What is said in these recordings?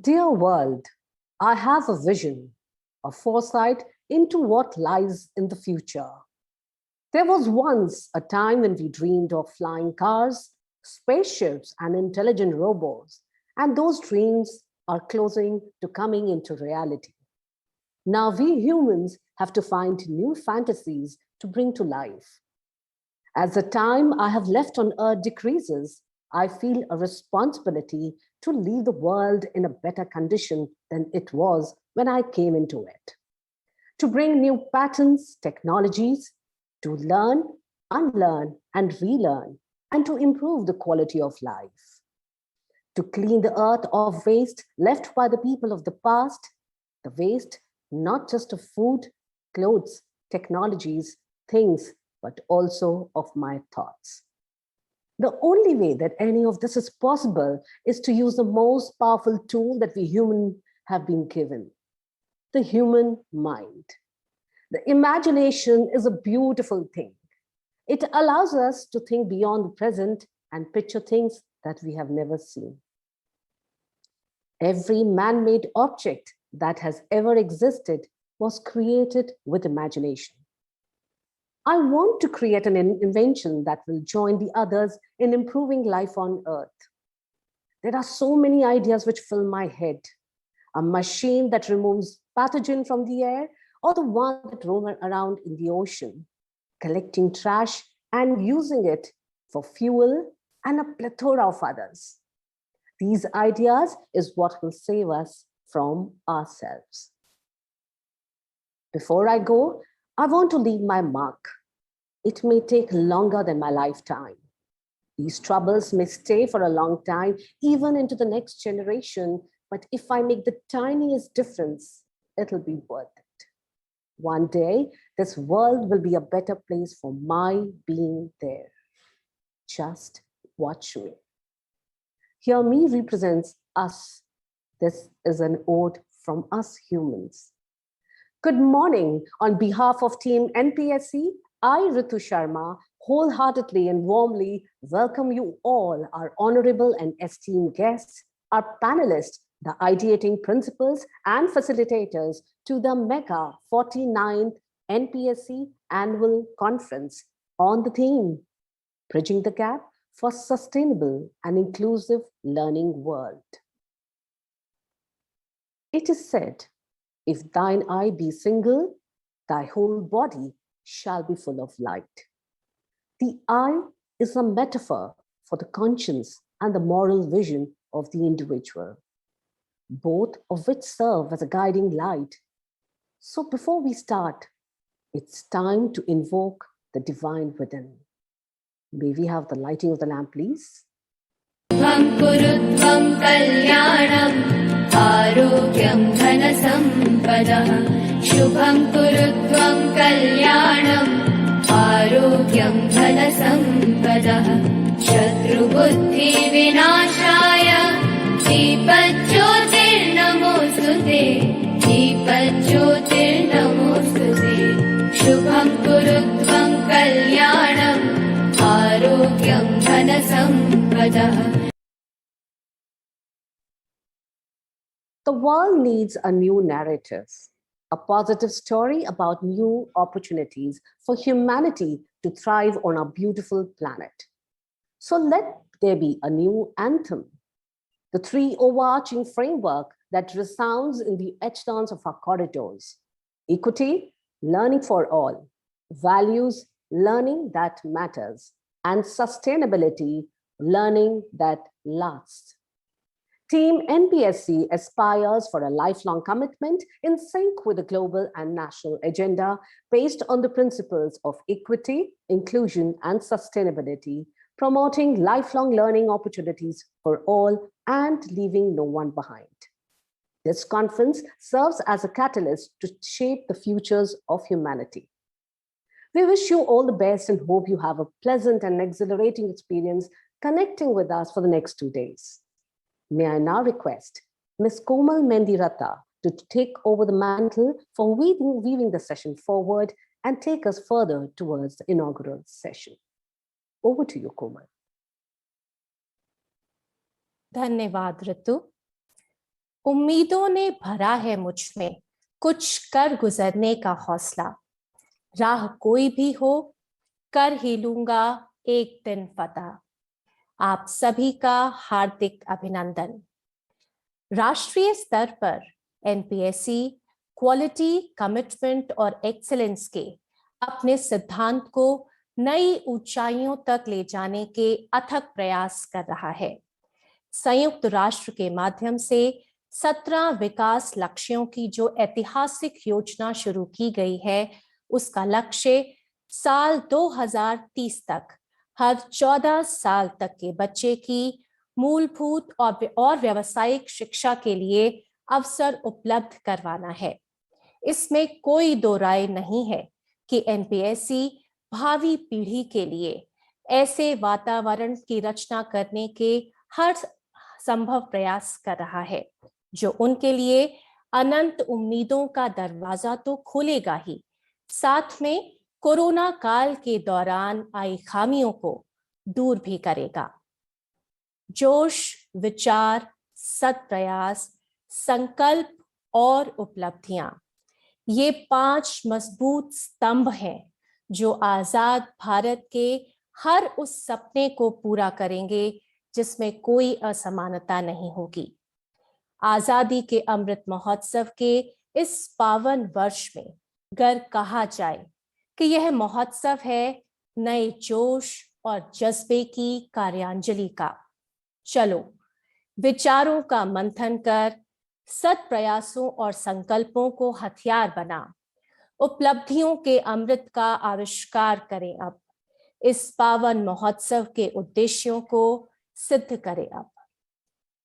Dear world, I have a vision, a foresight into what lies in the future. There was once a time when we dreamed of flying cars, spaceships, and intelligent robots, and those dreams are closing to coming into reality. Now we humans have to find new fantasies to bring to life. As the time I have left on earth decreases, I feel a responsibility to leave the world in a better condition than it was when I came into it. To bring new patterns, technologies, to learn, unlearn, and relearn, and to improve the quality of life. To clean the earth of waste left by the people of the past, the waste not just of food, clothes, technologies, things, but also of my thoughts. The only way that any of this is possible is to use the most powerful tool that we humans have been given, the human mind. The imagination is a beautiful thing. It allows us to think beyond the present and picture things that we have never seen. Every man-made object that has ever existed was created with imagination. I want to create an invention that will join the others in improving life on Earth. There are so many ideas which fill my head. A machine that removes pathogen from the air, or the one that roam around in the ocean, collecting trash and using it for fuel, and a plethora of others. These ideas is what will save us from ourselves. Before I go, I want to leave my mark. It may take longer than my lifetime. These troubles may stay for a long time, even into the next generation, but if I make the tiniest difference, it'll be worth it. One day, this world will be a better place for my being there. Just watch me. Here, me represents us. This is an ode from us humans. Good morning. On behalf of Team NPSC, I, Ritu Sharma, wholeheartedly and warmly welcome you all, our honorable and esteemed guests, our panelists, the ideating principals and facilitators to the mega 49th NPSC Annual Conference on the theme, Bridging the Gap for Sustainable and Inclusive Learning World. It is said If thine eye be single, thy whole body shall be full of light. The eye is a metaphor for the conscience and the moral vision of the individual, both of which serve as a guiding light. So before we start, it's time to invoke the divine within. May we have the lighting of the lamp, please? Shubham kurutvam kalyanam arogyam dhanasampadah. Shubham kurutvam kalyanam arogyam dhanasampadah. Shatrubuddhi vinashaya dipajyotirnamostute. Dipajyotirnamostute. Shubham kurutvam kalyanam arogyam dhanasampadah. The world needs a new narrative, a positive story about new opportunities for humanity to thrive on our beautiful planet. So let there be a new anthem, the three overarching framework that resounds in the echelons of our corridors: equity, learning for all; values, learning that matters; and sustainability, learning that lasts. Team NPSC aspires for a lifelong commitment in sync with the global and national agenda based on the principles of equity, inclusion, and sustainability, promoting lifelong learning opportunities for all and leaving no one behind. This conference serves as a catalyst to shape the futures of humanity. We wish you all the best and hope you have a pleasant and exhilarating experience connecting with us for the next 2 days. May I now request Ms. Komal Mendirata to take over the mantle for weaving the session forward and take us further towards the inaugural session. Over to you, Komal. धन्यवाद ऋतु। उम्मीदों ने भरा है मुझ में कुछ कर गुजरने का हौसला। राह कोई भी हो कर ही लूंगा एक दिन फतह। आप सभी का हार्दिक अभिनंदन। राष्ट्रीय स्तर पर एनपीएससी क्वालिटी, कमिटमेंट और एक्सीलेंस के अपने सिद्धांत को नई ऊंचाइयों तक ले जाने के अथक प्रयास कर रहा है। संयुक्त राष्ट्र के माध्यम से 17 विकास लक्ष्यों की जो ऐतिहासिक योजना शुरू की गई है, उसका लक्ष्य साल 2030 तक हर 14 साल तक के बच्चे की मूलभूत और व्यावसायिक शिक्षा के लिए अवसर उपलब्ध करवाना है। इसमें कोई दो राय नहीं है कि एनपीएससी भावी पीढ़ी के लिए ऐसे वातावरण की रचना करने के हर संभव प्रयास कर रहा है जो उनके लिए अनंत उम्मीदों का दरवाजा तो खोलेगा ही, साथ में कोरोना काल के दौरान आई खामियों को दूर भी करेगा। जोश, विचार, सत्प्रयास, संकल्प और उपलब्धियां, ये 5 मजबूत स्तंभ हैं जो आजाद भारत के हर उस सपने को पूरा करेंगे जिसमें कोई असमानता नहीं होगी। आजादी के अमृत महोत्सव के इस पावन वर्ष में गर कहा जाए कि यह महोत्सव है नए जोश और जज्बे की कार्यांजलि का। चलो विचारों का मंथन कर सत प्रयासों और संकल्पों को हथियार बना उपलब्धियों के अमृत का आविष्कार करें। अब इस पावन महोत्सव के उद्देश्यों को सिद्ध करें। अब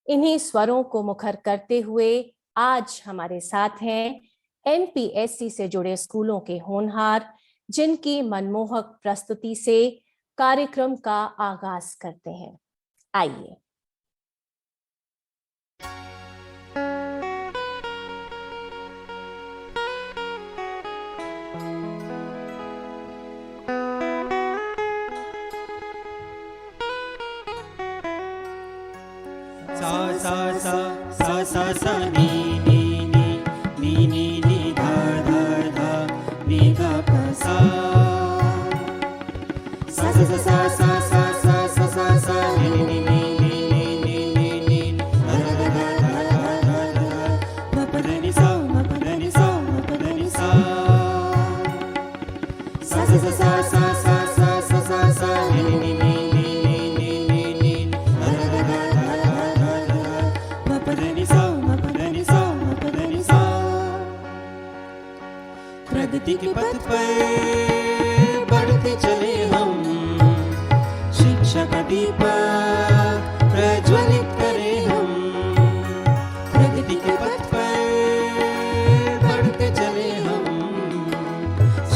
इन्हीं स्वरों को मुखर करते हुए आज हमारे साथ हैं एनपीएससी से जुड़े स्कूलों के होनहार, जिनकी मनमोहक प्रस्तुति से कार्यक्रम का आगाज करते हैं। आइए। सा सा सा सा सा नी नी नी नी नी नी धा धा धा नी धा प सा सा सा सा सा सा सा सा सा सा नी नी नी नी नी नी नी नी धा धा धा धा धा धा धा धा प प ध नि सा म प ध नि सा प्रगति के पथ पर बढ़ते चले हम, शिक्षा का दीपक प्रज्वलित करें हम। प्रगति के पथ पर बढ़ते चले हम,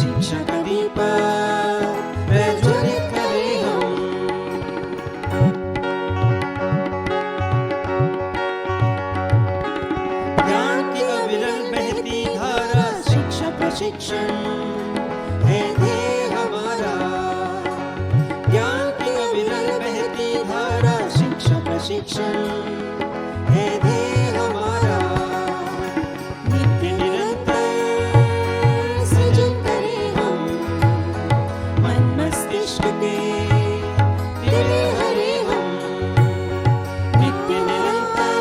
शिक्षा का दीपक प्रज्वलित करें हम। ज्ञान की अविरल बहती धारा, शिक्षा प्रशिक्षण है ध्येय हमारा। ज्ञान की अविरल बहती धारा, शिक्षा प्रशिक्षण है ध्येय हमारा। नित्य निरंतर सृजन करें हम, मन मस्तिष्क के दिले हरे हम। नित्य निरंतर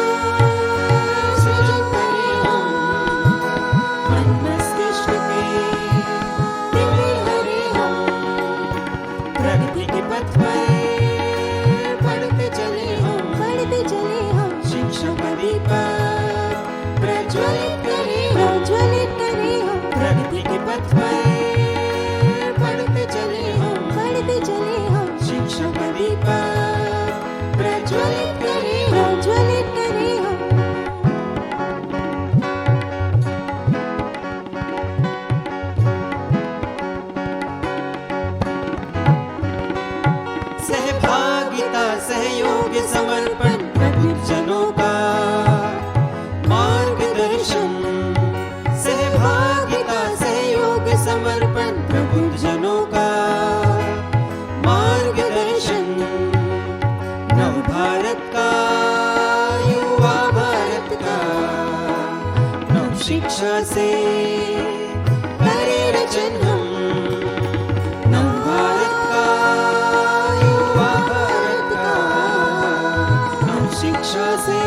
सृजन करें हम, मन मस्तिष्क के दिले हरे हम। प्रगति के पथ पर बढ़ते चले हम, शिक्षा का दीपक प्रज्वलित करें हम। प्रगति के पथ पर बढ़ते चले हम, शिक्षा का दीपक प्रज्वलित करें हम। सहभागिता सहयोग समर्पण प्रबुद्धजनों का मार्गदर्शन। सहभागिता सहयोग समर्पण प्रबुद्धजनों का मार्गदर्शन। नव भारत का युवा भारत का, नव शिक्षा से करें रचन हम। नव भारत का युवा भारत का, नव शिक्षा से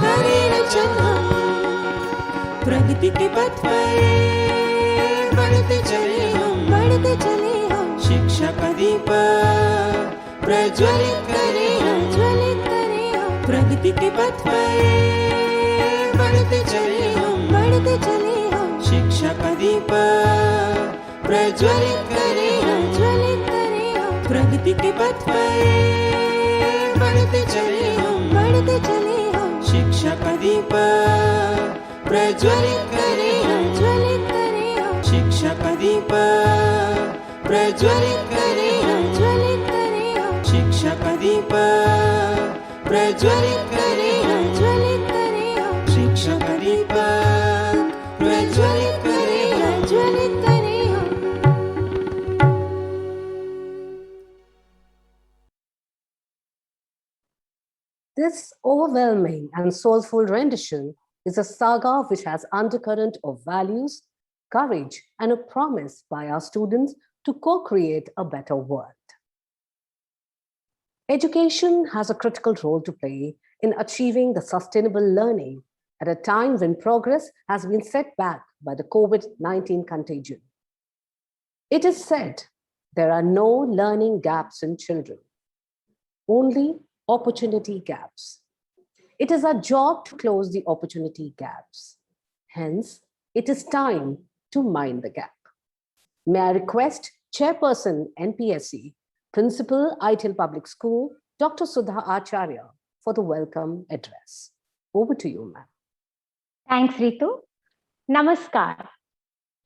करें रचन हम। प्रगति के पथ पर बढ़ते चले हम, शिक्षा का दीपक प्रज्वलित करें हम। प्रगति के पथ पर बढ़ते चले हम, शिक्षा का दीपक प्रज्वलित करें हम। प्रगति के पथ पर बढ़ते चले हम, शिक्षा का दीपक प्रज्वलित करें हम। शिक्षा का दीपक प्रज्वलित करें हम। शिक्षा का दीपक प्रज्वलित करें हम। शिक्षा का दीपक प्रज्वलित करें हम। This overwhelming and soulful rendition is a saga which has undercurrent of values, courage, and a promise by our students to co-create a better world. Education has a critical role to play in achieving the sustainable learning at a time when progress has been set back by the COVID-19 contagion. It is said there are no learning gaps in children, only opportunity gaps. It is our job to close the opportunity gaps. Hence, it is time to mind the gap. May I request Chairperson NPSC, Principal ITIL Public School, Dr. Sudha Acharya, for the welcome address. Over to you, ma'am. Thanks, Ritu. Namaskar.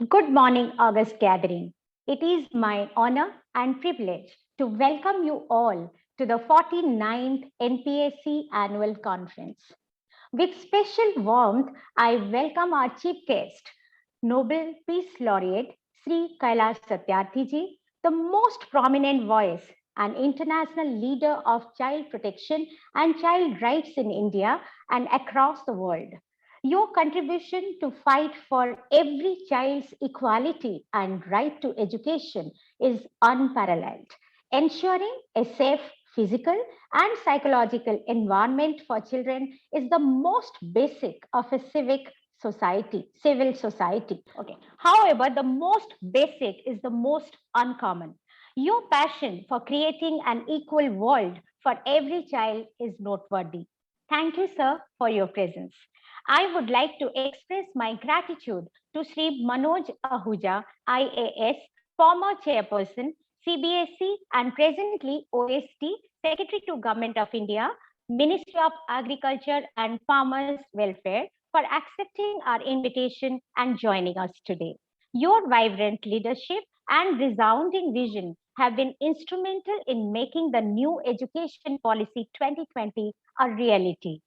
Good morning, August gathering. It is my honor and privilege to welcome you all to the 49th NPSC Annual Conference. With special warmth, I welcome our chief guest, Nobel Peace Laureate Sri Kailash Satyarthi ji, the most prominent voice and international leader of child protection and child rights in India and across the world. Your contribution to fight for every child's equality and right to education is unparalleled, ensuring a safe physical and psychological environment for children is the most basic of a civil society. Okay. However, the most basic is the most uncommon. Your passion for creating an equal world for every child is noteworthy. Thank you, sir, for your presence. I would like to express my gratitude to Sri Manoj Ahuja, IAS, former chairperson, CBSE, and presently OST, Secretary to Government of India, Ministry of Agriculture and Farmers Welfare, for accepting our invitation and joining us today. Your vibrant leadership and resounding vision have been instrumental in making the new Education Policy 2020 a reality.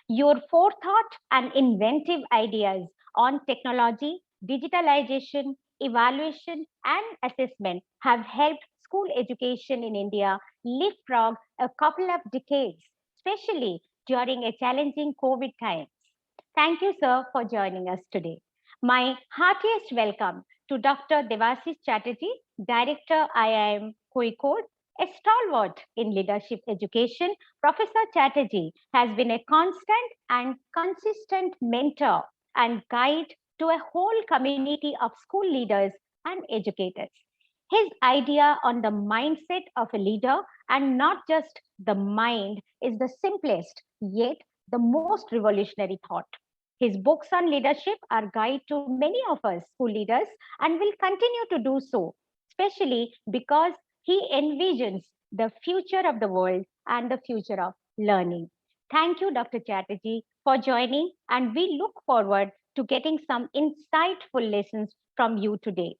Your forethought and inventive ideas on technology, digitalization, evaluation, and assessment have helped school education in India leapfrog a couple of decades, especially during a challenging COVID times. Thank you, sir, for joining us today. My heartiest welcome to Dr. Devasis Chatterjee, Director IIM Kozhikode, a stalwart in leadership education. Professor Chatterjee has been a constant and consistent mentor and guide to a whole community of school leaders and educators. His idea on the mindset of a leader and not just the mind is the simplest yet the most revolutionary thought. His books on leadership are guide to many of us school leaders and will continue to do so, especially because he envisions the future of the world and the future of learning. Thank you, Dr. Chatterjee, for joining, and we look forward to getting some insightful lessons from you today.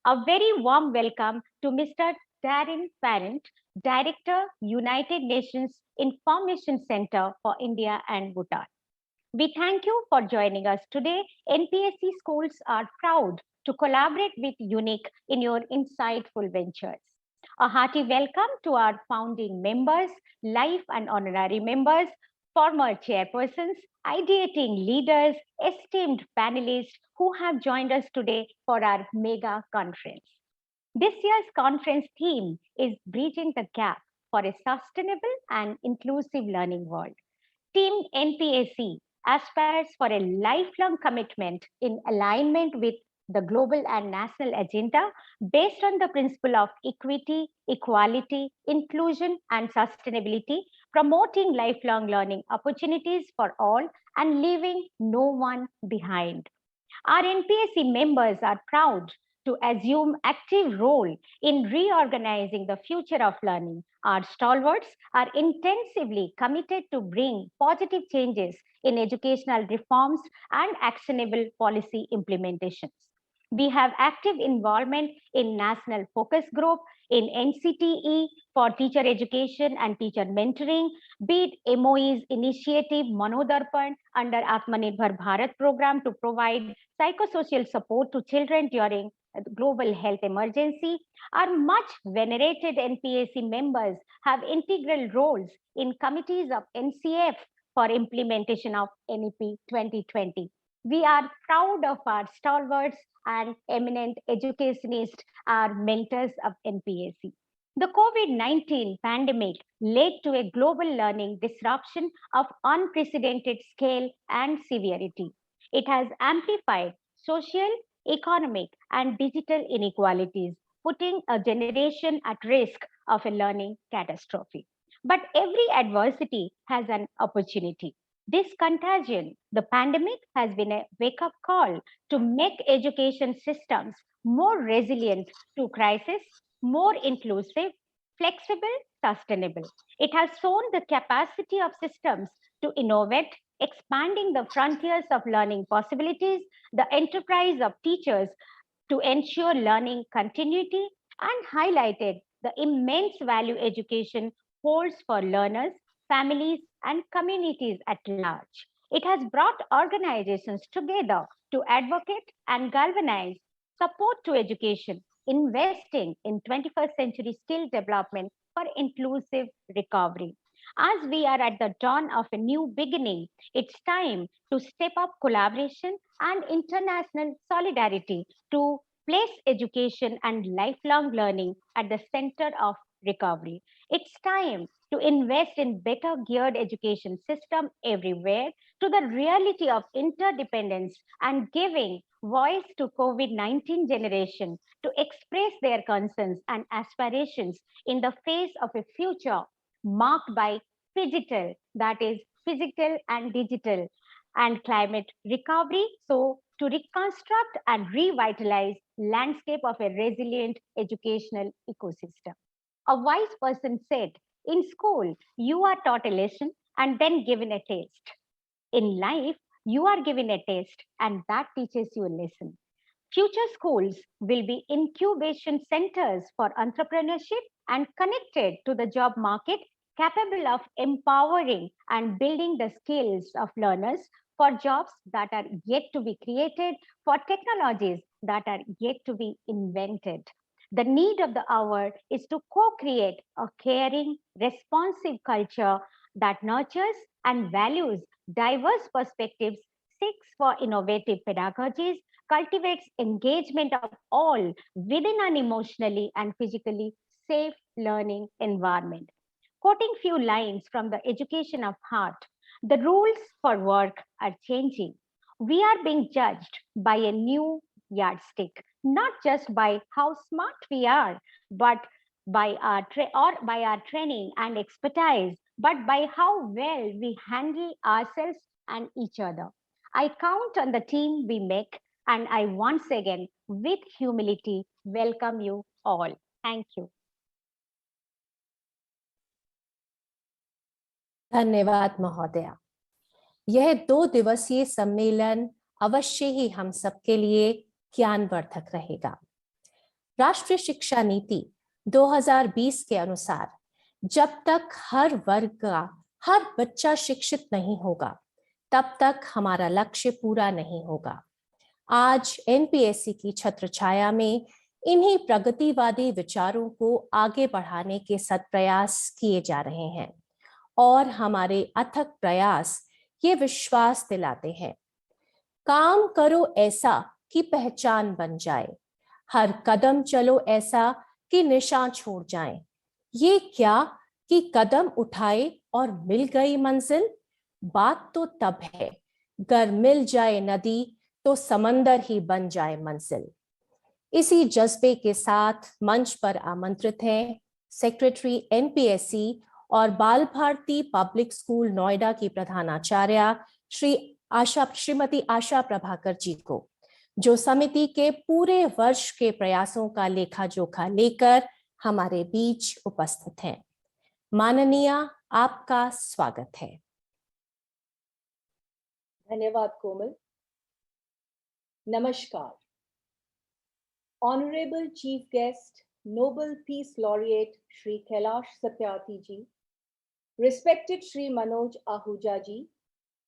A very warm welcome to Mr. Darren Parent, Director, United Nations Information Center for India and Bhutan. We thank you for joining us today. NPSC schools are proud to collaborate with UNIC in your insightful ventures. A hearty welcome to our founding members, life and honorary members, former chairpersons, ideating leaders, esteemed panelists who have joined us today for our mega conference. This year's conference theme is Bridging the Gap for a Sustainable and Inclusive Learning World. Team NPSC aspires for a lifelong commitment in alignment with the global and national agenda based on the principle of equity, equality, inclusion, and sustainability, promoting lifelong learning opportunities for all and leaving no one behind. Our NPSC members are proud to assume active role in reorganizing the future of learning. Our stalwarts are intensively committed to bring positive changes in educational reforms and actionable policy implementations. We have active involvement in National Focus Group, in NCTE for teacher education and teacher mentoring, be it MOE's initiative Manodarpan under Atmanirbhar Bharat program to provide psychosocial support to children during global health emergency. Our much venerated NPSC members have integral roles in committees of NCF for implementation of NEP 2020. We are proud of our stalwarts and eminent educationists, our mentors of NPSC. The COVID 19 pandemic led to a global learning disruption of unprecedented scale and severity. It has amplified social, economic, and digital inequalities, putting a generation at risk of a learning catastrophe. But every adversity has an opportunity. This contagion, the pandemic, has been a wake up call to make education systems more resilient to crisis, more inclusive, flexible, sustainable. It has shown the capacity of systems to innovate, expanding the frontiers of learning possibilities, the enterprise of teachers to ensure learning continuity, and highlighted the immense value education holds for learners, families, and communities at large. It has brought organizations together to advocate and galvanize support to education, investing in 21st century skill development for inclusive recovery. As we are at the dawn of a new beginning, it's time to step up collaboration and international solidarity to place education and lifelong learning at the center of recovery. It's time to invest in better geared education system everywhere to the reality of interdependence and giving voice to COVID-19 generation to express their concerns and aspirations in the face of a future marked by digital, that is physical and digital, and climate recovery. So to reconstruct and revitalize landscape of a resilient educational ecosystem. A wise person said, in school, you are taught a lesson and then given a taste. In life, you are given a test and that teaches you a lesson. Future schools will be incubation centers for entrepreneurship and connected to the job market, capable of empowering and building the skills of learners for jobs that are yet to be created, for technologies that are yet to be invented. The need of the hour is to co create a caring, responsive culture that nurtures and values diverse perspectives, seeks for innovative pedagogies, cultivates engagement of all within an emotionally and physically safe learning environment. Quoting few lines from the Education of Heart, the rules for work are changing. We are being judged by a new yardstick, not just by how smart we are, but by our training and expertise, but by how well we handle ourselves and each other. I count on the team we make, and I once again, with humility, welcome you all. Thank you. धन्यवाद महोदया। यह 2 दिवसीय सम्मेलन अवश्य ही हम सबके लिए ज्ञानवर्धक रहेगा। राष्ट्रीय शिक्षा नीति 2020 के अनुसार जब तक हर वर्ग का हर बच्चा शिक्षित नहीं होगा, तब तक हमारा लक्ष्य पूरा नहीं होगा। आज एनपीएससी की छत्रछाया में इन्हीं प्रगतिवादी विचारों को आगे बढ़ाने के सत्प्रयास किए जा रहे हैं और हमारे अथक प्रयास ये विश्वास दिलाते हैं, काम करो ऐसा कि पहचान बन जाए, हर कदम चलो ऐसा कि निशान छोड़ जाए। ये क्या कि कदम उठाए और मिल गई मंजिल, बात तो तब है गर मिल जाए नदी तो समंदर ही बन जाए मंजिल। इसी जज्बे के साथ मंच पर आमंत्रित हैं सेक्रेटरी एनपीएससी और बाल भारती पब्लिक स्कूल नोएडा की प्रधानाचार्य श्रीमती आशा प्रभाकर जी को, जो समिति के पूरे वर्ष के प्रयासों का लेखा जोखा लेकर हमारे बीच उपस्थित हैं। माननीय, आपका स्वागत है। धन्यवाद कोमल। नमस्कार। Honorable Chief Guest, Nobel Peace Laureate Shri Kailash Satyarthi ji, respected Shri Manoj Ahuja ji,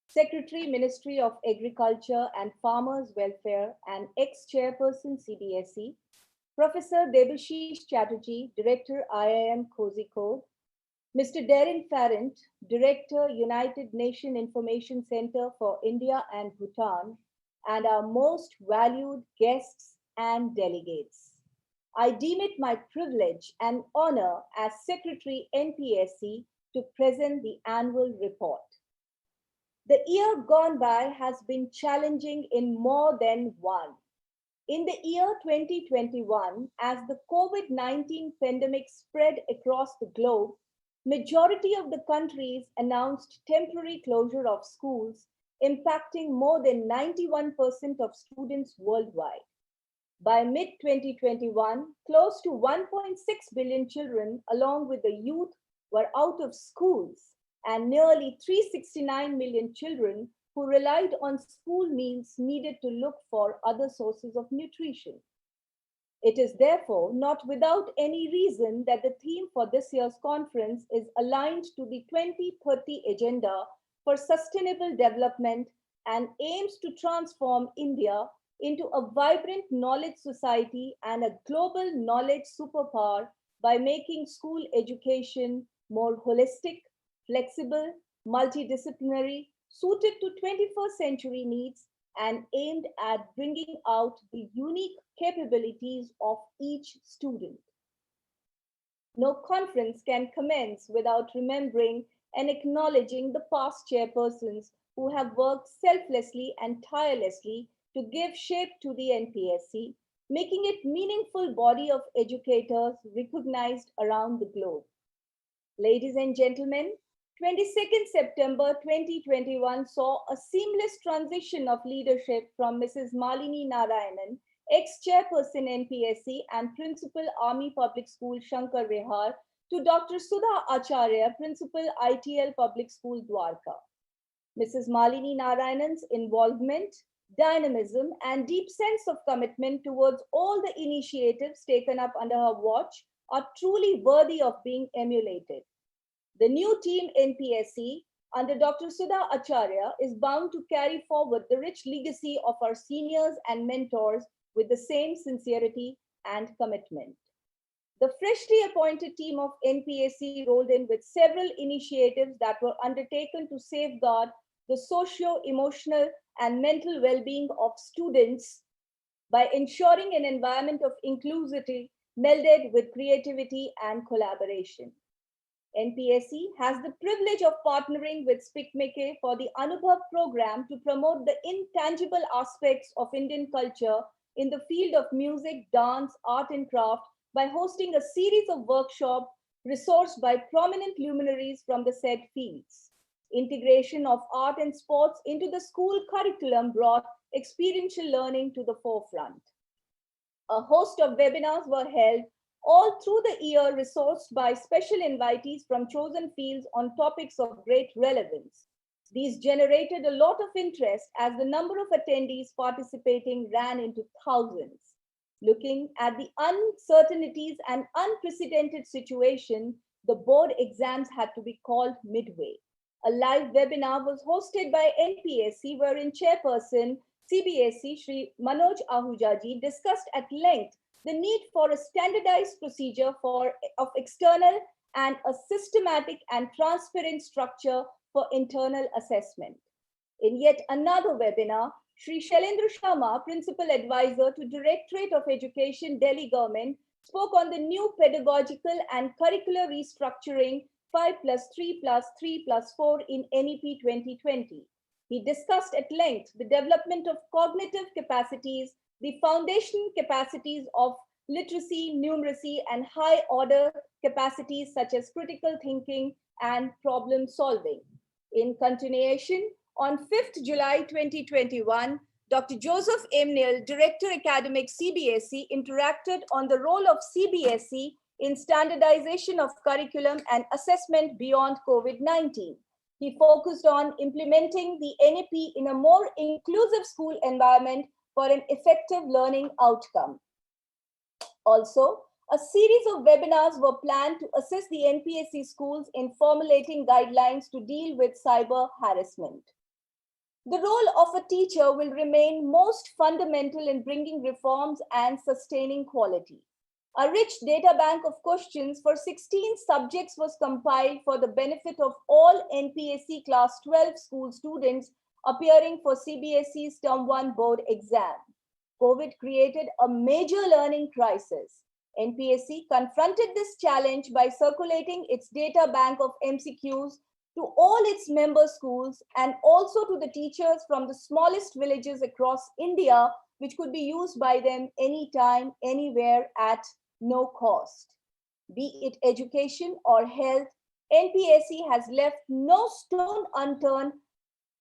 Secretary Ministry of Agriculture and Farmers Welfare and ex-chairperson CBSE, Professor Debashish Chatterjee, Director IIM Kozhikode, Mr. Darren Farrant, Director United Nations Information Center for India and Bhutan, and our most valued guests and delegates. I deem it my privilege and honor as Secretary NPSC to present the annual report. The year gone by has been challenging in more than one. In the year 2021, as the COVID-19 pandemic spread across the globe, majority of the countries announced temporary closure of schools, impacting more than 91% of students worldwide. By mid-2021, close to 1.6 billion children, along with the youth, were out of schools, and nearly 369 million children who relied on school meals needed to look for other sources of nutrition. It is therefore not without any reason that the theme for this year's conference is aligned to the 2030 Agenda for Sustainable Development and aims to transform India into a vibrant knowledge society and a global knowledge superpower by making school education more holistic, flexible, multidisciplinary, suited to 21st century needs, and aimed at bringing out the unique capabilities of each student. No conference can commence without remembering and acknowledging the past chairpersons who have worked selflessly and tirelessly to give shape to the NPSC, making it a meaningful body of educators recognized around the globe. Ladies and gentlemen, 22nd September 2021 saw a seamless transition of leadership from Mrs. Malini Narayanan, ex-chairperson NPSC and Principal Army Public School Shankar Vihar, to Dr. Sudha Acharya, Principal ITL Public School Dwarka. Mrs. Malini Narayanan's involvement, dynamism, and deep sense of commitment towards all the initiatives taken up under her watch are truly worthy of being emulated. The new team NPSC under Dr. Sudha Acharya is bound to carry forward the rich legacy of our seniors and mentors with the same sincerity and commitment. The freshly appointed team of NPSC rolled in with several initiatives that were undertaken to safeguard the socio-emotional and mental well-being of students by ensuring an environment of inclusivity melded with creativity and collaboration. NPSC has the privilege of partnering with SPICMIKE for the Anubhav program to promote the intangible aspects of Indian culture in the field of music, dance, art and craft by hosting a series of workshops resourced by prominent luminaries from the said fields. Integration of art and sports into the school curriculum brought experiential learning to the forefront. A host of webinars were held all through the year, resourced by special invitees from chosen fields on topics of great relevance. These generated a lot of interest as the number of attendees participating ran into thousands. Looking at the uncertainties and unprecedented situation, the board exams had to be called midway. A live webinar was hosted by NPSC, wherein Chairperson CBSE Shri Manoj Ahuja ji discussed at length the need for a standardized procedure of external and a systematic and transparent structure for internal assessment. In yet another webinar, Shri Shailendra Sharma, Principal Advisor to Directorate of Education, Delhi Government, spoke on the new pedagogical and curricular restructuring 5+3+3+4 in NEP 2020. He discussed at length the development of cognitive capacities, the foundation capacities of literacy, numeracy, and high order capacities such as critical thinking and problem solving. In continuation, on 5th July 2021, Dr. Joseph M. Neal, Director Academic CBSE, interacted on the role of CBSE in standardization of curriculum and assessment beyond COVID-19. He focused on implementing the NEP in a more inclusive school environment for an effective learning outcome. Also, a series of webinars were planned to assist the NPSC schools in formulating guidelines to deal with cyber harassment. The role of a teacher will remain most fundamental in bringing reforms and sustaining quality. A rich data bank of questions for 16 subjects was compiled for the benefit of all NPSC Class 12 school students appearing for CBSE's Term 1 board exam. COVID created a major learning crisis. NPSC confronted this challenge by circulating its data bank of MCQs to all its member schools and also to the teachers from the smallest villages across India, which could be used by them anytime, anywhere at no cost. Be it education or health, NPSC has left no stone unturned.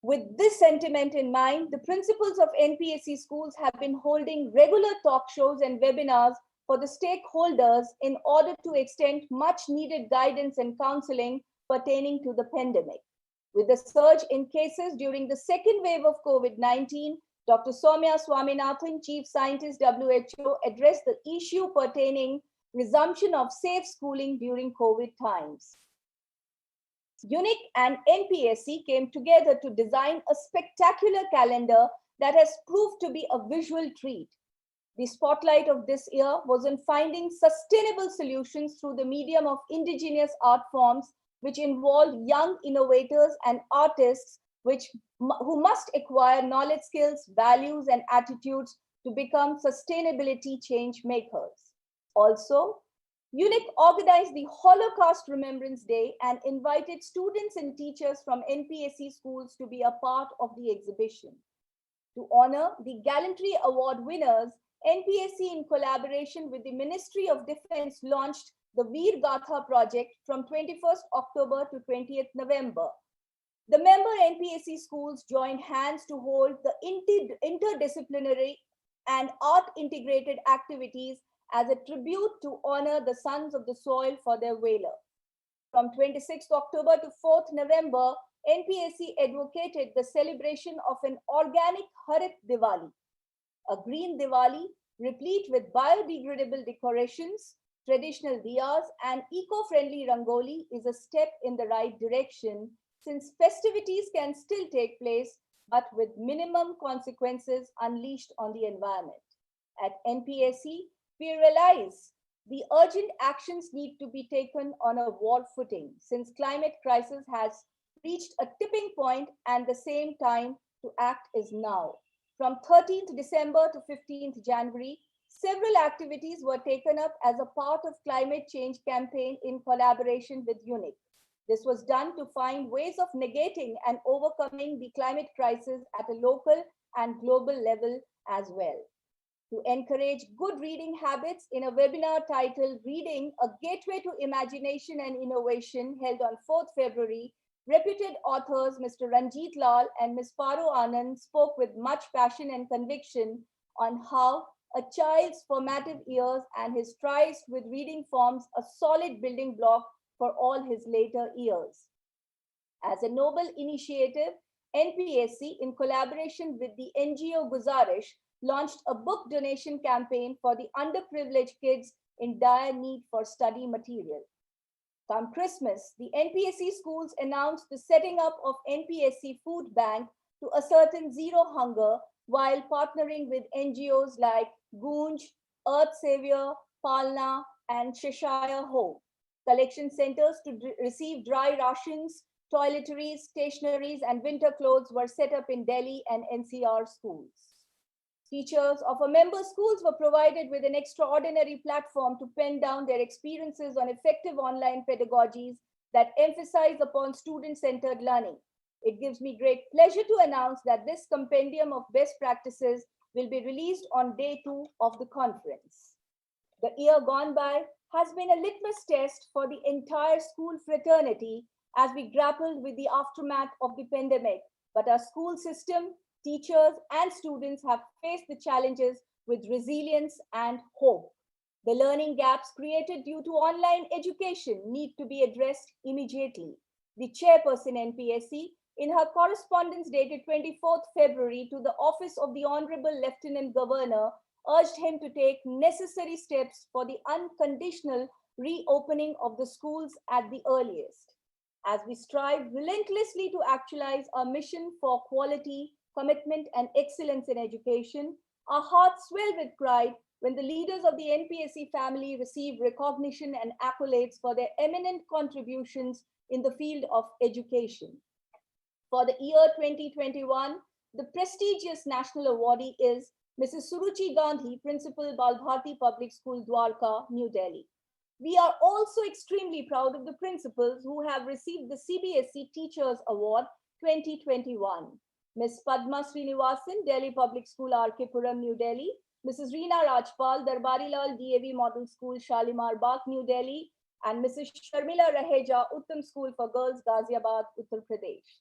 With this sentiment in mind, the principals of NPSC schools have been holding regular talk shows and webinars for the stakeholders in order to extend much needed guidance and counseling pertaining to the pandemic. With the surge in cases during the second wave of COVID-19, Dr. Soumya Swaminathan, Chief Scientist, WHO, addressed the issue pertaining resumption of safe schooling during COVID times. UNIC and NPSC came together to design a spectacular calendar that has proved to be a visual treat. The spotlight of this year was in finding sustainable solutions through the medium of indigenous art forms, which involved young innovators and artists who must acquire knowledge, skills, values, and attitudes to become sustainability change makers. Also, UNIC organized the Holocaust Remembrance Day and invited students and teachers from NPSC schools to be a part of the exhibition. To honor the Gallantry Award winners, NPSC, in collaboration with the Ministry of Defense, launched the Veer Gatha project from 21st October to 20th November. The member NPSC schools joined hands to hold the interdisciplinary and art integrated activities as a tribute to honor the sons of the soil for their valor. From 26th October to 4th November, NPSC advocated the celebration of an organic Harit Diwali, a green Diwali replete with biodegradable decorations, traditional diyas, and eco-friendly rangoli is a step in the right direction, since festivities can still take place, but with minimum consequences unleashed on the environment. At NPSC, we realize the urgent actions need to be taken on a war footing, since climate crisis has reached a tipping point and the same time to act is now. From 13th December to 15th January, several activities were taken up as a part of climate change campaign in collaboration with UNIC. This was done to find ways of negating and overcoming the climate crisis at a local and global level as well. To encourage good reading habits in a webinar titled Reading, a Gateway to Imagination and Innovation held on 4th February, reputed authors Mr. Ranjit Lal and Ms. Paru Anand spoke with much passion and conviction on how a child's formative years and his tries with reading forms a solid building block for all his later years. As a noble initiative, NPSC, in collaboration with the NGO Guzarish, launched a book donation campaign for the underprivileged kids in dire need for study material. Come Christmas, the NPSC schools announced the setting up of NPSC Food Bank to ascertain zero hunger while partnering with NGOs like Goonj, Earth Savior, Palna, and Cheshire Hope. Collection centers to receive dry rations, toiletries, stationaries, and winter clothes were set up in Delhi and NCR schools. Teachers of a member schools were provided with an extraordinary platform to pen down their experiences on effective online pedagogies that emphasize upon student-centered learning. It gives me great pleasure to announce that this compendium of best practices will be released on day 2 of the conference. The year gone by has been a litmus test for the entire school fraternity as we grappled with the aftermath of the pandemic, but our school system, teachers, and students have faced the challenges with resilience and hope. The learning gaps created due to online education need to be addressed immediately. The chairperson NPSC, in her correspondence dated 24th February to the office of the Honorable Lieutenant Governor, urged him to take necessary steps for the unconditional reopening of the schools at the earliest. As we strive relentlessly to actualize our mission for quality, commitment, and excellence in education, our hearts swell with pride when the leaders of the NPSC family receive recognition and accolades for their eminent contributions in the field of education. For the year 2021, the prestigious national awardee is Mrs. Suruchi Gandhi, Principal, Balbharti Public School, Dwarka, New Delhi. We are also extremely proud of the principals who have received the CBSE Teachers Award 2021. Ms. Padma Srinivasan, Delhi Public School, R.K. Puram, New Delhi. Mrs. Reena Rajpal, Darbari Lal DAV Model School, Shalimar Bagh, New Delhi. And Mrs. Sharmila Raheja, Uttam School for Girls, Ghaziabad, Uttar Pradesh.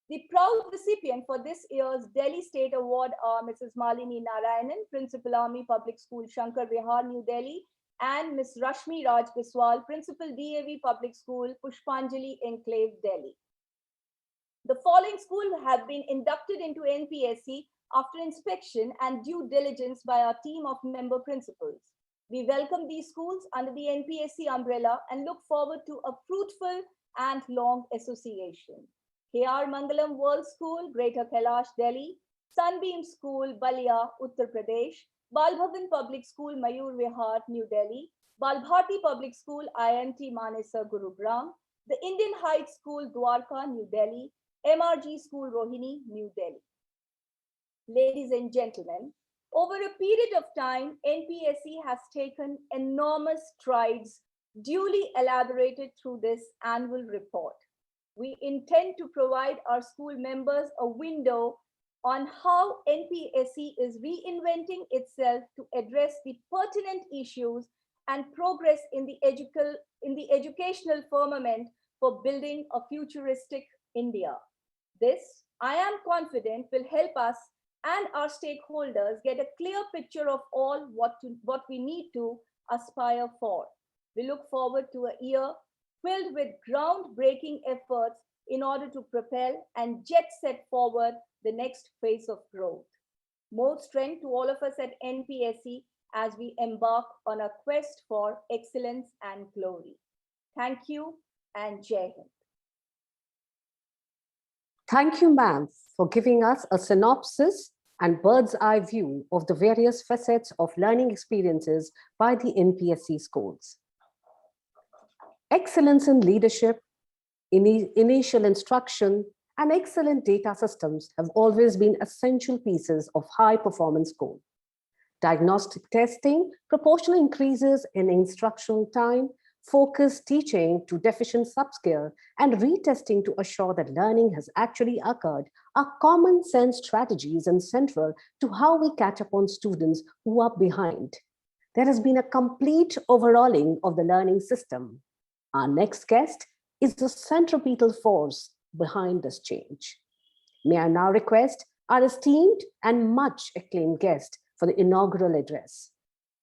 The proud recipient for this year's Delhi State Award are Mrs. Malini Narayanan, Principal Army Public School, Shankar Vihar, New Delhi, and Ms. Rashmi Raj Biswal, Principal DAV Public School, Pushpanjali Enclave, Delhi. The following schools have been inducted into NPSC after inspection and due diligence by our team of member principals. We welcome these schools under the NPSC umbrella and look forward to a fruitful and long association. K.R. Mangalam World School, Greater Kailash, Delhi. Sunbeam School, Balia, Uttar Pradesh. Balbhavan Public School, Mayur Vihar, New Delhi. Balbharti Public School, IMT Manesar, Gurugram. The Indian Heights School, Dwarka, New Delhi. MRG School, Rohini, New Delhi. Ladies and gentlemen, over a period of time, NPSC has taken enormous strides duly elaborated through this annual report. We intend to provide our school members a window on how NPSC is reinventing itself to address the pertinent issues and progress in the educational firmament for building a futuristic India. This, I am confident, will help us and our stakeholders get a clear picture of all what we need to aspire for. We look forward to a year filled with groundbreaking efforts in order to propel and jet set forward the next phase of growth. More strength to all of us at NPSC as we embark on a quest for excellence and glory. Thank you and Jai Hind. Thank you, ma'am, for giving us a synopsis and bird's eye view of the various facets of learning experiences by the NPSC schools. Excellence in leadership, initial instruction, and excellent data systems have always been essential pieces of high-performance school. Diagnostic testing, proportional increases in instructional time, focused teaching to deficient subskill, and retesting to assure that learning has actually occurred are common sense strategies and central to how we catch up on students who are behind. There has been a complete overhauling of the learning system. Our next guest is the centripetal force behind this change. May I now request our esteemed and much acclaimed guest for the inaugural address.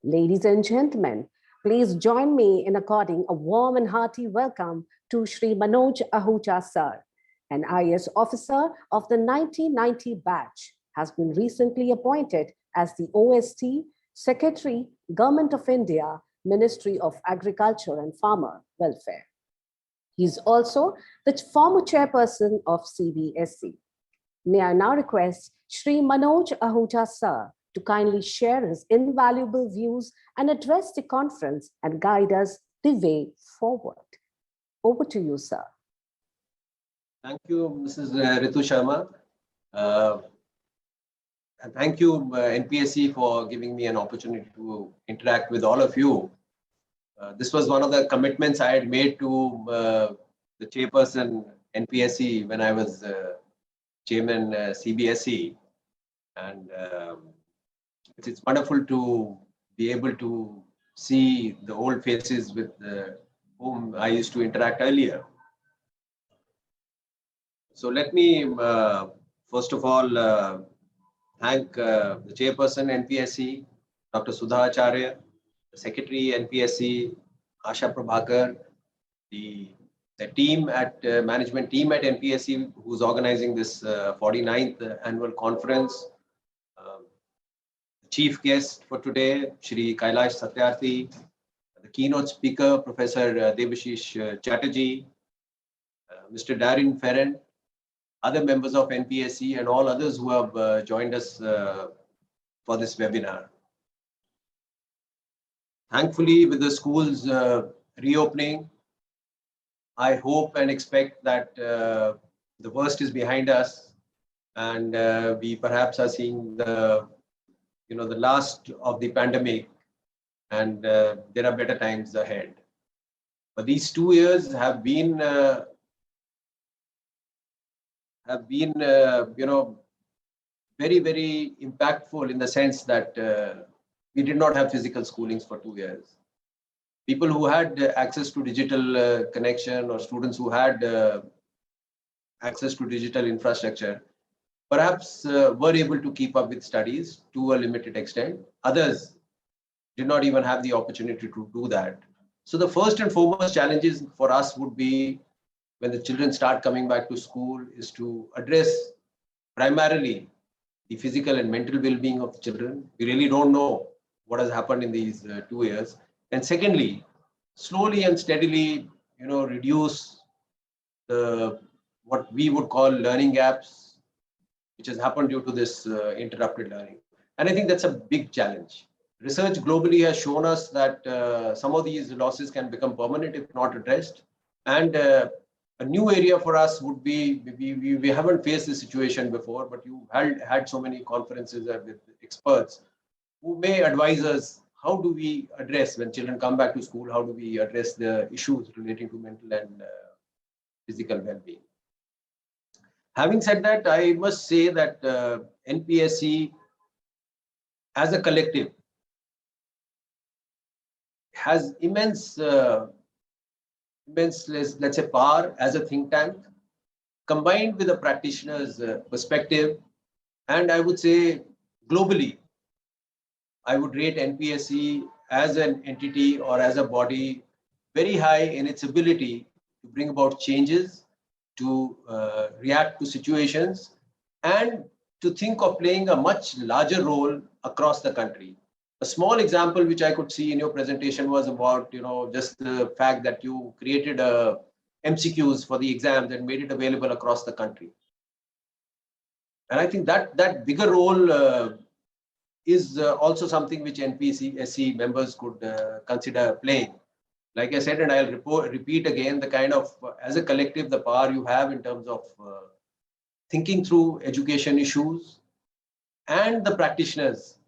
Ladies and gentlemen, please join me in according a warm and hearty welcome to Shri Manoj Ahuja sir, an IAS officer of the 1990 batch, has been recently appointed as the OST Secretary, Government of India, Ministry of Agriculture and Farmer Welfare. He is also the former chairperson of CBSE. May I now request Shri Manoj Ahuja sir to kindly share his invaluable views and address the conference and guide us the way forward. Over to you, sir. Thank you, Mrs. Ritu Sharma. And thank you, NPSC, for giving me an opportunity to interact with all of you. This was one of the commitments I had made to the chairperson NPSC when I was chairman CBSE. And it's wonderful to be able to see the old faces with whom I used to interact earlier. So let me first of all thank the chairperson NPSC, Dr. Sudha Acharya, the secretary NPSC, Asha Prabhakar, the team at management team at NPSC who's organizing this 49th annual conference. Chief guest for today, Shri Kailash Satyarthi, the keynote speaker, Professor Debashish Chatterjee, Mr. Darren Ferren, other members of NPSC, and all others who have joined us for this webinar. Thankfully, with the schools reopening, I hope and expect that the worst is behind us, and we perhaps are seeing the last of the pandemic, and there are better times ahead. But these 2 years have been very, very impactful in the sense that we did not have physical schoolings for 2 years. People who had access to digital connection, or students who had access to digital infrastructure, perhaps were able to keep up with studies to a limited extent. Others did not even have the opportunity to do that. So the first and foremost challenges for us would be, when the children start coming back to school, is to address primarily the physical and mental well-being of the children. We really don't know what has happened in these 2 years. And secondly, slowly and steadily, reduce what we would call learning gaps, which has happened due to this interrupted learning. And I think that's a big challenge. Research globally has shown us that some of these losses can become permanent if not addressed. And a new area for us would be, we haven't faced this situation before, but you had so many conferences with experts who may advise us, how do we address, when children come back to school, how do we address the issues relating to mental and physical well-being. Having said that, I must say that NPSC as a collective has immense, let's say, power as a think tank, combined with a practitioner's perspective. And I would say globally, I would rate NPSC as an entity or as a body very high in its ability to bring about changes, to react to situations, and to think of playing a much larger role across the country. A small example which I could see in your presentation was about, just the fact that you created MCQs for the exams and made it available across the country. And I think that bigger role is also something which NPSC members could consider playing. Like I said, and I'll repeat again, the kind of, as a collective, the power you have in terms of thinking through education issues and the practitioners'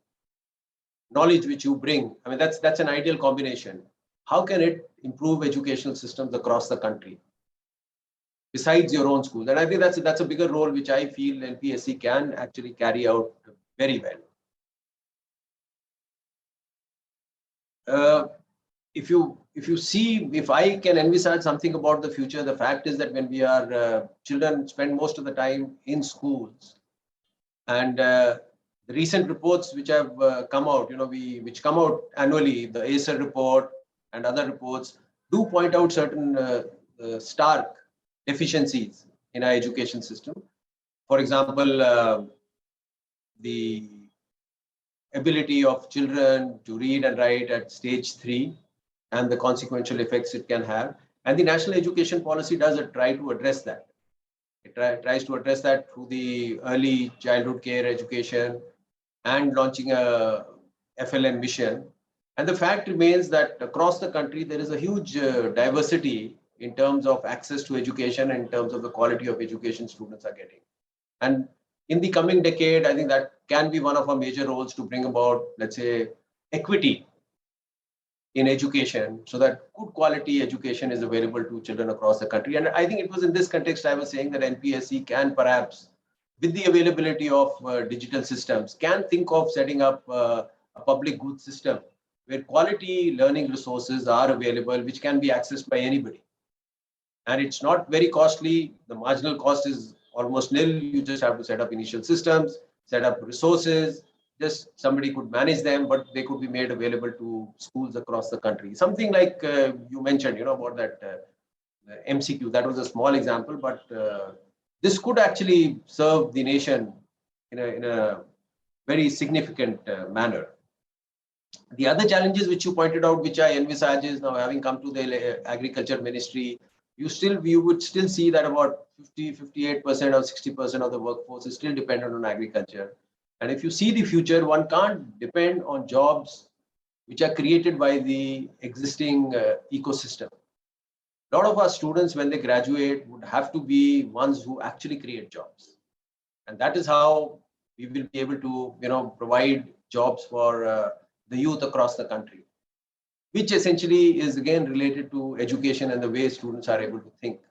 knowledge which you bring. I mean, that's an ideal combination. How can it improve educational systems across the country, besides your own schools? And I think that's a bigger role which I feel NPSC can actually carry out very well. If I can envisage something about the future, the fact is that when we are children spend most of the time in schools, and the recent reports which have come out, which come out annually, the ACER report and other reports do point out certain stark deficiencies in our education system. For example, the ability of children to read and write at stage 3 and the consequential effects it can have. And the National Education Policy does try to address that. It tries to address that through the early childhood care education and launching a FLN mission. And the fact remains that across the country, there is a huge diversity in terms of access to education and in terms of the quality of education students are getting. And in the coming decade, I think that can be one of our major roles to bring about, let's say, equity in education so that good quality education is available to children across the country. And I think it was in this context I was saying that NPSC can perhaps, with the availability of digital systems, can think of setting up a public good system where quality learning resources are available, which can be accessed by anybody. And it's not very costly. The marginal cost is almost nil. You just have to set up initial systems, set up resources. Just somebody could manage them, but they could be made available to schools across the country. Something like you mentioned, about that MCQ. That was a small example, but this could actually serve the nation in a very significant manner. The other challenges which you pointed out, which I envisage, is now having come to the Agriculture Ministry, you would still see that about 58% or 60% of the workforce is still dependent on agriculture. And if you see the future, one can't depend on jobs which are created by the existing ecosystem. A lot of our students, when they graduate, would have to be ones who actually create jobs. And that is how we will be able to, provide jobs for the youth across the country, which essentially is again related to education and the way students are able to think.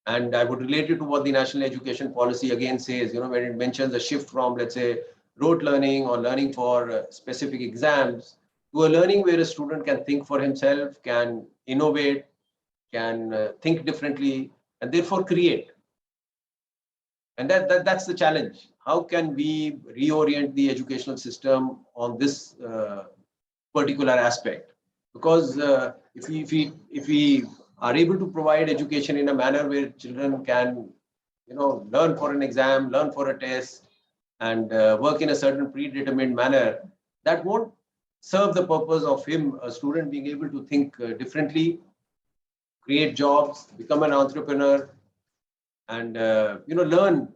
And I would relate it to what the National Education Policy again says, when it mentions a shift from, let's say, rote learning or learning for specific exams to a learning where a student can think for himself, can innovate, can think differently, and therefore create. And that's the challenge. How can we reorient the educational system on this particular aspect? Because if we are able to provide education in a manner where children can, learn for an exam, learn for a test, and work in a certain predetermined manner, that won't serve the purpose of a student being able to think differently, create jobs, become an entrepreneur, and learn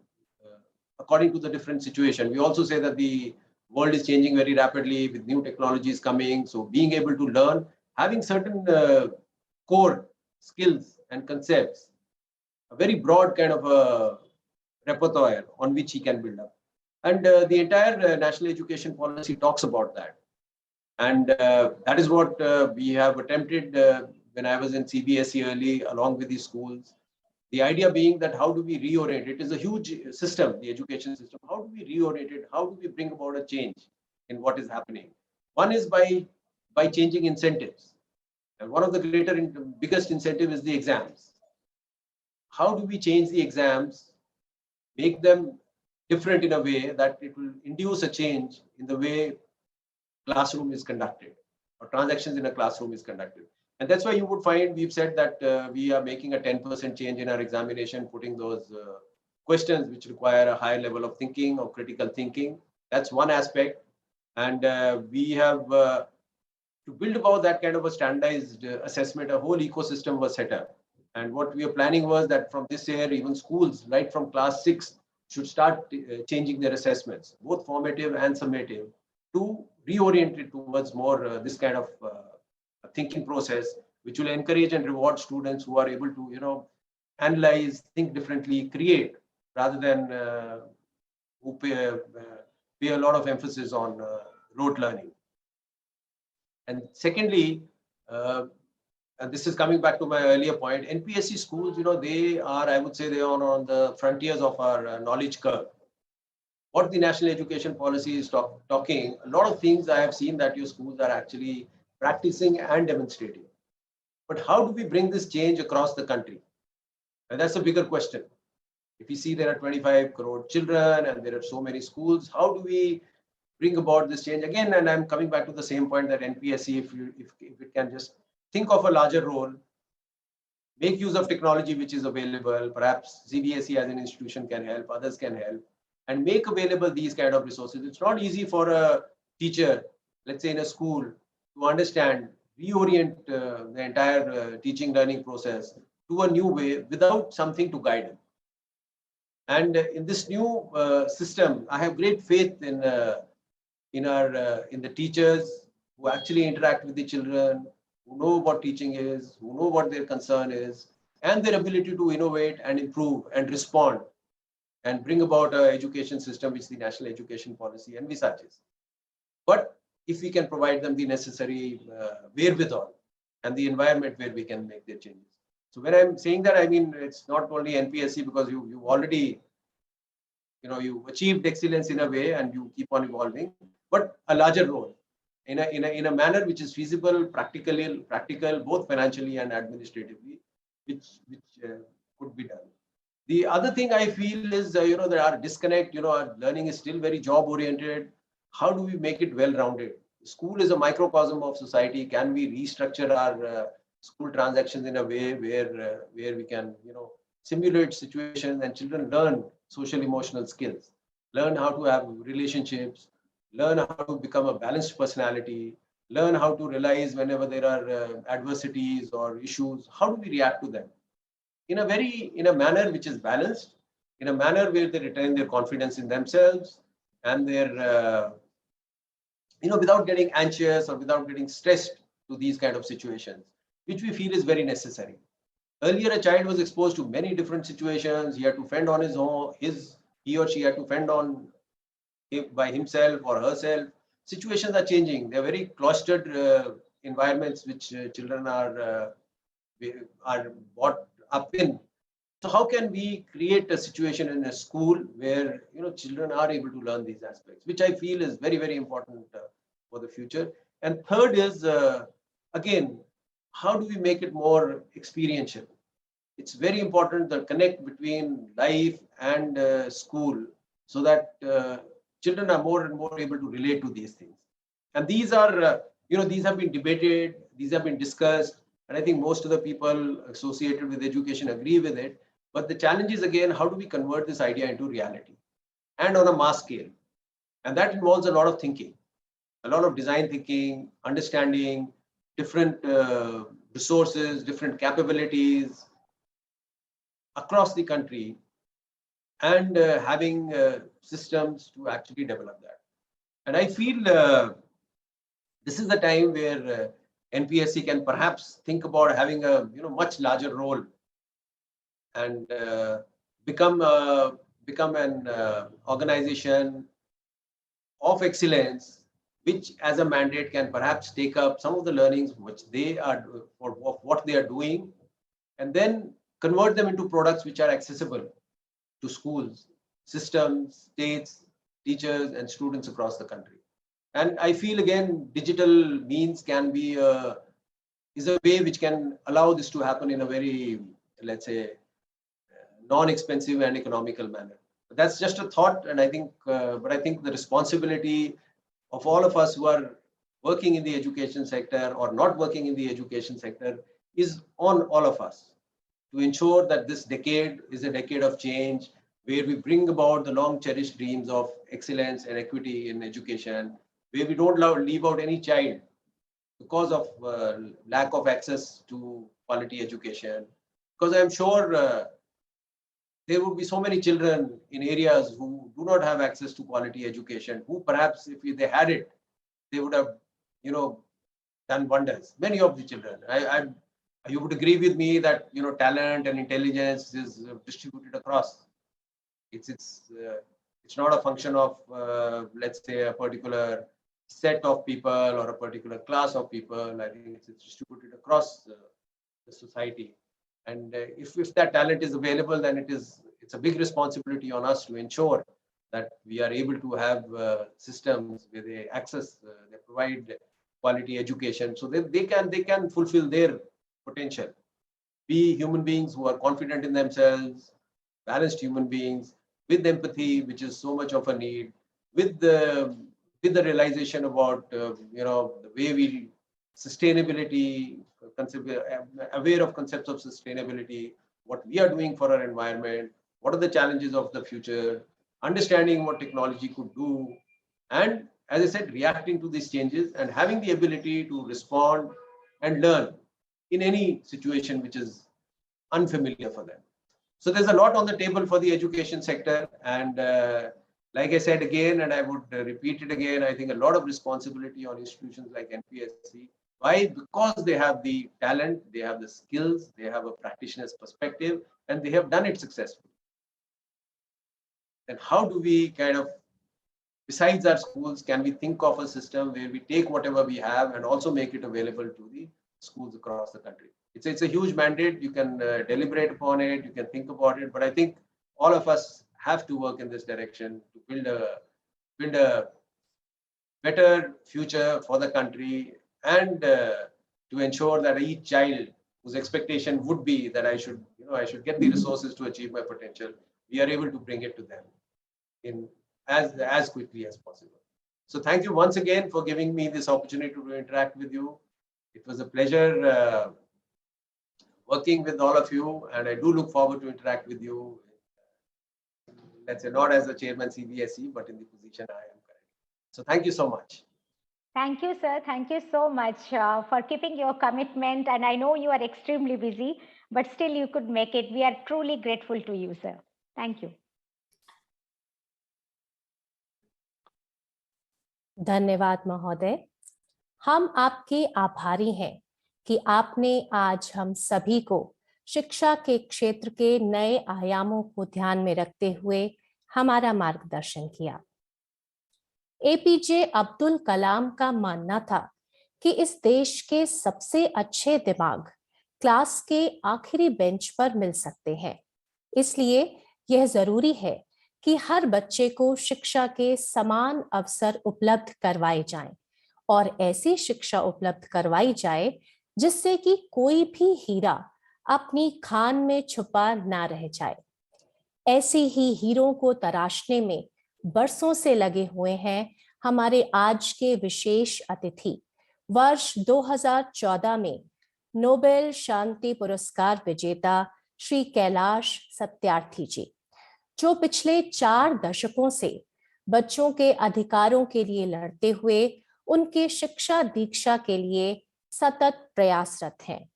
according to the different situation. We also say that the world is changing very rapidly with new technologies coming. So being able to learn, having certain core skills and concepts, a very broad kind of a repertoire on which he can build up. And the entire National Education Policy talks about that. And that is what we have attempted when I was in CBSE early, along with the schools. The idea being that how do we reorient? It is a huge system, the education system. How do we reorient it? How do we bring about a change in what is happening? One is by changing incentives. And one of the biggest incentive is the exams. How do we change the exams, make them different in a way that it will induce a change in the way classroom is conducted or transactions in a classroom is conducted. And that's why you would find we've said that we are making a 10% change in our examination, putting those questions which require a high level of thinking or critical thinking. That's one aspect. And we have, to build about that kind of a standardized assessment, a whole ecosystem was set up. And what we are planning was that from this year, even schools, right from class 6, should start changing their assessments, both formative and summative, to reorient it towards more this kind of thinking process, which will encourage and reward students who are able to, analyze, think differently, create, rather than who pay a lot of emphasis on rote learning. And secondly, and this is coming back to my earlier point, NPSC schools, they are, I would say, they are on the frontiers of our knowledge curve. What the national education policy is talking, a lot of things I have seen that your schools are actually practicing and demonstrating. But how do we bring this change across the country? And that's a bigger question. If you see there are 25 crore children and there are so many schools, how do we bring about this change? Again, and I'm coming back to the same point that NPSC, if it can just think of a larger role, make use of technology which is available, perhaps CBSE as an institution can help, others can help, and make available these kind of resources. It's not easy for a teacher, let's say in a school, to understand, reorient the entire teaching learning process to a new way without something to guide them. And in this new system, I have great faith in the teachers who actually interact with the children, who know what teaching is, who know what their concern is, and their ability to innovate and improve and respond and bring about an education system which the national education policy envisages. But if we can provide them the necessary wherewithal and the environment where we can make their changes. So when I'm saying that, I mean, it's not only NPSC, because you've already, you achieved excellence in a way and you keep on evolving, but a larger role in a manner which is feasible, practical, both financially and administratively, which could be done. The other thing I feel is, there are disconnect, our learning is still very job oriented. How do we make it well-rounded? School is a microcosm of society. Can we restructure our school transactions in a way where we can, simulate situations and children learn social emotional skills, learn how to have relationships, learn how to become a balanced personality, learn how to realize whenever there are adversities or issues, how do we react to them? In a manner which is balanced, in a manner where they retain their confidence in themselves and their, without getting anxious or without getting stressed to these kind of situations, which we feel is very necessary. Earlier, a child was exposed to many different situations. He had to fend on his own, he or she had to fend on by himself or herself. Situations are changing. They're very clustered environments which children are brought up in. So how can we create a situation in a school where children are able to learn these aspects, which I feel is very, very important for the future. And third is, again, how do we make it more experiential? It's very important, the connect between life and school, so that children are more and more able to relate to these things. And these are, these have been debated, these have been discussed, and I think most of the people associated with education agree with it. But the challenge is, again, how do we convert this idea into reality and on a mass scale? And that involves a lot of thinking, a lot of design thinking, understanding different resources, different capabilities across the country, and having systems to actually develop that. And I feel this is the time where NPSC can perhaps think about having a much larger role and become an organization of excellence, which as a mandate can perhaps take up some of the learnings which they are for what they are doing, and then convert them into products which are accessible to schools, systems, states, teachers, and students across the country. And I feel, again, digital means can be a is a way which can allow this to happen in a very, let's say, non-expensive and economical manner. But that's just a thought, and I think, but I think the responsibility of all of us who are working in the education sector or not working in the education sector is on all of us to ensure that this decade is a decade of change, where we bring about the long cherished dreams of excellence and equity in education, where we don't leave out any child because of lack of access to quality education. Because I'm sure there would be so many children in areas who do not have access to quality education, who perhaps if they had it, they would have, done wonders. Many of the children. You would agree with me that talent and intelligence is distributed across. It's not a function of let's say a particular set of people or a particular class of people. I think it's distributed across the society. And if that talent is available, then it's a big responsibility on us to ensure that we are able to have systems where they they provide quality education, so that they can fulfill their potential. Be human beings who are confident in themselves, balanced human beings with empathy, which is so much of a need, with the realization about the way we sustainability, aware of concepts of sustainability, what we are doing for our environment, what are the challenges of the future, understanding what technology could do, and as I said, reacting to these changes and having the ability to respond and learn in any situation which is unfamiliar for them. So there's a lot on the table for the education sector, and like I said again, and I would repeat it again, I think a lot of responsibility on institutions like NPSC. Why? Because they have the talent, they have the skills, they have a practitioner's perspective, and they have done it successfully. Then how do we besides our schools, can we think of a system where we take whatever we have and also make it available to the schools across the country? It's a huge mandate. You can deliberate upon it, you can think about it, but I think all of us have to work in this direction to build a better future for the country, and to ensure that each child whose expectation would be that I should get the resources to achieve my potential, we are able to bring it to them in as quickly as possible. So thank you once again for giving me this opportunity to interact with you. It was a pleasure working with all of you, and I do look forward to interact with you, let's say not as the chairman CBSE, but in the position I am currently. So thank you so much. Thank you, sir. Thank you so much for keeping your commitment. And I know you are extremely busy, but still you could make it. We are truly grateful to you, sir. Thank you. धन्यवाद महोदय। हम आपके आभारी हैं कि आपने आज हम सभी को शिक्षा के क्षेत्र के नए आयामों को ध्यान में रखते हुए हमारा मार्गदर्शन किया। एपीजे अब्दुल कलाम का मानना था कि इस देश के सबसे अच्छे दिमाग क्लास के आखिरी बेंच पर मिल सकते हैं, इसलिए यह जरूरी है कि हर बच्चे को शिक्षा के समान अवसर उपलब्ध करवाए जाएं और ऐसी शिक्षा उपलब्ध करवाई जाए जिससे कि कोई भी हीरा अपनी खान में छुपा ना रह जाए। ऐसे ही हीरों को तराशने में बरसों से लगे हुए हैं हमारे आज के विशेष अतिथि, वर्ष 2014 में नोबेल शांति पुरस्कार विजेता श्री कैलाश सत्यार्थी जी, जो पिछले 4 दशकों से बच्चों के अधिकारों के लिए लड़ते हुए उनके शिक्षा दीक्षा के लिए सतत प्रयासरत हैं।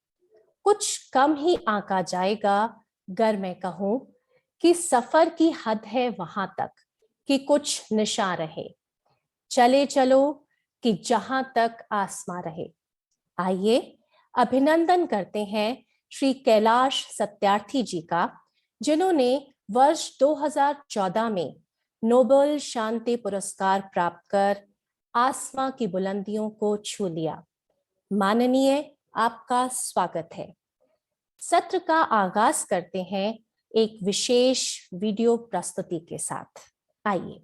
कुछ कम ही आंका जाएगा अगर मैं कहूं कि सफर की हद है वहां तक कि कुछ निशान रहे, चले चलो कि जहां तक आसमां रहे। आइए अभिनंदन करते हैं श्री कैलाश सत्यार्थी जी का, जिन्होंने वर्ष 2014 में नोबेल शांति पुरस्कार प्राप्त कर आसमां की बुलंदियों को छू लिया। माननीय, आपका स्वागत है। सत्र का आगाज करते हैं एक विशेष वीडियो प्रस्तुति के साथ। आइए।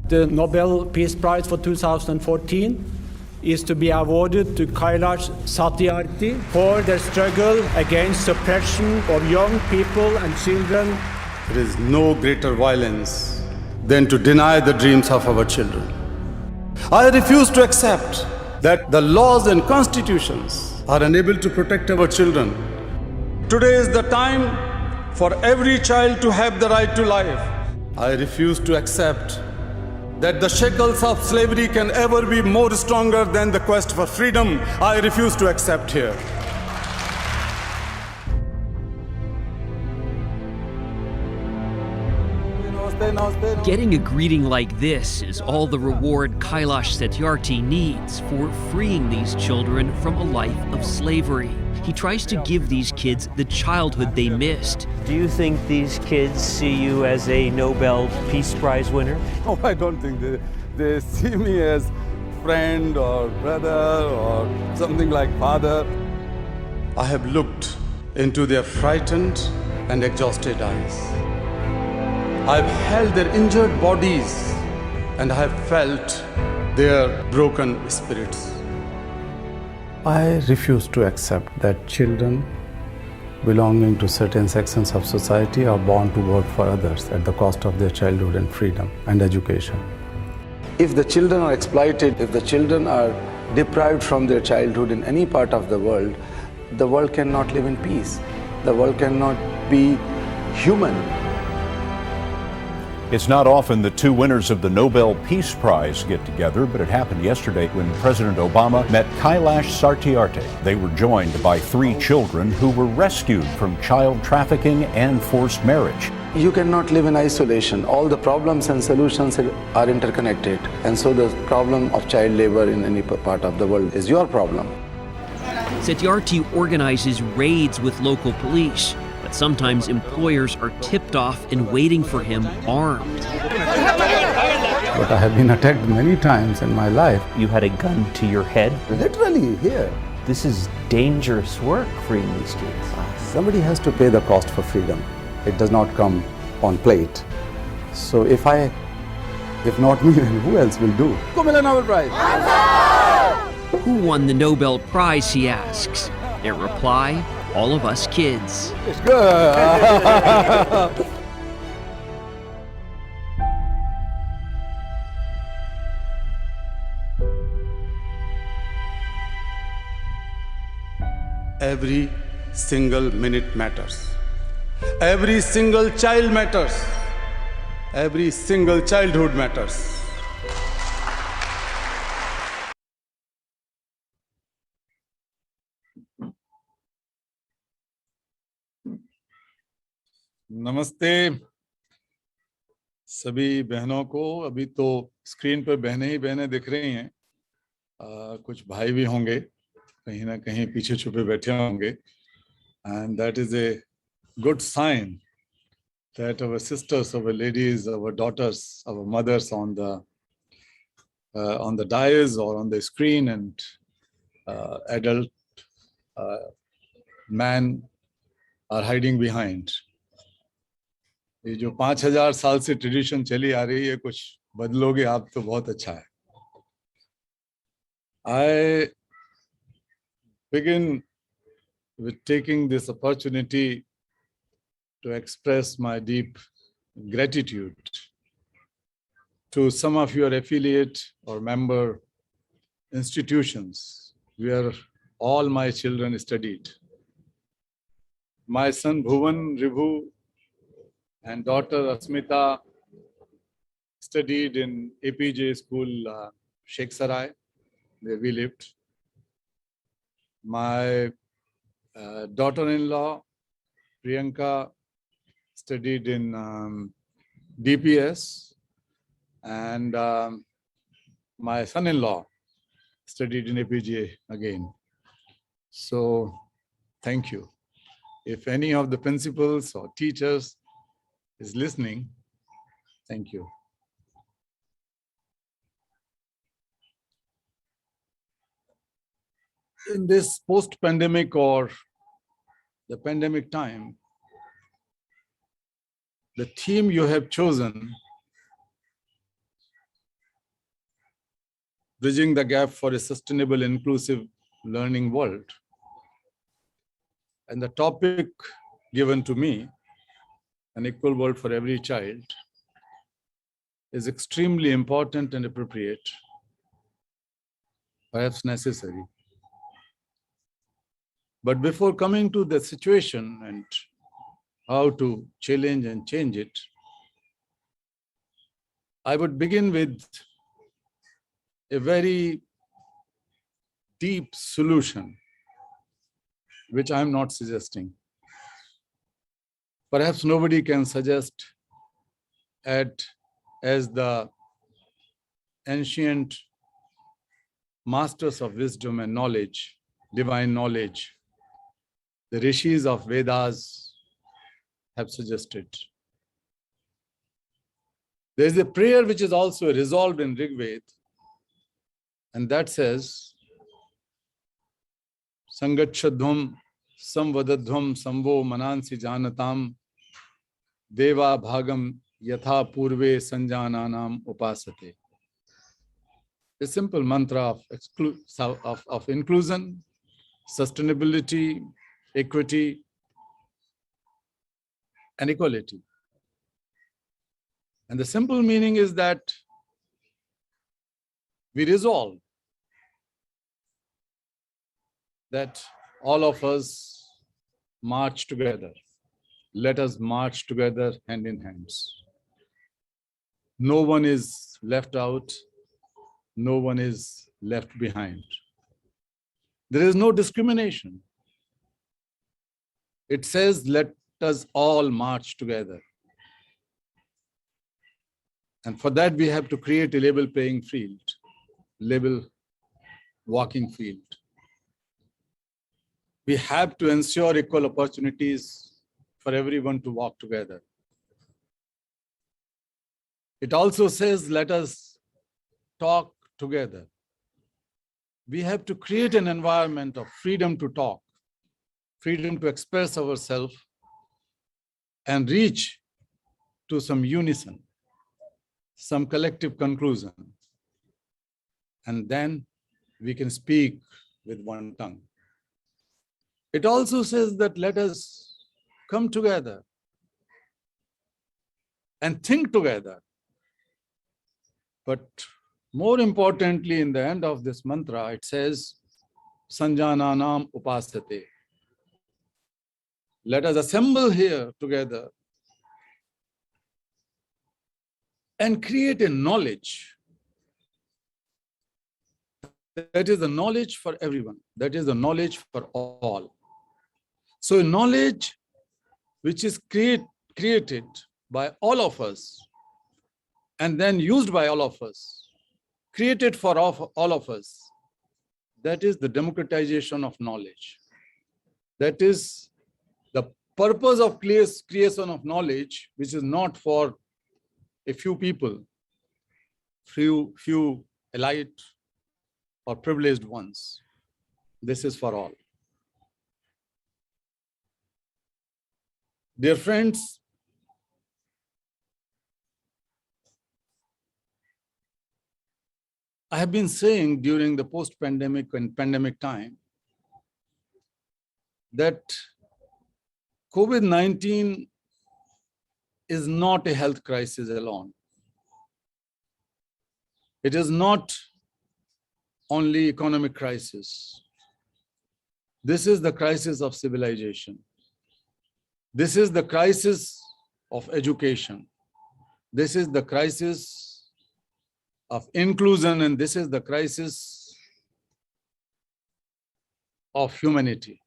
The Nobel Peace Prize for 2014 is to be awarded to Kailash Satyarthi for their struggle against suppression of young people and children. There is no greater violence than to deny the dreams of our children. I refuse to accept that the laws and constitutions are unable to protect our children. Today is the time for every child to have the right to life. I refuse to accept that the shackles of slavery can ever be more stronger than the quest for freedom. I refuse to accept here. Getting a greeting like this is all the reward Kailash Satyarthi needs for freeing these children from a life of slavery. He tries to give these kids the childhood they missed. Do you think these kids see you as a Nobel Peace Prize winner? No, I don't think they see me as friend or brother or something like father. I have looked into their frightened and exhausted eyes. I've held their injured bodies and I have felt their broken spirits. I refuse to accept that children belonging to certain sections of society are born to work for others at the cost of their childhood and freedom and education. If the children are exploited, if the children are deprived from their childhood in any part of the world cannot live in peace. The world cannot be human. It's not often the two winners of the Nobel Peace Prize get together, but it happened yesterday when President Obama met Kailash Satyarthi. They were joined by 3 children who were rescued from child trafficking and forced marriage. You cannot live in isolation. All the problems and solutions are interconnected. And so the problem of child labor in any part of the world is your problem. Satyarthi organizes raids with local police, but sometimes employers are tipped off and waiting for him armed. But I have been attacked many times in my life. You had a gun to your head? Literally here. This is dangerous work, freeing these kids. Somebody has to pay the cost for freedom. It does not come on plate. So if not me, then who else will do? Nobel Prize. Who won the Nobel Prize, he asks. Their reply, all of us kids. It's good. Every single minute matters. Every single child matters. Every single childhood matters. नमस्ते सभी बहनों को। अभी तो screen पर बहनें ही बहनें दिख रही हैं, कुछ भाई भी होंगे कहीं ना कहीं पीछे छुपे बैठे होंगे, and that is a good sign that our sisters, our ladies, our daughters, our mothers on the dais or on the screen, and adult men are hiding behind. ये जो 5000 साल से ट्रेडिशन चली आ रही है, कुछ बदलोगे आप तो बहुत अच्छा है। I begin with taking this opportunity to express my deep gratitude to some of your affiliate or member institutions where all my children studied. My son Bhuvan Ribhu and daughter Asmita studied in APJ school, Sheikh Sarai, where we lived. My daughter-in-law, Priyanka, studied in DPS, and my son-in-law studied in APJ again. So, thank you. If any of the principals or teachers is listening, thank you. In this post-pandemic or the pandemic time, the theme you have chosen bridging the gap for a sustainable, inclusive learning world. And the topic given to me, an equal world for every child, is extremely important and appropriate, perhaps necessary. But before coming to the situation and how to challenge and change it, I would begin with a very deep solution, which I'm not suggesting. Perhaps nobody can suggest it as the ancient masters of wisdom and knowledge, divine knowledge, the rishis of Vedas have suggested. There is a prayer which is also resolved in Rig Veda, and that says, Sangachadhvam samvadadhvam samvo manansi janatam deva bhagam yatha purve sanjananam upasate. A simple mantra of inclusion, sustainability, equity, and equality. And the simple meaning is that we resolve that all of us march together. Let us march together hand in hands. No one is left out. No one is left behind. There is no discrimination. It says, let us all march together. And for that, we have to create a level playing field, level walking field. We have to ensure equal opportunities for everyone to walk together. It also says, let us talk together. We have to create an environment of freedom to talk, freedom to express ourselves, and reach to some unison, some collective conclusion. And then we can speak with one tongue. It also says that let us come together and think together. But more importantly, in the end of this mantra, it says, Sanjananam upasate. Let us assemble here together and create a knowledge. That is the knowledge for everyone. That is the knowledge for all. So a knowledge which is created by all of us and then used by all of us, created for all of us. That is the democratization of knowledge. That is the purpose of creation of knowledge, which is not for a few people, few elite or privileged ones. This is for all. Dear friends, I have been saying during the post-pandemic and pandemic time that COVID-19 is not a health crisis alone. It is not only economic crisis. This is the crisis of civilization. This is the crisis of education. This is the crisis of inclusion, and this is the crisis of humanity.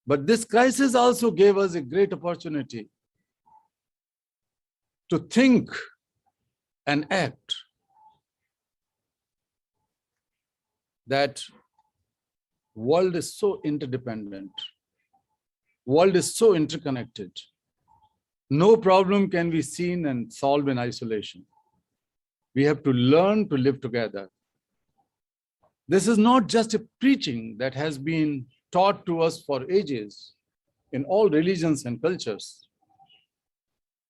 But this crisis also gave us a great opportunity to think and act. That world is so interdependent. World is so interconnected. No problem can be seen and solved in isolation. We have to learn to live together. This is not just a preaching that has been taught to us for ages in all religions and cultures.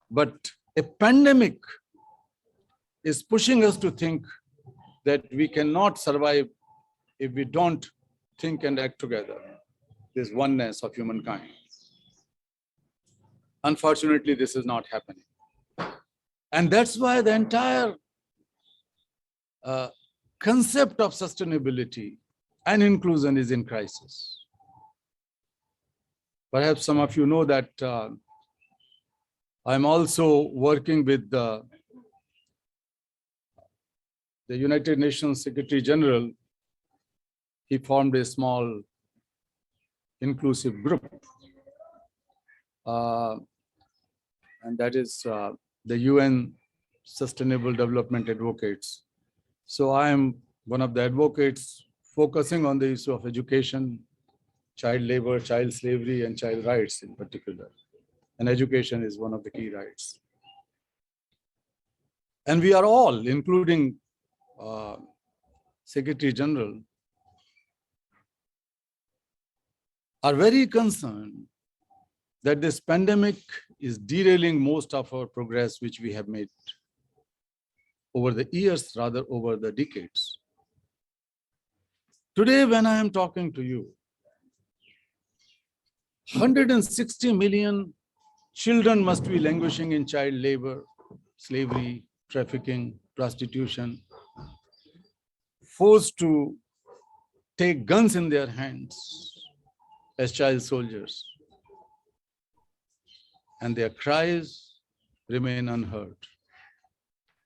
But a pandemic is pushing us to think that we cannot survive if we don't think and act together, this oneness of humankind. Unfortunately, this is not happening. And that's why the entire concept of sustainability and inclusion is in crisis. Perhaps some of you know that I'm also working with the United Nations Secretary General. He formed a small inclusive group, and that is the UN Sustainable Development Advocates. So I am one of the advocates focusing on the issue of education, child labor, child slavery, and child rights in particular. And education is one of the key rights. And we are all, including Secretary General, are very concerned that this pandemic is derailing most of our progress which we have made over the years, rather over the decades. Today, when I am talking to you, 160 million children must be languishing in child labor, slavery, trafficking, prostitution, forced to take guns in their hands as child soldiers. And their cries remain unheard.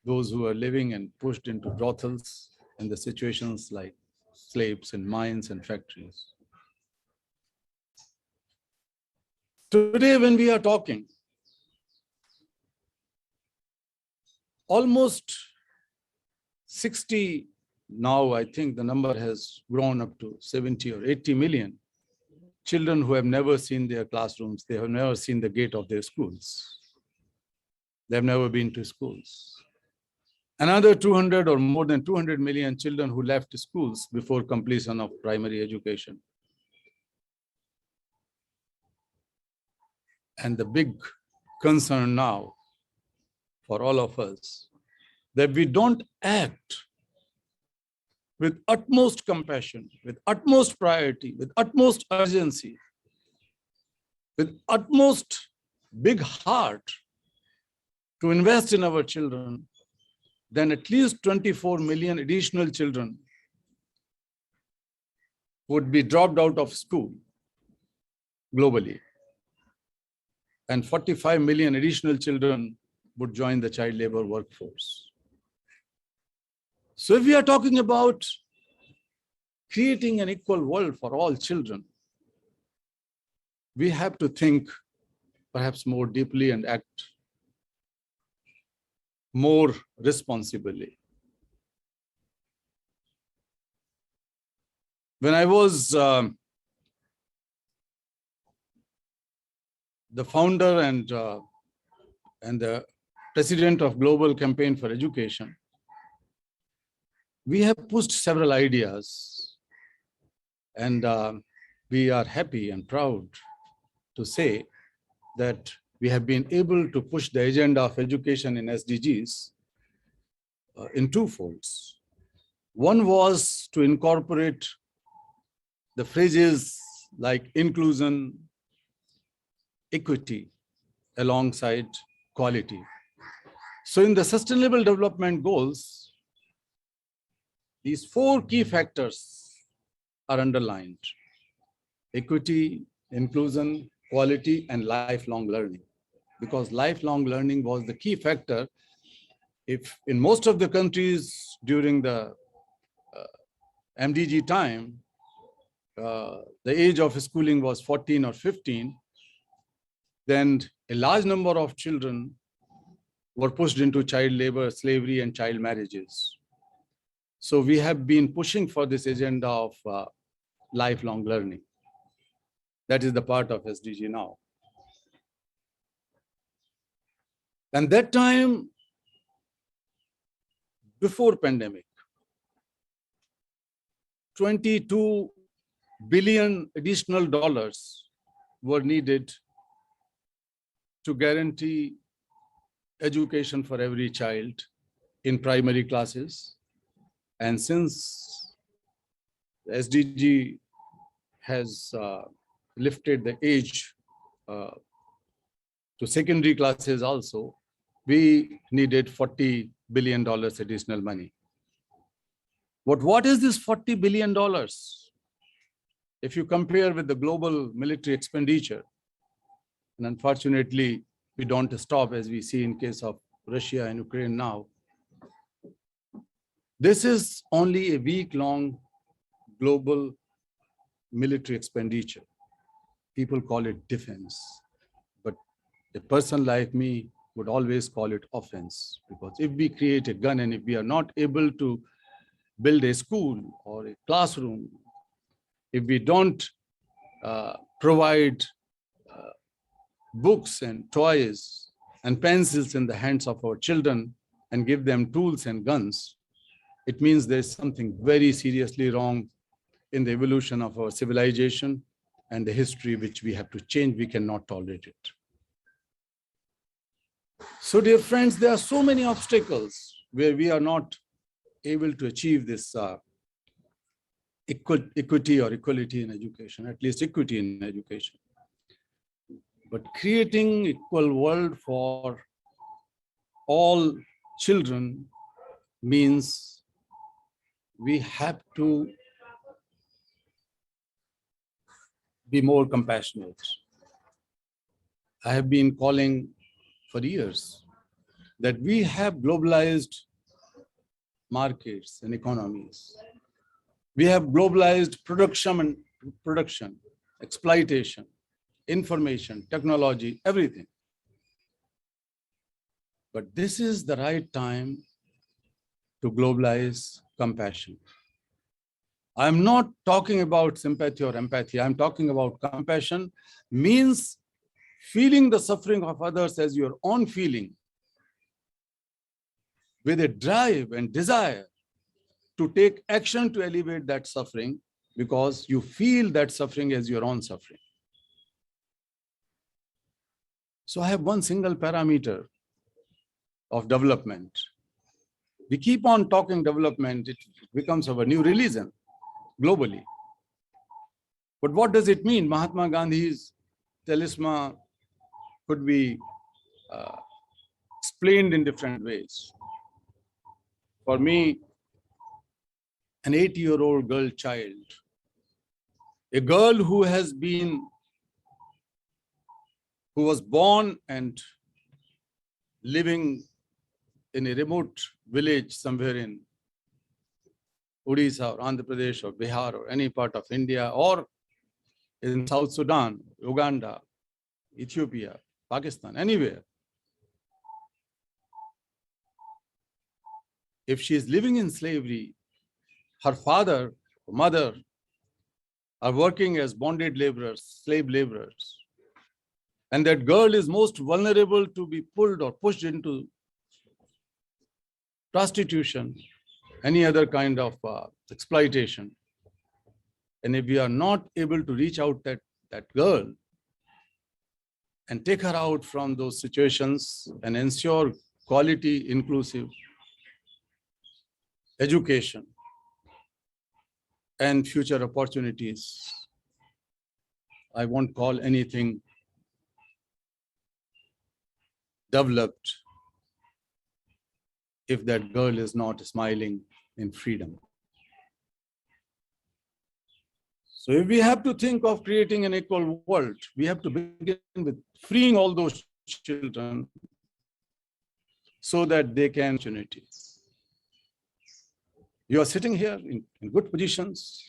Those who are living and pushed into brothels and the situations like slaves in mines and factories. Today, when we are talking, almost 60, now I think the number has grown up to 70 or 80 million children who have never seen their classrooms. They have never seen the gate of their schools. They have never been to schools. Another 200 or more than 200 million children who left schools before completion of primary education. And the big concern now for all of us, that we don't act with utmost compassion, with utmost priority, with utmost urgency, with utmost big heart to invest in our children, then at least 24 million additional children would be dropped out of school globally. And 45 million additional children would join the child labor workforce. So if we are talking about creating an equal world for all children, we have to think perhaps more deeply and act more responsibly. When I was the founder and the president of Global Campaign for Education, we have pushed several ideas, and we are happy and proud to say that we have been able to push the agenda of education in SDGs in two folds. One was to incorporate the phrases like inclusion, equity, alongside quality. So in the Sustainable Development Goals, these four key factors are underlined: equity, inclusion, quality, and lifelong learning. Because lifelong learning was the key factor. If in most of the countries during the MDG time, the age of schooling was 14 or 15, then a large number of children were pushed into child labor, slavery, and child marriages. So we have been pushing for this agenda of lifelong learning. That is the part of SDG now. And that time, before pandemic, 22 billion additional dollars were needed to guarantee education for every child in primary classes And since the SDG has lifted the age to secondary classes also, we needed $40 billion additional money. But what is this $40 billion? If you compare with the global military expenditure, and unfortunately, we don't stop as we see in case of Russia and Ukraine now, this is only a week-long global military expenditure. People call it defense, but a person like me would always call it offense, because if we create a gun and if we are not able to build a school or a classroom, if we don't provide books and toys and pencils in the hands of our children and give them tools and guns, it means there's something very seriously wrong in the evolution of our civilization and the history which we have to change. We cannot tolerate it. So dear friends, there are so many obstacles where we are not able to achieve this equity or equality in education, at least equity in education. But creating equal world for all children means we have to be more compassionate. I have been calling for years that we have globalized markets and economies. We have globalized production, exploitation, information, technology, everything. But this is the right time to globalize compassion. I'm not talking about sympathy or empathy. I'm talking about compassion, means feeling the suffering of others as your own feeling, with a drive and desire to take action to alleviate that suffering, because you feel that suffering as your own suffering. So I have one single parameter of development. We keep on talking development, it becomes our new religion globally. But what does it mean? Mahatma Gandhi's talisman could be explained in different ways. For me, an 8-year-old girl child, a girl who was born and living in a remote village somewhere in Odisha or Andhra Pradesh or Bihar or any part of India, or in South Sudan, Uganda, Ethiopia, Pakistan, anywhere. If she is living in slavery, her father or mother are working as bonded laborers, slave laborers, and that girl is most vulnerable to be pulled or pushed into prostitution, any other kind of exploitation. And if we are not able to reach out that girl and take her out from those situations and ensure quality, inclusive education and future opportunities, I won't call anything developed if that girl is not smiling in freedom. So if we have to think of creating an equal world, we have to begin with freeing all those children so that they can opportunity. You are sitting here in good positions.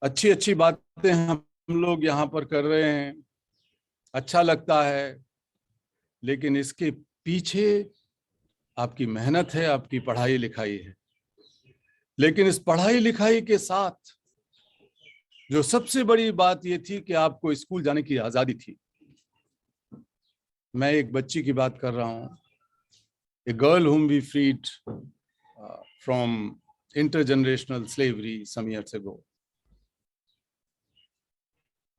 अच्छी बातें हम लोग यहाँ पर कर रहे हैं, अच्छा लगता है, लेकिन इसके पीछे आपकी मेहनत है, आपकी पढ़ाई लिखाई है। लेकिन इस पढ़ाई लिखाई के साथ जो सबसे बड़ी बात ये थी कि आपको स्कूल जाने की आजादी थी। मैं एक बच्ची की बात कर रहा हूँ, a girl whom we freed from intergenerational slavery some years ago.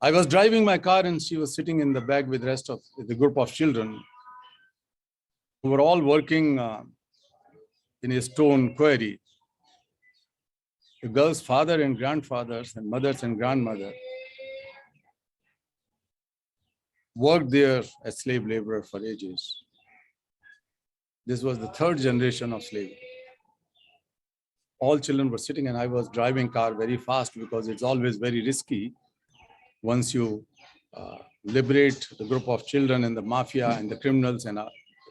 I was driving my car and she was sitting in the back with the rest of the group of children who were all working in a stone quarry. The girls' father and grandfathers and mothers and grandmothers worked there as slave laborer for ages. This was the third generation of slavery. All children were sitting and I was driving car very fast because it's always very risky once you liberate the group of children and the mafia and the criminals and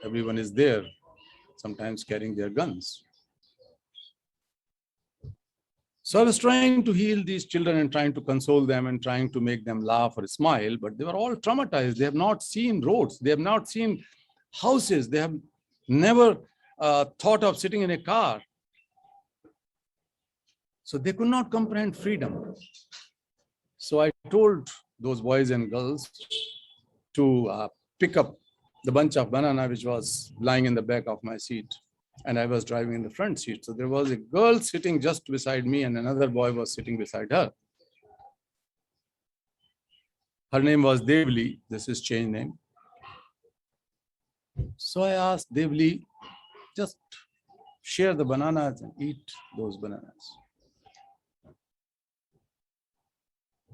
everyone is there, sometimes carrying their guns. So I was trying to heal these children and trying to console them and trying to make them laugh or smile, but they were all traumatized. They have not seen roads. They have not seen houses. They have never thought of sitting in a car. So they could not comprehend freedom. So I told those boys and girls to pick up the bunch of banana which was lying in the back of my seat. And I was driving in the front seat. So there was a girl sitting just beside me and another boy was sitting beside her. Her name was Devli. This is change name. So I asked Devli, just share the bananas and eat those bananas.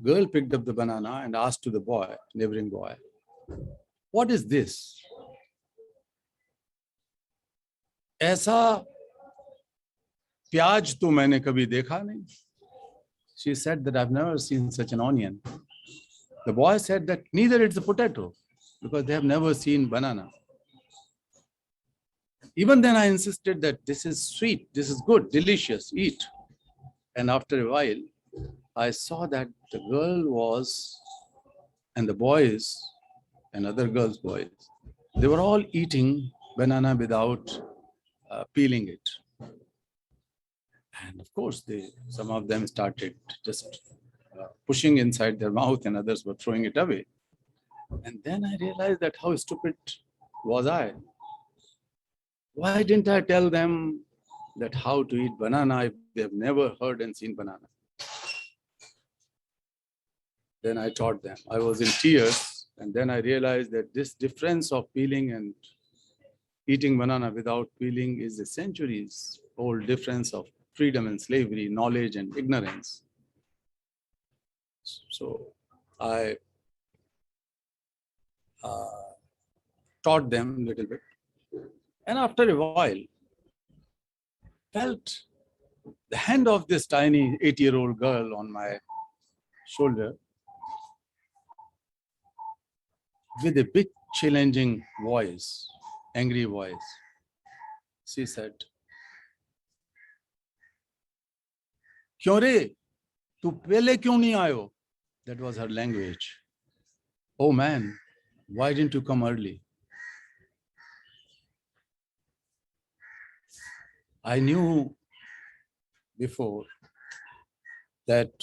Girl picked up the banana and asked to the boy, neighboring boy, what is this? ऐसा प्याज तो मैंने कभी देखा नहीं. She said that I've never seen such an onion. The boy said that neither it's a potato because they have never seen banana. Even then I insisted that this is sweet, this is good, delicious, eat. And after a while, I saw that the girl was, and the boys and other girls' boys, they were all eating banana without peeling it. And of course, some of them started just pushing inside their mouth and others were throwing it away. And then I realized that how stupid was I. Why didn't I tell them that how to eat banana if they have never heard and seen banana? Then I taught them. I was in tears and then I realized that this difference of peeling and eating banana without peeling is a centuries old difference of freedom and slavery, knowledge and ignorance. So I taught them a little bit. And after a while, felt the hand of this tiny 8-year-old girl on my shoulder with a big challenging voice. Angry voice. She said, "Kyun re? Tu pehle kyun nahi aayo?" That was her language. "Oh man, why didn't you come early?" I knew before that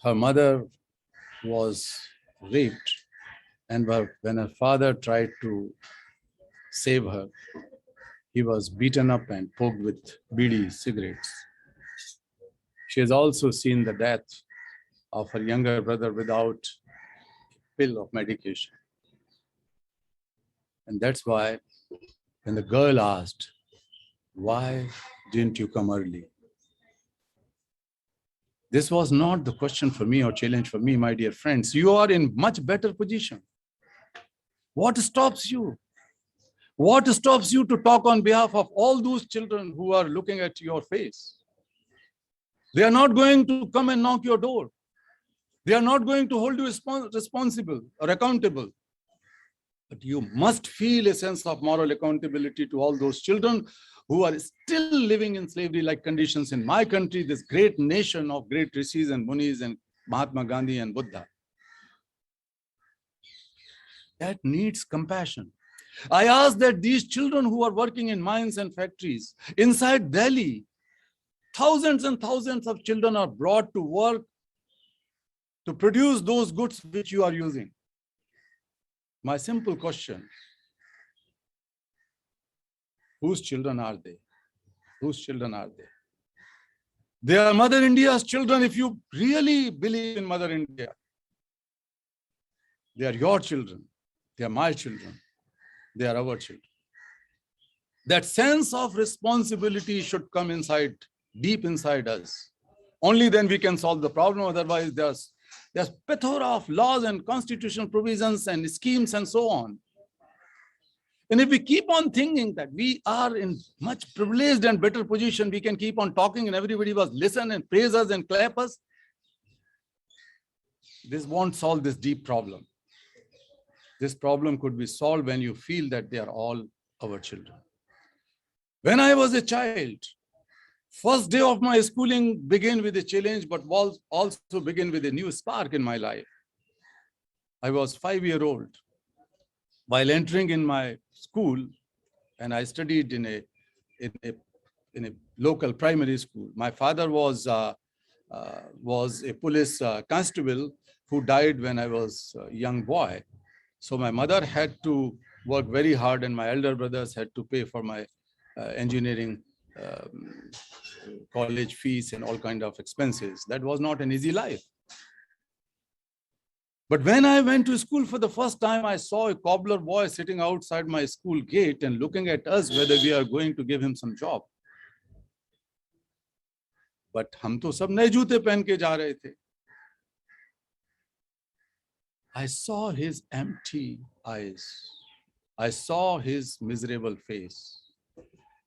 her mother was raped. And when her father tried to save her, he was beaten up and poked with bidi cigarettes. She has also seen the death of her younger brother without a pill of medication. And that's why when the girl asked, "Why didn't you come early?" This was not the question for me or challenge for me, my dear friends. You are in much better position. What stops you? What stops you to talk on behalf of all those children who are looking at your face? They are not going to come and knock your door. They are not going to hold you responsible or accountable. But you must feel a sense of moral accountability to all those children who are still living in slavery-like conditions in my country, this great nation of great rishis and munis and Mahatma Gandhi and Buddha. That needs compassion. I ask that these children who are working in mines and factories inside Delhi, thousands and thousands of children are brought to work to produce those goods which you are using. My simple question, whose children are they? Whose children are they? They are Mother India's children if you really believe in Mother India. They are your children. They are my children. They are our children. That sense of responsibility should come inside, deep inside us. Only then we can solve the problem. Otherwise, there's plethora of laws and constitutional provisions and schemes and so on. And if we keep on thinking that we are in much privileged and better position, we can keep on talking and everybody will listen and praise us and clap us, this won't solve this deep problem. This problem could be solved when you feel that they are all our children. When I was a child, first day of my schooling began with a challenge, but was also began with a new spark in my life. I was 5-year-old. While entering in my school, and I studied in a local primary school. My father was a police constable who died when I was a young boy. So my mother had to work very hard, and my elder brothers had to pay for my engineering college fees and all kind of expenses. That was not an easy life. But when I went to school for the first time, I saw a cobbler boy sitting outside my school gate and looking at us whether we are going to give him some job. But हम तो सब नए जूते पहन के जा रहे थे. I saw his empty eyes. I saw his miserable face.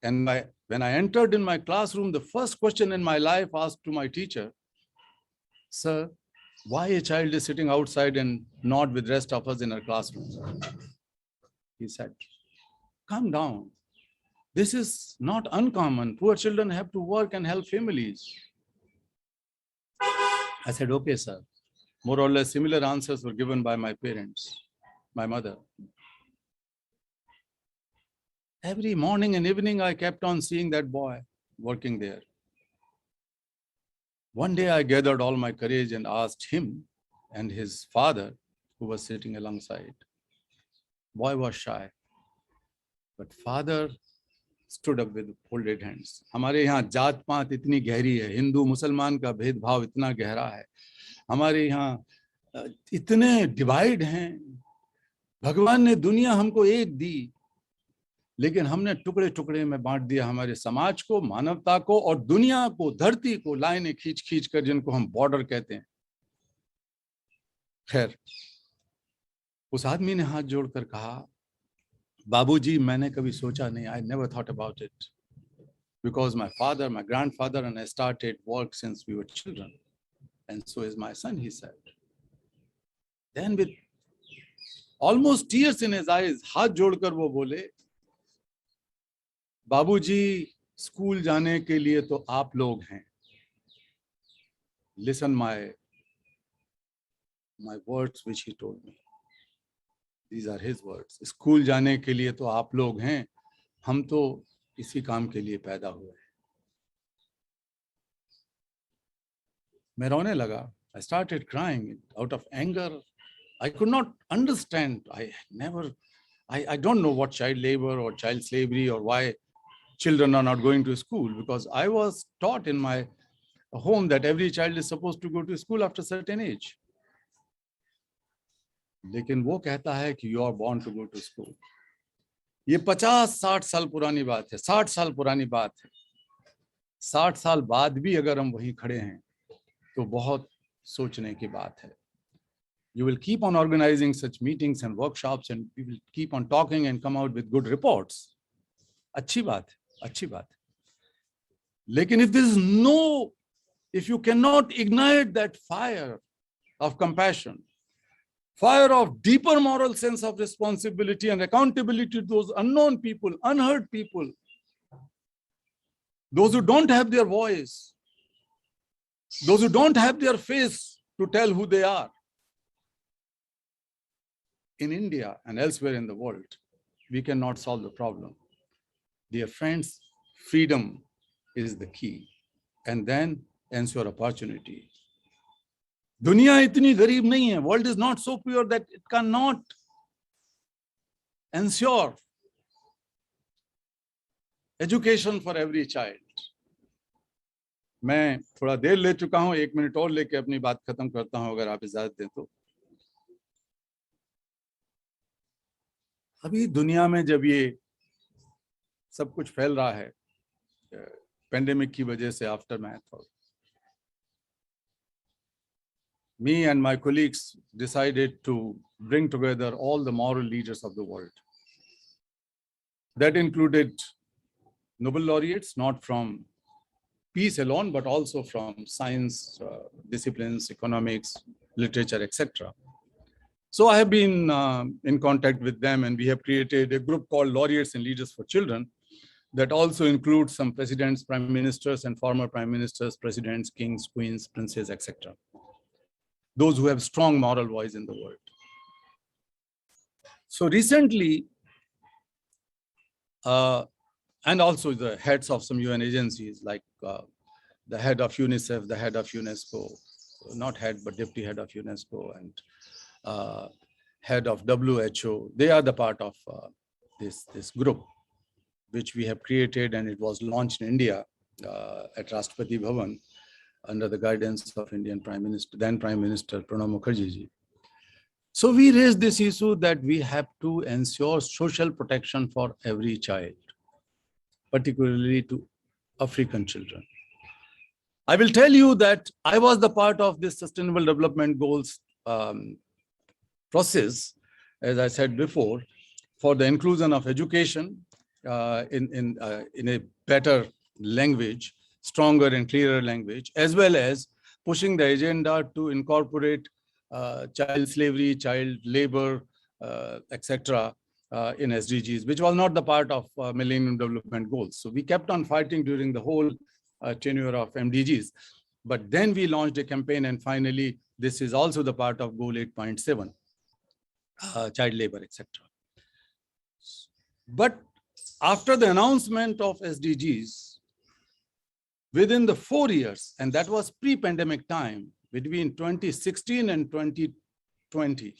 And when I entered in my classroom, the first question in my life asked to my teacher, "Sir, why a child is sitting outside and not with rest of us in our classroom?" He said, "Calm down. This is not uncommon. Poor children have to work and help families." I said, "Okay, sir." More or less similar answers were given by my parents, my mother. Every morning and evening, I kept on seeing that boy working there. One day I gathered all my courage and asked him and his father, who was sitting alongside. Boy was shy, but father stood up with folded hands. हमारे यहाँ जात पात इतनी गहरी है, हिंदू मुसलमान का भेदभाव इतना गहरा है, हमारे यहाँ इतने डिवाइड हैं. भगवान ने दुनिया हमको एक दी, लेकिन हमने टुकड़े टुकड़े में बांट दिया हमारे समाज को, मानवता को और दुनिया को, धरती को लाइनें खींच खींच कर, जिनको हम बॉर्डर कहते हैं. खैर, उस आदमी ने हाथ जोड़कर कहा, "बाबूजी, मैंने कभी सोचा नहीं. I never thought about it. Because my father, my grandfather and I started work since we were children. And so is my son," he said. Then with almost tears in his eyes, हाथ जोड़कर वो बोले, "बाबूजी, school जाने के लिए तो आप लोग हैं." Listen my words which he told me. These are his words. School जाने के लिए तो आप लोग हैं, हम तो इसी काम के लिए पैदा हुए हैं. मैं रोने लगा. I started crying out of anger. I could not understand. I don't know what child labor or child slavery or why children are not going to school, because I was taught in my home that every child is supposed to go to school after a certain age. लेकिन वो कहता है कि you are born to go to school. ये 50-60 साल पुरानी बात है, 60 साल पुरानी बात है. 60 साल बाद भी अगर हम वहीं खड़े हैं तो बहुत सोचने की बात है. You will keep on organizing such meetings and workshops and we will keep on talking and come out with good reports. अच्छी बात है, अच्छी बात है. लेकिन if you cannot ignite that fire of compassion, fire of deeper moral sense of responsibility and accountability to those unknown people, unheard people, those who don't have their voice, those who don't have their face to tell who they are. In India and elsewhere in the world, we cannot solve the problem. Dear friends, freedom is the key, and then ensure opportunity. दुनिया इतनी गरीब नहीं है. World is not so poor that it cannot ensure education for every child. मैं थोड़ा देर ले चुका हूं, 1 मिनट और लेके अपनी बात खत्म करता हूं, अगर आप इजाजत दें तो. अभी दुनिया में जब ये सब कुछ फैल रहा है पेंडेमिक की वजह से after math. Me and my colleagues decided to bring together all the moral leaders of the world. That included Nobel laureates, not from peace alone, but also from science, disciplines, economics, literature, etc. So I have been in contact with them, and we have created a group called Laureates and Leaders for Children that also includes some presidents, prime ministers, and former prime ministers, presidents, kings, queens, princes, etc. Those who have strong moral voice in the world. So recently, and also the heads of some UN agencies, like the head of UNICEF, the head of UNESCO, not head, but deputy head of UNESCO, and head of WHO, they are the part of this group, which we have created, and it was launched in India at Rashtrapati Bhavan under the guidance of Indian Prime Minister, then Prime Minister Pranab Mukherjee ji. So we raised this issue that we have to ensure social protection for every child, particularly to African children. I will tell you that I was the part of this Sustainable Development Goals process, as I said before, for the inclusion of education in a better language, stronger and clearer language, as well as pushing the agenda to incorporate child slavery, child labor, etc. In SDGs, which was not the part of Millennium Development Goals. So we kept on fighting during the whole tenure of MDGs. But then we launched a campaign, and finally, this is also the part of Goal 8.7, child labor, etc. But after the announcement of SDGs, within the 4 years, and that was pre-pandemic time, between 2016 and 2020,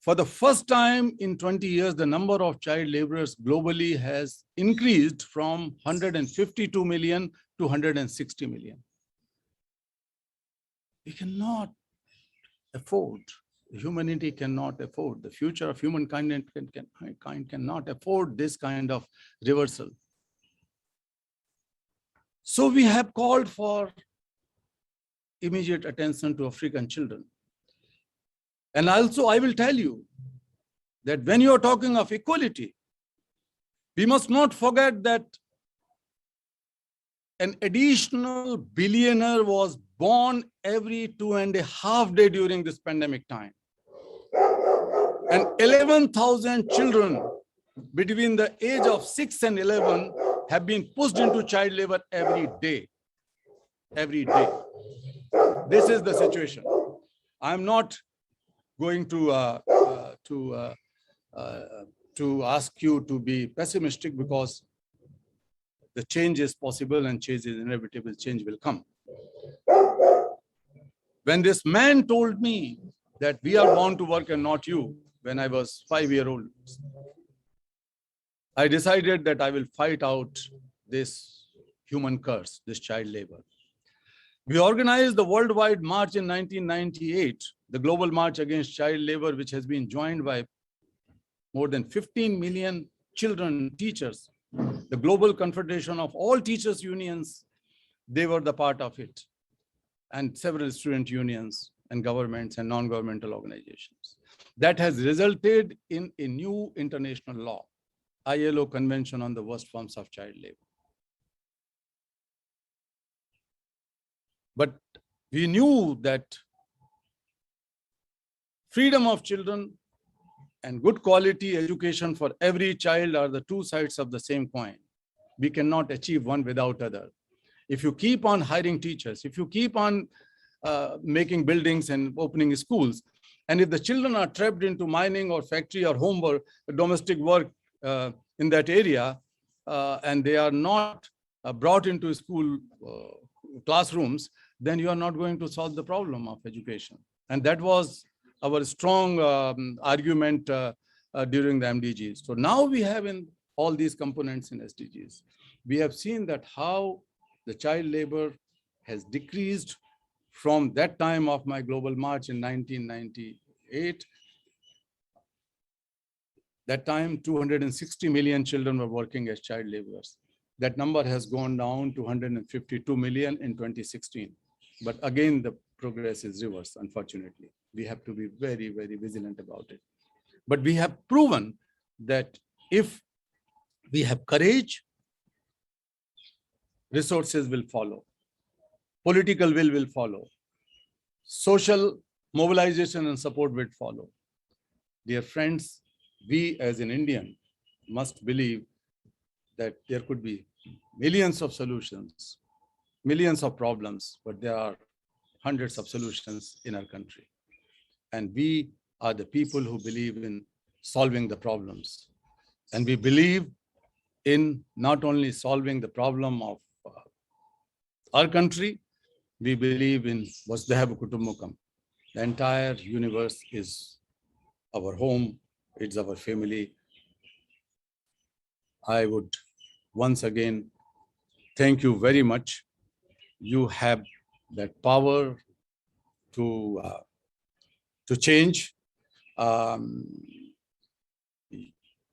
for the first time in 20 years, the number of child laborers globally has increased from 152 million to 160 million. We cannot afford, humanity cannot afford, the future of humankind cannot afford this kind of reversal. So we have called for immediate attention to African children. And also, I will tell you that when you are talking of equality, we must not forget that an additional billionaire was born every 2.5 days during this pandemic time. And 11,000 children between the age of 6 and 11 have been pushed into child labor every day. Every day. This is the situation. I'm not going to ask you to be pessimistic, because the change is possible and change is inevitable, change will come. When this man told me that we are born to work and not you, when I was 5-year-old, I decided that I will fight out this human curse, this child labor. We organized the worldwide march in 1998, the Global March Against Child Labor, which has been joined by more than 15 million children, teachers. The Global Confederation of all teachers' unions, they were the part of it, and several student unions and governments and non-governmental organizations. That has resulted in a new international law, ILO Convention on the Worst Forms of Child Labor. But we knew that freedom of children and good quality education for every child are the two sides of the same coin. We cannot achieve one without other. If you keep on hiring teachers, if you keep on making buildings and opening schools, and if the children are trapped into mining or factory or homework, domestic work in that area, and they are not brought into school classrooms, then you are not going to solve the problem of education. And that was our strong argument during the MDGs. So now we have in all these components in SDGs. We have seen that how the child labor has decreased from that time of my global march in 1998. That time, 260 million children were working as child laborers. That number has gone down to 152 million in 2016. But again, the progress is reversed, unfortunately. We have to be very, very vigilant about it. But we have proven that if we have courage, resources will follow. Political will follow. Social mobilization and support will follow. Dear friends, we as an Indian must believe that there could be millions of solutions, millions of problems, but there are hundreds of solutions in our country. And we are the people who believe in solving the problems. And we believe in not only solving the problem of our country, we believe in Vasudhaiva Kutumbakam. The entire universe is our home, it's our family. I would once again thank you very much. You have that power to change.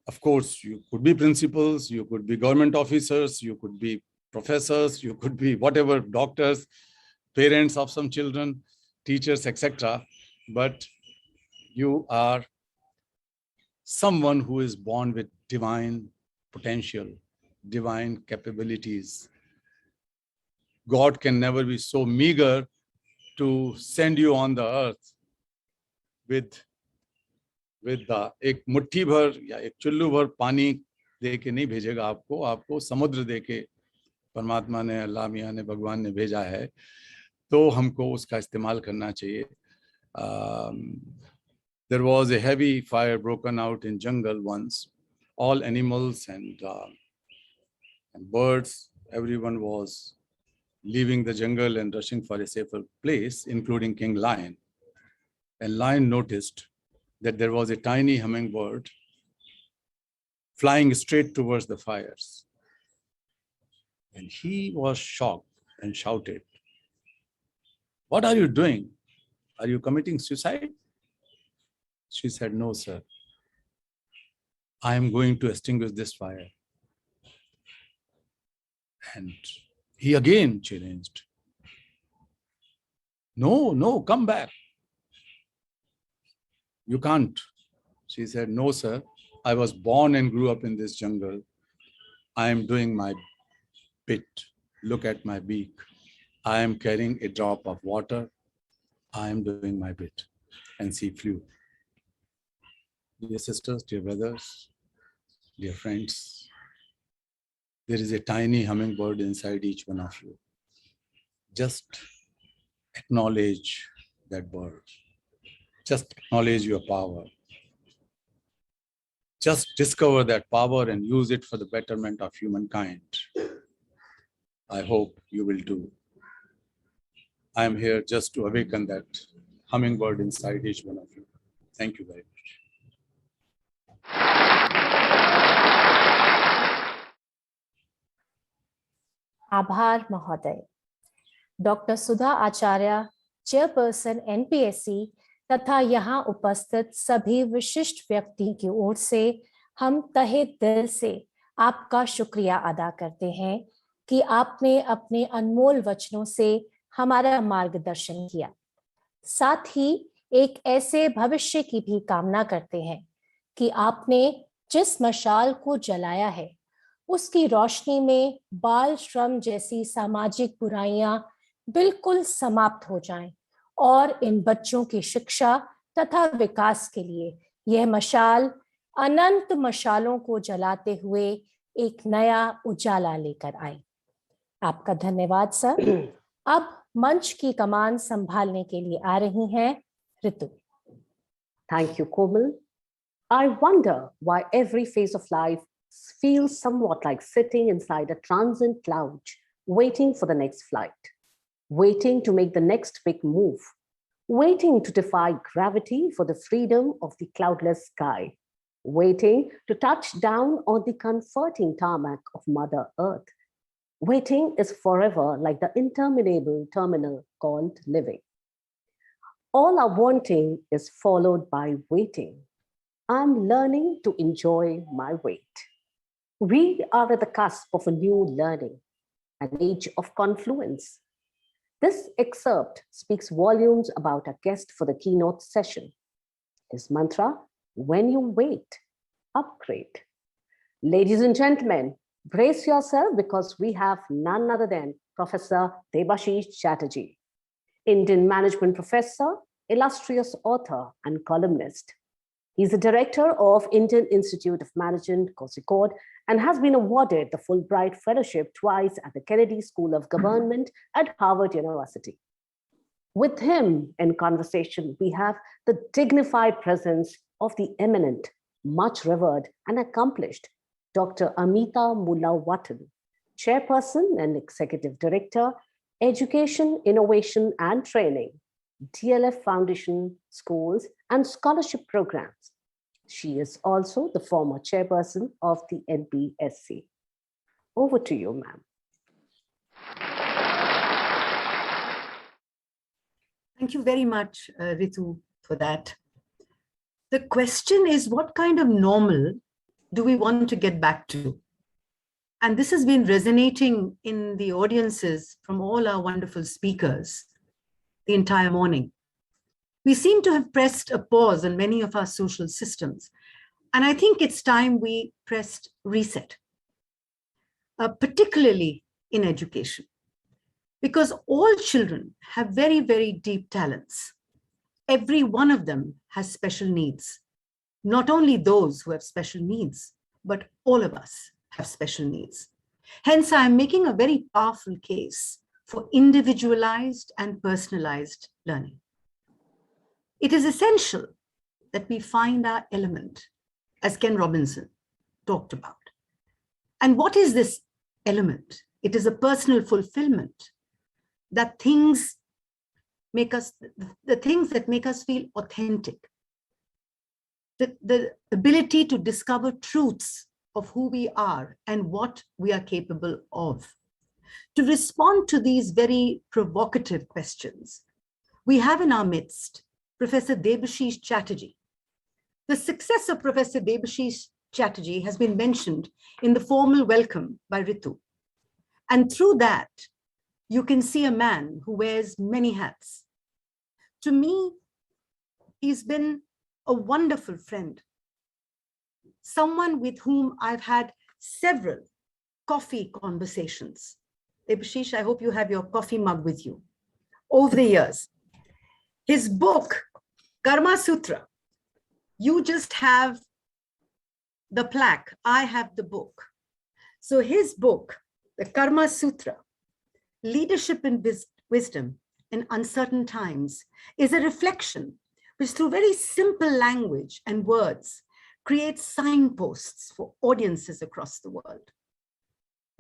Of course, you could be principals, you could be government officers, you could be professors, you could be whatever, doctors, parents of some children, teachers, etc. But you are someone who is born with divine potential, divine capabilities. God can never be so meager to send you on the earth with एक मुट्ठी भर या एक चुल्लू भर पानी दे के नहीं भेजेगा आपको समुद्र दे के परमात्मा ने, अल्लाह मियाँ ने, भगवान ने भेजा है, तो हमको उसका इस्तेमाल करना चाहिए. There was a heavy fire broken out in jungle once. All animals and birds, everyone was leaving the jungle and rushing for a safer place, including King Lion. And Lion noticed that there was a tiny hummingbird flying straight towards the fires. And he was shocked and shouted, "What are you doing? Are you committing suicide?" She said, "No, sir. I am going to extinguish this fire." And he again challenged, No, come back. You can't. She said, "No, sir. I was born and grew up in this jungle. I am doing my bit. Look at my beak. I am carrying a drop of water. I am doing my bit." And she flew. Dear sisters, dear brothers, dear friends, there is a tiny hummingbird inside each one of you. Just acknowledge that bird. Just acknowledge your power. Just discover that power and use it for the betterment of humankind. I hope you will do. I am here just to awaken that hummingbird inside each one of you. Thank you very much. आभार महोदय. Doctor सुधा आचार्य, chairperson NPSC, तथा यहाँ उपस्थित सभी विशिष्ट व्यक्ति की ओर से हम तहे दिल से आपका शुक्रिया अदा करते हैं कि आपने अपने अनमोल वचनों से हमारा मार्गदर्शन किया. साथ ही एक ऐसे भविष्य की भी कामना करते हैं कि आपने जिस मशाल को जलाया है उसकी रोशनी में बाल श्रम जैसी सामाजिक बुराइयां बिल्कुल समाप्त हो जाएं और इन बच्चों की शिक्षा तथा विकास के लिए यह मशाल अनंत मशालों को जलाते हुए एक नया उजाला लेकर आए. आपका धन्यवाद सर. अब मंच की कमान संभालने के लिए आ रही हैं ऋतु. Thank you, Komal. I wonder why every phase of life feels somewhat like sitting inside a transient lounge, waiting for the next flight, waiting to make the next big move, waiting to defy gravity for the freedom of the cloudless sky, waiting to touch down on the comforting tarmac of Mother Earth. Waiting is forever like the interminable terminal called living. All our wanting is followed by waiting. I'm learning to enjoy my weight. We are at the cusp of a new learning, an age of confluence. This excerpt speaks volumes about our guest for the keynote session. His mantra, when you wait, upgrade. Ladies and gentlemen, brace yourself because we have none other than Professor Debashish Chatterjee, Indian management professor, illustrious author, and columnist. He's the director of Indian Institute of Management, Kozhikode, and has been awarded the Fulbright Fellowship twice at the Kennedy School of Government at Harvard University. With him in conversation, we have the dignified presence of the eminent, much revered, and accomplished Dr. Amita Mulawatan, Chairperson and Executive Director, Education, Innovation and Training, DLF Foundation Schools and Scholarship Programs. She is also the former chairperson of the NPSC. Over to you, ma'am. Thank you very much, Ritu, for that. The question is, what kind of normal do we want to get back to? And this has been resonating in the audiences from all our wonderful speakers the entire morning. We seem to have pressed a pause on many of our social systems. And I think it's time we pressed reset, particularly in education, because all children have very, very deep talents. Every one of them has special needs. Not only those who have special needs, but all of us have special needs. Hence, I'm making a very powerful case for individualized and personalized learning. It is essential that we find our element, as Ken Robinson talked about. And what is this element? It is a personal fulfillment, that things make us, the things that make us feel authentic, the ability to discover truths of who we are and what we are capable of. To respond to these very provocative questions, we have in our midst Professor Debashish Chatterjee. The success of Professor Debashish Chatterjee has been mentioned in the formal welcome by Ritu. And through that, you can see a man who wears many hats. To me, he's been a wonderful friend, someone with whom I've had several coffee conversations. Debashish, I hope you have your coffee mug with you over the years. His book, Karma Sutra, you just have the plaque, I have the book. So his book, the Karma Sutra, Leadership in Wisdom in Uncertain Times, is a reflection which through very simple language and words creates signposts for audiences across the world.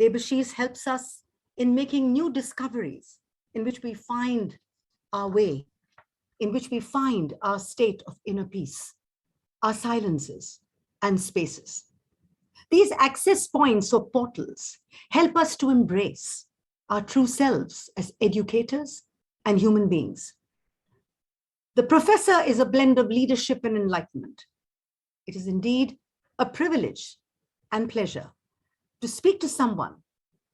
Debashish helps us in making new discoveries in which we find our way, in which we find our state of inner peace, our silences and spaces. These access points or portals help us to embrace our true selves as educators and human beings. The professor is a blend of leadership and enlightenment. It is indeed a privilege and pleasure to speak to someone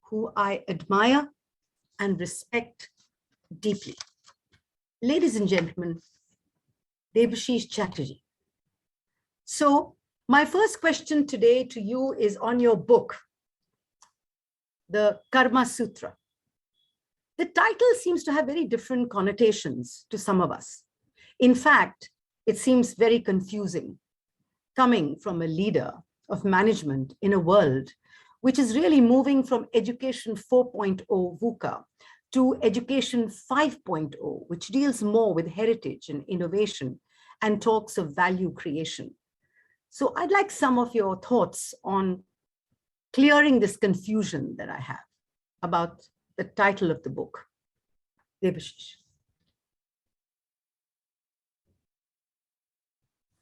who I admire and respect deeply. Ladies and gentlemen, Debashish Chatterjee. So my first question today to you is on your book, the Karma Sutra. The title seems to have very different connotations to some of us. In fact, it seems very confusing, coming from a leader of management in a world which is really moving from education 4.0 VUCA to education 5.0, which deals more with heritage and innovation and talks of value creation. So I'd like some of your thoughts on clearing this confusion that I have about the title of the book. Debashish.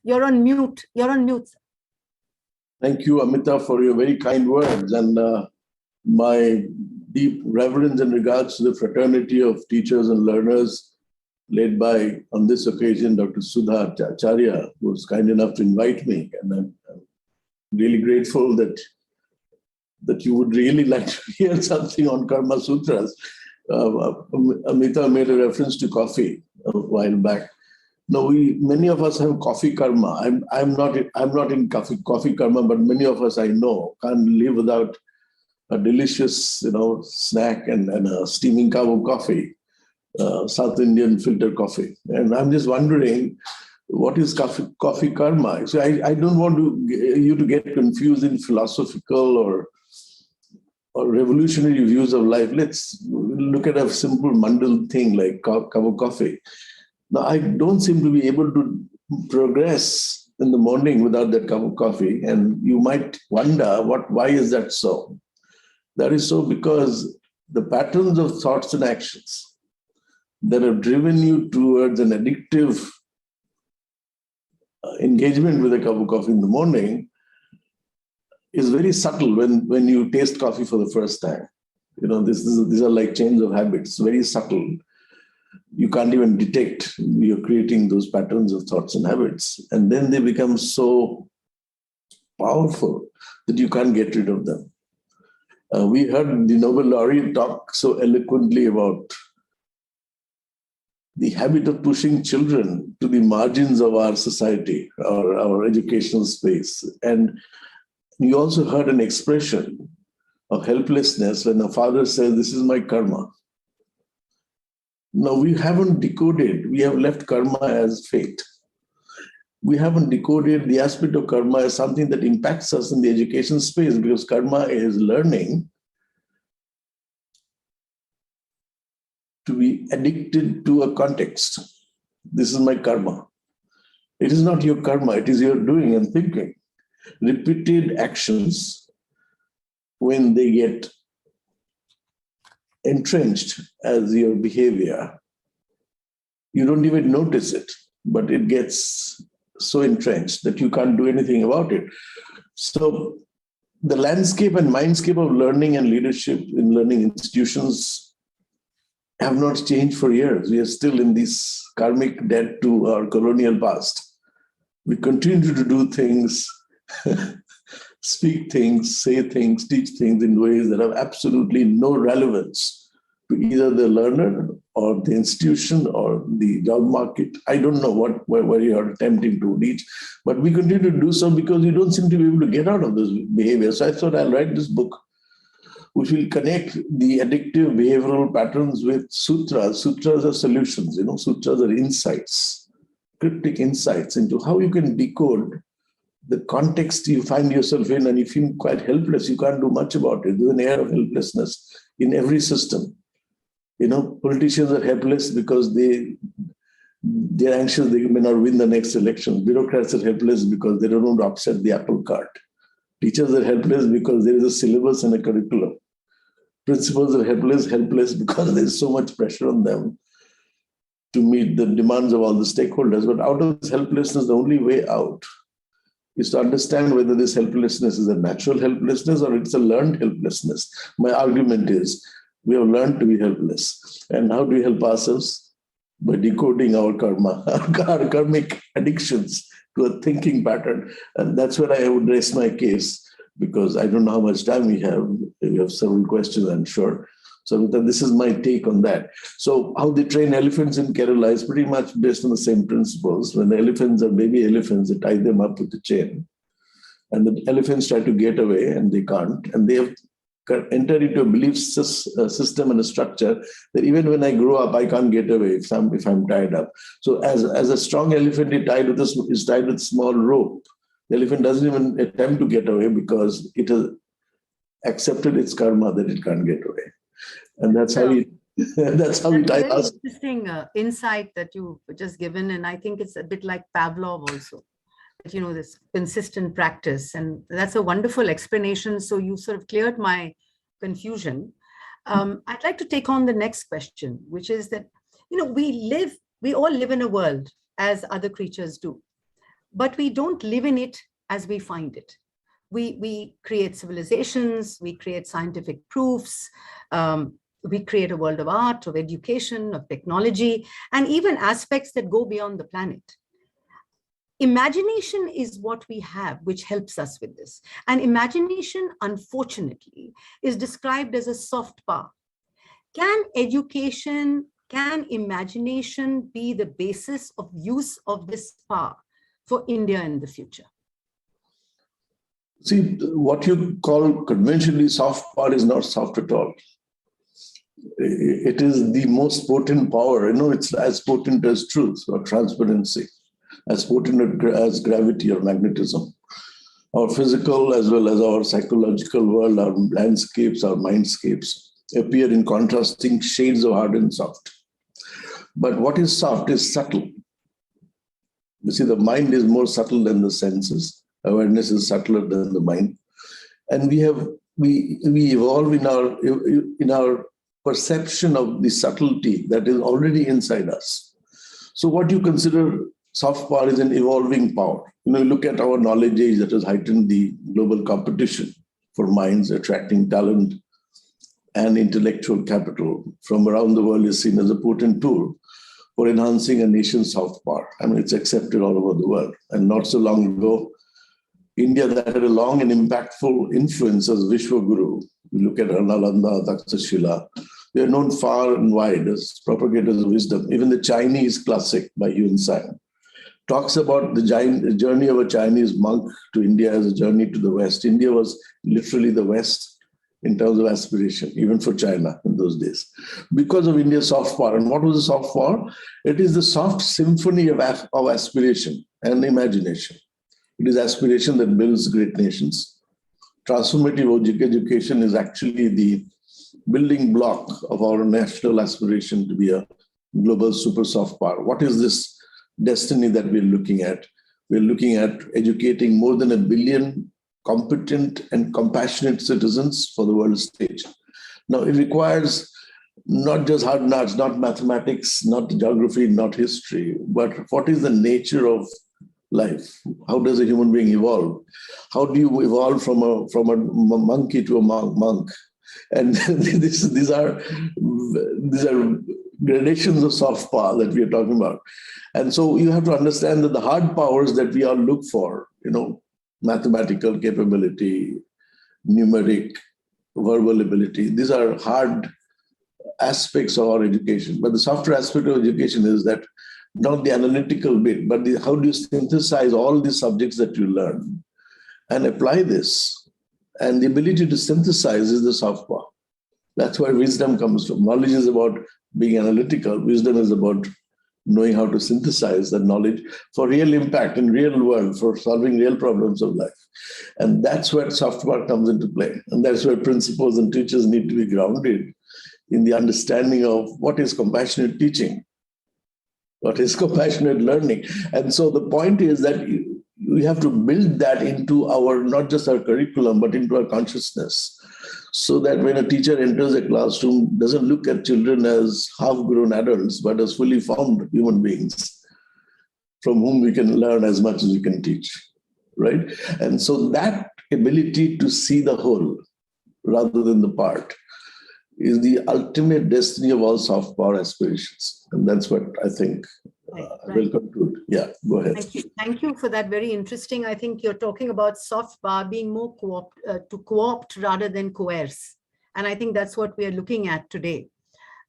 You're on mute. You're on mute. Thank you, Amita, for your very kind words and my deep reverence and regards to the fraternity of teachers and learners led by, on this occasion, Dr. Sudha Acharya, who was kind enough to invite me. And I'm really grateful that you would really like to hear something on Karma Sutras. Amita made a reference to coffee a while back. No, many of us have coffee karma. I'm not in coffee karma, but many of us I know can't live without a delicious snack and a steaming cup of coffee, South Indian filter coffee. And I'm just wondering, what is coffee karma? So I don't want you to get confused in philosophical or revolutionary views of life. Let's look at a simple mundane thing like cup of coffee. Now, I don't seem to be able to progress in the morning without that cup of coffee. And you might wonder, why is that so? That is so because the patterns of thoughts and actions that have driven you towards an addictive engagement with a cup of coffee in the morning is very subtle when you taste coffee for the first time. These are like chains of habits, very subtle. You can't even detect you're creating those patterns of thoughts and habits. And then they become so powerful that you can't get rid of them. We heard the Nobel laureate talk so eloquently about the habit of pushing children to the margins of our society or our educational space. And you also heard an expression of helplessness when a father says, "This is my karma." No, we haven't decoded. We have left karma as fate. We haven't decoded the aspect of karma as something that impacts us in the education space, because karma is learning to be addicted to a context. This is my karma. It is not your karma. It is your doing and thinking. Repeated actions, when they get entrenched as your behavior, you don't even notice it, but it gets so entrenched that you can't do anything about it. So the landscape and mindscape of learning and leadership in learning institutions have not changed for years. We are still in this karmic debt to our colonial past. We continue to do things, speak things, say things, teach things in ways that have absolutely no relevance to either the learner or the institution or the job market. I don't know where you are attempting to reach, but we continue to do so because we don't seem to be able to get out of this behavior. So I thought I'll write this book, which will connect the addictive behavioral patterns with sutras. Sutras are solutions, sutras are insights, cryptic insights into how you can decode the context you find yourself in, and you feel quite helpless. You can't do much about it. There's an air of helplessness in every system. Politicians are helpless because they're anxious they may not win the next election. Bureaucrats are helpless because they don't want to upset the apple cart. Teachers are helpless because there is a syllabus and a curriculum. Principals are helpless because there's so much pressure on them to meet the demands of all the stakeholders. But out of this helplessness, the only way out is to understand whether this helplessness is a natural helplessness or it's a learned helplessness. My argument is we have learned to be helpless. And how do we help ourselves? By decoding our karma, our karmic addictions to a thinking pattern. And that's where I would raise my case, because I don't know how much time we have. We have several questions, I'm sure. So this is my take on that. So how they train elephants in Kerala is pretty much based on the same principles. When the elephants are baby elephants, they tie them up with a chain. And the elephants try to get away and they can't. And they have entered into a belief system and a structure that even when I grow up, I can't get away if I'm tied up. So as a strong elephant is tied with a small rope, the elephant doesn't even attempt to get away because it has accepted its karma that it can't get away. And that's how we tie us. Interesting insight that you've just given. And I think it's a bit like Pavlov also. This consistent practice. And that's a wonderful explanation. So you sort of cleared my confusion. I'd like to take on the next question, which is that, we all live in a world as other creatures do, but we don't live in it as we find it. We create civilizations, we create scientific proofs, We create a world of art, of education, of technology, and even aspects that go beyond the planet. Imagination is what we have, which helps us with this. And imagination, unfortunately, is described as a soft power. Can education, can imagination be the basis of use of this power for India in the future? See, what you call conventionally soft power is not soft at all. It is the most potent power. It's as potent as truth or transparency, as potent as gravity or magnetism. Our physical as well as our psychological world, our landscapes, our mindscapes appear in contrasting shades of hard and soft. But what is soft is subtle. You see, the mind is more subtle than the senses. Awareness is subtler than the mind. And we evolve in our perception of the subtlety that is already inside us. So what you consider soft power is an evolving power. Look at our knowledge age that has heightened the global competition for minds, attracting talent and intellectual capital from around the world is seen as a potent tool for enhancing a nation's soft power. It's accepted all over the world. And not so long ago, India that had a long and impactful influence as Vishwaguru. We look at Nalanda, Takshashila. They are known far and wide as propagators of wisdom. Even the Chinese classic by Yun San talks about the journey of a Chinese monk to India as a journey to the West. India was literally the West in terms of aspiration, even for China in those days, because of India's soft power. And what was the soft power? It is the soft symphony of aspiration and imagination. It is aspiration that builds great nations. Transformative education is actually the building block of our national aspiration to be a global super soft power. What is this destiny that we're looking at? We're looking at educating more than 1 billion competent and compassionate citizens for the world stage. Now, it requires not just hard knocks, not mathematics, not geography, not history, but what is the nature of life? How does a human being evolve? How do you evolve from a monkey to a monk? And these are gradations of soft power that we are talking about. And so you have to understand that the hard powers that we all look for, mathematical capability, numeric, verbal ability, these are hard aspects of our education. But the softer aspect of education is that not the analytical bit, but how do you synthesize all the subjects that you learn and apply this? And the ability to synthesize is the soft power. That's where wisdom comes from. Knowledge is about being analytical. Wisdom is about knowing how to synthesize that knowledge for real impact in real world, for solving real problems of life. And that's where soft power comes into play. And that's where principals and teachers need to be grounded in the understanding of what is compassionate teaching, what is compassionate learning. And so the point is that we have to build that into our, not just our curriculum, but into our consciousness, so that when a teacher enters a classroom, doesn't look at children as half-grown adults, but as fully formed human beings from whom we can learn as much as we can teach, right? And so that ability to see the whole rather than the part is the ultimate destiny of all soft power aspirations. And that's what I think I will conclude. Yeah, go ahead. Thank you. Thank you for that. Very interesting. I think you're talking about soft power being more to co-opt rather than coerce. And I think that's what we are looking at today.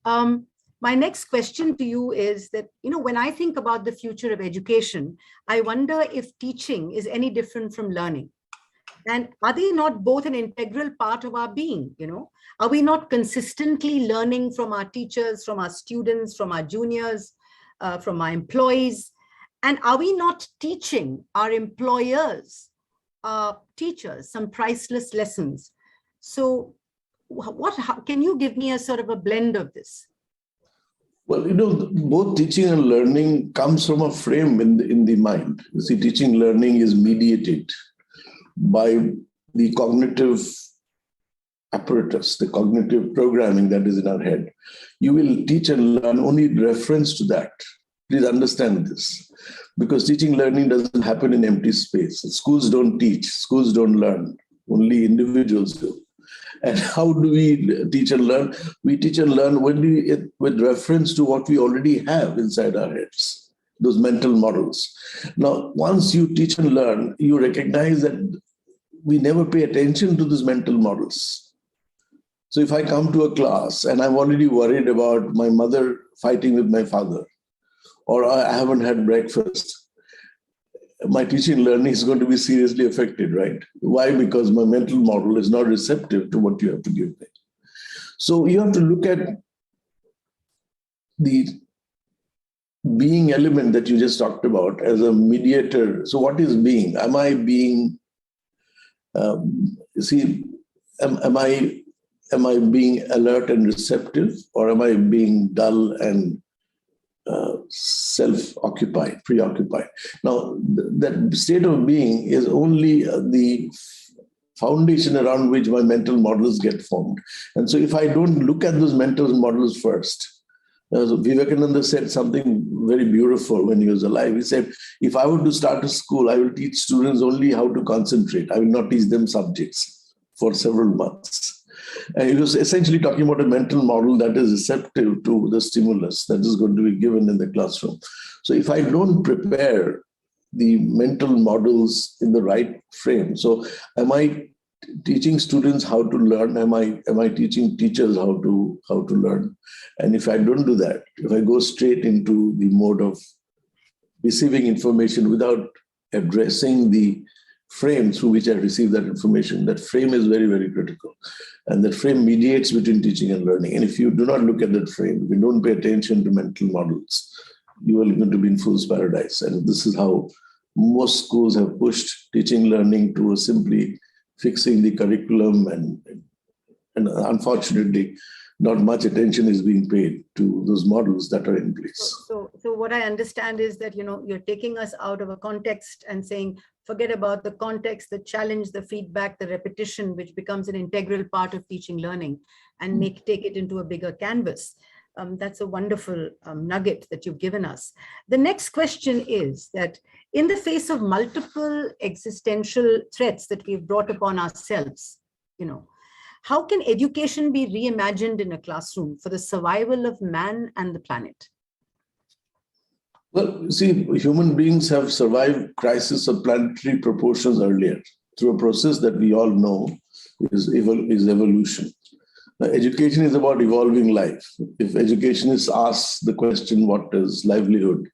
My next question to you is that, when I think about the future of education, I wonder if teaching is any different from learning. And are they not both an integral part of our being? Are we not consistently learning from our teachers, from our students, from our juniors, from our employees? And are we not teaching our employers, teachers, some priceless lessons? So how can you give me a sort of a blend of this? Well, both teaching and learning comes from a frame in the mind. You see, teaching learning is mediated by the cognitive apparatus, the cognitive programming that is in our head. You will teach and learn only in reference to that. Please understand this, because teaching learning doesn't happen in empty space. Schools don't teach, schools don't learn, only individuals do. And how do we teach and learn? We teach and learn with reference to what we already have inside our heads, those mental models. Now, once you teach and learn, you recognize that we never pay attention to these mental models. So if I come to a class and I'm already worried about my mother fighting with my father, or I haven't had breakfast, my teaching learning is going to be seriously affected, right? Why? Because my mental model is not receptive to what you have to give me. So you have to look at the being element that you just talked about as a mediator. So what is being? Am I being, am I being alert and receptive, or am I being dull and self-occupied, preoccupied? Now, that state of being is only the foundation around which my mental models get formed. And so if I don't look at those mental models first, Vivekananda said something very beautiful when he was alive. He said, if I were to start a school, I will teach students only how to concentrate. I will not teach them subjects for several months. And he was essentially talking about a mental model that is receptive to the stimulus that is going to be given in the classroom. So if I don't prepare the mental models in the right frame, so am I teaching students how to learn? Am I teaching teachers how to learn? And if I don't do that, if I go straight into the mode of receiving information without addressing the frame through which I receive that information, that frame is very, very critical. And that frame mediates between teaching and learning. And if you do not look at that frame, if you don't pay attention to mental models, you are going to be in fool's paradise. And this is how most schools have pushed teaching learning to simply fixing the curriculum, and unfortunately, not much attention is being paid to those models that are in place. So what I understand is that, you're taking us out of a context and saying, forget about the context, the challenge, the feedback, the repetition, which becomes an integral part of teaching learning, and take it into a bigger canvas. That's a wonderful nugget that you've given us. The next question is that in the face of multiple existential threats that we've brought upon ourselves, how can education be reimagined in a classroom for the survival of man and the planet? Well, see, human beings have survived crisis of planetary proportions earlier through a process that we all know is evolution. Now, education is about evolving life. If educationists ask the question, what is livelihood?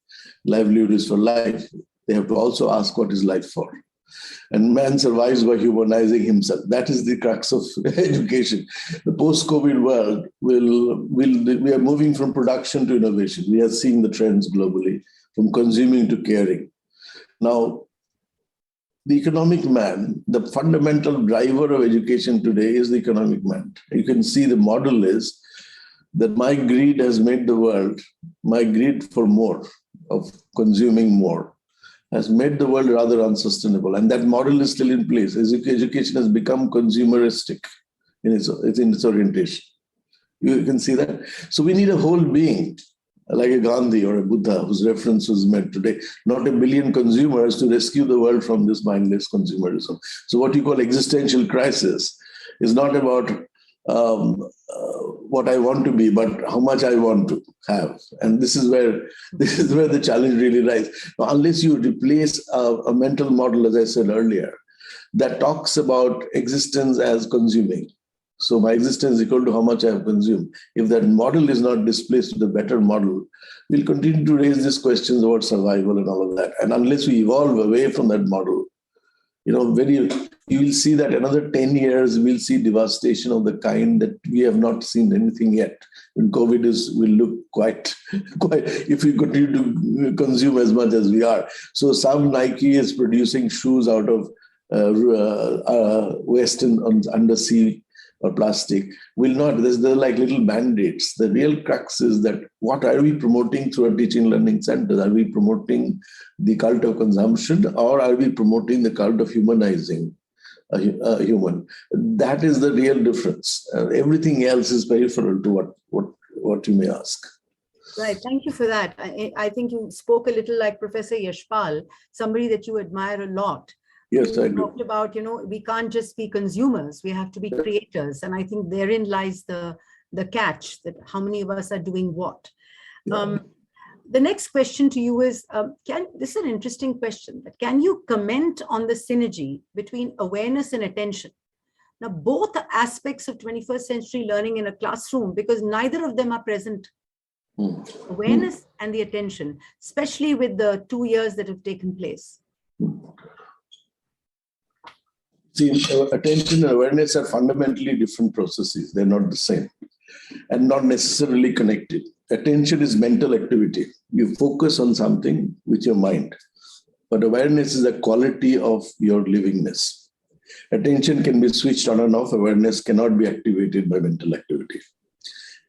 Livelihood is for life. They have to also ask, what is life for? And man survives by humanizing himself. That is the crux of education. The post-COVID world we are moving from production to innovation. We are seeing the trends globally, from consuming to caring. Now, the economic man, the fundamental driver of education today is the economic man. You can see the model is that my greed has made the world, my greed for more, of consuming more, has made the world rather unsustainable. And that model is still in place. Education has become consumeristic in its orientation. You can see that. So we need a whole being, like a Gandhi or a Buddha, whose reference was made today, not a billion consumers to rescue the world from this mindless consumerism. So what you call existential crisis is not about what I want to be, but how much I want to have. And this is where the challenge really lies. Now, unless you replace a mental model, as I said earlier, that talks about existence as consuming. So my existence is equal to how much I have consumed. If that model is not displaced with a better model, we'll continue to raise these questions about survival and all of that. And unless we evolve away from that model, you will see that another 10 years, we'll see devastation of the kind that we have not seen anything yet. When COVID will look quite, if we continue to consume as much as we are. So some Nike is producing shoes out of waste and undersea or plastic. They're like little band-aids. The real crux is that what are we promoting through our teaching learning centers? Are we promoting the cult of consumption, or are we promoting the cult of humanizing a human? That is the real difference. Everything else is peripheral to what you may ask. Right, thank you for that. I think you spoke a little like Professor Yashpal, somebody that you admire a lot, Yes, I You do. talked about, we can't just be consumers, we have to be creators. And I think therein lies the catch, that how many of us are doing what. The next question to you is, this is an interesting question, but can you comment on the synergy between awareness and attention? Now, both are aspects of 21st century learning in a classroom, because neither of them are present. Awareness and the attention, especially with the 2 years that have taken place. See, attention and awareness are fundamentally different processes. They're not the same and not necessarily connected. Attention is mental activity. You focus on something with your mind. But awareness is a quality of your livingness. Attention can be switched on and off. Awareness cannot be activated by mental activity.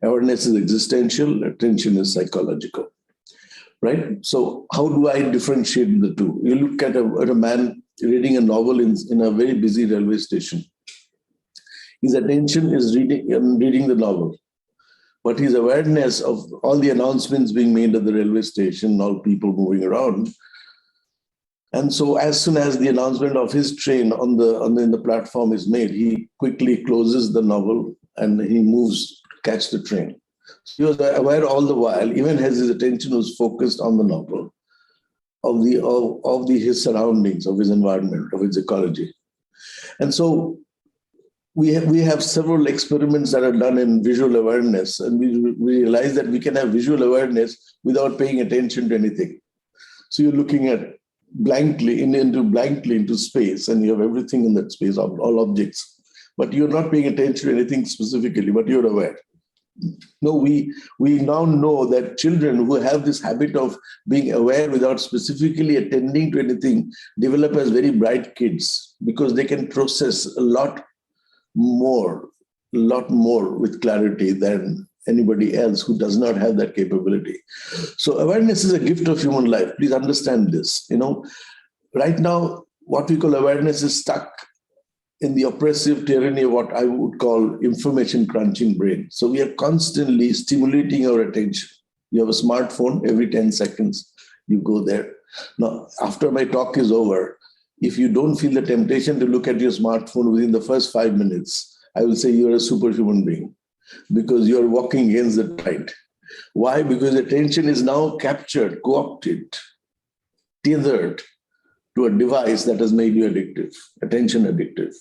Awareness is existential. Attention is psychological. Right? So how do I differentiate the two? You look at a man reading a novel in a very busy railway station. His attention is reading the novel. But his awareness of all the announcements being made at the railway station, all people moving around. And so as soon as the announcement of his train in the platform is made, he quickly closes the novel and he moves to catch the train. So he was aware all the while, even as his attention was focused on the novel, of his surroundings, of his environment, of his ecology. And so we have several experiments that are done in visual awareness, and we realize that we can have visual awareness without paying attention to anything. So you're looking at blankly into space, and you have everything in that space, all objects, but you're not paying attention to anything specifically, but you're aware. No, we now know that children who have this habit of being aware without specifically attending to anything develop as very bright kids, because they can process a lot more with clarity than anybody else who does not have that capability. So awareness is a gift of human life. Please understand this. Right now, what we call awareness is stuck in the oppressive tyranny of what I would call information crunching brain. So we are constantly stimulating our attention. You have a smartphone, every 10 seconds, you go there. Now, after my talk is over, if you don't feel the temptation to look at your smartphone within the first 5 minutes, I will say you're a superhuman being, because you're walking against the tide. Why? Because attention is now captured, co-opted, tethered to a device that has made you addictive, attention addictive.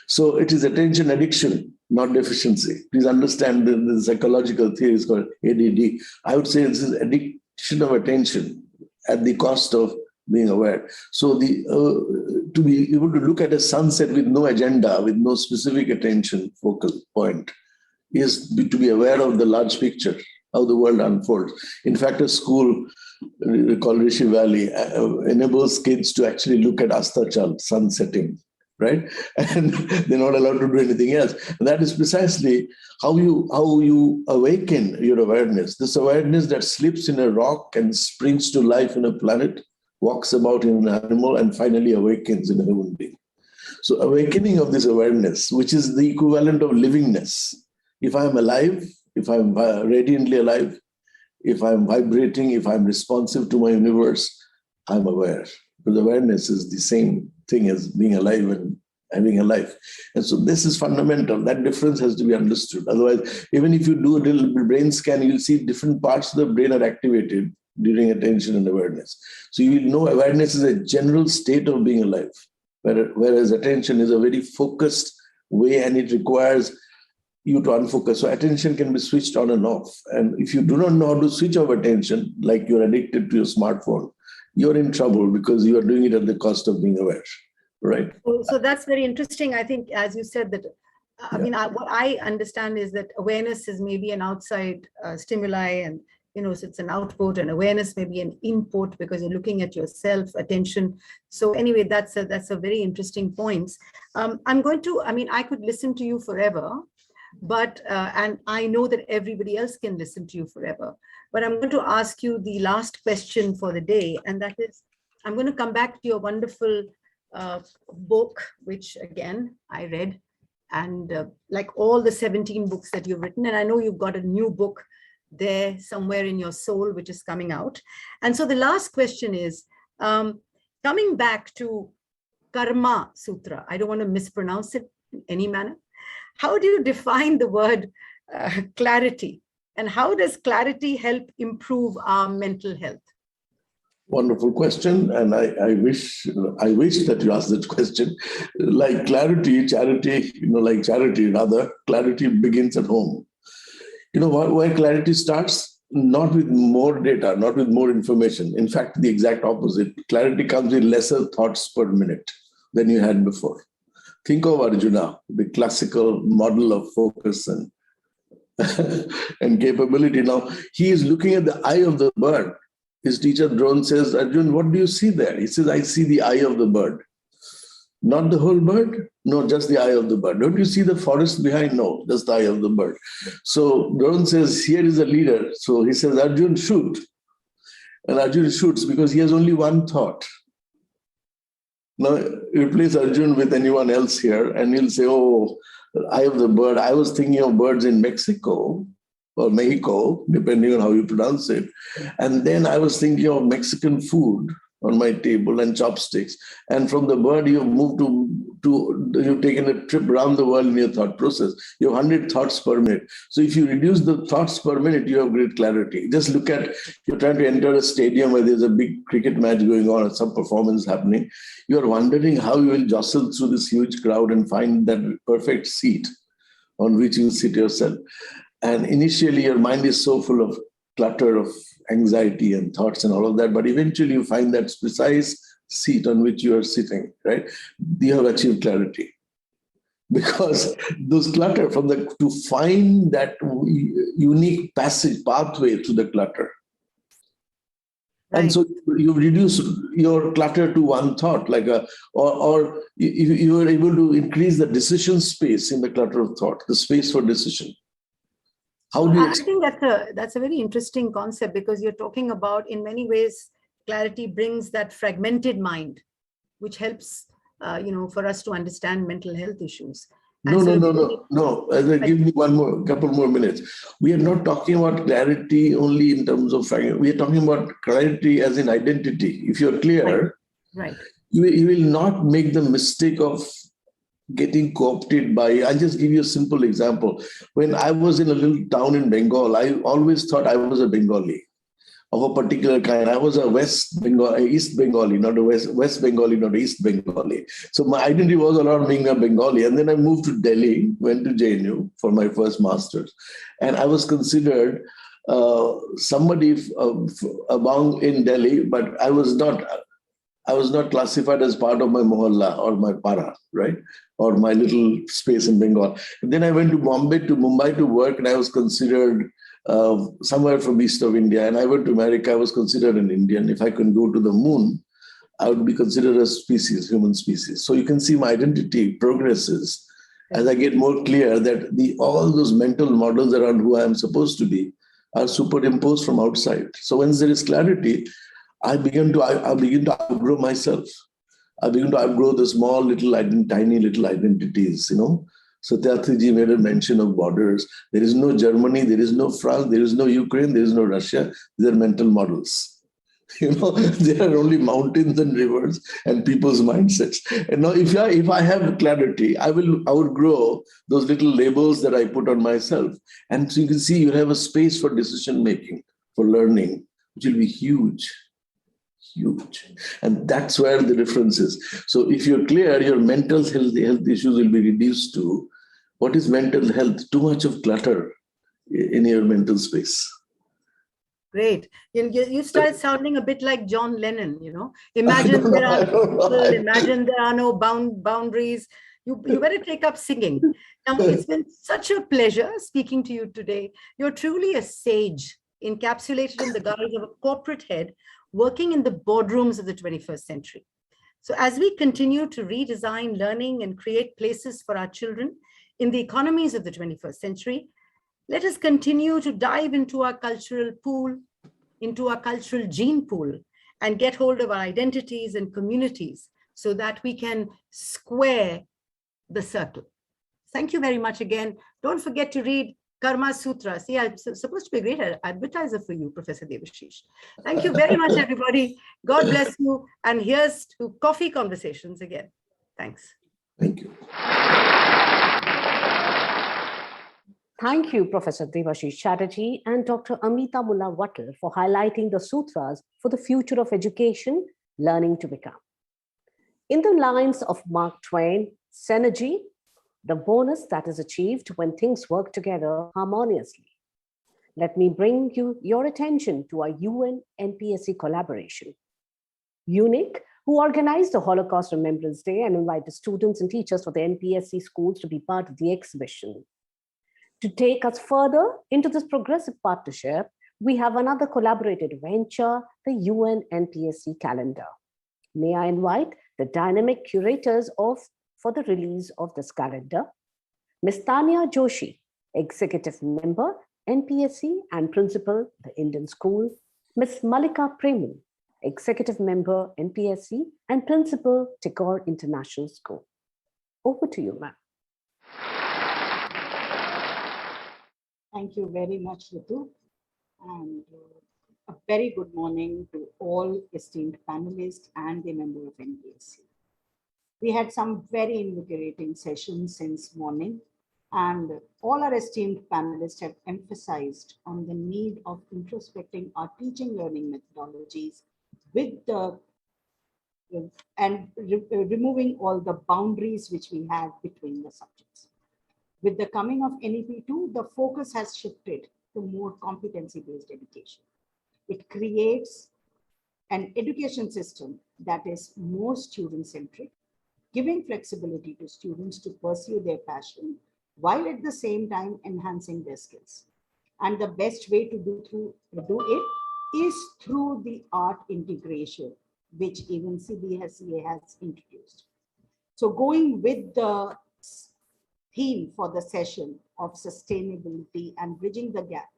So it is attention addiction, not deficiency. Please understand the psychological theory is called ADD. I would say this is addiction of attention at the cost of being aware. So to be able to look at a sunset with no agenda, with no specific attention focal point, is to be aware of the large picture, how the world unfolds. In fact, a school called Rishi Valley enables kids to actually look at Astachal, sun setting, right? And they're not allowed to do anything else. And that is precisely how you awaken your awareness. This awareness that slips in a rock and springs to life in a planet, walks about in an animal, and finally awakens in a human being. So awakening of this awareness, which is the equivalent of livingness. If I'm alive, if I'm radiantly alive, if I'm vibrating, if I'm responsive to my universe, I'm aware. Because awareness is the same thing as being alive and having a life. And so this is fundamental. That difference has to be understood. Otherwise, even if you do a little brain scan, you'll see different parts of the brain are activated during attention and awareness. So you will know awareness is a general state of being alive, whereas attention is a very focused way, and it requires you to unfocus. So attention can be switched on and off. And if you do not know how to switch off attention, like you're addicted to your smartphone, you're in trouble, because you are doing it at the cost of being aware, right? So that's very interesting. I think, as you said, that what I understand is that awareness is maybe an outside stimuli, and so it's an output, and awareness may be an input because you're looking at yourself, attention. So anyway, that's a very interesting point. I could listen to you forever, but and I know that everybody else can listen to you forever. But I'm going to ask you the last question for the day, and that is, I'm going to come back to your wonderful book, which again I read, and like all the 17 books that you've written, and I know you've got a new book there somewhere in your soul which is coming out. And so the last question is, coming back to Karma Sutra. I don't want to mispronounce it in any manner. How do you define the word clarity? And how does clarity help improve our mental health? Wonderful question, and I wish that you asked that question. Like charity, like charity, rather, clarity begins at home. Where clarity starts? Not with more data, not with more information. In fact, the exact opposite. Clarity comes with lesser thoughts per minute than you had before. Think of Arjuna, the classical model of focus and and capability. Now, he is looking at the eye of the bird. His teacher Drone says, Arjun, what do you see there? He says, I see the eye of the bird. Not the whole bird? No, just the eye of the bird. Don't you see the forest behind? No, just the eye of the bird. So Drone says, here is a leader. So he says, Arjun, shoot. And Arjun shoots because he has only one thought. Now, replace Arjun with anyone else here, and he'll say, oh, eye of the bird. I was thinking of birds in Mexico or Mexico, depending on how you pronounce it. And then I was thinking of Mexican food on my table and chopsticks. And from the bird, you've moved you've taken a trip around the world in your thought process. You have 100 thoughts per minute. So if you reduce the thoughts per minute, you have great clarity. Just look at, you're trying to enter a stadium where there's a big cricket match going on and some performance happening. You're wondering how you will jostle through this huge crowd and find that perfect seat on which you sit yourself. And initially, your mind is so full of clutter of anxiety and thoughts and all of that, but eventually you find that precise seat on which you are sitting, right? You have achieved clarity. Because those clutter to find that unique pathway through the clutter. Right. And so you reduce your clutter to one thought, or you are able to increase the decision space in the clutter of thought, the space for decision. How do you? I think that's a very interesting concept, because you're talking about, in many ways, clarity brings that fragmented mind, which helps, for us to understand mental health issues. No. Give me couple more minutes. We are not talking about clarity only in terms of fragment. We are talking about clarity as in identity. If you're clear, right. You will not make the mistake of getting co-opted by. I'll just give you a simple example. When I was in a little town in Bengal, I always thought I was a Bengali of a particular kind. I was a East Bengali, not a West Bengali, not East Bengali. So my identity was around being a Bengali. And then I moved to Delhi, went to JNU for my first master's. And I was considered somebody among in Delhi, but I was not classified as part of my mohalla or my para, right? Or my little space in Bengal. And then I went to Mumbai to work, and I was considered somewhere from east of India. And I went to America, I was considered an Indian. If I could go to the moon, I would be considered a species, human species. So you can see my identity progresses as I get more clear that all those mental models around who I am supposed to be are superimposed from outside. So once there is clarity, I begin to outgrow myself. I begin to outgrow the small tiny little identities, Satyarthi made a mention of borders. There is no Germany, there is no France, there is no Ukraine, there is no Russia. These are mental models. There are only mountains and rivers and people's mindsets. And now if I have clarity, I will outgrow those little labels that I put on myself. And so you can see you have a space for decision making, for learning, which will be huge. And that's where the difference is. So if you're clear, your mental health issues will be reduced to, what is mental health? Too much of clutter in your mental space. Great. You started sounding a bit like John Lennon, Imagine there are people, imagine there are no boundaries. You better take up singing. Now, it's been such a pleasure speaking to you today. You're truly a sage, encapsulated in the guise of a corporate head, working in the boardrooms of the 21st century. So as we continue to redesign learning and create places for our children in the economies of the 21st century, let us continue to dive into our cultural pool, into our cultural gene pool, and get hold of our identities and communities so that we can square the circle. Thank you very much again. Don't forget to read Karma Sutra. See, I'm supposed to be a great advertiser for you, Professor Devashish. Thank you very much, everybody. God bless you. And here's to coffee conversations again. Thanks. Thank you. Thank you, Professor Devashish Chatterjee and Dr. Amita Mullah Wattal for highlighting the sutras for the future of education, learning to become. In the lines of Mark Twain, synergy, the bonus that is achieved when things work together harmoniously. Let me bring your attention to our UN NPSC collaboration. UNIC, who organized the Holocaust Remembrance Day and invited students and teachers for the NPSC schools to be part of the exhibition. To take us further into this progressive partnership, we have another collaborated venture, the UN NPSC calendar. May I invite the dynamic curators for the release of this calendar, Ms. Tanya Joshi, Executive Member, NPSC and Principal, the Indian School, Ms. Malika Premal, Executive Member, NPSC and Principal, Tagore International School. Over to you, ma'am. Thank you very much, Ritu. And a very good morning to all esteemed panelists and the member of NPSC. We had some very invigorating sessions since morning, and all our esteemed panelists have emphasized on the need of introspecting our teaching learning methodologies with the removing all the boundaries which we have between the subjects. With the coming of NEP2, the focus has shifted to more competency-based education. It creates an education system that is more student-centric, giving flexibility to students to pursue their passion while at the same time enhancing their skills. And the best way to do it is through the art integration, which even CBSE has introduced. So going with the theme for the session of sustainability and bridging the gap,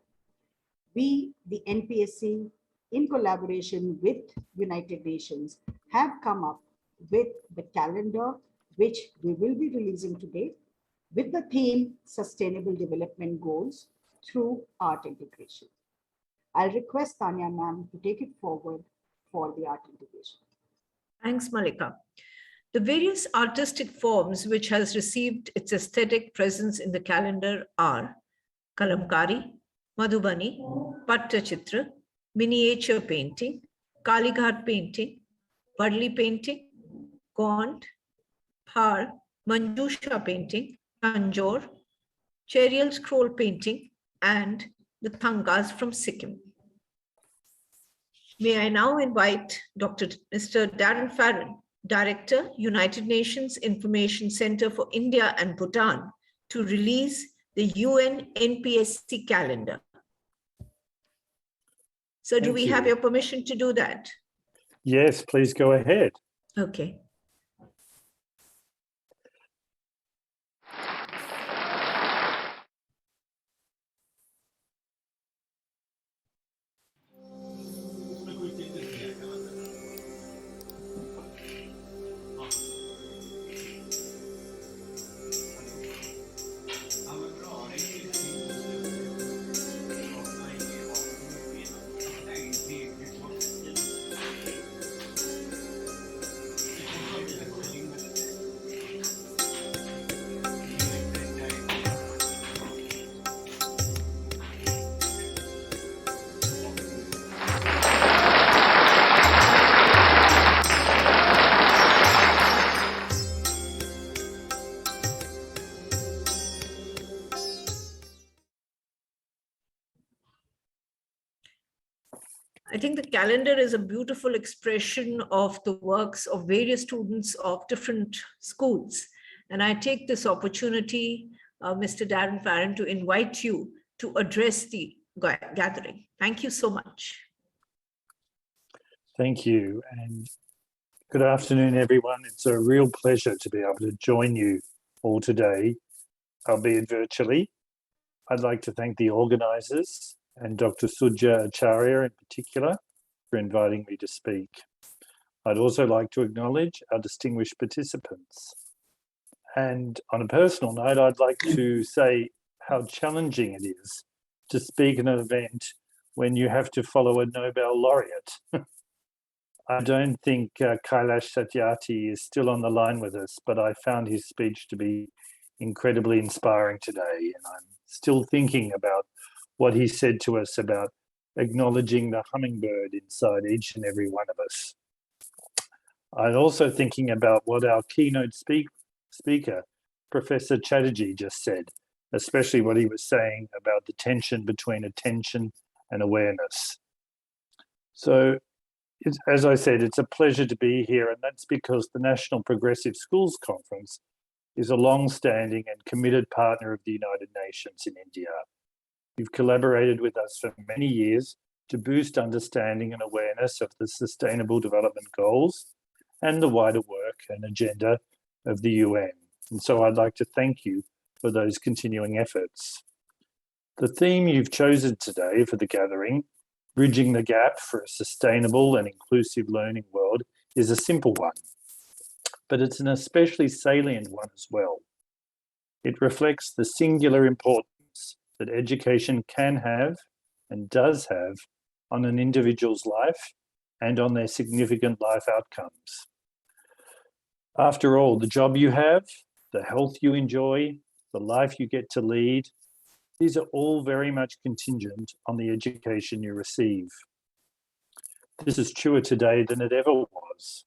we, the NPSC, in collaboration with United Nations, have come up with the calendar, which we will be releasing today, with the theme Sustainable Development Goals through Art Integration. I'll request Tanya ma'am to take it forward for the art integration. Thanks, Malika. The various artistic forms which has received its aesthetic presence in the calendar are Kalamkari, Madhubani, Pattachitra, miniature painting, Kalighat painting, Padli painting, Gaunt, Phar, Manjusha painting, Tanjore, Cherial scroll painting, and the Thangas from Sikkim. May I now invite Mr. Darren Farron, Director, United Nations Information Center for India and Bhutan, to release the UN NPSC calendar. So do we have your permission to do that? Yes, please go ahead. Okay. I think the calendar is a beautiful expression of the works of various students of different schools. And I take this opportunity, Mr. Darren Farron, to invite you to address the gathering. Thank you so much. Thank you. And good afternoon, everyone. It's a real pleasure to be able to join you all today, albeit virtually. I'd like to thank the organisers and Dr. Sujya Acharya in particular for inviting me to speak. I'd also like to acknowledge our distinguished participants. And on a personal note, I'd like to say how challenging it is to speak at an event when you have to follow a Nobel laureate. I don't think Kailash Satyarthi is still on the line with us, but I found his speech to be incredibly inspiring today. And I'm still thinking about what he said to us about acknowledging the hummingbird inside each and every one of us. I'm also thinking about what our keynote speaker, Professor Chatterjee, just said, especially what he was saying about the tension between attention and awareness. So, as I said, it's a pleasure to be here, and that's because the National Progressive Schools Conference is a long-standing and committed partner of the United Nations in India. You've collaborated with us for many years to boost understanding and awareness of the Sustainable Development Goals and the wider work and agenda of the UN. And so I'd like to thank you for those continuing efforts. The theme you've chosen today for the gathering, Bridging the Gap for a Sustainable and Inclusive Learning World, is a simple one, but it's an especially salient one as well. It reflects the singular importance that education can have and does have on an individual's life and on their significant life outcomes. After all, the job you have, the health you enjoy, the life you get to lead, these are all very much contingent on the education you receive. This is truer today than it ever was.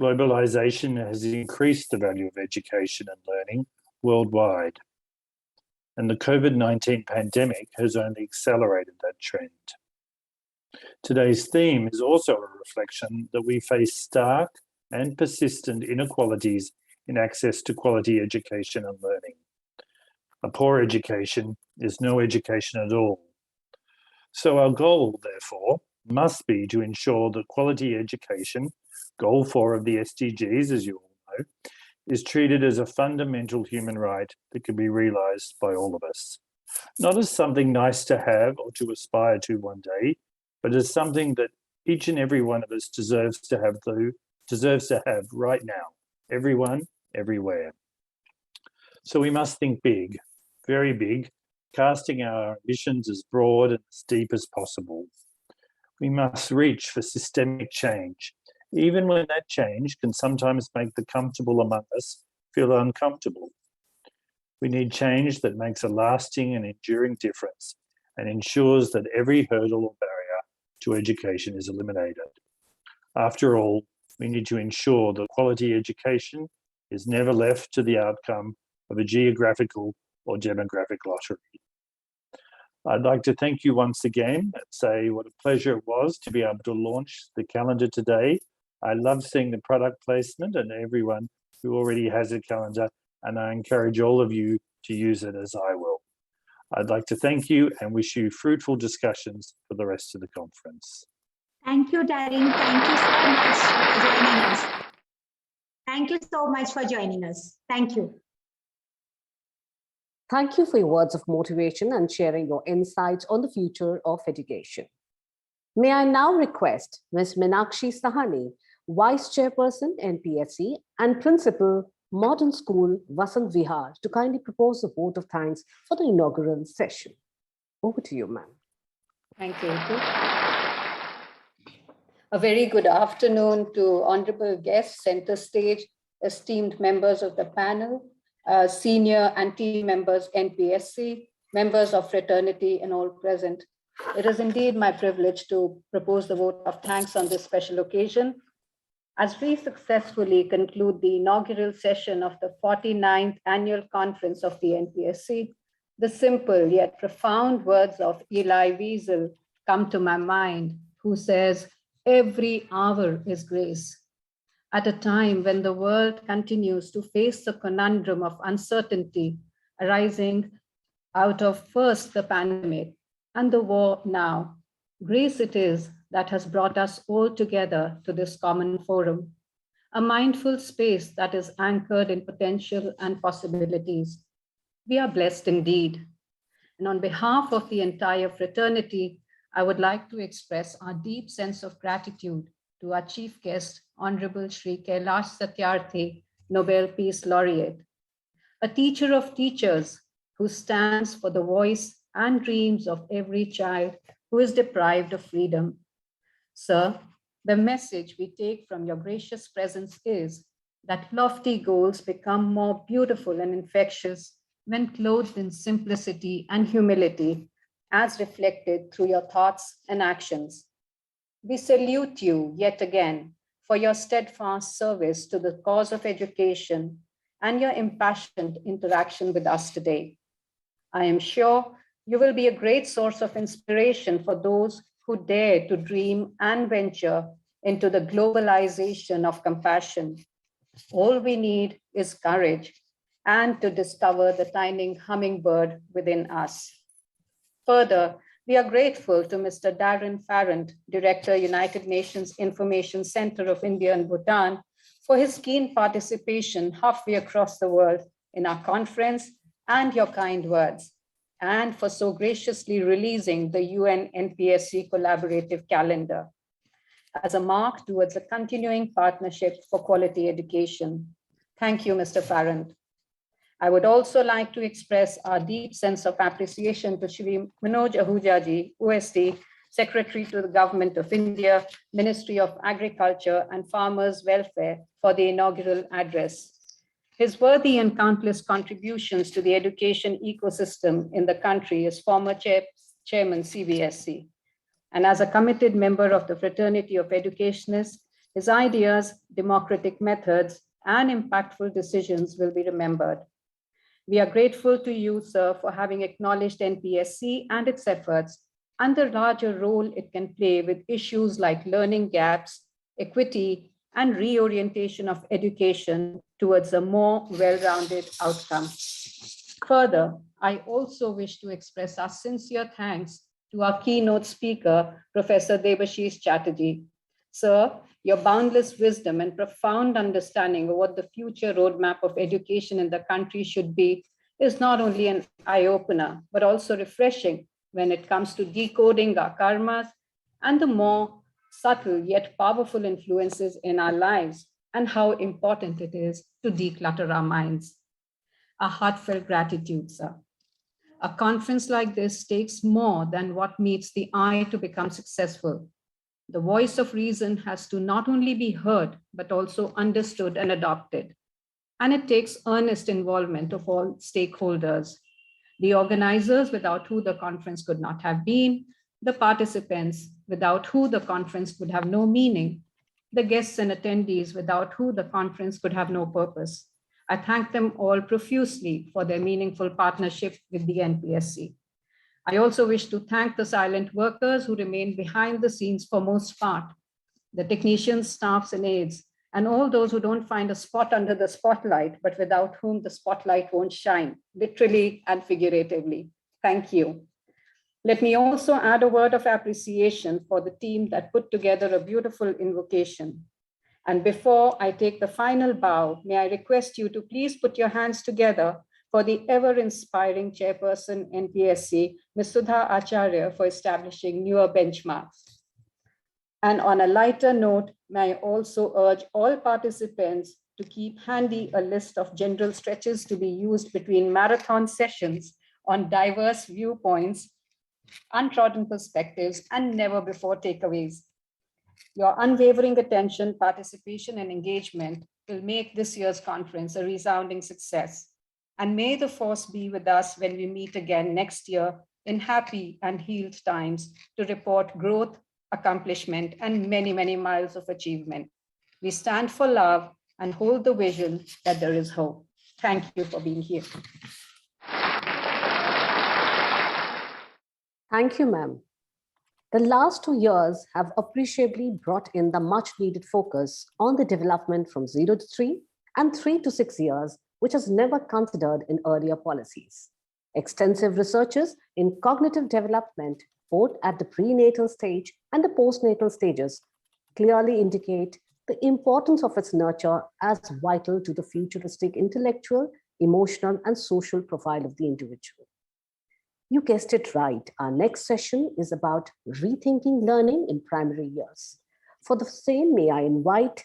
Globalization has increased the value of education and learning worldwide, and the COVID-19 pandemic has only accelerated that trend. Today's theme is also a reflection that we face stark and persistent inequalities in access to quality education and learning. A poor education is no education at all. So our goal, therefore, must be to ensure that quality education, goal 4 of the SDGs, as you all know, is treated as a fundamental human right that can be realised by all of us. Not as something nice to have or to aspire to one day, but as something that each and every one of us deserves to have right now. Everyone, everywhere. So we must think big, very big, casting our ambitions as broad and as deep as possible. We must reach for systemic change, even when that change can sometimes make the comfortable among us feel uncomfortable. We need change that makes a lasting and enduring difference and ensures that every hurdle or barrier to education is eliminated. After all, we need to ensure that quality education is never left to the outcome of a geographical or demographic lottery. I'd like to thank you once again and say what a pleasure it was to be able to launch the calendar today. I love seeing the product placement and everyone who already has a calendar, and I encourage all of you to use it as I will. I'd like to thank you and wish you fruitful discussions for the rest of the conference. Thank you, Darren. Thank you so much for joining us. Thank you so much for joining us. Thank you. Thank you for your words of motivation and sharing your insights on the future of education. May I now request Ms. Meenakshi Sahani, Vice Chairperson, NPSC, and Principal, Modern School, Vasant Vihar, to kindly propose a vote of thanks for the inaugural session. Over to you, ma'am. Thank you. A very good afternoon to honorable guests, center stage, esteemed members of the panel, senior and team members, NPSC, members of fraternity and all present. It is indeed my privilege to propose the vote of thanks on this special occasion. As we successfully conclude the inaugural session of the 49th annual conference of the NPSC, the simple yet profound words of Eli Wiesel come to my mind, who says, "Every hour is grace." At a time when the world continues to face the conundrum of uncertainty arising out of first the pandemic and the war now, grace it is that has brought us all together to this common forum, a mindful space that is anchored in potential and possibilities. We are blessed indeed. And on behalf of the entire fraternity, I would like to express our deep sense of gratitude to our chief guest, Honorable Shri Kailash Satyarthi, Nobel Peace Laureate, a teacher of teachers who stands for the voice and dreams of every child who is deprived of freedom. Sir, The message we take from your gracious presence is that lofty goals become more beautiful and infectious when clothed in simplicity and humility, as reflected through your thoughts and actions. We salute you yet again for your steadfast service to the cause of education and your impassioned interaction with us today. I am sure you will be a great source of inspiration for those who dare to dream and venture into the globalization of compassion. All we need is courage and to discover the tiny hummingbird within us. Further, we are grateful to Mr. Darren Farrant, Director, United Nations Information Center of India and Bhutan, for his keen participation halfway across the world in our conference and your kind words, and for so graciously releasing the UN NPSC collaborative calendar as a mark towards a continuing partnership for quality education. Thank you, Mr. Farrant. I would also like to express our deep sense of appreciation to Shri Manoj Ahuja ji, OSD, Secretary to the Government of India, Ministry of Agriculture and Farmers' Welfare for the inaugural address. His worthy and countless contributions to the education ecosystem in the country as former chairman CBSC. And as a committed member of the Fraternity of Educationists, his ideas, democratic methods, and impactful decisions will be remembered. We are grateful to you, sir, for having acknowledged NPSC and its efforts and the larger role it can play with issues like learning gaps, equity, and reorientation of education towards a more well-rounded outcome. Further, I also wish to express our sincere thanks to our keynote speaker, Professor Debashish Chatterjee. Sir, your boundless wisdom and profound understanding of what the future roadmap of education in the country should be is not only an eye-opener, but also refreshing when it comes to decoding our karmas and the more subtle yet powerful influences in our lives and how important it is to declutter our minds. A heartfelt gratitude, sir. A conference like this takes more than what meets the eye to become successful. The voice of reason has to not only be heard, but also understood and adopted. And it takes earnest involvement of all stakeholders. The organizers, without who the conference could not have been, the participants, without who the conference would have no meaning, the guests and attendees, without who the conference could have no purpose. I thank them all profusely for their meaningful partnership with the NPSC. I also wish to thank the silent workers who remain behind the scenes for most part, the technicians, staffs, and aides, and all those who don't find a spot under the spotlight, but without whom the spotlight won't shine, literally and figuratively. Thank you. Let me also add a word of appreciation for the team that put together a beautiful invocation. And before I take the final bow, may I request you to please put your hands together for the ever-inspiring chairperson NPSC, Ms. Sudha Acharya, for establishing newer benchmarks. And on a lighter note, may I also urge all participants to keep handy a list of general stretches to be used between marathon sessions on diverse viewpoints, untrodden perspectives, and never before takeaways. Your unwavering attention, participation, and engagement will make this year's conference a resounding success. And may the force be with us when we meet again next year in happy and healed times to report growth, accomplishment, and many, many miles of achievement. We stand for love and hold the vision that there is hope. Thank you for being here. Thank you, ma'am. The last 2 years have appreciably brought in the much needed focus on the development from 0 to 3 and 3 to 6 years, which was never considered in earlier policies. Extensive researches in cognitive development, both at the prenatal stage and the postnatal stages, clearly indicate the importance of its nurture as vital to the futuristic intellectual, emotional, and social profile of the individual. You guessed it right. Our next session is about rethinking learning in primary years. For the same, may I invite,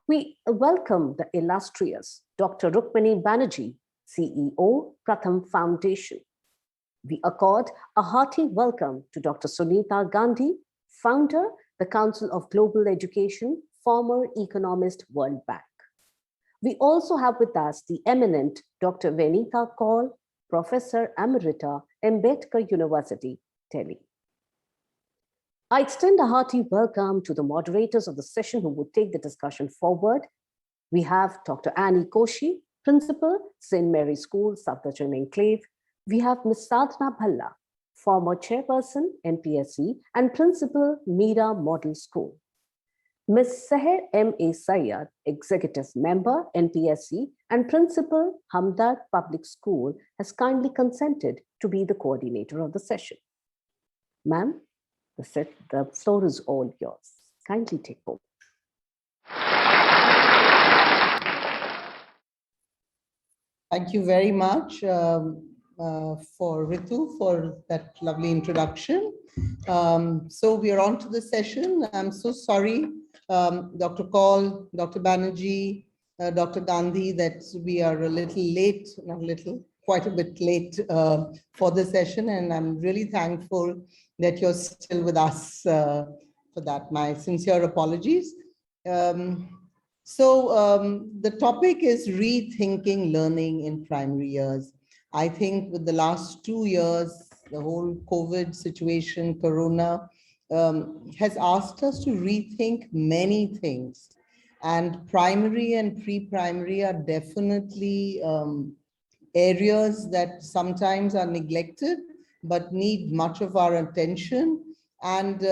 we welcome the illustrious Dr. Rukmini Banerjee, CEO, Pratham Foundation. We accord a hearty welcome to Dr. Sunita Gandhi, founder, the Council of Global Education, former economist, World Bank. We also have with us the eminent Dr. Venita Kaul, Professor Emerita, Ambedkar University, Delhi. I extend a hearty welcome to the moderators of the session who would take the discussion forward. We have Dr. Annie Koshi, Principal, St. Mary's School, Safdarjung Enclave. We have Ms. Sadhana Bhalla, former Chairperson, NPSC, and Principal, Meera Model School. Ms. Seher M.A. Sayyad, Executive Member, NPSC, and Principal, Hamdard Public School, has kindly consented to be the coordinator of the session. Ma'am, the floor is all yours. Kindly take over. Thank you very much for Ritu for that lovely introduction. So we are on to the session. I'm so sorry, Dr. Kaul, Dr. Banerjee, Dr. Gandhi, that we are a little late, not a little, quite a bit late for the session. And I'm really thankful that you're still with us for that. My sincere apologies. The topic is rethinking learning in primary years. I think with the last 2 years, the whole COVID situation, Corona, has asked us to rethink many things. And primary and pre-primary are definitely areas that sometimes are neglected, but need much of our attention. And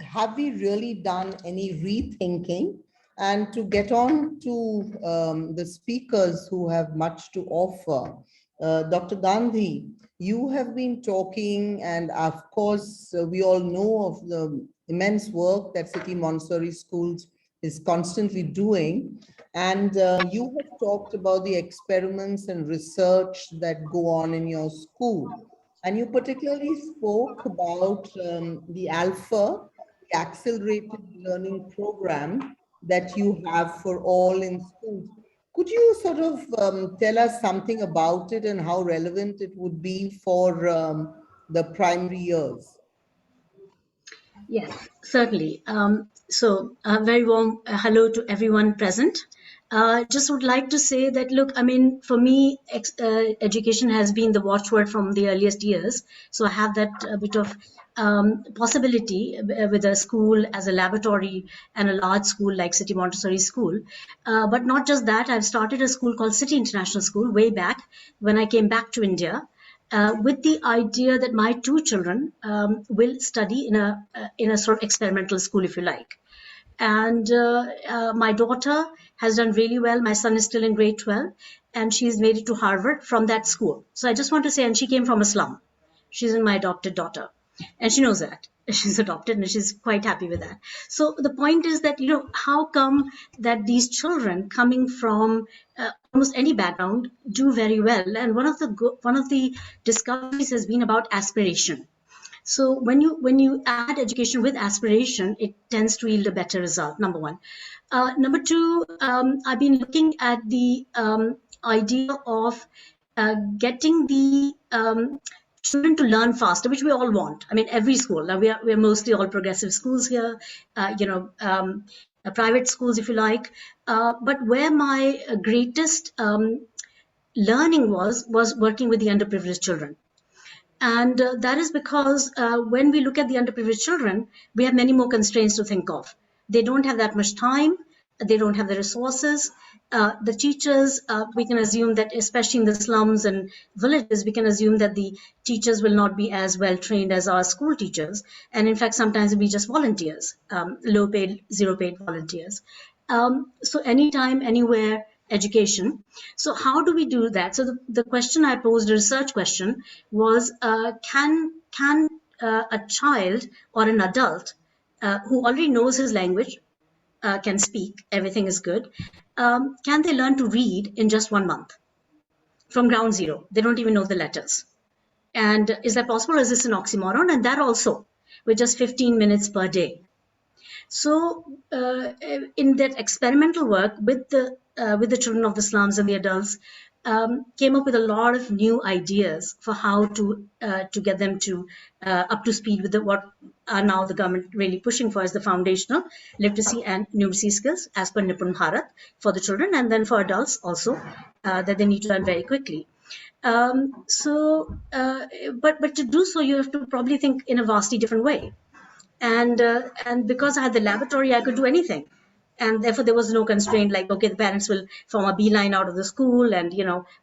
have we really done any rethinking? And to get on to the speakers who have much to offer, Dr. Gandhi, you have been talking, and of course, we all know of the immense work that City Montessori Schools is constantly doing. And you have talked about the experiments and research that go on in your school. And you particularly spoke about the Alpha, the Accelerated Learning Program that you have for all in schools. Could you sort of tell us something about it and how relevant it would be for the primary years? Yes, certainly. So a very warm hello to everyone present. Just would like to say that, look, I mean, for me, education has been the watchword from the earliest years. So I have that bit of possibility with a school as a laboratory and a large school like City Montessori School. But not just that, I've started a school called City International School way back when I came back to India. With the idea that my 2 children will study in a sort of experimental school, if you like. And my daughter has done really well. My son is still in grade 12, and she's made it to Harvard from that school. So I just want to say, and she came from a slum. She's my adopted daughter, and she knows that. She's adopted, and she's quite happy with that. So the point is that, you know, how come that these children coming from almost any background do very well? And one of the discoveries has been about aspiration. So when you add education with aspiration, it tends to yield a better result, number one. Number two, I've been looking at the idea of getting the children to learn faster, which we all want. I mean, every school. Now we're mostly all progressive schools here, private schools, if you like. But where my greatest learning was working with the underprivileged children. And that is because when we look at the underprivileged children, we have many more constraints to think of. They don't have that much time. They don't have the resources. The teachers, we can assume that, especially in the slums and villages, we can assume that the teachers will not be as well trained as our school teachers. And in fact, sometimes it'll be just volunteers, low paid, zero paid volunteers. So anytime, anywhere, education. So how do we do that? So the question I posed, a research question, was can a child or an adult who already knows his language, can speak, everything is good, can they learn to read in just 1 month from ground zero? They don't even know the letters. And is that possible, or is this an oxymoron? And that also with just 15 minutes per day. So in that experimental work with the children of the slums and the adults, came up with a lot of new ideas for how to get them to up to speed with what are now the government really pushing for as the foundational literacy and numeracy skills as per Nipun Bharat for the children, and then for adults also that they need to learn very quickly. But to do so, you have to probably think in a vastly different way. And because I had the laboratory, I could do anything. And therefore, there was no constraint like, okay, the parents will form a beeline out of the school, and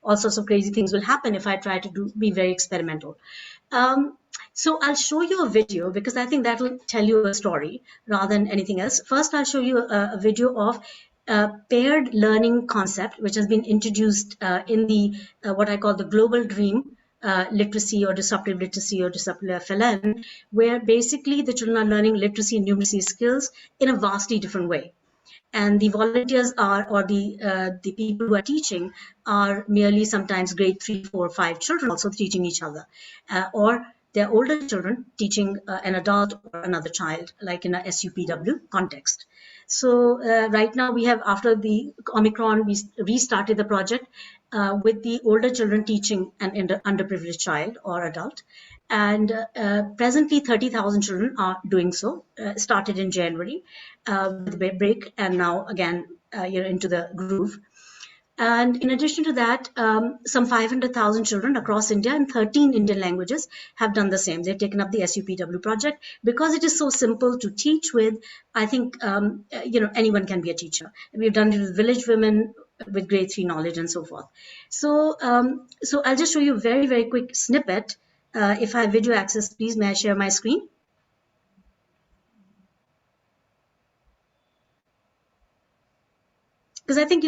all sorts of crazy things will happen if I try to be very experimental. So I'll show you a video because I think that will tell you a story rather than anything else. First, I'll show you a video of paired learning concept, which has been introduced in the what I call the global dream literacy or disruptive FLN, where basically the children are learning literacy and numeracy skills in a vastly different way. And the volunteers are, or the people who are teaching are merely sometimes grade 3, 4, 5 children also teaching each other, or they're older children teaching an adult or another child, like in a SUPW context. So right now we have, after the Omicron, we restarted the project with the older children teaching an underprivileged child or adult. And presently 30,000 children are doing so, started in January with a break, and now again into the groove. And in addition to that, some 500,000 children across India in 13 Indian languages have done the same. They've taken up the SUPW project because it is so simple to teach with. I think anyone can be a teacher. We've done it with village women with grade 3 knowledge and so forth. So I'll just show you a very, very quick snippet. If I have video access, please may I share my screen? Because I think,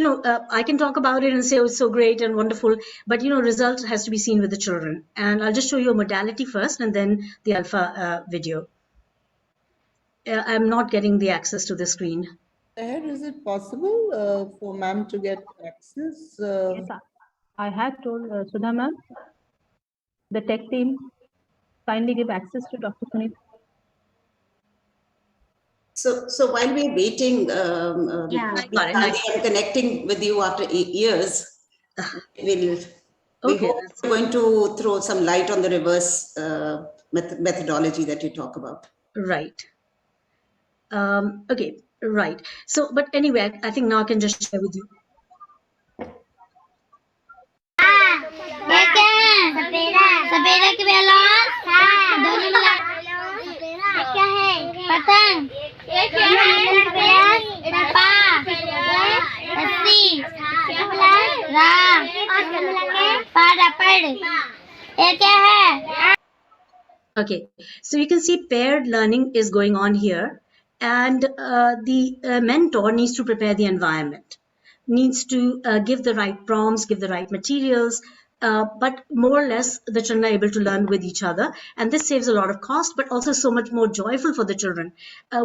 I can talk about it and say, oh, it's so great and wonderful, but, result has to be seen with the children. And I'll just show you a modality first and then the alpha video. I'm not getting the access to the screen. Is it possible for ma'am to get access? Yes, I had told Sudha ma'am, the tech team, kindly give access to Dr. Sunita. So while we're waiting, I'm connecting with you after 8 years. We hope we're going to throw some light on the reverse methodology that you talk about. Right. Okay, right. So, but anyway, I think now I can just share with you. सपेरा की balloon दोनों मिला क्या है पतंग रस्सी राम पाड़ा पड़ ये क्या है? Okay, so you can see paired learning is going on here, and the mentor needs to prepare the environment, needs to give the right prompts, give the right materials, but more or less the children are able to learn with each other, and this saves a lot of cost, but also so much more joyful for the children.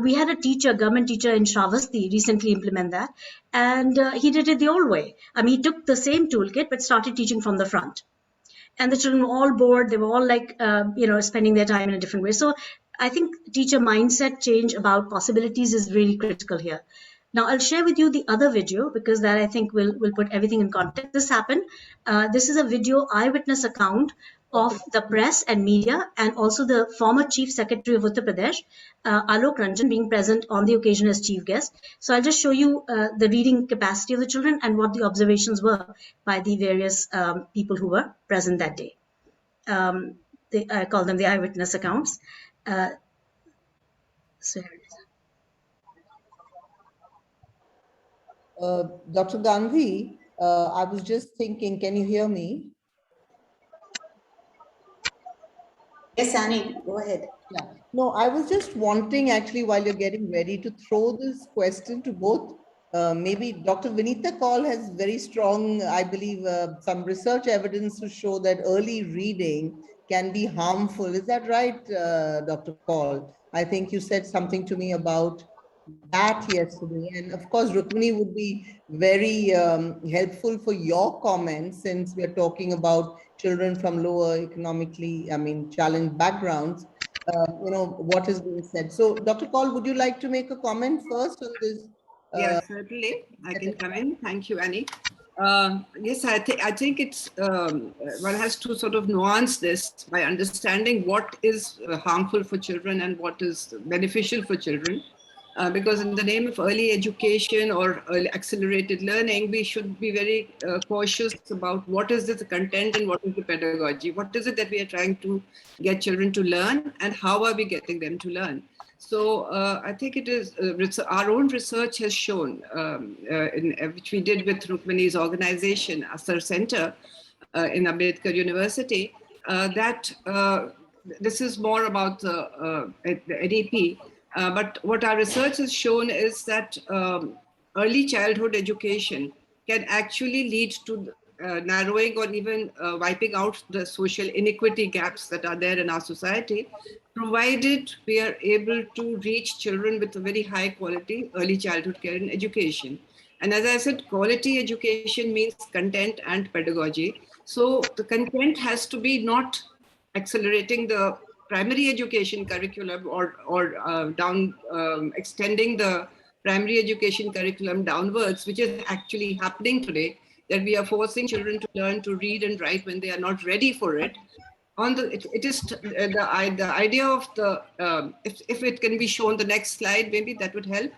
We had a teacher, government teacher in Shravasti recently implement that, and he did it the old way. I mean, he took the same toolkit but started teaching from the front. And the children were all bored. They were all like, spending their time in a different way. So I think teacher mindset change about possibilities is really critical here. Now I'll share with you the other video because that I think will put everything in context. This happened. This is a video eyewitness account of the press and media, and also the former Chief Secretary of Uttar Pradesh, Alok Ranjan, being present on the occasion as chief guest. So I'll just show you the reading capacity of the children and what the observations were by the various people who were present that day. I call them the eyewitness accounts. So here it is. Dr. Gandhi, I was just thinking, can you hear me? Yes, Annie, go ahead. Yeah. No, I was just wanting actually while you're getting ready to throw this question to both. Maybe Dr. Vinita Kaul has very strong, I believe, some research evidence to show that early reading can be harmful. Is that right, Dr. Kaul? I think you said something to me about that yesterday. And of course, Rukmini would be very helpful for your comments since we're talking about children from lower economically, challenged backgrounds, what is being said. So Dr. Kaul, would you like to make a comment first on this? Yes, certainly. I can come in. Thank you, Annie. Yes, I think it's one has to sort of nuance this by understanding what is harmful for children and what is beneficial for children. Because in the name of early education or early accelerated learning, we should be very cautious about what is the content and what is the pedagogy. What is it that we are trying to get children to learn, and how are we getting them to learn? So I think it is our own research has shown, which we did with Rukmini's organization, Asar Center in Ambedkar University, that this is more about the NEP. But what our research has shown is that early childhood education can actually lead to narrowing or even wiping out the social inequity gaps that are there in our society, provided we are able to reach children with a very high quality early childhood care and education. And as I said, quality education means content and pedagogy. So the content has to be not accelerating the primary education curriculum or down extending the primary education curriculum downwards, which is actually happening today, that we are forcing children to learn to read and write when they are not ready for it. On the it is the idea of the if it can be shown, the next slide maybe that would help.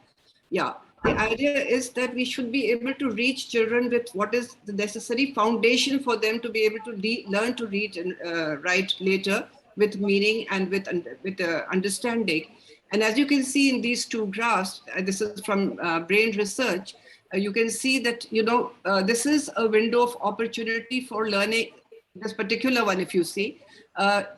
Yeah, the idea is that we should be able to reach children with what is the necessary foundation for them to be able to learn to read and write later with meaning and with understanding. And as you can see in these two graphs, this is from brain research, you can see that, this is a window of opportunity for learning. This particular one, if you see,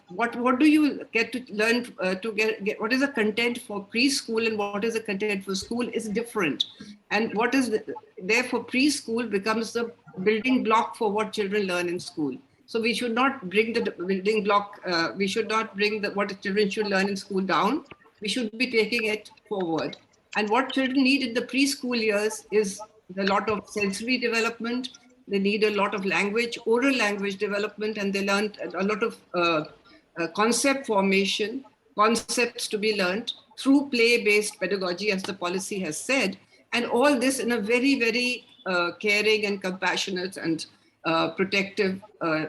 what do you get to learn to get what is the content for preschool and what is the content for school is different. And what is therefore preschool becomes the building block for what children learn in school. So we should not bring the building block, we should not bring what children should learn in school down. We should be taking it forward. And what children need in the preschool years is a lot of sensory development. They need a lot of language, oral language development, and they learn a lot of concept formation, concepts to be learned through play-based pedagogy, as the policy has said. And all this in a very, very caring and compassionate and protective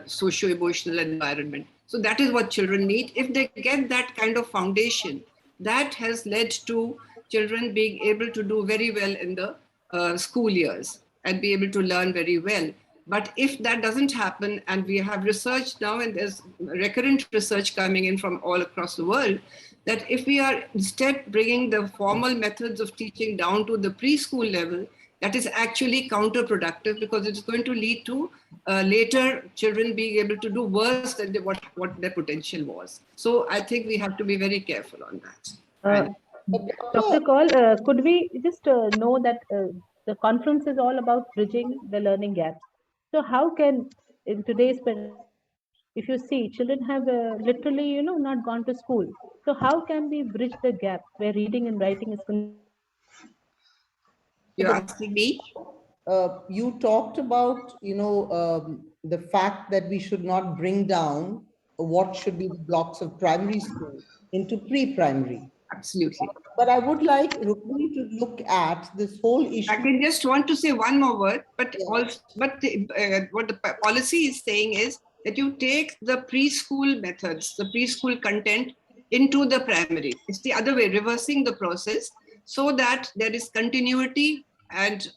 socio-emotional environment. So that is what children need. If they get that kind of foundation, that has led to children being able to do very well in the school years and be able to learn very well. But if that doesn't happen, and we have research now, and there's recurrent research coming in from all across the world, that if we are instead bringing the formal methods of teaching down to the preschool level, that is actually counterproductive, because it's going to lead to later children being able to do worse than what their potential was. So I think we have to be very careful on that. Dr. Kaul, could we just know that the conference is all about bridging the learning gaps. So how can, in today's, if you see, children have literally, not gone to school. So how can we bridge the gap where reading and writing is concerned? You're asking me? You talked about, the fact that we should not bring down what should be the blocks of primary school into pre-primary. Absolutely. But I would like Rukmini to look at this whole issue. I can just want to say one more word, but also, what the policy is saying is that you take the preschool methods, the preschool content into the primary. It's the other way, reversing the process, so that there is continuity and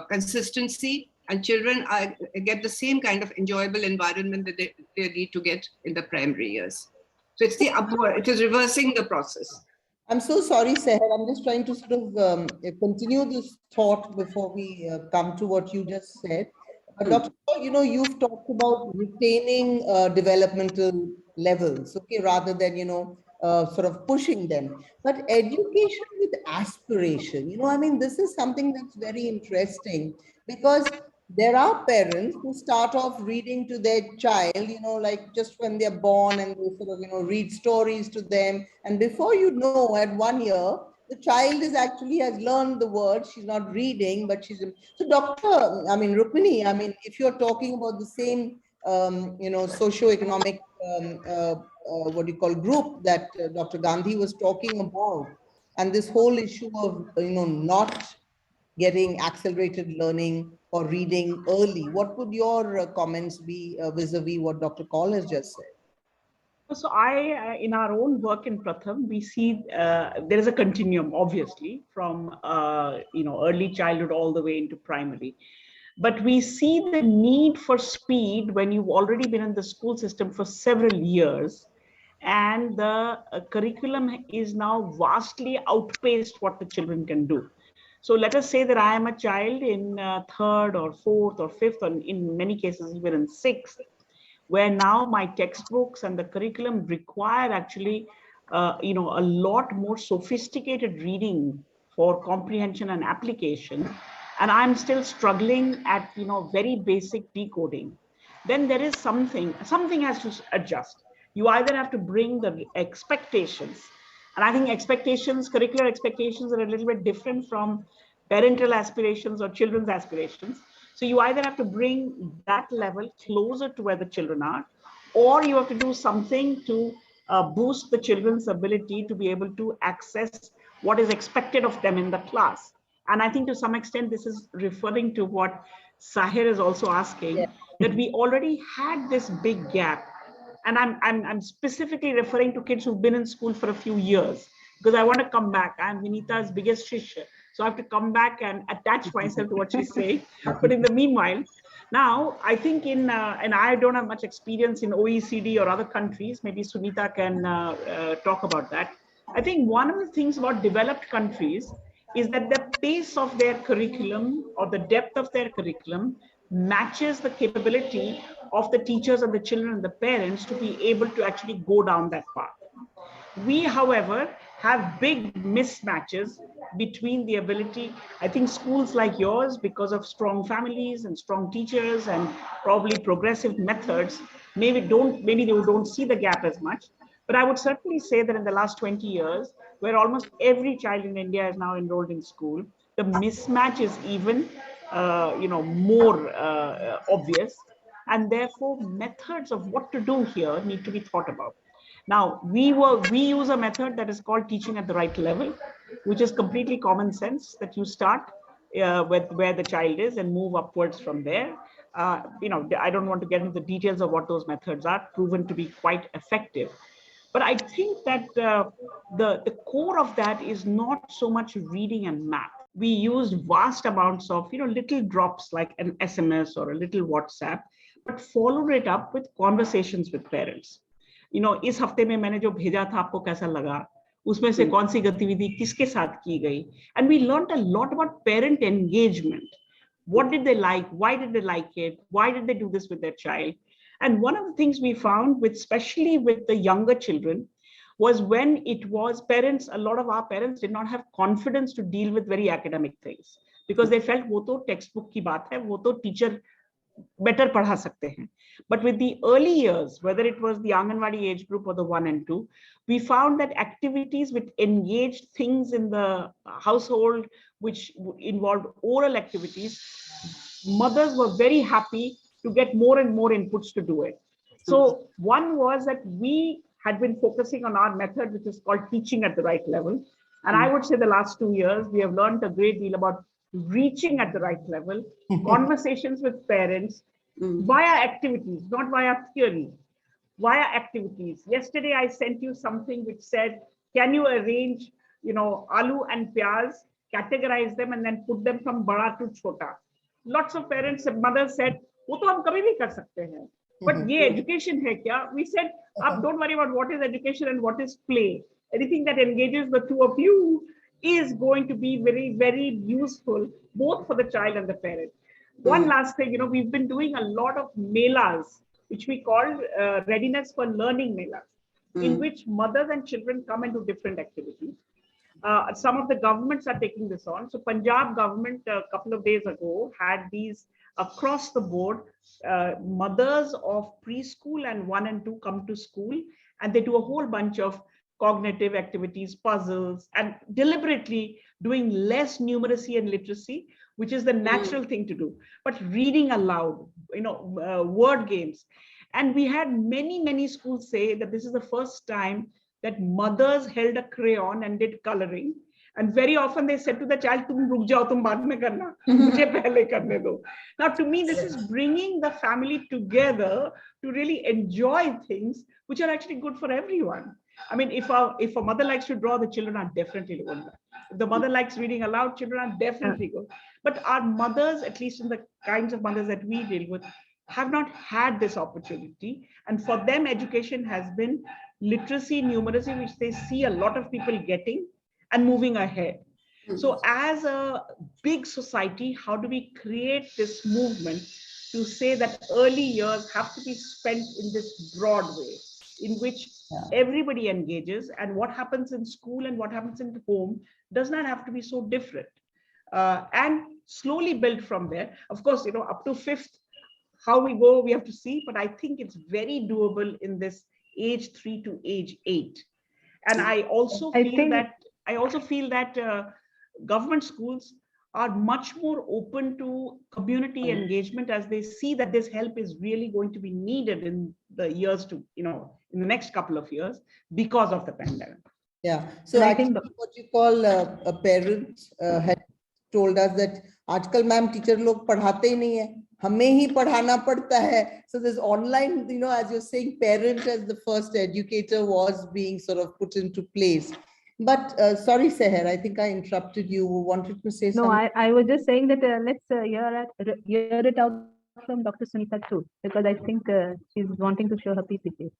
consistency, and children get the same kind of enjoyable environment that they need to get in the primary years. So it's the upward, it is reversing the process. I'm so sorry, Seher. I'm just trying to sort of continue this thought before we come to what you just said. Dr. You've talked about retaining developmental levels, okay, rather than, sort of pushing them. But education with aspiration, I mean, this is something that's very interesting, because there are parents who start off reading to their child, like just when they're born, and they sort of, read stories to them. And before you know, at 1 year, the child is actually has learned the words. She's not reading, but she's... So Rukmini, if you're talking about the same, socio-economic, what do you call, group that Dr. Gandhi was talking about, and this whole issue of, not getting accelerated learning or reading early. What would your comments be vis-a-vis what Dr. Kaul has just said? So in our own work in Pratham, we see there is a continuum, obviously, from early childhood all the way into primary. But we see the need for speed when you've already been in the school system for several years, and the curriculum is now vastly outpaced what the children can do. So let us say that I am a child in third or fourth or fifth, or in many cases even in sixth, where now my textbooks and the curriculum require actually a lot more sophisticated reading for comprehension and application, and I'm still struggling at very basic decoding. Then there is something has to adjust. You either have to bring the expectations, and I think curricular expectations are a little bit different from parental aspirations or children's aspirations. So you either have to bring that level closer to where the children are, or you have to do something to boost the children's ability to be able to access what is expected of them in the class. And I think to some extent, this is referring to what Sahir is also asking, that we already had this big gap. And I'm specifically referring to kids who've been in school for a few years, because I want to come back. I'm Vinita's biggest shishya. So I have to come back and attach myself to what she's saying. But in the meanwhile, now I think and I don't have much experience in OECD or other countries, maybe Sunita can talk about that. I think one of the things about developed countries is that the pace of their curriculum or the depth of their curriculum matches the capability of the teachers and the children and the parents to be able to actually go down that path. We, however, have big mismatches between the ability. I think schools like yours, because of strong families and strong teachers and probably progressive methods, maybe they don't see the gap as much. But I would certainly say that in the last 20 years, where almost every child in India is now enrolled in school, the mismatch is even more obvious. And therefore, methods of what to do here need to be thought about. Now, we use a method that is called teaching at the right level, which is completely common sense, that you start with where the child is and move upwards from there. I don't want to get into the details of what those methods are, proven to be quite effective. But I think that the core of that is not so much reading and math. We used vast amounts of little drops like an SMS or a little WhatsApp, but followed it up with conversations with parents. इस हफ्ते में मैंने जो भेजा था आपको कैसा लगा, उसमें से कौन सी गतिविधि किसके साथ की गई, and we learned a lot about parent engagement. What did they like? Why did they like it? Why did they do this with their child? And one of the things we found, especially with the younger children, was when it was parents, a lot of our parents did not have confidence to deal with very academic things, because they felt वो तो textbook की बात है, वो तो teacher better पढ़ा सकते हैं. But with the early years, whether it was the Anganwadi age group or the 1 and 2, we found that activities which engaged things in the household, which involved oral activities, mothers were very happy to get more and more inputs to do it. So one was that we had been focusing on our method, which is called teaching at the right level. And I would say the last 2 years, we have learned a great deal about reaching at the right level, conversations with parents, via activities, not via theory, via activities. Yesterday, I sent you something which said, can you arrange, aloo and pyaz, categorize them and then put them from bada to chota. Lots of parents and mothers said, wo to hum kabhi bhi kar sakte hain. But ye education hai kya? We said, don't worry about what is education and what is play. Anything that engages the two of you is going to be very, very useful, both for the child and the parent. One last thing, we've been doing a lot of melas, which we call readiness for learning melas, in which mothers and children come and do different activities. Some of the governments are taking this on. So Punjab government a couple of days ago had these across the board, mothers of preschool and 1 and 2 come to school, and they do a whole bunch of cognitive activities, puzzles, and deliberately doing less numeracy and literacy, which is the natural thing to do, but reading aloud, word games. And we had many, many schools say that this is the first time that mothers held a crayon and did coloring. And very often they said to the child, "Tum ruk jao, tum baad mein karna, mujhe pehle karne do." Now, to me, this is bringing the family together to really enjoy things which are actually good for everyone. I mean, if a mother likes to draw, the children are definitely going to. If the mother likes reading aloud, children are definitely good. But our mothers, at least in the kinds of mothers that we deal with, have not had this opportunity. And for them, education has been literacy, numeracy, which they see a lot of people getting and moving ahead. So as a big society, how do we create this movement to say that early years have to be spent in this broad way, in which everybody engages, and what happens in school and what happens in home does not have to be so different, and slowly build from there. Of course, up to 5th, how we go, we have to see, but I think it's very doable in this age 3 to age 8. And I also feel that government schools are much more open to community engagement, as they see that this help is really going to be needed in the years to, in the next couple of years, because of the pandemic. Yeah. So I think what you call a parent had told us that आजकल ma'am teacher लोग पढ़ाते ही नहीं है, हमें ही पढ़ाना पड़ता है. So this online, as you're saying, parent as the first educator was being sort of put into place. But sorry, Seher, I think I interrupted you. Wanted to say something? No, I was just saying that let's hear it out from Dr. Sunita too, because I think she's wanting to show her PPT.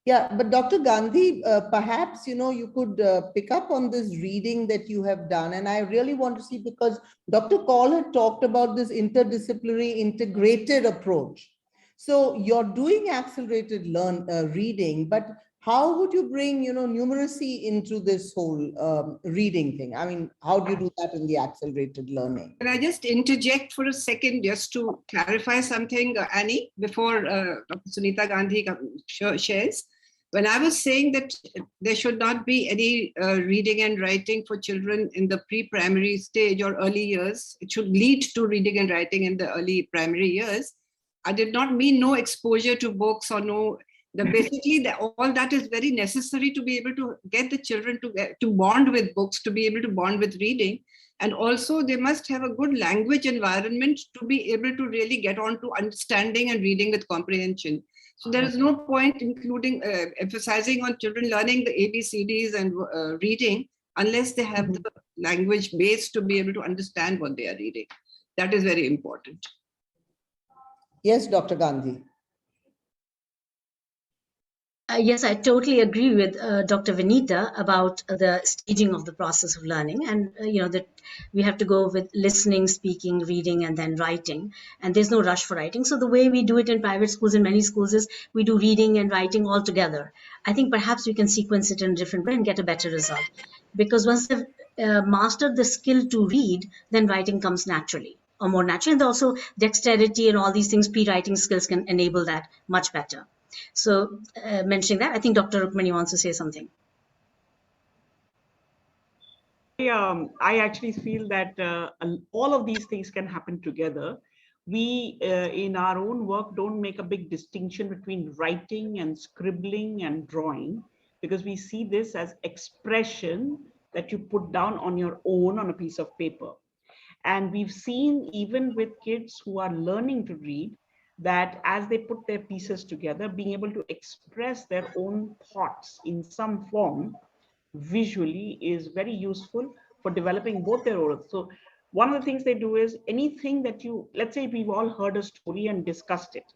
Yeah, but Dr. Gandhi, perhaps, you could pick up on this reading that you have done. And I really want to see, because Dr. Kaul had talked about this interdisciplinary integrated approach. So you're doing accelerated reading, but how would you bring, numeracy into this whole reading thing? I mean, how do you do that in the accelerated learning? Can I just interject for a second, just to clarify something, Annie, before Dr. Sunita Gandhi shares? When I was saying that there should not be any reading and writing for children in the pre-primary stage or early years, it should lead to reading and writing in the early primary years, I did not mean no exposure to books or no. Basically, all that is very necessary to be able to get the children to bond with books, to be able to bond with reading. And also, they must have a good language environment to be able to really get on to understanding and reading with comprehension. So there is no point including emphasizing on children learning the ABCDs and reading unless they have the language base to be able to understand what they are reading. That is very important. Yes, Dr. Gandhi. Yes, I totally agree with Dr. Vinita about the staging of the process of learning, and that we have to go with listening, speaking, reading, and then writing. And there's no rush for writing. So the way we do it in private schools, in many schools, is we do reading and writing all together. I think perhaps we can sequence it in a different way and get a better result, because once they've mastered the skill to read, then writing comes naturally, or more naturally. And also dexterity and all these things, pre-writing skills can enable that much better. So mentioning that, I think Dr. Rukmani wants to say something. I actually feel that all of these things can happen together. We, in our own work, don't make a big distinction between writing and scribbling and drawing, because we see this as expression that you put down on your own on a piece of paper. And we've seen, even with kids who are learning to read, that as they put their pieces together, being able to express their own thoughts in some form visually is very useful for developing both their own. So one of the things they do is, anything that let's say we've all heard a story and discussed it.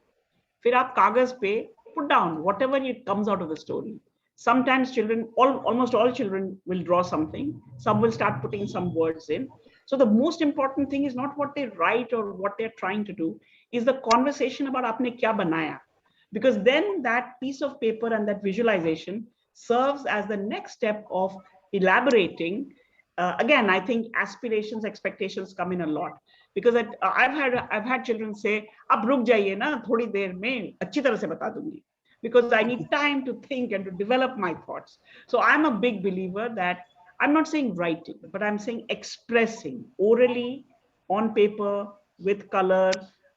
Fir aap kagaz pe put down whatever it comes out of the story. Sometimes children, almost all children will draw something. Some will start putting some words in. So the most important thing is not what they write or what they're trying to do, is the conversation about aapne kya banaya. Because then that piece of paper and that visualization serves as the next step of elaborating. Again, I think aspirations, expectations come in a lot. Because I've had children say, "Ab ruk jaiye na, thodi der mein achhi tarah se bata dungi," because I need time to think and to develop my thoughts. So I'm a big believer that, I'm not saying writing, but I'm saying expressing orally, on paper, with color,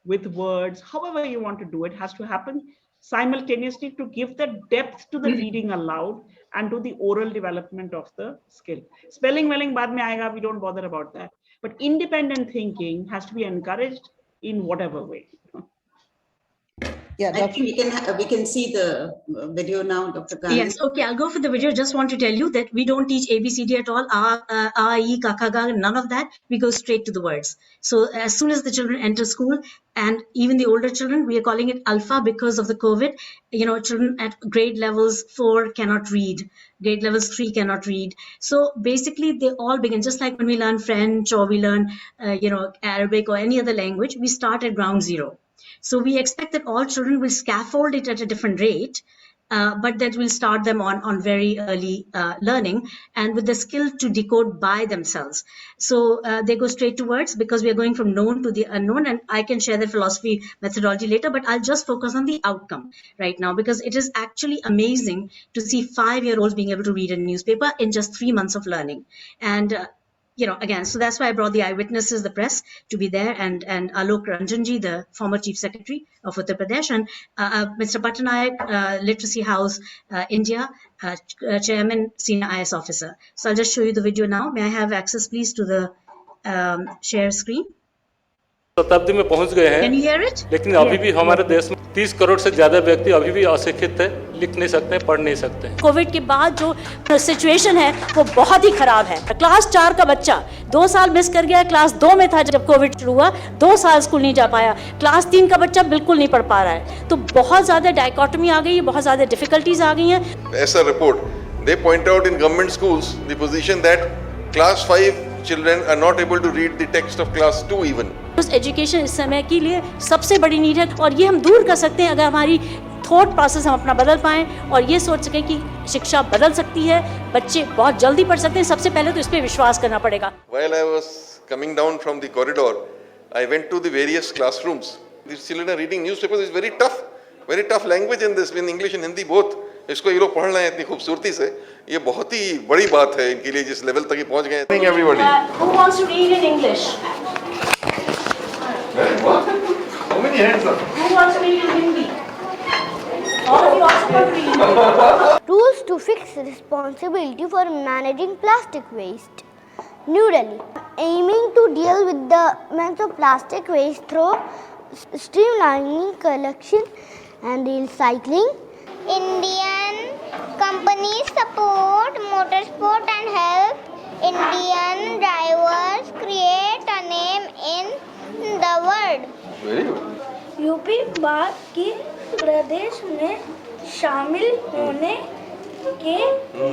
with words, however you want to do it, has to happen simultaneously to give the depth to the reading aloud and to the oral development of the skill. Spelling baad mein aayega, we don't bother about that. But independent thinking has to be encouraged in whatever way. Yeah, I think we can see the video now, Dr. Gandhi. Yes, okay, I'll go for the video. Just want to tell you that we don't teach ABCD at all, A, E, Kakaga, none of that. We go straight to the words. So as soon as the children enter school, and even the older children, we are calling it alpha because of the COVID. You know, children at grade levels 4 cannot read, grade levels 3 cannot read. So basically they all begin, just like when we learn French or we learn, Arabic or any other language, we start at ground zero. So we expect that all children will scaffold it at a different rate, but that will start them on very early learning and with the skill to decode by themselves. So they go straight to words because we are going from known to the unknown, and I can share the philosophy methodology later, but I'll just focus on the outcome right now because it is actually amazing to see 5-year-olds being able to read a newspaper in just 3 months of learning. And again, so that's why I brought the eyewitnesses, the press, to be there, and Alok Ranjanji, the former Chief Secretary of Uttar Pradesh, and Mr. Patnaik, Literacy House, India, Chairman, Senior IS Officer. So I'll just show you the video now. May I have access, please, to the share screen? शताब्दी में पहुंच गए हैं, लेकिन अभी भी हमारे देश में 30 करोड़ से ज्यादा व्यक्ति अभी भी अशिक्षित है, लिख नहीं सकते, पढ़ नहीं सकते। कोविड के बाद जो सिचुएशन है वो बहुत ही खराब है। क्लास 4 का बच्चा 2 साल मिस कर गया, क्लास 2 में था जब कोविड शुरू हुआ, 2 साल स्कूल नहीं जा पाया, क्लास 3 का बच्चा बिल्कुल नहीं पढ़ पा रहा है। तो बहुत ज्यादा डायकोटमी आ गई है, बहुत ज्यादा डिफिकल्टीज आ गई हैं। ऐसा report they point out in government schools the position that class 5 children are not able to read the text of class 2 even. उस एजुकेशन इस समय के लिए सबसे बड़ी नीड है, और ये हम दूर कर सकते हैं अगर हमारी थॉट प्रोसेस हम अपना बदल पाएं और ये सोच सकें कि शिक्षा बदल सकती है, बच्चे बहुत जल्दी पढ़ सकते हैं। सबसे पहले तो इस पे विश्वास करना पड़ेगा। While I was coming down from the corridor, I went to the various classrooms. These children are reading newspapers. It's very tough language in this, in English and Hindi both. इसको ये लोग पढ़ रहे हैं इतनी खूबसूरती से, ये बहुत ही बड़ी बात है इनके लिए जिस लेवल तक ये पहुंच गए हैं। Everybody. Who wants to read in English? How many hands up? Who wants to read in Hindi? All of you also read. Rules to fix responsibility for managing plastic waste. New Delhi, aiming to deal with the amount of plastic waste through streamlining collection and recycling. Indian companies support motorsport and help Indian drivers create a name in the world. Very good. UP बाकी प्रदेश में शामिल होने के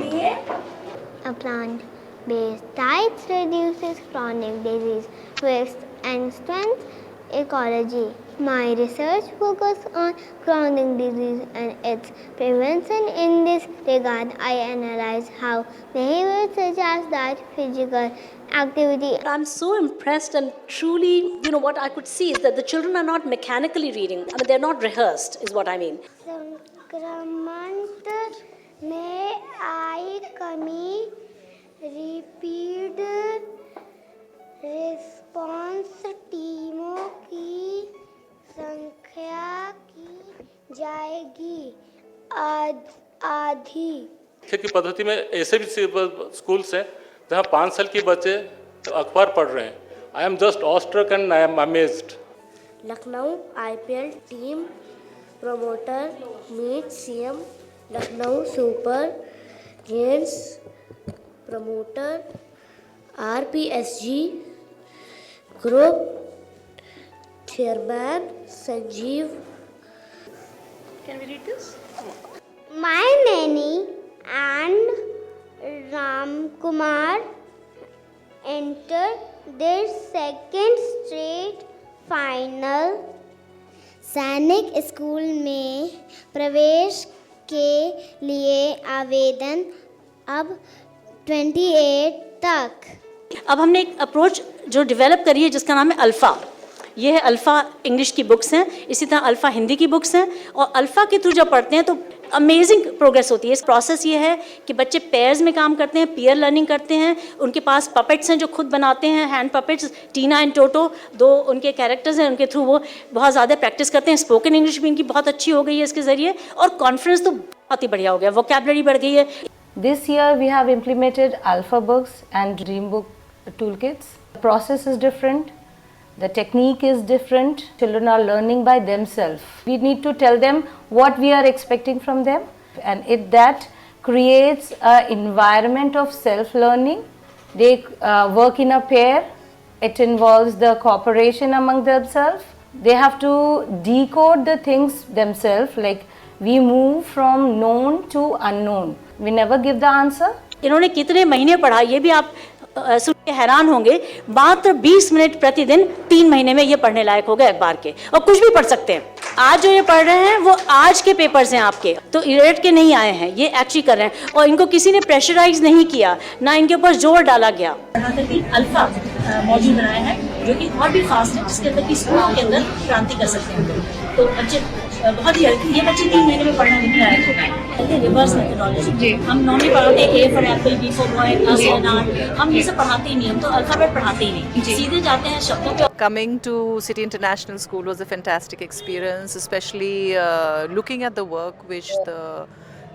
लिए a plant-based diet reduces chronic disease risks and strengthens ecology. My research focuses on chronic disease and its prevention. In this regard, I analyze how behaviors such as that physical activity. I'm so impressed, and truly, what I could see is that the children are not mechanically reading. I mean, they're not rehearsed, is what I mean. संक्रमण में आई कमी, repeat response टीमों की संख्या की जाएगी आधी। की पद्धति में ऐसे भी स्कूल्स हैं जहाँ 5 साल के बच्चे अखबार पढ़ रहे हैं। I am just awestruck and I am amazed. Lucknow IPL team promoter meet CM Lucknow super games promoter RPSG group chairman Sanjiv. Can we read this? My nanny and Ramkumar entered their second straight final. सैनिक school में प्रवेश के लिए आवेदन अब 28 तक। अब हमने एक अप्रोच जो डेवलप करी है जिसका नाम है अल्फ़ा। ये है अल्फ़ा इंग्लिश की बुक्स हैं, इसी तरह अल्फ़ा हिंदी की बुक्स हैं, और अल्फ़ा के थ्रू जब पढ़ते हैं तो अमेजिंग प्रोग्रेस होती है। इस प्रोसेस ये है कि बच्चे पेयर्स में काम करते हैं, पीयर लर्निंग करते हैं, उनके पास पपेट्स हैं जो खुद बनाते हैं, hand puppets, Tina and Toto, 2 उनके कैरेक्टर्स हैं, उनके थ्रू वो बहुत ज़्यादा प्रैक्टिस करते हैं। स्पोकन इंग्लिश भी इनकी बहुत अच्छी हो गई है इसके ज़रिए, और कॉन्फिडेंस तो बहुत ही बढ़िया हो गया, वोकैबुलरी बढ़ गई है। This year we have implemented alpha books and dream book toolkits. The process is different. The technique is different. Children are learning by themselves. We need to tell them what we are expecting from them, and that creates an environment of self-learning. They work in a pair. It involves the cooperation among themselves. They have to decode the things themselves, like we move from known to unknown. We never give the answer. इन्होंने कितने महीने पढ़ा ये भी आप सुन के हैरान होंगे। मात्र 20 मिनट प्रतिदिन 3 महीने में ये पढ़ने लायक हो गए अखबार के, और कुछ भी पढ़ सकते हैं। आज जो ये पढ़ रहे हैं वो आज के पेपर्स हैं आपके, तो इरेट के नहीं आए हैं, ये एक्चुअली कर रहे हैं, और इनको किसी ने प्रेशराइज नहीं किया, ना इनके ऊपर जोर डाला गया। अल्फा मॉड्यूल बनाया है जो कि और भी फास्ट है, जिसके अंदर की स्कूल के अंदर क्रांति कर सकते हैं। तो बच्चे बहुत ही ये बच्चे 3 महीने में पढ़ने लिखने लायक हो गए। रिवर्स मेथोडोलॉजी, हम नॉर्मली पढ़ाते हैं A for Apple, B for boy, A for अनार, हम ये सब पढ़ाते ही नहीं, हम तो अल्फाबेट पढ़ाते ही नहीं, सीधे जाते हैं शब्दों पे। Coming to City International School was a fantastic experience, especially looking at the work which the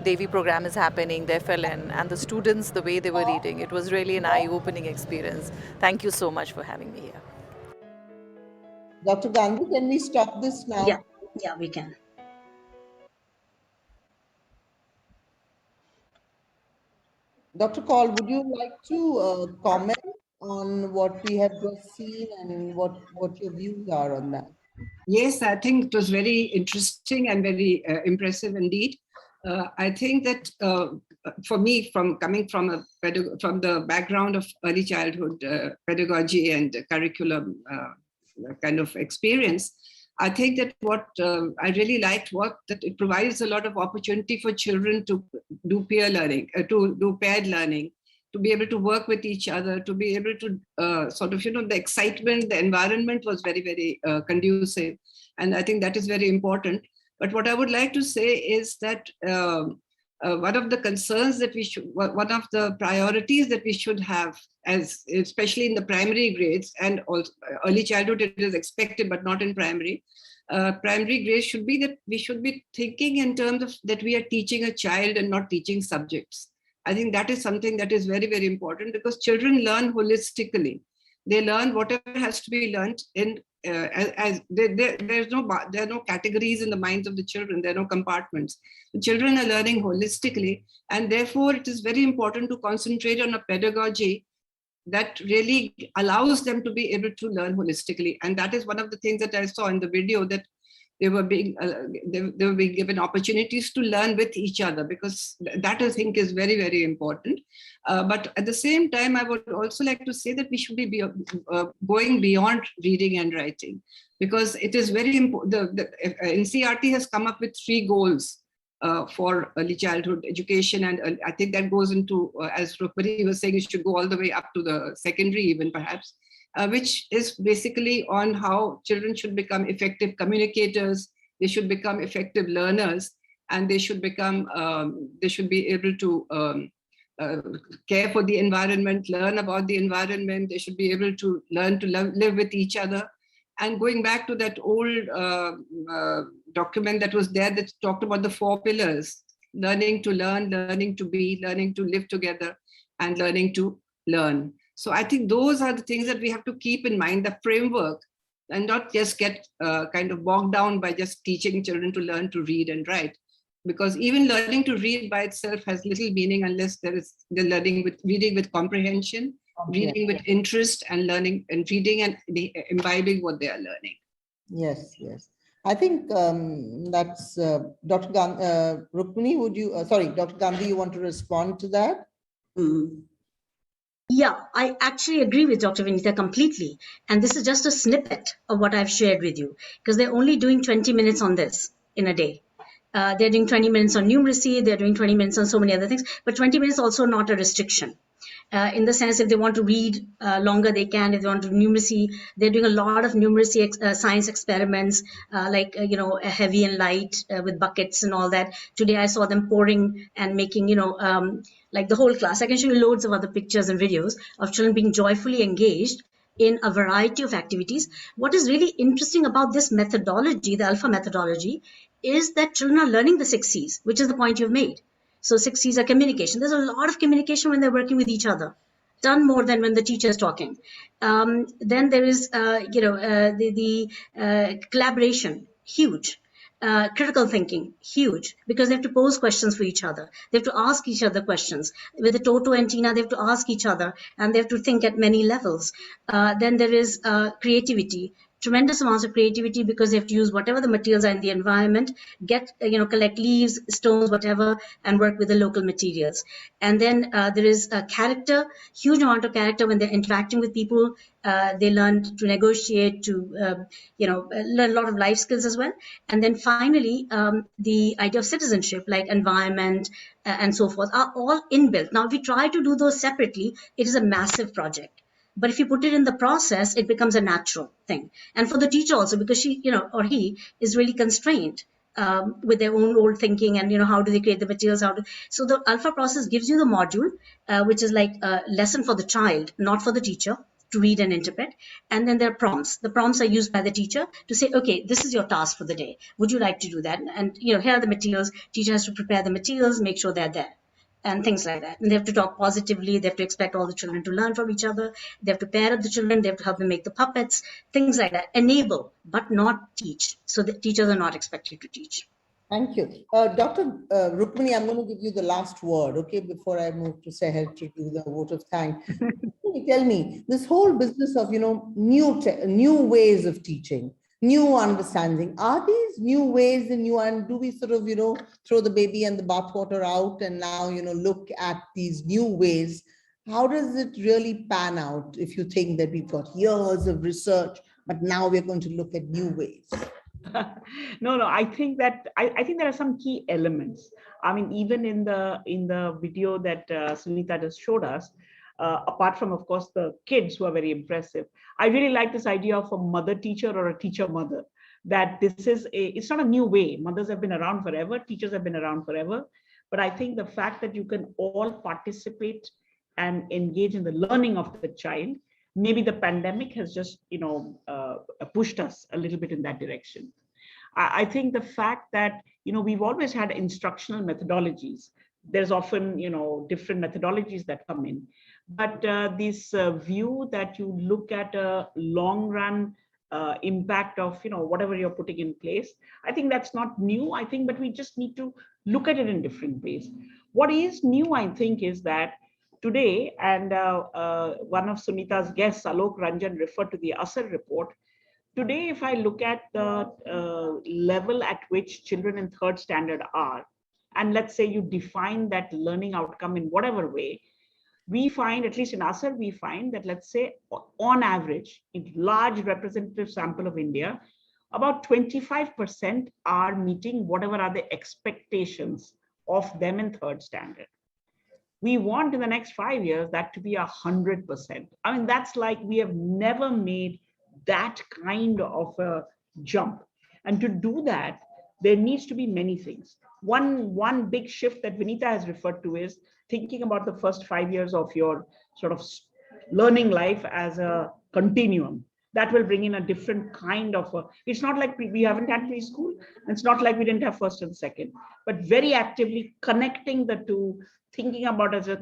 Devi program is happening, the FLN, and the students, the way they were reading. It was really an eye-opening experience. Thank you so much for having me here. Dr. Gandhi, can we stop this now? Yeah, we can. Dr. Kaul, would you like to comment on what we have just seen and what your views are on that? Yes, I think it was very interesting and very impressive indeed. I think that for me, coming from the background of early childhood pedagogy and curriculum kind of experience, I think that what I really liked was that it provides a lot of opportunity for children to do peer learning, to do paired learning, to be able to work with each other, to be able to sort of, the excitement, the environment was very, very conducive. And I think that is very important. But what I would like to say is that one of the concerns that one of the priorities that we should have, especially in the primary grades and also early childhood, it is expected, but not in primary. Primary grades should be that we should be thinking in terms of that we are teaching a child and not teaching subjects. I think that is something that is very, very important, because children learn holistically. They learn whatever has to be learned in there are no categories in the minds of the children. There are no compartments. The children are learning holistically, and therefore it is very important to concentrate on a pedagogy that really allows them to be able to learn holistically. And that is one of the things that I saw in the video, that they were being given opportunities to learn with each other, because that I think is very, very important. But at the same time, I would also like to say that we should be going beyond reading and writing, because it is very important. The NCERT has come up with 3 goals for early childhood education, and I think that goes into, as Rukmani was saying, it should go all the way up to the secondary even perhaps. Which is basically on how children should become effective communicators, they should become effective learners, and they should become, they should be able to care for the environment, learn about the environment, they should be able to learn to live with each other. And going back to that old document that was there that talked about the 4 pillars, learning to learn, learning to be, learning to live together, and learning to learn. So I think those are the things that we have to keep in mind, the framework, and not just get kind of bogged down by just teaching children to learn to read and write. Because even learning to read by itself has little meaning unless they're reading with comprehension, reading with interest, and learning and reading and imbibing what they are learning. Yes, yes. I think that's Dr. Rukmini, would you, Dr. Gandhi, you want to respond to that? Yeah, I actually agree with Dr. Vinita completely. And this is just a snippet of what I've shared with you, because they're only doing 20 minutes on this in a day. They're doing 20 minutes on numeracy, they're doing 20 minutes on so many other things, but 20 minutes also not a restriction. in the sense if they want to read longer, they can. If they want to do numeracy, they're doing a lot of numeracy science experiments, heavy and light with buckets and all that. Today I saw them pouring and making, like the whole class. I can show you loads of other pictures and videos of children being joyfully engaged in a variety of activities. What is really interesting about this methodology, the alpha methodology, is that children are learning the 6 C's, which is the point you've made. So 6 C's are communication. There's a lot of communication when they're working with each other, done more than when the teacher is talking. Then there is, the collaboration, huge. Critical thinking, huge, because they have to pose questions for each other. They have to ask each other questions. With the Toto and Tina, they have to ask each other, and they have to think at many levels. Then there is creativity, tremendous amounts of creativity, because they have to use whatever the materials are in the environment, collect leaves, stones, whatever, and work with the local materials. And then there is a character, huge amount of character when they're interacting with people. They learn to negotiate, to learn a lot of life skills as well. And then finally, the idea of citizenship, like environment and so forth, are all inbuilt. Now, if we try to do those separately, it is a massive project. But if you put it in the process, it becomes a natural thing. And for the teacher also, because she, or he is really constrained with their own old thinking, and how do they create the materials, so the alpha process gives you the module, which is like a lesson for the child, not for the teacher, to read and interpret. And then there are prompts. The prompts are used by the teacher to say, okay, this is your task for the day. Would you like to do that? And here are the materials. Teacher has to prepare the materials, make sure they're there, and things like that. And they have to talk positively. They have to expect all the children to learn from each other. They have to pair up the children. They have to help them make the puppets, things like that. Enable, but not teach. So the teachers are not expected to teach. Thank you. Dr. Rukmini, I'm going to give you the last word, okay, before I move to Seher to do the vote of thanks. Tell me, this whole business of, new ways of teaching, new understanding, are these new ways and do we sort of, throw the baby and the bathwater out and now, look at these new ways? How does it really pan out if you think that we've got years of research, but now we're going to look at new ways? No, I think that I think there are some key elements. I mean, even in the video that Sunita just showed us, apart from, of course, the kids who are very impressive, I really like this idea of a mother teacher or a teacher mother. That it's not a new way. Mothers have been around forever, teachers have been around forever. But I think the fact that you can all participate and engage in the learning of the child, maybe the pandemic has just pushed us a little bit in that direction. I think the fact that we've always had instructional methodologies. There's often different methodologies that come in, but this view that you look at a long run impact of whatever you're putting in place, I think that's not new. I think, but we just need to look at it in different ways. What is new, I think, is that today, and one of Sunita's guests, Alok Ranjan, referred to the ASAR report. Today, if I look at the level at which children in third standard are, and let's say you define that learning outcome in whatever way, we find, at least in ASAR, we find that, let's say, on average, in large representative sample of India, about 25% are meeting whatever are the expectations of them in third standard. We want in the next 5 years that to be 100%. I mean, that's like we have never made that kind of a jump. And to do that, there needs to be many things. One big shift that Vinita has referred to is thinking about the first 5 years of your sort of learning life as a continuum. That will bring in a different kind of it's not like we haven't had preschool. It's not like we didn't have first and second, but very actively connecting the two, thinking about as a,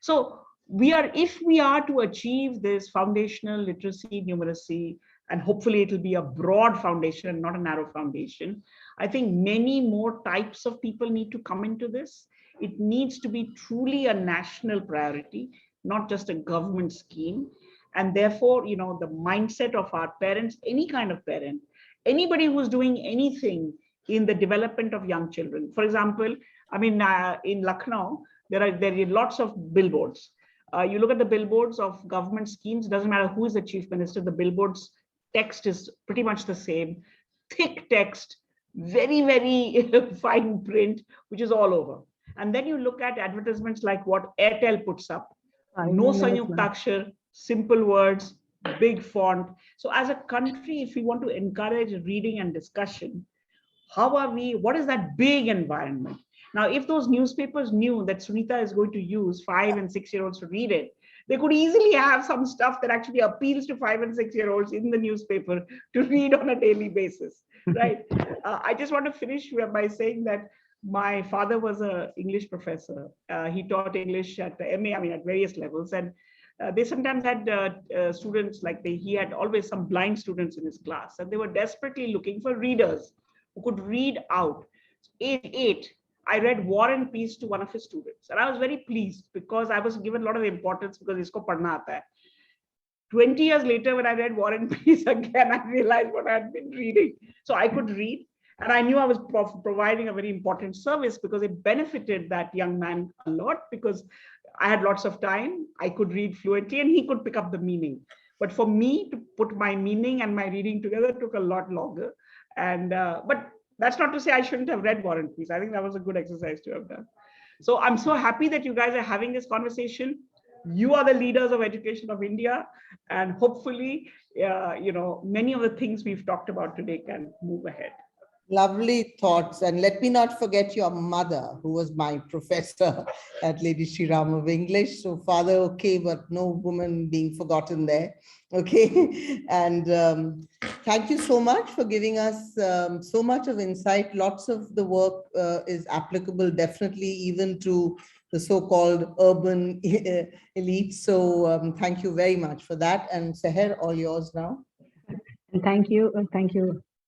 so if we are to achieve this foundational literacy, numeracy, and hopefully it will be a broad foundation and not a narrow foundation, I think many more types of people need to come into this. It needs to be truly a national priority, not just a government scheme. And therefore, the mindset of our parents, any kind of parent, anybody who's doing anything in the development of young children. For example, I mean, in Lucknow, there are lots of billboards. You look at the billboards of government schemes, doesn't matter who is the chief minister, the billboards text is pretty much the same. Thick text, very, very fine print, which is all over. And then you look at advertisements like what Airtel puts up No Sanyuktakshar, simple words, big font. So as a country, if we want to encourage reading and discussion, what is that big environment? Now, if those newspapers knew that Sunita is going to use 5 and 6-year-olds to read it, they could easily have some stuff that actually appeals to 5 and 6-year-olds in the newspaper to read on a daily basis, right? I just want to finish by saying that my father was an English professor. He taught English at the MA, at various levels. And they sometimes had students, he had always some blind students in his class, and they were desperately looking for readers who could read out. Age 8, I read War and Peace to one of his students. And I was very pleased because I was given a lot of importance because isko padhna aata hai. 20 years later, when I read War and Peace again, I realized what I had been reading. So I could read. And I knew I was providing a very important service because it benefited that young man a lot because I had lots of time. I could read fluently and he could pick up the meaning. But for me to put my meaning and my reading together took a lot longer. And but that's not to say I shouldn't have read War and Peace. I think that was a good exercise to have done. So I'm so happy that you guys are having this conversation. You are the leaders of education of India, and hopefully, many of the things we've talked about today can move ahead. Lovely thoughts. And let me not forget your mother, who was my professor at Lady Shri Ram of English. So father, okay, but no woman being forgotten there. Okay. And thank you so much for giving us so much of insight. Lots of the work is applicable definitely even to the so-called urban elite. So thank you very much for that. And Seher, all yours now. And thank you,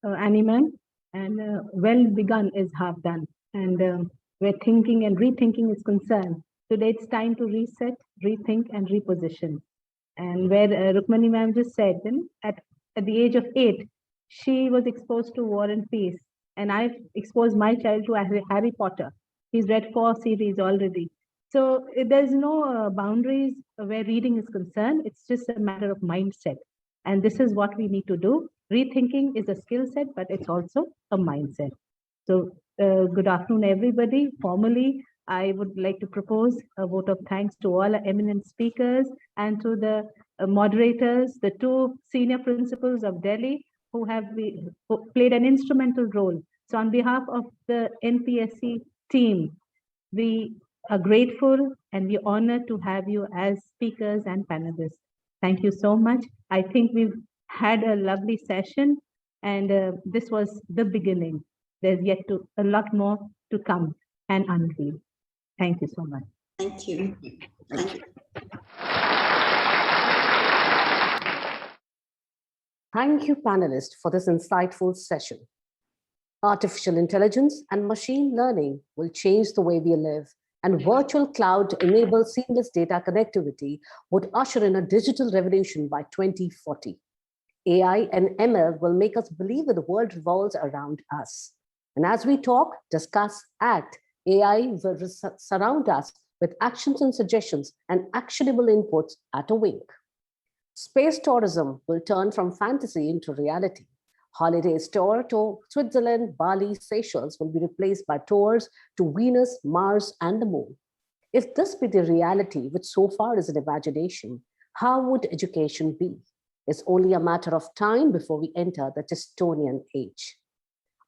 Annie ma'am. And well begun is half done. And where thinking and rethinking is concerned, today it's time to reset, rethink, and reposition. And where Rukmani ma'am just said, then at the age of 8, she was exposed to War and Peace. And I've exposed my child to Harry Potter. He's read 4 series already. So there's no boundaries where reading is concerned. It's just a matter of mindset. And this is what we need to do. Rethinking is a skill set, but it's also a mindset. So good afternoon, everybody. Formally, I would like to propose a vote of thanks to all our eminent speakers and to the moderators, the 2 senior principals of Delhi who played an instrumental role. So on behalf of the NPSC team, we are grateful and we're honored to have you as speakers and panelists. Thank you so much. I think we've had a lovely session, and this was the beginning. There's yet a lot more to come and unveil. Thank you so much. Thank you. Thank you. Thank you, panelists, for this insightful session. Artificial intelligence and machine learning will change the way we live, and virtual cloud-enabled seamless data connectivity would usher in a digital revolution by 2040. AI and ML will make us believe that the world revolves around us. And as we talk, discuss, act, AI will surround us with actions and suggestions and actionable inputs at a wink. Space tourism will turn from fantasy into reality. Holidays tour to Switzerland, Bali, Seychelles will be replaced by tours to Venus, Mars, and the moon. If this be the reality, which so far is an imagination, how would education be? It's only a matter of time before we enter the Testonian age.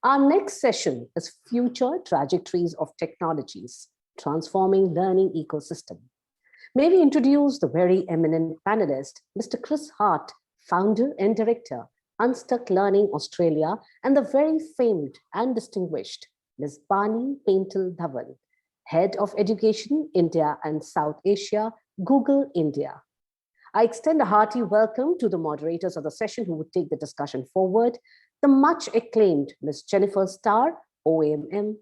Our next session is Future Trajectories of Technologies, Transforming Learning Ecosystem. May we introduce the very eminent panelist, Mr. Chris Hart, founder and director, Unstuck Learning Australia, and the very famed and distinguished Ms. Bani Paintal Dhawan, Head of Education, India and South Asia, Google India. I extend a hearty welcome to the moderators of the session who would take the discussion forward, the much acclaimed Ms. Jennifer Starr, OAMM,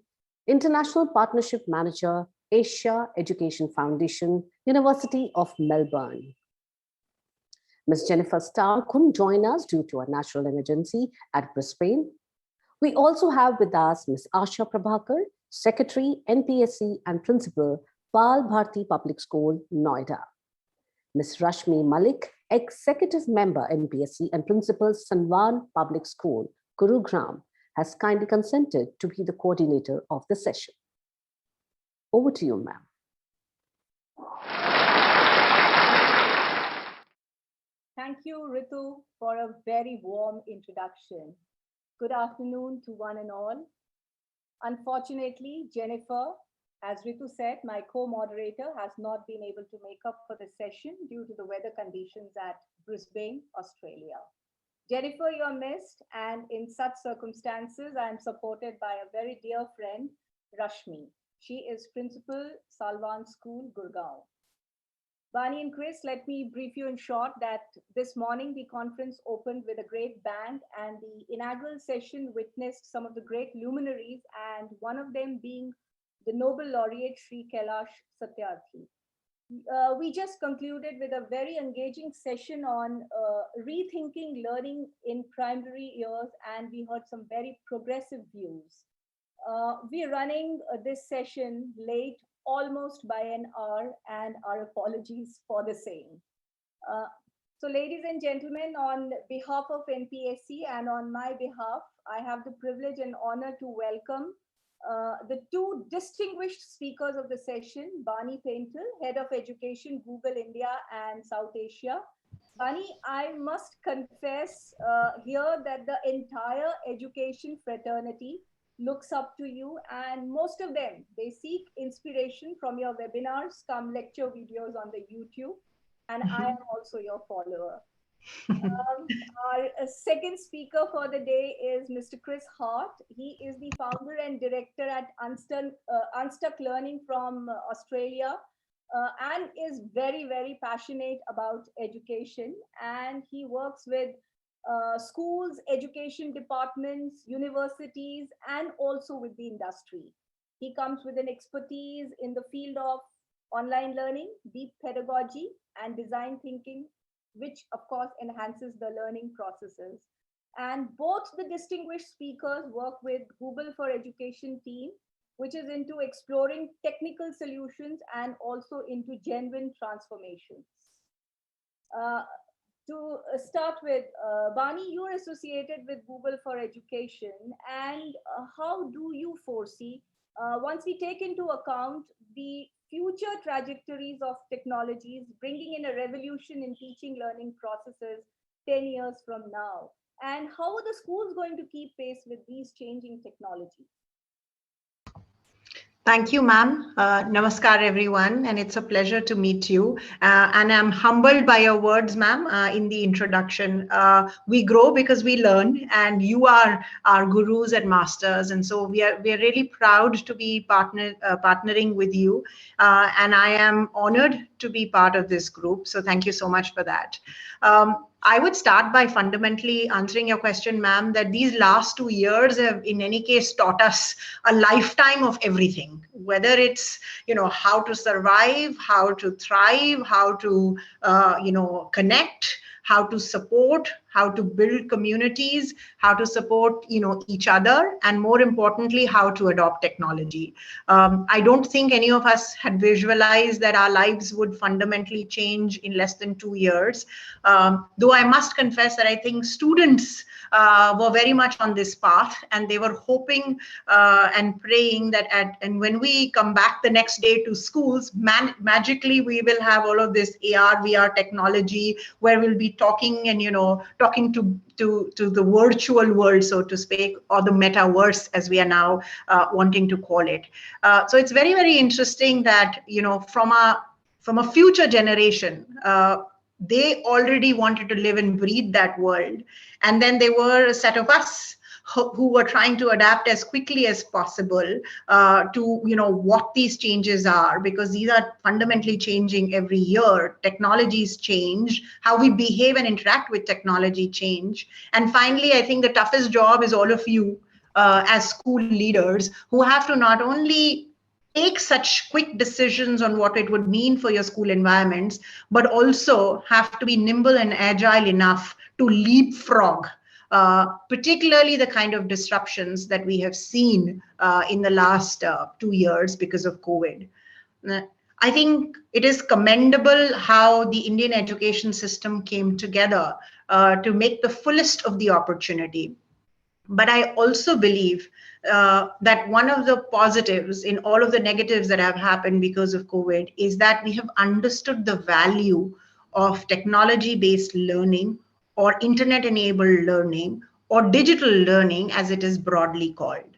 International Partnership Manager, Asia Education Foundation, University of Melbourne. Ms. Jennifer Starr couldn't join us due to a natural emergency at Brisbane. We also have with us Ms. Asha Prabhakar, Secretary, NPSC and Principal, Bal Bharti Public School, Noida. Ms. Rashmi Malik, Executive Member, NPSC and Principal, Sanwan Public School, Gurugram, has kindly consented to be the coordinator of the session. Over to you, ma'am. Thank you, Ritu, for a very warm introduction. Good afternoon to one and all. Unfortunately, Jennifer, as Ritu said, my co-moderator has not been able to make up for the session due to the weather conditions at Brisbane, Australia. Jennifer, you're missed, and in such circumstances, I am supported by a very dear friend, Rashmi. She is Principal, Salwan School, Gurgaon. Bani and Chris, let me brief you in short that this morning the conference opened with a great bang, and the inaugural session witnessed some of the great luminaries, and one of them being the Nobel laureate Sri Kailash Satyarthi. We just concluded with a very engaging session on rethinking learning in primary years, and we heard some very progressive views. We're running this session late, almost by an hour, and our apologies for the same. So ladies and gentlemen, on behalf of NPSC and on my behalf, I have the privilege and honor to welcome the two distinguished speakers of the session, Bani Paintal, Head of Education, Google India and South Asia. Bani, I must confess here that the entire education fraternity looks up to you, and most of them, they seek inspiration from your webinars, come lecture videos on the YouTube, and I am also your follower. Our second speaker for the day is Mr. Chris Hart. He is the founder and director at Unstuck Learning from Australia, and is very, very passionate about education. And he works with schools, education departments, universities, and also with the industry. He comes with an expertise in the field of online learning, deep pedagogy, and design thinking, which of course enhances the learning processes. And both the distinguished speakers work with Google for Education team, which is into exploring technical solutions and also into genuine transformations. To start with, Bani, you're associated with Google for Education, and how do you foresee, once we take into account the future trajectories of technologies, bringing in a revolution in teaching learning processes 10 years from now, and how are the schools going to keep pace with these changing technologies? Thank you, ma'am. Namaskar, everyone, and it's a pleasure to meet you. And I'm humbled by your words, ma'am, in the introduction. We grow because we learn, and you are our gurus and masters, and so we are really proud to be partnering with you. And I am honored to be part of this group. So thank you so much for that. I would start by fundamentally answering your question, ma'am, that these last 2 years have in any case taught us a lifetime of everything, whether it's, how to survive, how to thrive, how to, connect, how to support, how to build communities, how to support, each other, and more importantly, how to adopt technology. I don't think any of us had visualized that our lives would fundamentally change in less than 2 years. Though I must confess that I think students were very much on this path, and they were hoping and praying that and when we come back the next day to schools, magically we will have all of this AR, VR technology where we'll be talking and, talking to the virtual world, so to speak, or the metaverse as we are now wanting to call it. So it's very, very interesting that, from a future generation, they already wanted to live and breathe that world. And then there were a set of us who were trying to adapt as quickly as possible to, what these changes are, because these are fundamentally changing every year. Technologies change, how we behave and interact with technology change. And finally, I think the toughest job is all of you as school leaders who have to not only take such quick decisions on what it would mean for your school environments, but also have to be nimble and agile enough to leapfrog, particularly the kind of disruptions that we have seen in the last 2 years because of COVID. I think it is commendable how the Indian education system came together to make the fullest of the opportunity. But I also believe that one of the positives in all of the negatives that have happened because of COVID is that we have understood the value of technology-based learning or internet-enabled learning or digital learning, as it is broadly called.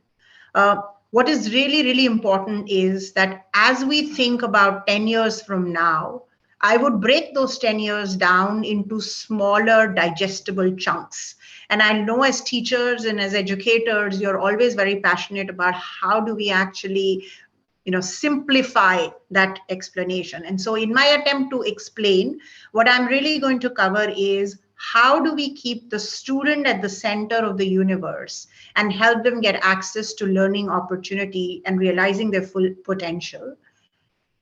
What is really, really important is that as we think about 10 years from now, I would break those 10 years down into smaller digestible chunks. And I know as teachers and as educators, you're always very passionate about how do we actually simplify that explanation. And so in my attempt to explain, what I'm really going to cover is how do we keep the student at the center of the universe and help them get access to learning opportunity and realizing their full potential,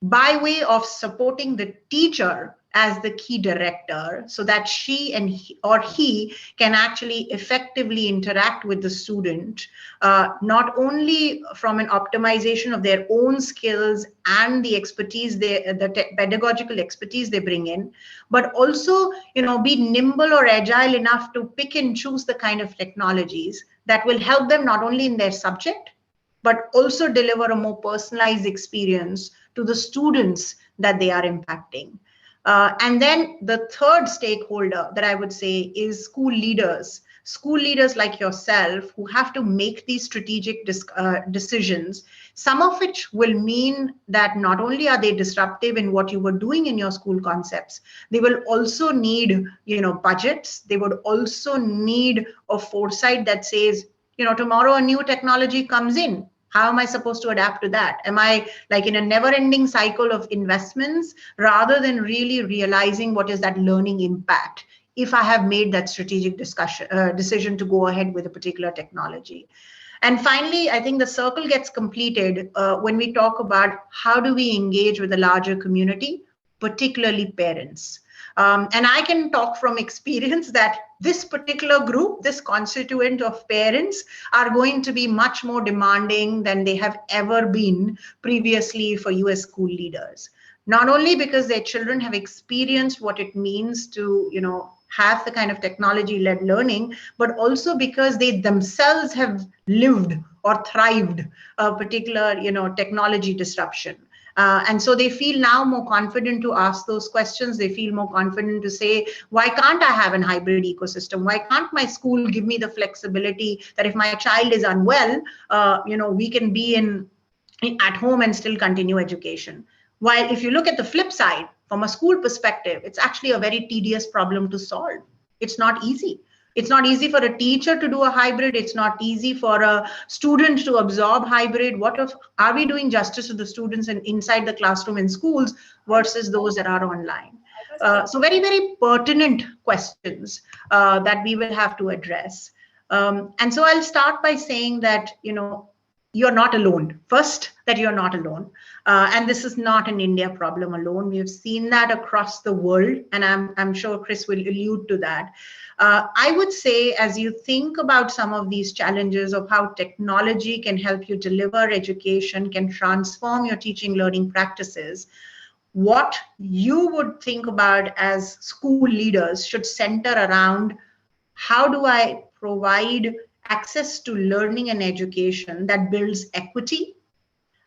by way of supporting the teacher as the key director so that she and he can actually effectively interact with the student, not only from an optimization of their own skills and the expertise, the pedagogical expertise they bring in, but also be nimble or agile enough to pick and choose the kind of technologies that will help them not only in their subject, but also deliver a more personalized experience to the students that they are impacting. And then the third stakeholder that I would say is school leaders like yourself who have to make these strategic decisions, some of which will mean that not only are they disruptive in what you were doing in your school concepts, they will also need budgets. They would also need a foresight that says, tomorrow a new technology comes in. How am I supposed to adapt to that? Am I like in a never-ending cycle of investments rather than really realizing what is that learning impact if I have made that strategic decision to go ahead with a particular technology? And finally, I think the circle gets completed when we talk about how do we engage with the larger community, particularly parents. And I can talk from experience that this particular group, this constituent of parents, are going to be much more demanding than they have ever been previously for US school leaders. Not only because their children have experienced what it means to, have the kind of technology-led learning, but also because they themselves have lived or thrived a particular, technology disruption. And so they feel now more confident to ask those questions. They feel more confident to say, why can't I have an hybrid ecosystem? Why can't my school give me the flexibility that if my child is unwell, we can be at home and still continue education? While if you look at the flip side, from a school perspective, it's actually a very tedious problem to solve. It's not easy. It's not easy for a teacher to do a hybrid. It's not easy for a student to absorb hybrid. Are we doing justice to the students inside the classroom in schools versus those that are online? So very, very pertinent questions that we will have to address. And so I'll start by saying that, you're not alone. First, that you're not alone. And this is not an India problem alone. We have seen that across the world, and I'm sure Chris will allude to that. I would say, as you think about some of these challenges of how technology can help you deliver education, can transform your teaching learning practices, what you would think about as school leaders should center around how do I provide access to learning and education that builds equity,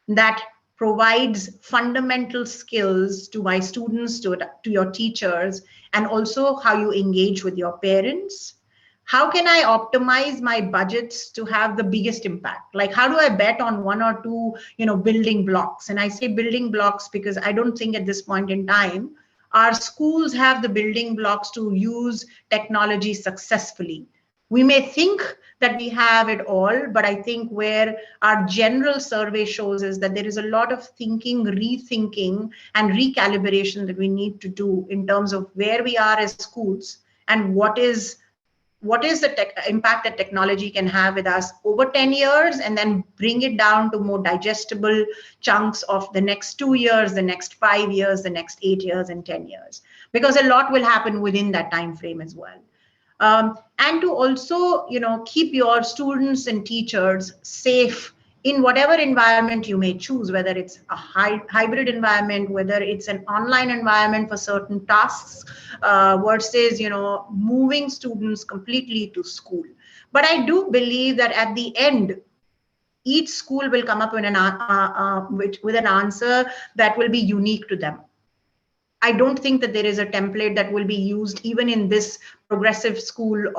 that provides fundamental skills to my students, to your teachers, and also how you engage with your parents. How can I optimize my budgets to have the biggest impact? Like, how do I bet on one or two, building blocks? And I say building blocks because I don't think at this point in time, our schools have the building blocks to use technology successfully. We may think that we have it all, but I think where our general survey shows is that there is a lot of thinking, rethinking, and recalibration that we need to do in terms of where we are as schools and what is the impact that technology can have with us over 10 years, and then bring it down to more digestible chunks of the next 2 years, the next 5 years, the next 8 years, and 10 years, because a lot will happen within that time frame as well. And to also, keep your students and teachers safe in whatever environment you may choose, whether it's a hybrid environment, whether it's an online environment for certain tasks, versus, moving students completely to school. But I do believe that at the end, each school will come up with an answer that will be unique to them. I don't think that there is a template that will be used even in this progressive school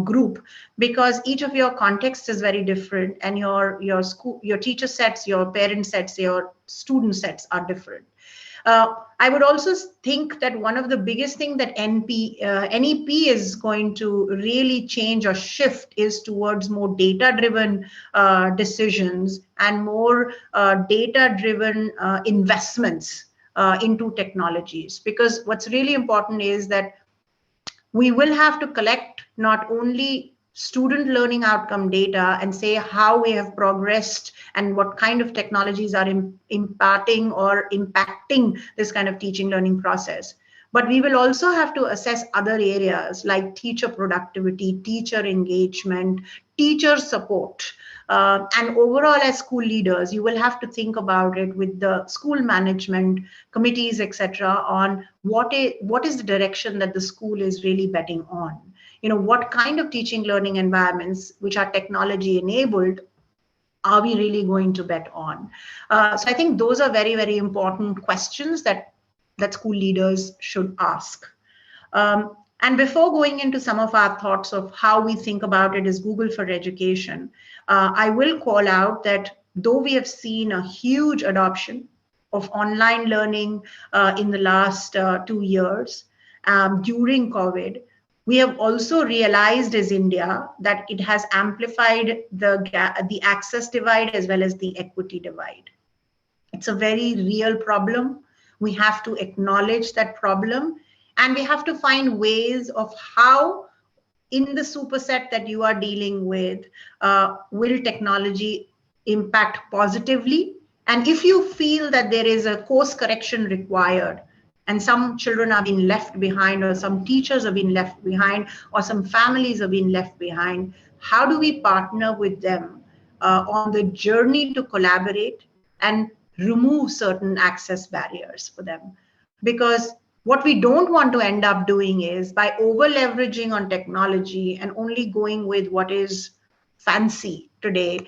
group, because each of your contexts is very different, and your school, your teacher sets, your parent sets, your student sets are different. I would also think that one of the biggest thing that NEP is going to really change or shift is towards more data-driven decisions and more data-driven investments into technologies. Because what's really important is that we will have to collect not only student learning outcome data and say how we have progressed and what kind of technologies are imparting or impacting this kind of teaching learning process. But we will also have to assess other areas like teacher productivity, teacher engagement, teacher support. And overall, as school leaders, you will have to think about it with the school management committees, etc., on what is the direction that the school is really betting on. What kind of teaching learning environments which are technology enabled are we really going to bet on? So I think those are very, very important questions that school leaders should ask. And before going into some of our thoughts of how we think about it as Google for Education, I will call out that though we have seen a huge adoption of online learning in the last 2 years during COVID, we have also realized as India that it has amplified the access divide as well as the equity divide. It's a very real problem. We have to acknowledge that problem, and we have to find ways of how in the superset that you are dealing with, will technology impact positively? And if you feel that there is a course correction required, and some children are being left behind, or some teachers have been left behind, or some families have been left behind, how do we partner with them on the journey to collaborate and remove certain access barriers for them? Because what we don't want to end up doing is by over leveraging on technology and only going with what is fancy today,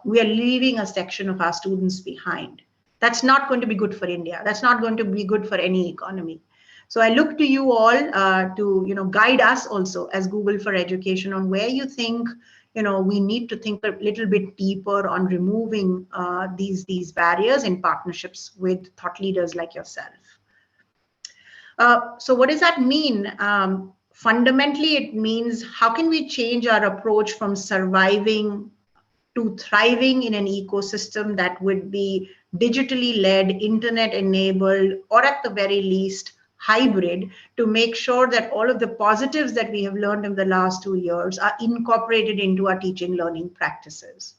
we are leaving a section of our students behind. That's not going to be good for India. That's not going to be good for any economy. So I look to you all to guide us also as Google for Education on where you think we need to think a little bit deeper on removing these barriers in partnerships with thought leaders like yourself. So what does that mean? Fundamentally, it means how can we change our approach from surviving to thriving in an ecosystem that would be digitally led, internet enabled, or at the very least hybrid, to make sure that all of the positives that we have learned in the last 2 years are incorporated into our teaching learning practices.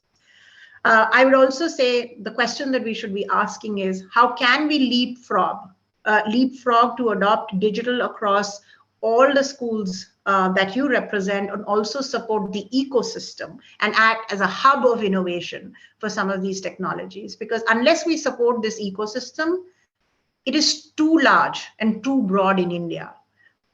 I would also say the question that we should be asking is, how can we leapfrog to adopt digital across all the schools that you represent, and also support the ecosystem and act as a hub of innovation for some of these technologies? Because unless we support this ecosystem, it is too large and too broad in India.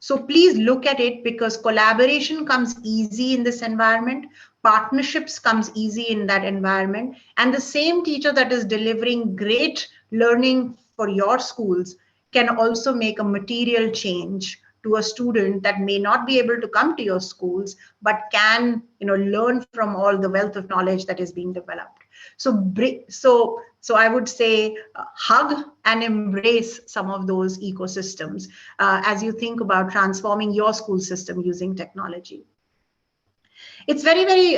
So please look at it, because collaboration comes easy in this environment, partnerships comes easy in that environment, and the same teacher that is delivering great learning for your schools can also make a material change to a student that may not be able to come to your schools, but can learn from all the wealth of knowledge that is being developed. So I would say hug and embrace some of those ecosystems as you think about transforming your school system using technology. It's very, very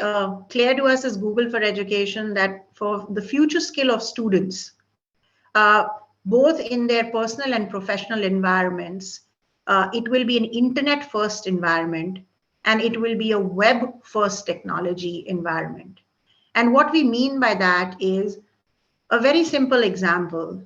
clear to us as Google for Education that for the future skill of students, both in their personal and professional environments, it will be an internet-first environment, and it will be a web-first technology environment. And what we mean by that is a very simple example.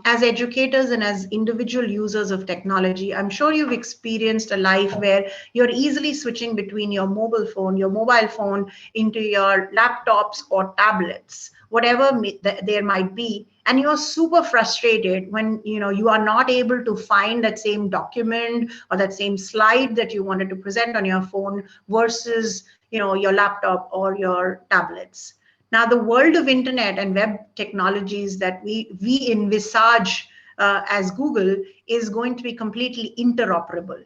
As educators and as individual users of technology, I'm sure you've experienced a life where you're easily switching between your mobile phone into your laptops or tablets, whatever there might be. And you're super frustrated when you are not able to find that same document or that same slide that you wanted to present on your phone versus your laptop or your tablets. Now, the world of internet and web technologies that we envisage as Google is going to be completely interoperable.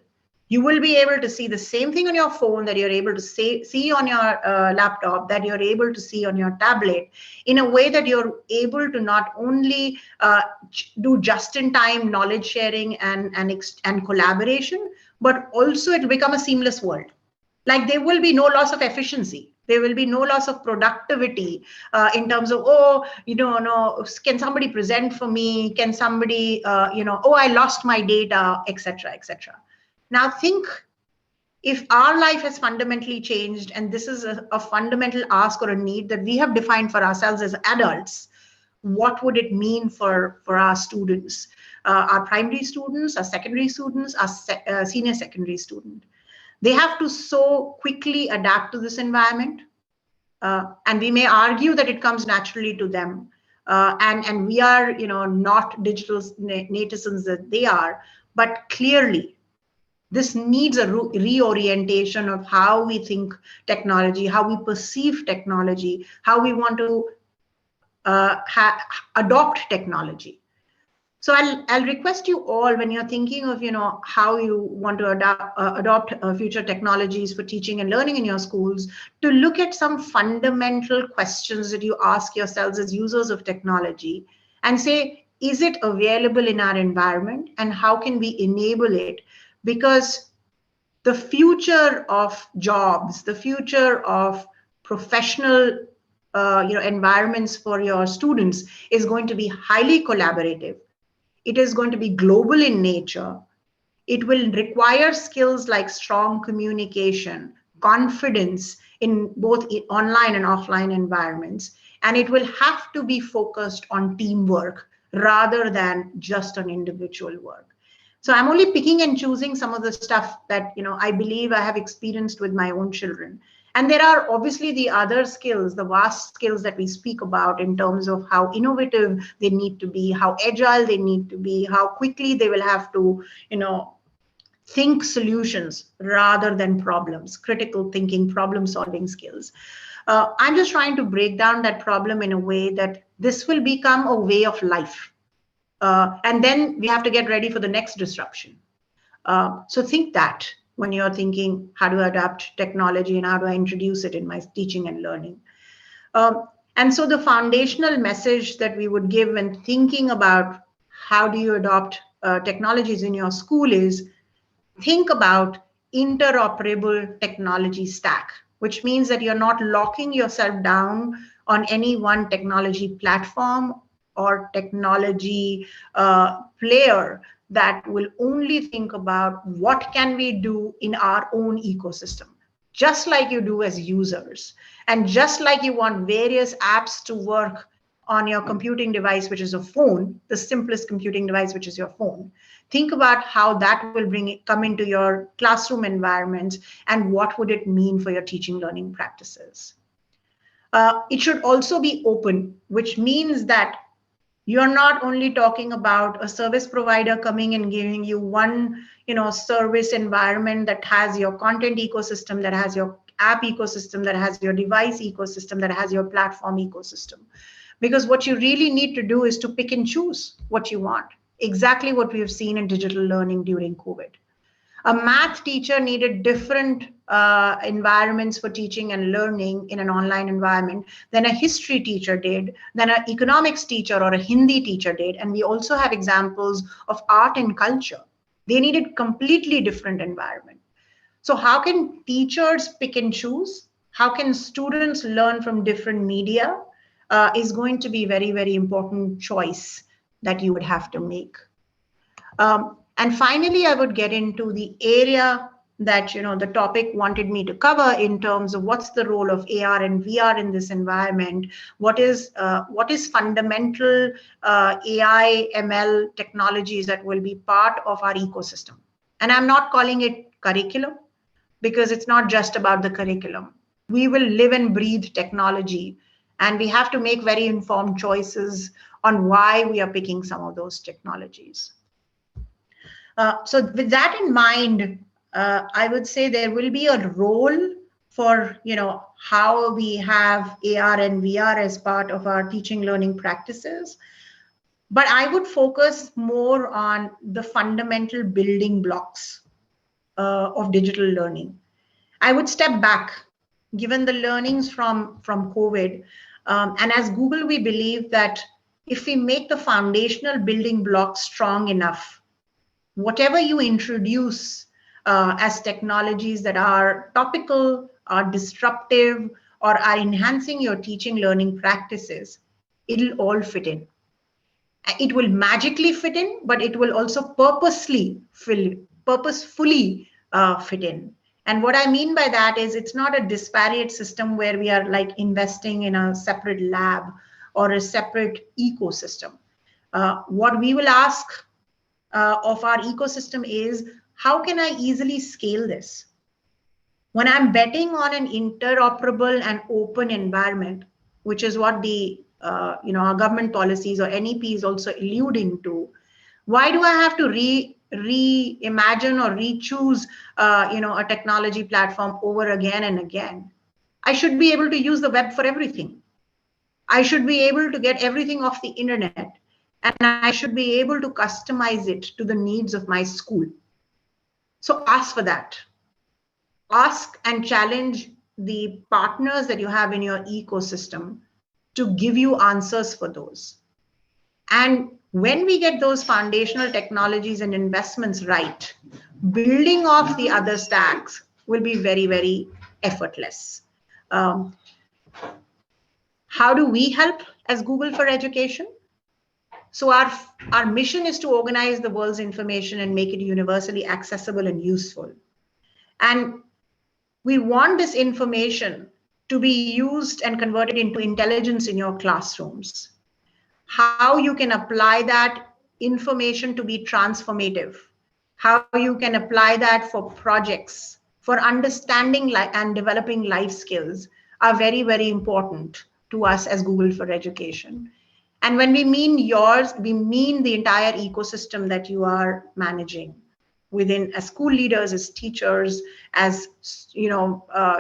You will be able to see the same thing on your phone that you're able to see on your laptop, that you're able to see on your tablet, in a way that you're able to not only do just-in-time knowledge sharing and collaboration, but also it will become a seamless world. Like there will be no loss of efficiency. There will be no loss of productivity in terms of, oh, no, can somebody present for me? Can somebody, oh, I lost my data, etc., etc. Now think, if our life has fundamentally changed, and this is a fundamental ask or a need that we have defined for ourselves as adults, what would it mean for our students, our primary students, our secondary students, our senior secondary student? They have to so quickly adapt to this environment. And we may argue that it comes naturally to them. And we are, not digital natives that they are, but clearly, this needs a reorientation of how we think technology, how we perceive technology, how we want to adopt technology. So I'll request you all, when you're thinking of how you want to adopt future technologies for teaching and learning in your schools, to look at some fundamental questions that you ask yourselves as users of technology and say, is it available in our environment, and how can we enable it? Because the future of jobs, the future of professional environments for your students is going to be highly collaborative. It is going to be global in nature. It will require skills like strong communication, confidence in both online and offline environments, and it will have to be focused on teamwork rather than just on individual work. So I'm only picking and choosing some of the stuff that I believe I have experienced with my own children. And there are obviously the other skills, the vast skills that we speak about in terms of how innovative they need to be, how agile they need to be, how quickly they will have to, think solutions rather than problems, critical thinking, problem solving skills. I'm just trying to break down that problem in a way that this will become a way of life. And then we have to get ready for the next disruption. So think that when you're thinking, how do I adapt technology and how do I introduce it in my teaching and learning? And so the foundational message that we would give when thinking about how do you adopt technologies in your school is, think about interoperable technology stack, which means that you're not locking yourself down on any one technology platform or technology player that will only think about what can we do in our own ecosystem, just like you do as users. And just like you want various apps to work on your computing device, which is a phone, the simplest computing device, which is your phone. Think about how that will come into your classroom environment and what would it mean for your teaching learning practices. It should also be open, which means that you're not only talking about a service provider coming and giving you one, service environment that has your content ecosystem, that has your app ecosystem, that has your device ecosystem, that has your platform ecosystem. Because what you really need to do is to pick and choose what you want. Exactly what we have seen in digital learning during COVID. A math teacher needed different environments for teaching and learning in an online environment than a history teacher did, than an economics teacher or a Hindi teacher did. And we also have examples of art and culture. They needed completely different environment. So how can teachers pick and choose? How can students learn from different media? Is going to be very, very important choice that you would have to make. And finally, I would get into the area that the topic wanted me to cover in terms of what's the role of AR and VR in this environment. What is fundamental AI, ML technologies that will be part of our ecosystem. And I'm not calling it curriculum because it's not just about the curriculum. We will live and breathe technology. And we have to make very informed choices on why we are picking some of those technologies. So with that in mind, I would say there will be a role for how we have AR and VR as part of our teaching learning practices. But I would focus more on the fundamental building blocks of digital learning. I would step back, given the learnings from COVID. And as Google, we believe that if we make the foundational building blocks strong enough, whatever you introduce as technologies that are topical, are disruptive, or are enhancing your teaching learning practices, it'll all fit in. It will magically fit in, but it will also purposefully fit in. And what I mean by that is it's not a disparate system where we are like investing in a separate lab or a separate ecosystem. What we will ask of our ecosystem is, how can I easily scale this? When I'm betting on an interoperable and open environment, which is what the our government policies or NEP is also alluding to, why do I have to reimagine or re-choose a technology platform over again and again? I should be able to use the web for everything. I should be able to get everything off the internet, and I should be able to customize it to the needs of my school. So ask for that. Ask and challenge the partners that you have in your ecosystem to give you answers for those. And when we get those foundational technologies and investments right, building off the other stacks will be very, very effortless. How do we help as Google for Education? So our mission is to organize the world's information and make it universally accessible and useful. And we want this information to be used and converted into intelligence in your classrooms. How you can apply that information to be transformative, how you can apply that for projects, for understanding and developing life skills are very, very important to us as Google for Education. And when we mean yours, we mean the entire ecosystem that you are managing within as school leaders, as teachers, as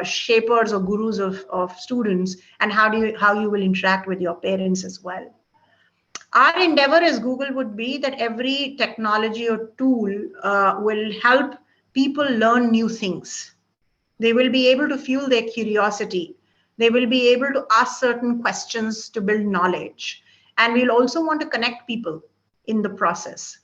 shapers or gurus of students, and how you will interact with your parents as well. Our endeavor as Google would be that every technology or tool will help people learn new things. They will be able to fuel their curiosity. They will be able to ask certain questions to build knowledge. And we'll also want to connect people in the process.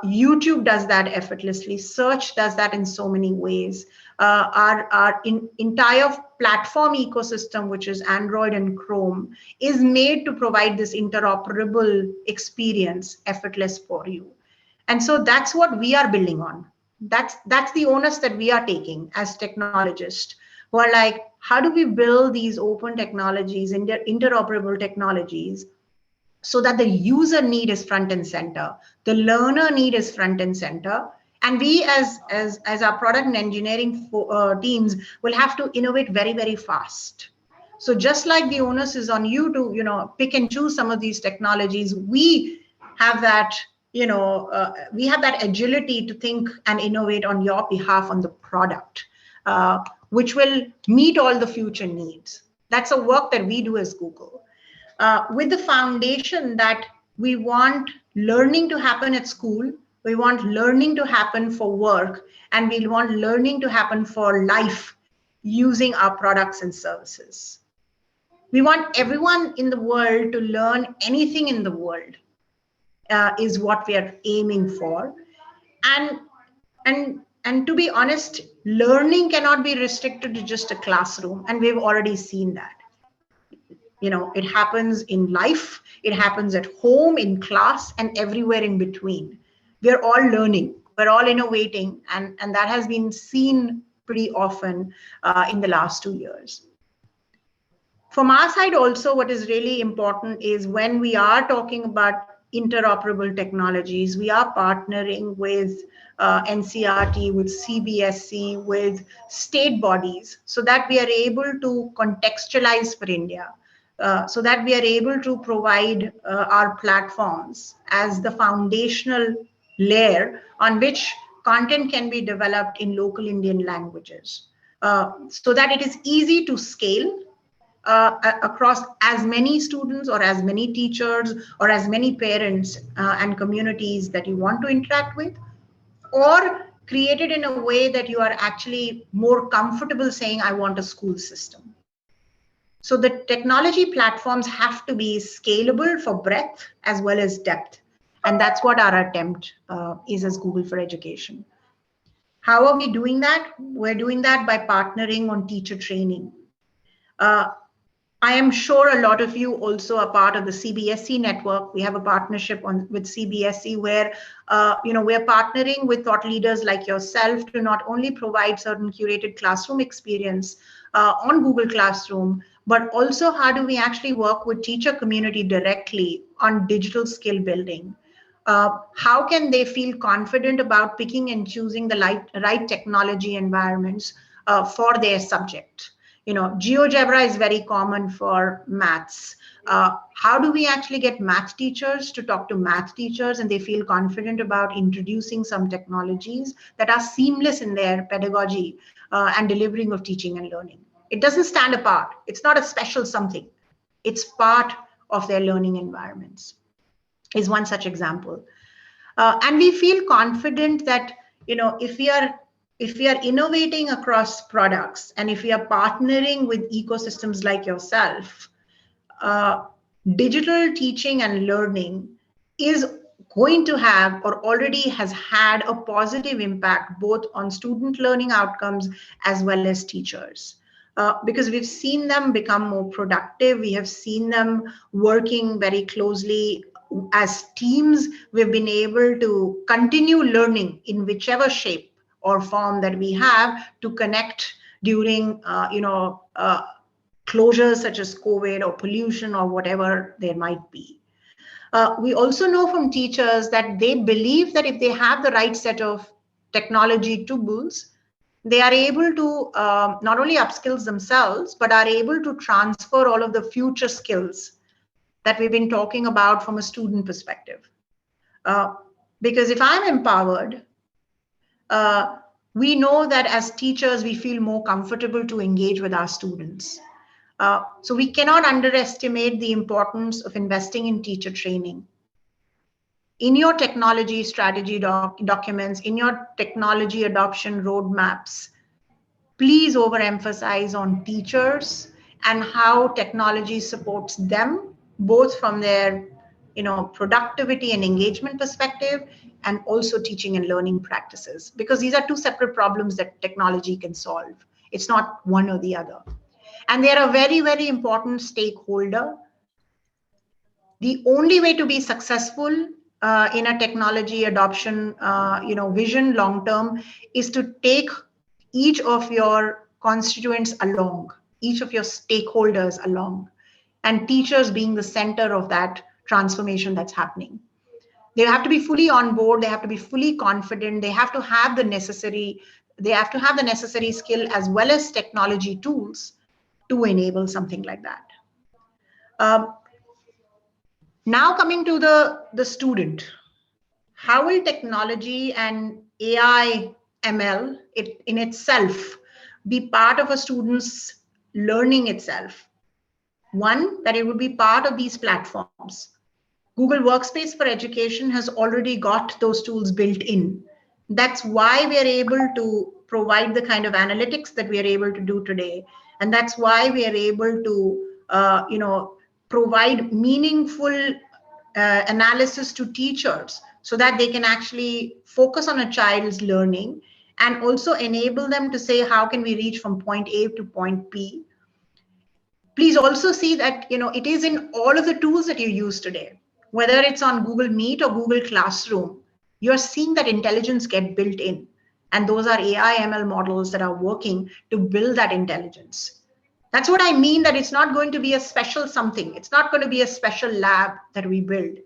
YouTube does that effortlessly. Search does that in so many ways. Our entire platform ecosystem, which is Android and Chrome, is made to provide this interoperable experience effortless for you. And so that's what we are building on. That's the onus that we are taking as technologists, who are like, how do we build these open technologies, interoperable technologies, so that the user need is front and center, the learner need is front and center, and we as our product and engineering teams will have to innovate very, very fast. So just like the onus is on you to pick and choose some of these technologies, we have that we have that agility to think and innovate on your behalf on the product, which will meet all the future needs. That's a work that we do as Google. With the foundation that we want learning to happen at school, we want learning to happen for work, and we want learning to happen for life using our products and services. We want everyone in the world to learn anything in the world, is what we are aiming for. And to be honest, learning cannot be restricted to just a classroom, and we've already seen that. It happens in life, it happens at home, in class, and everywhere in between. We're all learning, we're all innovating, and that has been seen pretty often in the last 2 years. From our side also, what is really important is when we are talking about interoperable technologies, we are partnering with NCRT, with CBSE, with state bodies, so that we are able to contextualize for India. So that we are able to provide our platforms as the foundational layer on which content can be developed in local Indian languages, so that it is easy to scale, across as many students or as many teachers or as many parents and communities that you want to interact with, or create it in a way that you are actually more comfortable saying, I want a school system. So the technology platforms have to be scalable for breadth as well as depth. And that's what our attempt is as Google for Education. How are we doing that? We're doing that by partnering on teacher training. I am sure a lot of you also are part of the CBSE network. We have a partnership with CBSE where we're partnering with thought leaders like yourself to not only provide certain curated classroom experience on Google Classroom, but also how do we actually work with teacher community directly on digital skill building. How can they feel confident about picking and choosing the right technology environments for their subject? GeoGebra is very common for maths. How do we actually get math teachers to talk to math teachers and they feel confident about introducing some technologies that are seamless in their pedagogy and delivering of teaching and learning? It doesn't stand apart. It's not a special something. It's part of their learning environments, is one such example. And we feel confident that, if we are innovating across products and if we are partnering with ecosystems like yourself, digital teaching and learning is going to have or already has had a positive impact both on student learning outcomes as well as teachers. Because we've seen them become more productive. We have seen them working very closely as teams. We've been able to continue learning in whichever shape or form that we have to connect during, closures such as COVID or pollution or whatever there might be. We also know from teachers that they believe that if they have the right set of technology tools, they are able to not only upskill themselves, but are able to transfer all of the future skills that we've been talking about from a student perspective. Because if I'm empowered, we know that as teachers, we feel more comfortable to engage with our students. So we cannot underestimate the importance of investing in teacher training. In your technology strategy documents, in your technology adoption roadmaps, please overemphasize on teachers and how technology supports them, both from their productivity and engagement perspective, and also teaching and learning practices, because these are two separate problems that technology can solve. It's not one or the other. And they're a very, very important stakeholder. The only way to be successful in a technology adoption vision long term is to take each of your constituents along, each of your stakeholders along, and teachers being the center of that transformation that's happening. They have to be fully on board, they have to be fully confident, they have to have the necessary skill as well as technology tools to enable something like that. Now coming to the student, how will technology and AI ML in itself be part of a student's learning itself? One, that it would be part of these platforms. Google Workspace for Education has already got those tools built in. That's why we are able to provide the kind of analytics that we are able to do today. And that's why we are able to, provide meaningful analysis to teachers so that they can actually focus on a child's learning and also enable them to say, how can we reach from point A to point B? Please also see that, it is in all of the tools that you use today, whether it's on Google Meet or Google Classroom, you're seeing that intelligence get built in. And those are AI ML models that are working to build that intelligence. That's what I mean, that it's not going to be a special something. It's not going to be a special lab that we build.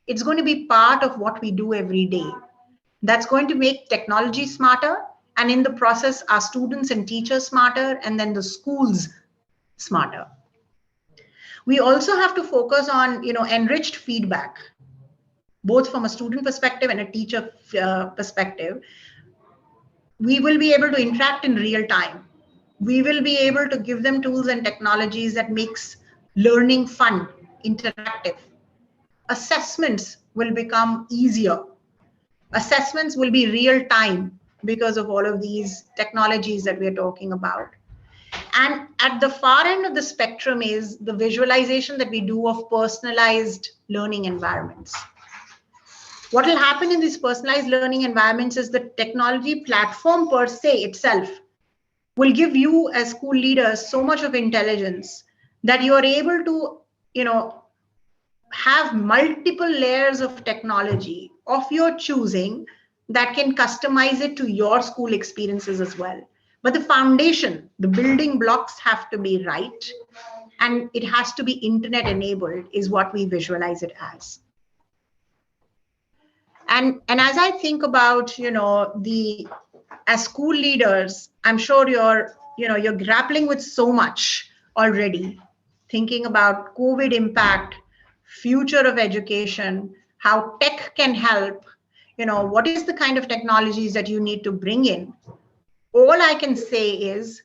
It's going to be part of what we do every day. That's going to make technology smarter, and in the process, our students and teachers smarter, and then the schools smarter. We also have to focus on, enriched feedback, both from a student perspective and a teacher perspective. We will be able to interact in real time. We will be able to give them tools and technologies that makes learning fun, interactive. Assessments will become easier. Assessments will be real time because of all of these technologies that we're talking about. And at the far end of the spectrum is the visualization that we do of personalized learning environments. What will happen in these personalized learning environments is the technology platform per se itself will give you as school leaders so much of intelligence that you are able to, have multiple layers of technology of your choosing that can customize it to your school experiences as well. But the foundation, the building blocks have to be right, and it has to be internet enabled is what we visualize it as. And as I think about, as school leaders, I'm sure you're grappling with so much already, thinking about COVID impact, future of education, how tech can help, what is the kind of technologies that you need to bring in. All I can say is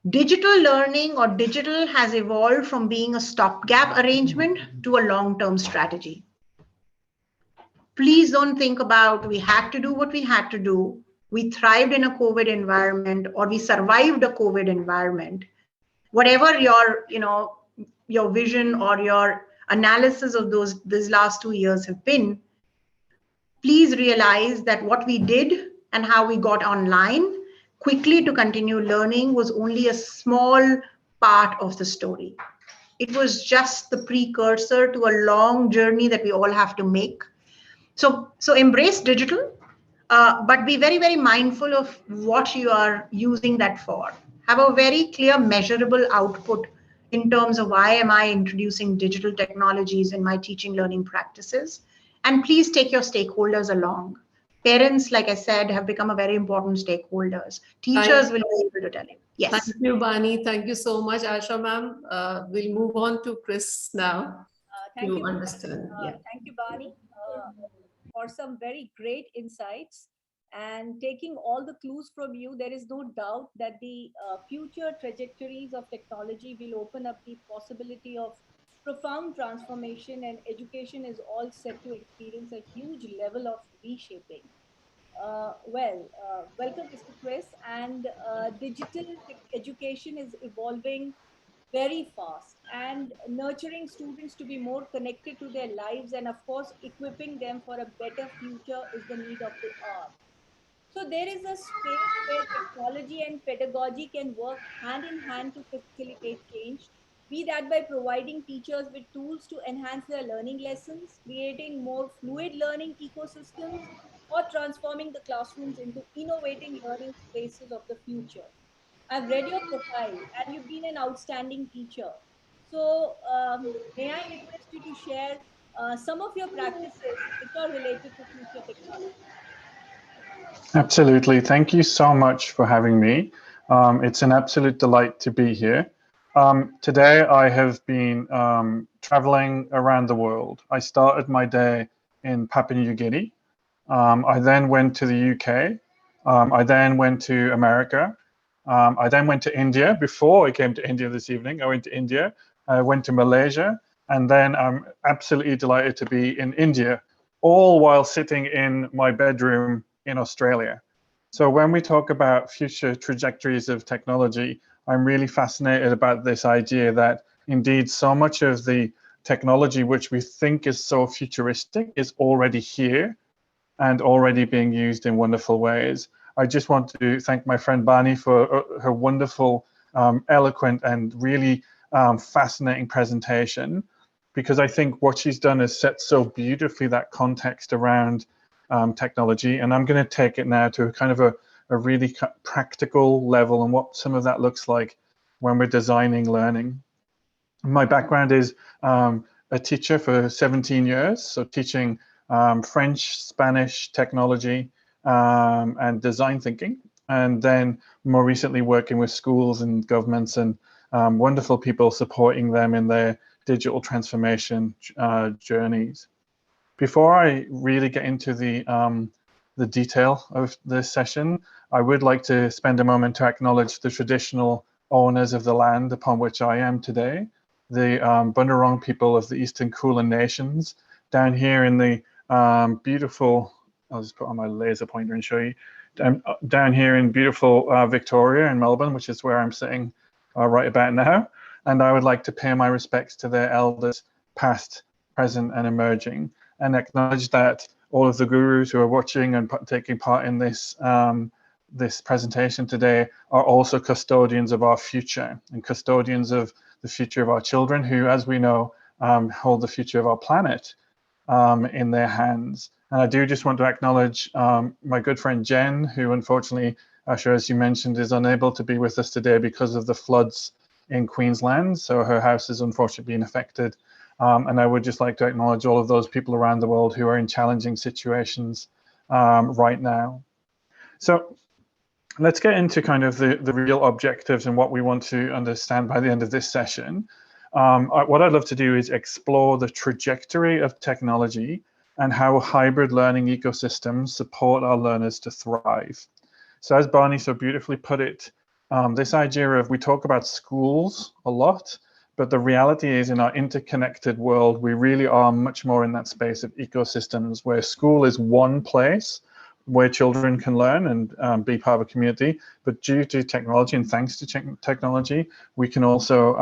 digital learning or digital has evolved from being a stopgap arrangement to a long-term strategy. Please don't think about we had to do what we had to do. We thrived in a COVID environment or we survived a COVID environment. Whatever your vision or your analysis of these last 2 years have been, please realize that what we did and how we got online quickly to continue learning was only a small part of the story. It was just the precursor to a long journey that we all have to make. So embrace digital, but be very, very mindful of what you are using that for. Have a very clear measurable output in terms of why am I introducing digital technologies in my teaching learning practices. And please take your stakeholders along. Parents, like I said, have become a very important stakeholders. Teachers will be able to tell you. Yes. Thank you, Bani. Thank you so much, Asha ma'am. We'll move on to Chris now Thank to you. understand. Thank you, Bani, for some very great insights. And taking all the clues from you, there is no doubt that the future trajectories of technology will open up the possibility of profound transformation, and education is all set to experience a huge level of reshaping. Welcome, Mr. Chris. And digital education is evolving very fast, and nurturing students to be more connected to their lives, and of course, equipping them for a better future is the need of the hour. So there is a space where technology and pedagogy can work hand in hand to facilitate change, be that by providing teachers with tools to enhance their learning lessons, creating more fluid learning ecosystems, or transforming the classrooms into innovating learning spaces of the future. I've read your profile and you've been an outstanding teacher. So may I request you to share some of your practices which are related to future technology? Absolutely. Thank you so much for having me. It's an absolute delight to be here. Today, I have been traveling around the world. I started my day in Papua New Guinea. I then went to the UK. I then went to America. I then went to India. Before I came to India this evening, I went to India. I went to Malaysia. And then I'm absolutely delighted to be in India, all while sitting in my bedroom in Australia. So when we talk about future trajectories of technology, I'm really fascinated about this idea that indeed so much of the technology which we think is so futuristic is already here and already being used in wonderful ways. I just want to thank my friend Bani for her wonderful, eloquent and really fascinating presentation, because I think what she's done is set so beautifully that context around technology. And I'm going to take it now to kind of a really practical level and what some of that looks like when we're designing learning. My background is a teacher for 17 years, so teaching French, Spanish, technology, and design thinking. And then more recently working with schools and governments and wonderful people, supporting them in their digital transformation journeys. Before I really get into the detail of this session, I would like to spend a moment to acknowledge the traditional owners of the land upon which I am today, the Bunurong people of the Eastern Kulin Nations, down here in the beautiful, I'll just put on my laser pointer and show you, down here in beautiful Victoria in Melbourne, which is where I'm sitting right about now. And I would like to pay my respects to their elders, past, present, and emerging, and acknowledge that all of the gurus who are watching and taking part in this this presentation today are also custodians of our future and custodians of the future of our children, who, as we know, hold the future of our planet in their hands. And I do just want to acknowledge my good friend Jen, who unfortunately, Asha, as you mentioned, is unable to be with us today because of the floods in Queensland. So her house is unfortunately being affected. And I would just like to acknowledge all of those people around the world who are in challenging situations right now. So let's get into kind of the real objectives and what we want to understand by the end of this session. What I'd love to do is explore the trajectory of technology and how hybrid learning ecosystems support our learners to thrive. So as Barney so beautifully put it, this idea of, we talk about schools a lot, but the reality is in our interconnected world, we really are much more in that space of ecosystems where school is one place where children can learn and be part of a community. But due to technology and thanks to technology, we can also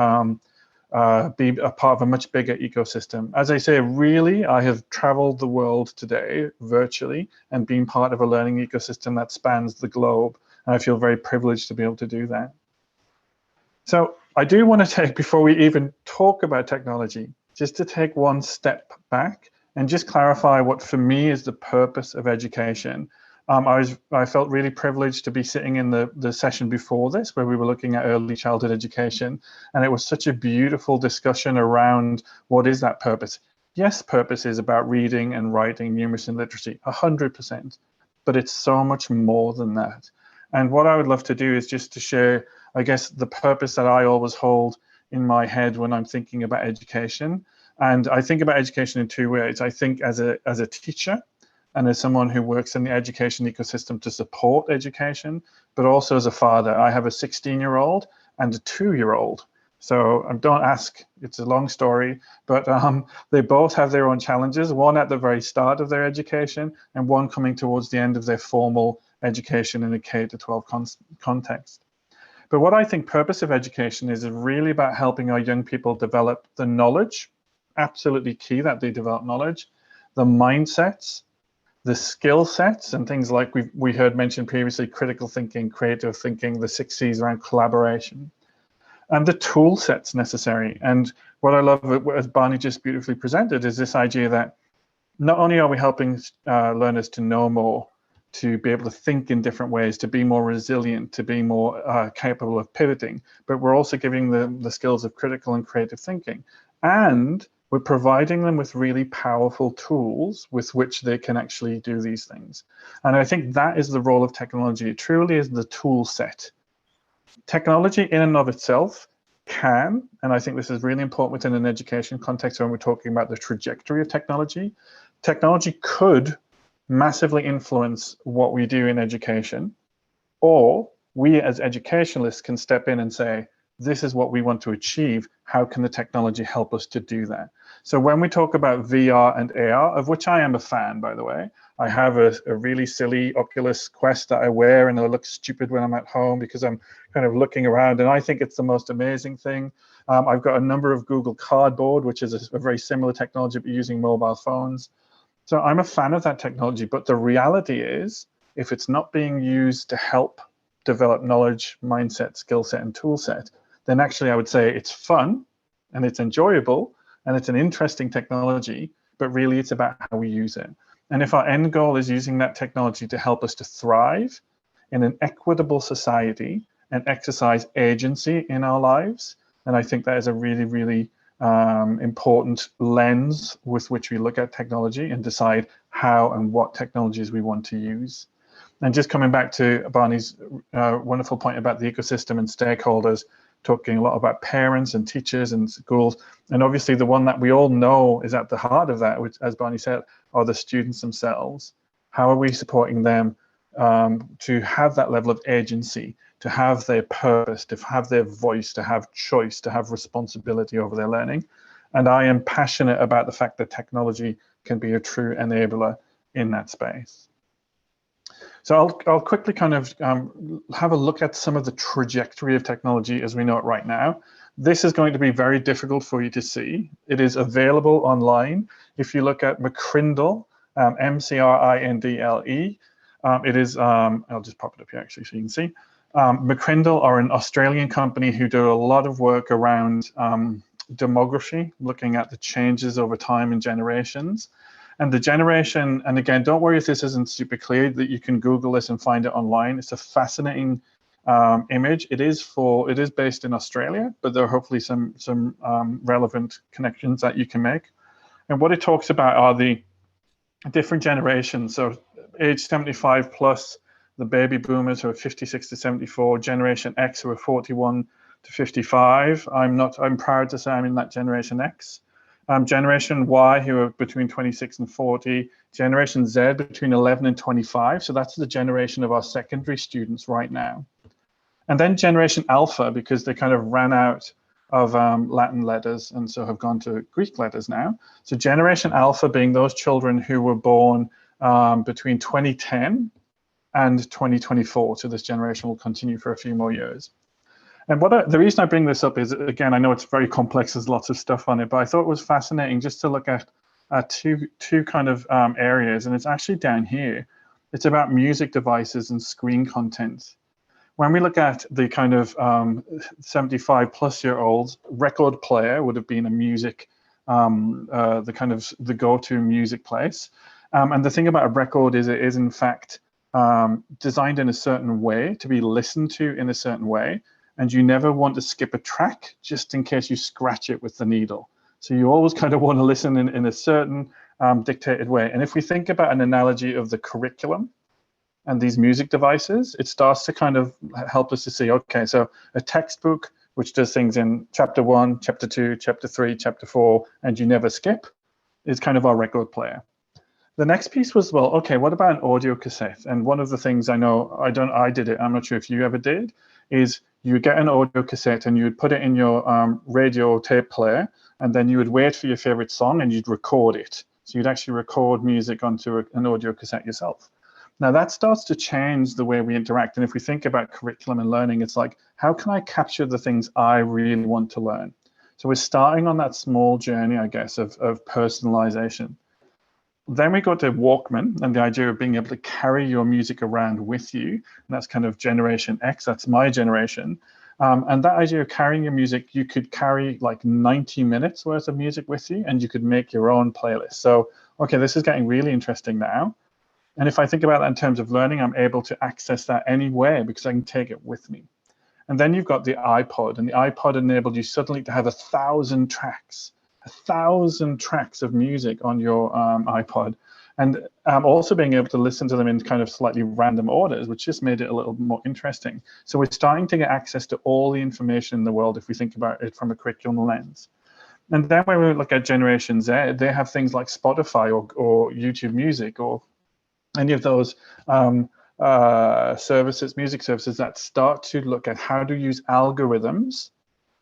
be a part of a much bigger ecosystem. As I say, really, I have traveled the world today virtually and been part of a learning ecosystem that spans the globe. And I feel very privileged to be able to do that. So I do want to take, before we even talk about technology, just to take one step back and just clarify what for me is the purpose of education. I felt really privileged to be sitting in the session before this, where we were looking at early childhood education, and it was such a beautiful discussion around what is that purpose. Yes, purpose is about reading and writing, numeracy and literacy, 100%, but it's so much more than that. And what I would love to do is just to share, I guess, the purpose that I always hold in my head when I'm thinking about education. And I think about education in two ways. I think as a teacher and as someone who works in the education ecosystem to support education, but also as a father. I have a 16-year-old and a 2-year-old. So don't ask, it's a long story, but they both have their own challenges, one at the very start of their education and one coming towards the end of their formal education in a K-12 context. But what I think purpose of education is really about helping our young people develop the knowledge, absolutely key that they develop knowledge, the mindsets, the skill sets, and things like we heard mentioned previously, critical thinking, creative thinking, the 6 C's around collaboration, and the tool sets necessary. And what I love, as Barney just beautifully presented, is this idea that not only are we helping learners to know more, to be able to think in different ways, to be more resilient, to be more capable of pivoting, but we're also giving them the skills of critical and creative thinking. And we're providing them with really powerful tools with which they can actually do these things. And I think that is the role of technology. It truly is the tool set. Technology in and of itself can, and I think this is really important within an education context when we're talking about the trajectory of technology, technology could massively influence what we do in education, or we as educationalists can step in and say, this is what we want to achieve. How can the technology help us to do that? So when we talk about VR and AR, of which I am a fan, by the way, I have a really silly Oculus Quest that I wear and I look stupid when I'm at home because I'm kind of looking around and I think it's the most amazing thing. I've got a number of Google Cardboard, which is a very similar technology, but using mobile phones. So I'm a fan of that technology, but the reality is, if it's not being used to help develop knowledge, mindset, skill set, and tool set, then actually I would say it's fun and it's enjoyable and it's an interesting technology, but really it's about how we use it. And if our end goal is using that technology to help us to thrive in an equitable society and exercise agency in our lives, then I think that is a really, really important lens with which we look at technology and decide how and what technologies we want to use. And just coming back to Barney's wonderful point about the ecosystem and stakeholders, talking a lot about parents and teachers and schools. And obviously the one that we all know is at the heart of that, which, as Barney said, are the students themselves. How are we supporting them to have that level of agency, to have their purpose, to have their voice, to have choice, to have responsibility over their learning. And I am passionate about the fact that technology can be a true enabler in that space. So I'll quickly kind of have a look at some of the trajectory of technology as we know it right now. This is going to be very difficult for you to see. It is available online. If you look at McCrindle, M-C-R-I-N-D-L-E, it is, I'll just pop it up here actually so you can see. McCrindle are an Australian company who do a lot of work around demography, looking at the changes over time and generations. And the generation, and again, don't worry if this isn't super clear, that you can Google this and find it online. It's a fascinating image. It is based in Australia, but there are hopefully some relevant connections that you can make. And what it talks about are the different generations. So age 75 plus, the baby boomers who are 56 to 74, Generation X who are 41 to 55. I'm proud to say I'm in that Generation X. Generation Y who are between 26 and 40, Generation Z between 11 and 25. So that's the generation of our secondary students right now. And then Generation Alpha, because they kind of ran out of Latin letters and so have gone to Greek letters now. So Generation Alpha being those children who were born between 2010 and 2024. So this generation will continue for a few more years. And the reason I bring this up is, again, I know it's very complex, there's lots of stuff on it, but I thought it was fascinating just to look at two kind of areas, and it's actually down here. It's about music devices and screen content. When we look at the kind of 75 plus year olds, record player would have been a music, the go-to music place. And the thing about a record is it is in fact designed in a certain way to be listened to in a certain way. And you never want to skip a track just in case you scratch it with the needle. So you always kind of want to listen in a certain dictated way. And if we think about an analogy of the curriculum and these music devices, it starts to kind of help us to see, okay, so a textbook, which does things in chapter 1, chapter 2, chapter 3, chapter 4, and you never skip, is kind of our record player. The next piece was, well, okay, what about an audio cassette? And one of the things I know, I did it, I'm not sure if you ever did, is you get an audio cassette and you would put it in your radio tape player, and then you would wait for your favorite song and you'd record it. So you'd actually record music onto an audio cassette yourself. Now that starts to change the way we interact. And if we think about curriculum and learning, it's like, how can I capture the things I really want to learn? So we're starting on that small journey, I guess, of personalization. Then we got to Walkman and the idea of being able to carry your music around with you. And that's kind of Generation X, that's my generation. And that idea of carrying your music, you could carry like 90 minutes worth of music with you and you could make your own playlist. So, okay, this is getting really interesting now. And if I think about that in terms of learning, I'm able to access that anywhere because I can take it with me. And then you've got the iPod, and the iPod enabled you suddenly to have 1,000 tracks. 1,000 tracks of music on your iPod, and also being able to listen to them in kind of slightly random orders, which just made it a little more interesting. So we're starting to get access to all the information in the world if we think about it from a curriculum lens. And then when we look at Generation Z, they have things like Spotify or YouTube Music or any of those services, music services that start to look at how to use algorithms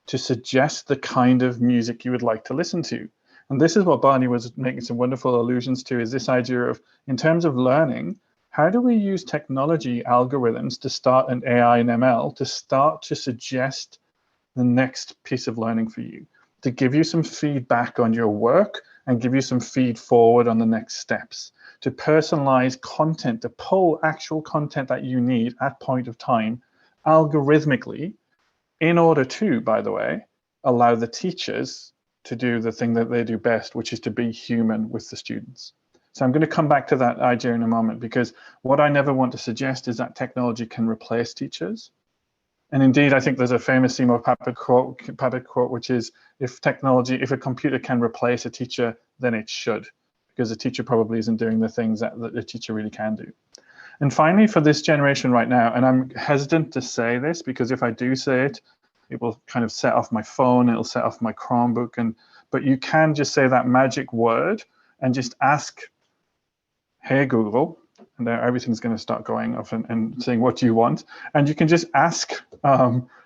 to suggest the kind of music you would like to listen to. And this is what Barney was making some wonderful allusions to, is this idea of, in terms of learning, how do we use technology algorithms to start an AI and ML to start to suggest the next piece of learning for you, to give you some feedback on your work and give you some feed forward on the next steps, to personalize content, to pull actual content that you need at point of time algorithmically, in order to, by the way, allow the teachers to do the thing that they do best, which is to be human with the students. So I'm going to come back to that idea in a moment, because what I never want to suggest is that technology can replace teachers. And indeed, I think there's a famous Seymour Papert quote, which is, if a computer can replace a teacher, then it should, because a teacher probably isn't doing the things that a teacher really can do. And finally, for this generation right now, and I'm hesitant to say this because if I do say it, it will kind of set off my phone, it'll set off my Chromebook, but you can just say that magic word and just ask, hey Google, and everything's going to start going off and saying, what do you want? And you can just ask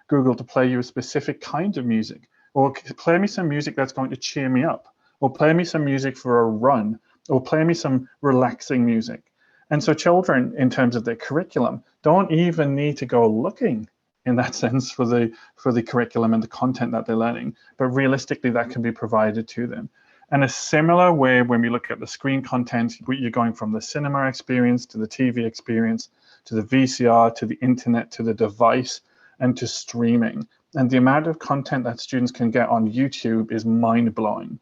Google to play you a specific kind of music, or play me some music that's going to cheer me up, or play me some music for a run, or play me some relaxing music. And so children, in terms of their curriculum, don't even need to go looking in that sense for the curriculum and the content that they're learning, but realistically that can be provided to them. And a similar way, when we look at the screen content, you're going from the cinema experience to the TV experience, to the VCR, to the internet, to the device, and to streaming. And the amount of content that students can get on YouTube is mind-blowing.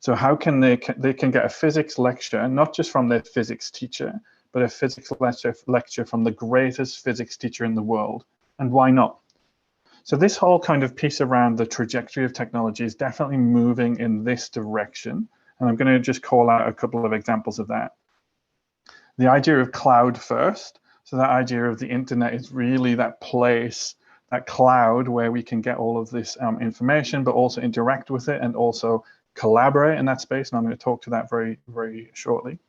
So how can they can get a physics lecture, not just from their physics teacher, but a physics lecture from the greatest physics teacher in the world. And why not? So this whole kind of piece around the trajectory of technology is definitely moving in this direction. And I'm going to just call out a couple of examples of that. The idea of cloud first. So that idea of the internet is really that place, that cloud where we can get all of this information, but also interact with it and also collaborate in that space. And I'm going to talk to that very, very shortly.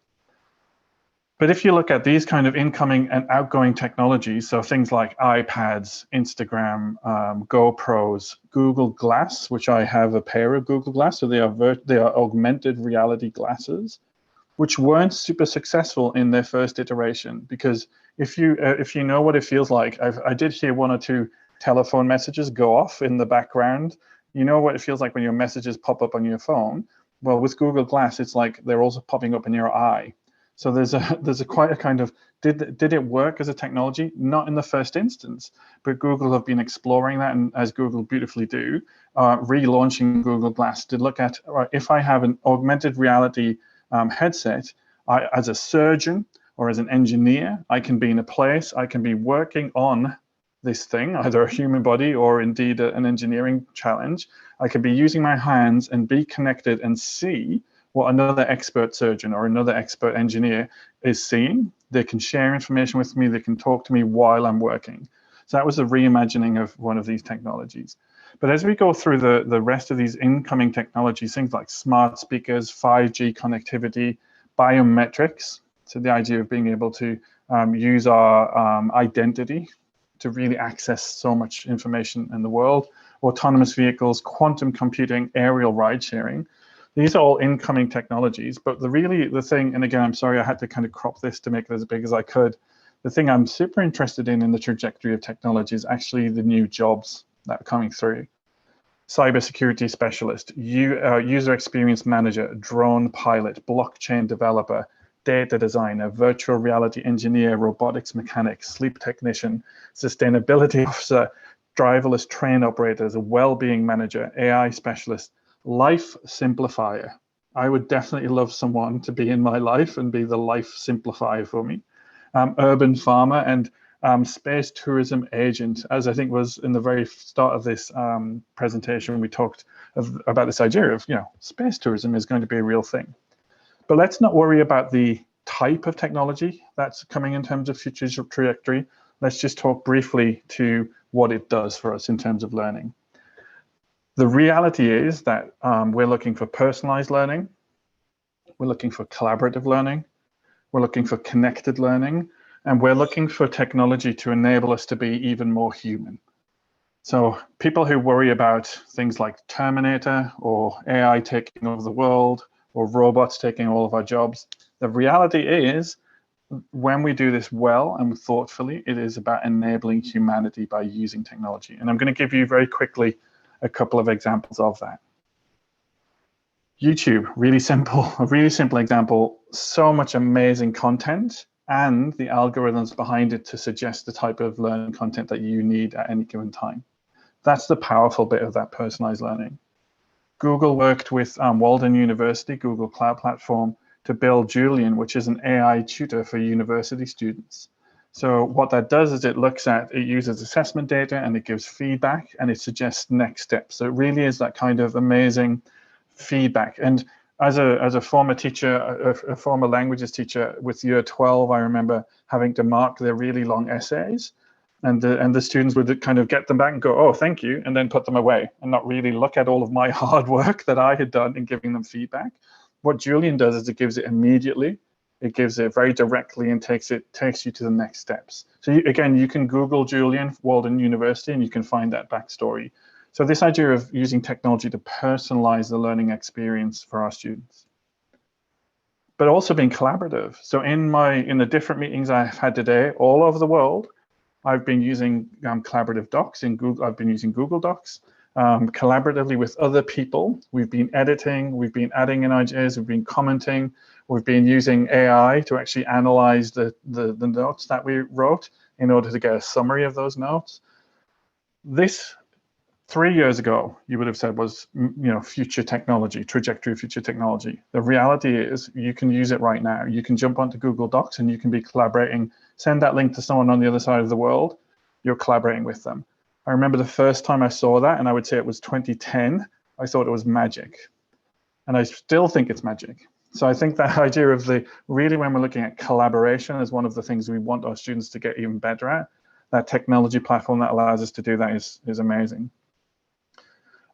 But if you look at these kind of incoming and outgoing technologies, so things like iPads, Instagram, GoPros, Google Glass, which I have a pair of Google Glass, so they are augmented reality glasses, which weren't super successful in their first iteration. Because if you know what it feels like, I did hear one or two telephone messages go off in the background. You know what it feels like when your messages pop up on your phone. Well, with Google Glass, it's like they're also popping up in your eye. So there's a quite a kind of, did it work as a technology? Not in the first instance, but Google have been exploring that, and as Google beautifully do, relaunching Google Glass to look at, if I have an augmented reality headset, as a surgeon or as an engineer, I can be in a place, I can be working on this thing, either a human body or indeed an engineering challenge. I can be using my hands and be connected and see what another expert surgeon or another expert engineer is seeing. They can share information with me, they can talk to me while I'm working. So that was a reimagining of one of these technologies. But as we go through the rest of these incoming technologies, things like smart speakers, 5G connectivity, biometrics, so the idea of being able to use our identity to really access so much information in the world, autonomous vehicles, quantum computing, aerial ride sharing. These are all incoming technologies, but the thing, and again, I'm sorry, I had to kind of crop this to make it as big as I could. The thing I'm super interested in the trajectory of technology is actually the new jobs that are coming through. Cybersecurity specialist, user experience manager, drone pilot, blockchain developer, data designer, virtual reality engineer, robotics mechanic, sleep technician, sustainability officer, driverless train operators, a well-being manager, AI specialist, life simplifier. I would definitely love someone to be in my life and be the life simplifier for me. Urban farmer and space tourism agent. As I think was in the very start of this presentation, we talked about this idea of, space tourism is going to be a real thing. But let's not worry about the type of technology that's coming in terms of future trajectory. Let's just talk briefly to what it does for us in terms of learning. The reality is that we're looking for personalized learning, we're looking for collaborative learning, we're looking for connected learning, and we're looking for technology to enable us to be even more human. So people who worry about things like Terminator or AI taking over the world or robots taking all of our jobs, the reality is when we do this well and thoughtfully, it is about enabling humanity by using technology. And I'm going to give you very quickly a couple of examples of that. YouTube, really simple, a really simple example, so much amazing content and the algorithms behind it to suggest the type of learning content that you need at any given time. That's the powerful bit of that personalized learning. Google worked with Walden University, Google Cloud Platform, to build Julian, which is an AI tutor for university students. So what that does is it uses assessment data and it gives feedback and it suggests next steps. So it really is that kind of amazing feedback. And as a former teacher, a former languages teacher with year 12, I remember having to mark their really long essays. And the students would kind of get them back and go, oh, thank you, and then put them away and not really look at all of my hard work that I had done in giving them feedback. What Julian does is it gives it immediately. It gives it very directly and takes you to the next steps. So again, you can Google Julian Walden University and you can find that backstory. So this idea of using technology to personalize the learning experience for our students, but also being collaborative. So in the different meetings I've had today all over the world, I've been using collaborative docs in Google. I've been using Google Docs collaboratively with other people. We've been editing, we've been adding in ideas, we've been commenting, we've been using AI to actually analyze the notes that we wrote in order to get a summary of those notes. This 3 years ago, you would have said was, future technology, trajectory of future technology. The reality is you can use it right now. You can jump onto Google Docs and you can be collaborating, send that link to someone on the other side of the world, you're collaborating with them. I remember the first time I saw that, and I would say it was 2010, I thought it was magic. And I still think it's magic. So I think that idea of really when we're looking at collaboration as one of the things we want our students to get even better at, that technology platform that allows us to do that is amazing.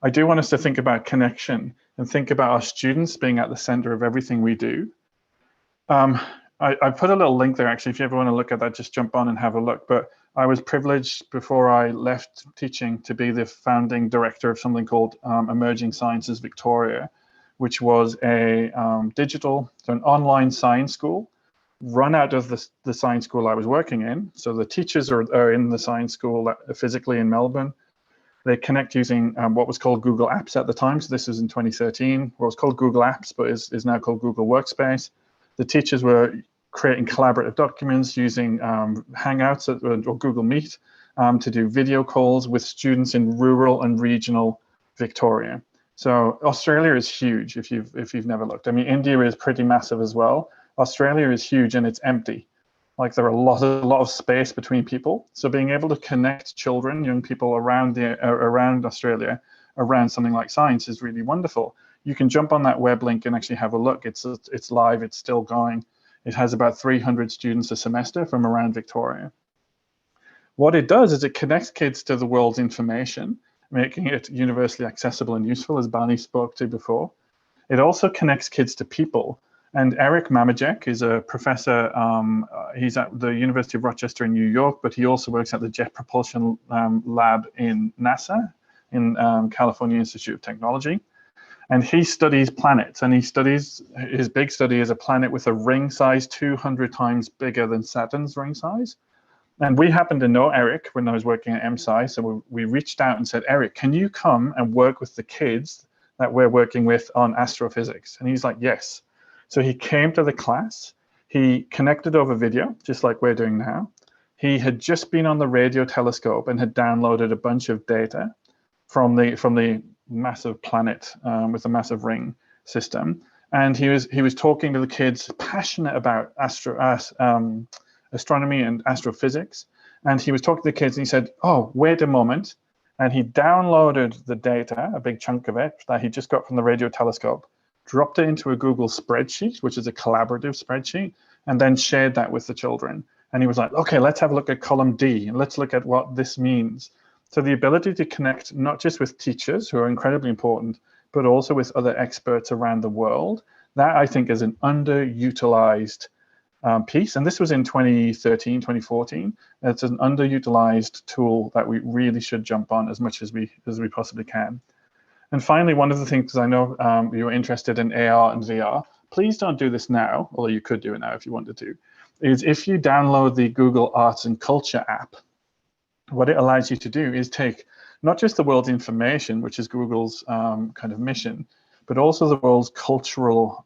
I do want us to think about connection and think about our students being at the center of everything we do. I put a little link there, actually. If you ever want to look at that, just jump on and have a look. But I was privileged before I left teaching to be the founding director of something called Emerging Sciences Victoria, which was an online science school run out of the science school I was working in. So the teachers are in the science school physically in Melbourne. They connect using what was called Google Apps at the time. So this was in 2013. What was called Google Apps, but is now called Google Workspace. The teachers were creating collaborative documents using Hangouts or Google Meet to do video calls with students in rural and regional Victoria. So Australia is huge if you've never looked. I mean, India is pretty massive as well. Australia is huge and it's empty. Like there are a lot of space between people. So being able to connect children, young people around Australia, around something like science is really wonderful. You can jump on that web link and actually have a look. It's live, it's still going. It has about 300 students a semester from around Victoria. What it does is it connects kids to the world's information, making it universally accessible and useful, as Bani spoke to before. It also connects kids to people. And Eric Mamajek is a professor. He's at the University of Rochester in New York, but he also works at the Jet Propulsion Lab in NASA, in California Institute of Technology. And he studies planets, and his big study is a planet with a ring size 200 times bigger than Saturn's ring size. And we happened to know Eric when I was working at MSci, so we reached out and said, Eric, can you come and work with the kids that we're working with on astrophysics? And he's like, yes. So he came to the class, he connected over video, just like we're doing now. He had just been on the radio telescope and had downloaded a bunch of data from the massive planet with a massive ring system. And he was talking to the kids, passionate about astronomy and astrophysics. And he was talking to the kids and he said, oh, wait a moment. And he downloaded the data, a big chunk of it that he just got from the radio telescope, dropped it into a Google spreadsheet, which is a collaborative spreadsheet, and then shared that with the children. And he was like, okay, let's have a look at column D and let's look at what this means. So the ability to connect not just with teachers, who are incredibly important, but also with other experts around the world, that I think is an underutilized piece. And this was in 2013, 2014. It's an underutilized tool that we really should jump on as much as we possibly can. And finally, one of the things, I know you're interested in AR and VR, please don't do this now, although you could do it now if you wanted to, is if you download the Google Arts and Culture app, what it allows you to do is take not just the world's information, which is Google's kind of mission, but also the world's cultural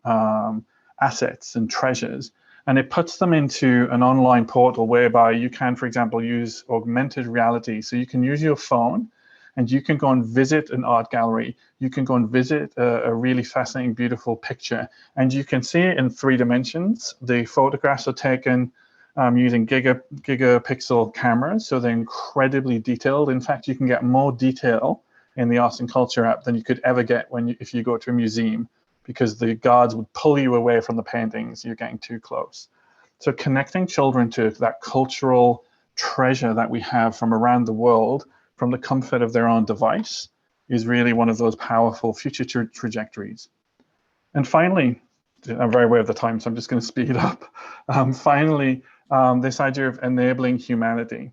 assets and treasures, and it puts them into an online portal whereby you can, for example, use augmented reality. So you can use your phone and you can go and visit an art gallery. You can go and visit a really fascinating, beautiful picture, and you can see it in 3 dimensions. The photographs are taken using gigapixel cameras, so they're incredibly detailed. In fact, you can get more detail in the Arts and Culture app than you could ever get if you go to a museum, because the guards would pull you away from the paintings. You're getting too close. So connecting children to that cultural treasure that we have from around the world, from the comfort of their own device, is really one of those powerful future trajectories. And finally, I'm very aware of the time, so I'm just going to speed up. Finally, this idea of enabling humanity.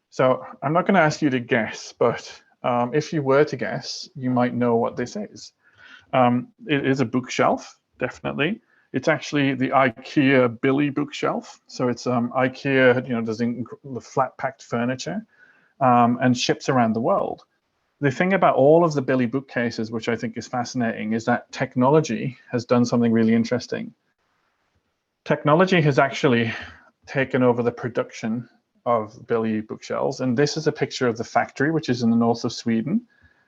So I'm not going to ask you to guess, but if you were to guess, you might know what this is. It is a bookshelf, definitely. It's actually the IKEA Billy bookshelf. So it's IKEA, does the flat packed furniture and ships around the world. The thing about all of the Billy bookcases, which I think is fascinating, is that technology has done something really interesting. Technology has actually taken over the production of Billy bookshelves. And this is a picture of the factory, which is in the north of Sweden.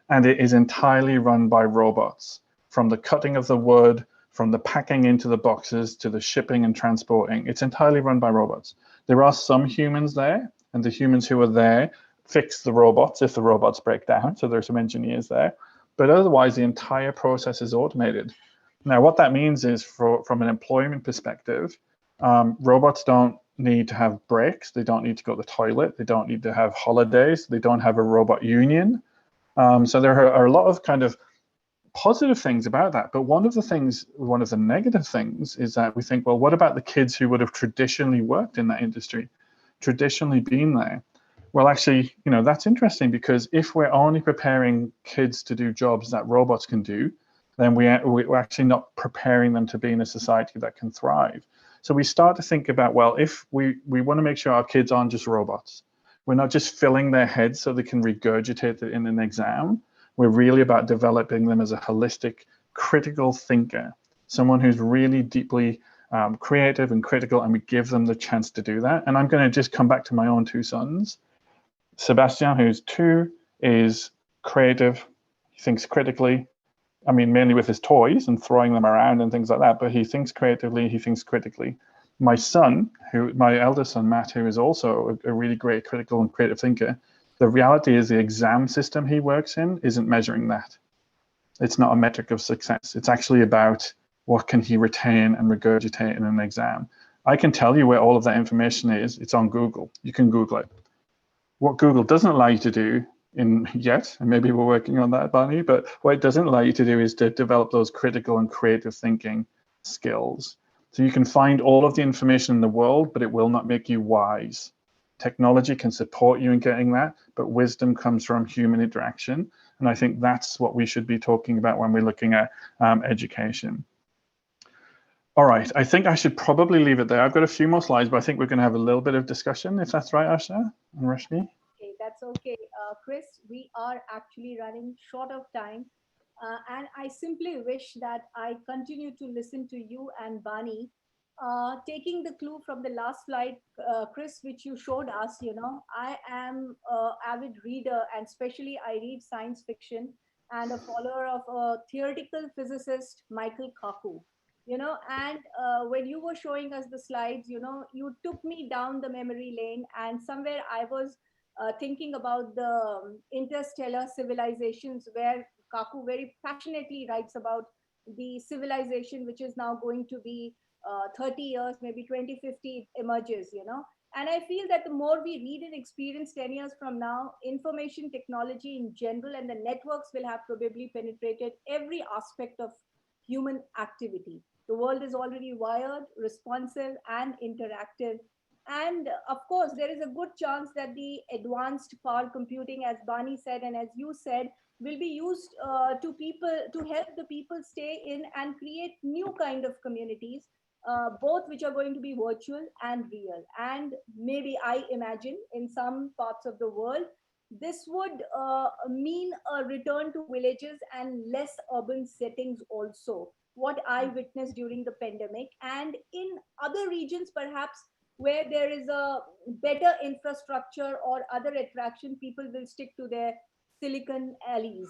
And it is entirely run by robots, from the cutting of the wood, from the packing into the boxes to the shipping and transporting. It's entirely run by robots. There are some humans there, and the humans who are there fix the robots if the robots break down. So there's some engineers there. But otherwise, the entire process is automated. Now, what that means is from an employment perspective, robots don't need to have breaks. They don't need to go to the toilet. They don't need to have holidays. They don't have a robot union. So there are a lot of kind of positive things about that. But one of the negative things is that we think, well, what about the kids who would have traditionally worked in that industry, traditionally been there? Well, actually, that's interesting, because if we're only preparing kids to do jobs that robots can do, then we're actually not preparing them to be in a society that can thrive. So we start to think about, well, if we want to make sure our kids aren't just robots. We're not just filling their heads so they can regurgitate it in an exam. We're really about developing them as a holistic, critical thinker, someone who's really deeply creative and critical, and we give them the chance to do that. And I'm going to just come back to my own two sons. Sebastian, who's 2, is creative. He thinks critically. I mean, mainly with his toys and throwing them around and things like that, but he thinks creatively, he thinks critically. My son, my eldest son, Matt, who is also a really great critical and creative thinker, the reality is the exam system he works in isn't measuring that. It's not a metric of success. It's actually about what can he retain and regurgitate in an exam. I can tell you where all of that information is. It's on Google. You can Google it. What Google doesn't allow you to do yet, and maybe we're working on that, Barney, but what it doesn't allow you to do is to develop those critical and creative thinking skills. So you can find all of the information in the world, but it will not make you wise. Technology can support you in getting that, but wisdom comes from human interaction. And I think that's what we should be talking about when we're looking at education. All right, I think I should probably leave it there. I've got a few more slides, but I think we're going to have a little bit of discussion, if that's right, Asha and Rashmi. Okay, that's okay. Chris, we are actually running short of time. And I simply wish that I continue to listen to you and Bani. Taking the clue from the last slide, Chris, which you showed us, I am an avid reader, and especially I read science fiction, and a follower of a theoretical physicist, Michael Kaku. And when you were showing us the slides, you took me down the memory lane, and somewhere I was thinking about the interstellar civilizations, where Kaku very passionately writes about the civilization which is now going to be 30 years, maybe 2050 emerges, And I feel that the more we read and experience 10 years from now, information technology in general and the networks will have probably penetrated every aspect of human activity. The world is already wired, responsive, and interactive. And of course, there is a good chance that the advanced power computing, as Bani said, and as you said, will be used to help the people stay in and create new kind of communities, both which are going to be virtual and real. And maybe I imagine in some parts of the world, this would mean a return to villages and less urban settings also, what I witnessed during the pandemic. And in other regions, perhaps, where there is a better infrastructure or other attraction, people will stick to their silicon alleys.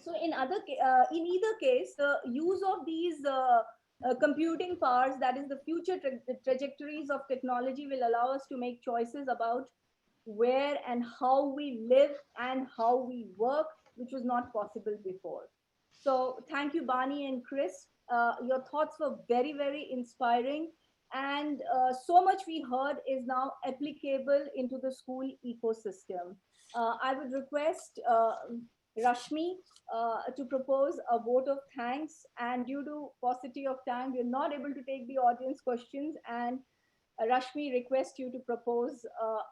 So in either case, the use of these computing powers, that is the future trajectories of technology, will allow us to make choices about where and how we live and how we work, which was not possible before. So thank you, Bani and Chris. Your thoughts were very, very inspiring. And so much we heard is now applicable into the school ecosystem. I would request Rashmi to propose a vote of thanks, and due to paucity of time, we're not able to take the audience questions, and Rashmi requests you to propose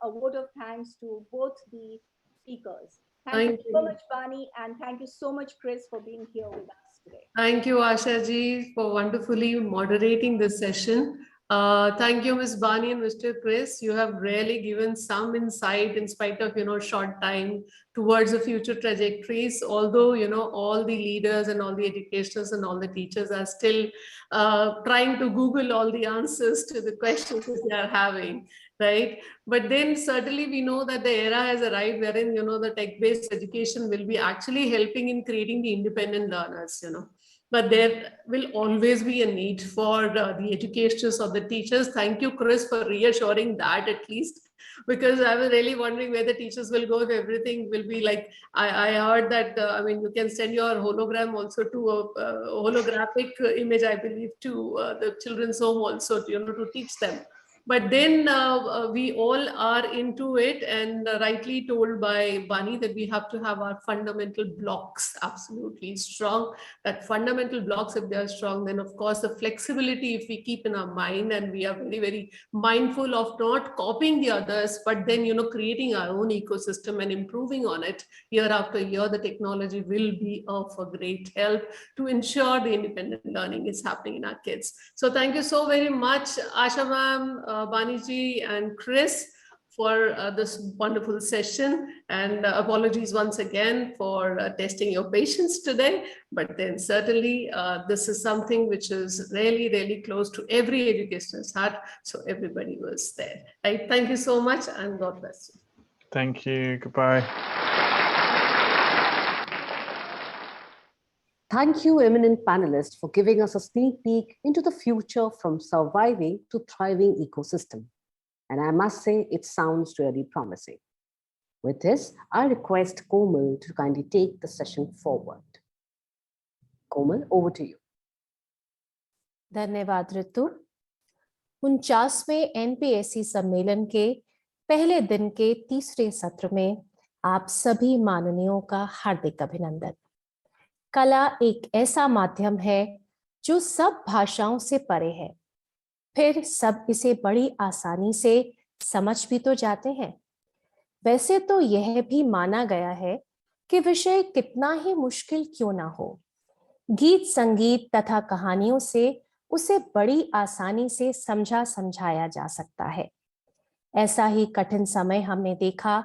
a vote of thanks to both the speakers. Thank you so much, Bani, and thank you so much, Chris, for being here with us today. Thank you, Asha ji, for wonderfully moderating this session. Thank you, Ms. Bani and Mr. Chris. You have really given some insight in spite of, short time towards the future trajectories. Although, all the leaders and all the educators and all the teachers are still trying to Google all the answers to the questions that they are having, right? But then certainly we know that the era has arrived wherein, the tech-based education will be actually helping in creating the independent learners, But there will always be a need for the educators or the teachers. Thank you, Chris, for reassuring that at least, because I was really wondering where the teachers will go if everything will be like, I heard that, you can send your hologram also to a holographic image, I believe, to the children's home also, to teach them. But then we all are into it, and rightly told by Bani that we have to have our fundamental blocks absolutely strong. That fundamental blocks, if they are strong, then of course the flexibility, if we keep in our mind and we are very, very mindful of not copying the others, but then, creating our own ecosystem and improving on it year after year, the technology will be of a great help to ensure the independent learning is happening in our kids. So thank you so very much, Asha ma'am, Baniji and Chris, for this wonderful session, and apologies once again for testing your patience today, but then certainly this is something which is really, really close to every educator's heart, so everybody was there. Right? Thank you so much, and God bless you. Thank you. Goodbye. Thank you, eminent panelists, for giving us a sneak peek into the future from surviving to thriving ecosystem. And I must say, it sounds really promising. With this, I request Komal to kindly take the session forward. Komal, over to you. धन्यवाद ऋतु। 49वें NPSC सम्मेलन के पहले दिन के तीसरे सत्र में आप सभी माननीयों का हार्दिक अभिनंदन। कला एक ऐसा माध्यम है जो सब भाषाओं से परे है, फिर सब इसे बड़ी आसानी से समझ भी तो जाते हैं। वैसे तो यह भी माना गया है कि विषय कितना ही मुश्किल क्यों ना हो, गीत संगीत तथा कहानियों से उसे बड़ी आसानी से समझाया जा सकता है। ऐसा ही कठिन समय हमने देखा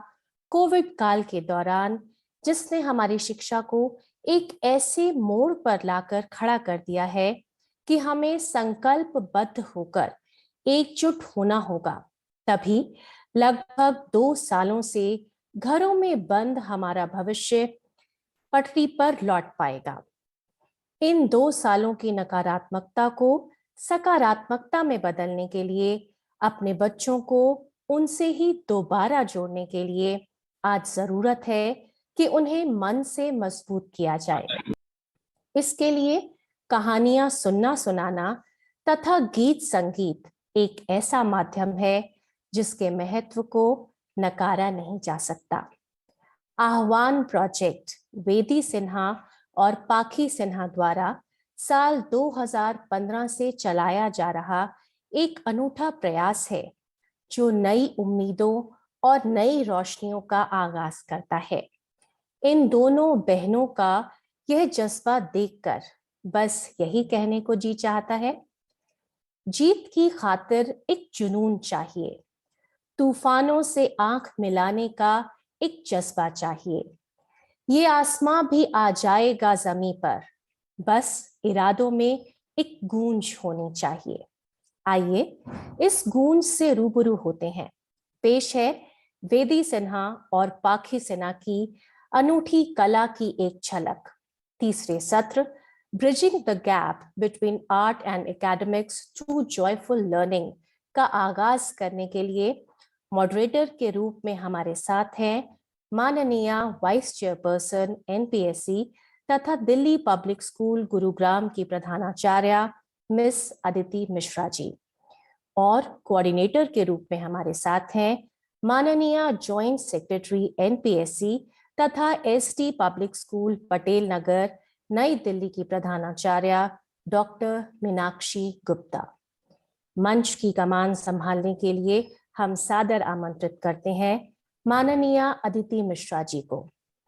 कोविड काल के दौरान, जिसने हमारी शिक्षा को एक ऐसे मोड़ पर लाकर खड़ा कर दिया है कि हमें संकल्पबद्ध होकर एकजुट होना होगा, तभी लगभग 2 सालों से घरों में बंद हमारा भविष्य पटरी पर लौट पाएगा। इन 2 सालों की नकारात्मकता को सकारात्मकता में बदलने के लिए, अपने बच्चों को उनसे ही दोबारा जोड़ने के लिए आज जरूरत है कि उन्हें मन से मजबूत किया जाए। इसके लिए कहानियां सुनना सुनाना तथा गीत संगीत एक ऐसा माध्यम है जिसके महत्व को नकारा नहीं जा सकता। आह्वान प्रोजेक्ट वेदी सिन्हा और पाखी सिन्हा द्वारा साल 2015 से चलाया जा रहा एक अनूठा प्रयास है जो नई उम्मीदों और नई रोशनियों का आगाज करता है। इन दोनों बहनों का यह जज्बा देखकर बस यही कहने को जी चाहता है, जीत की खातिर एक जुनून चाहिए, तूफानों से आंख मिलाने का एक जज्बा चाहिए। ये आसमां भी आ जाएगा जमीन पर, बस इरादों में एक गूंज होनी चाहिए। आइए इस गूंज से रूबरू होते हैं। पेश है वेदी सिन्हा और पाखी सिन्हा की अनूठी कला की एक झलक। तीसरे सत्र bridging the gap between art and academics to joyful learning का आगाज करने के लिए मॉडरेटर के रूप में हमारे साथ हैं माननीय वाइस चेयरपर्सन NPSC तथा दिल्ली पब्लिक स्कूल गुरुग्राम की प्रधानाचार्य मिस अदिति मिश्रा जी, और कोऑर्डिनेटर के रूप में हमारे साथ हैं माननीय जॉइंट सेक्रेटरी NPSC तथा ST public school Patel Nagar नई दिल्ली की प्रधानाचार्य डॉक्टर मीनाक्षी गुप्ता। मंच की कमान संभालने के लिए हम सादर आमंत्रित करते हैं माननीय अदिति मिश्रा जी को।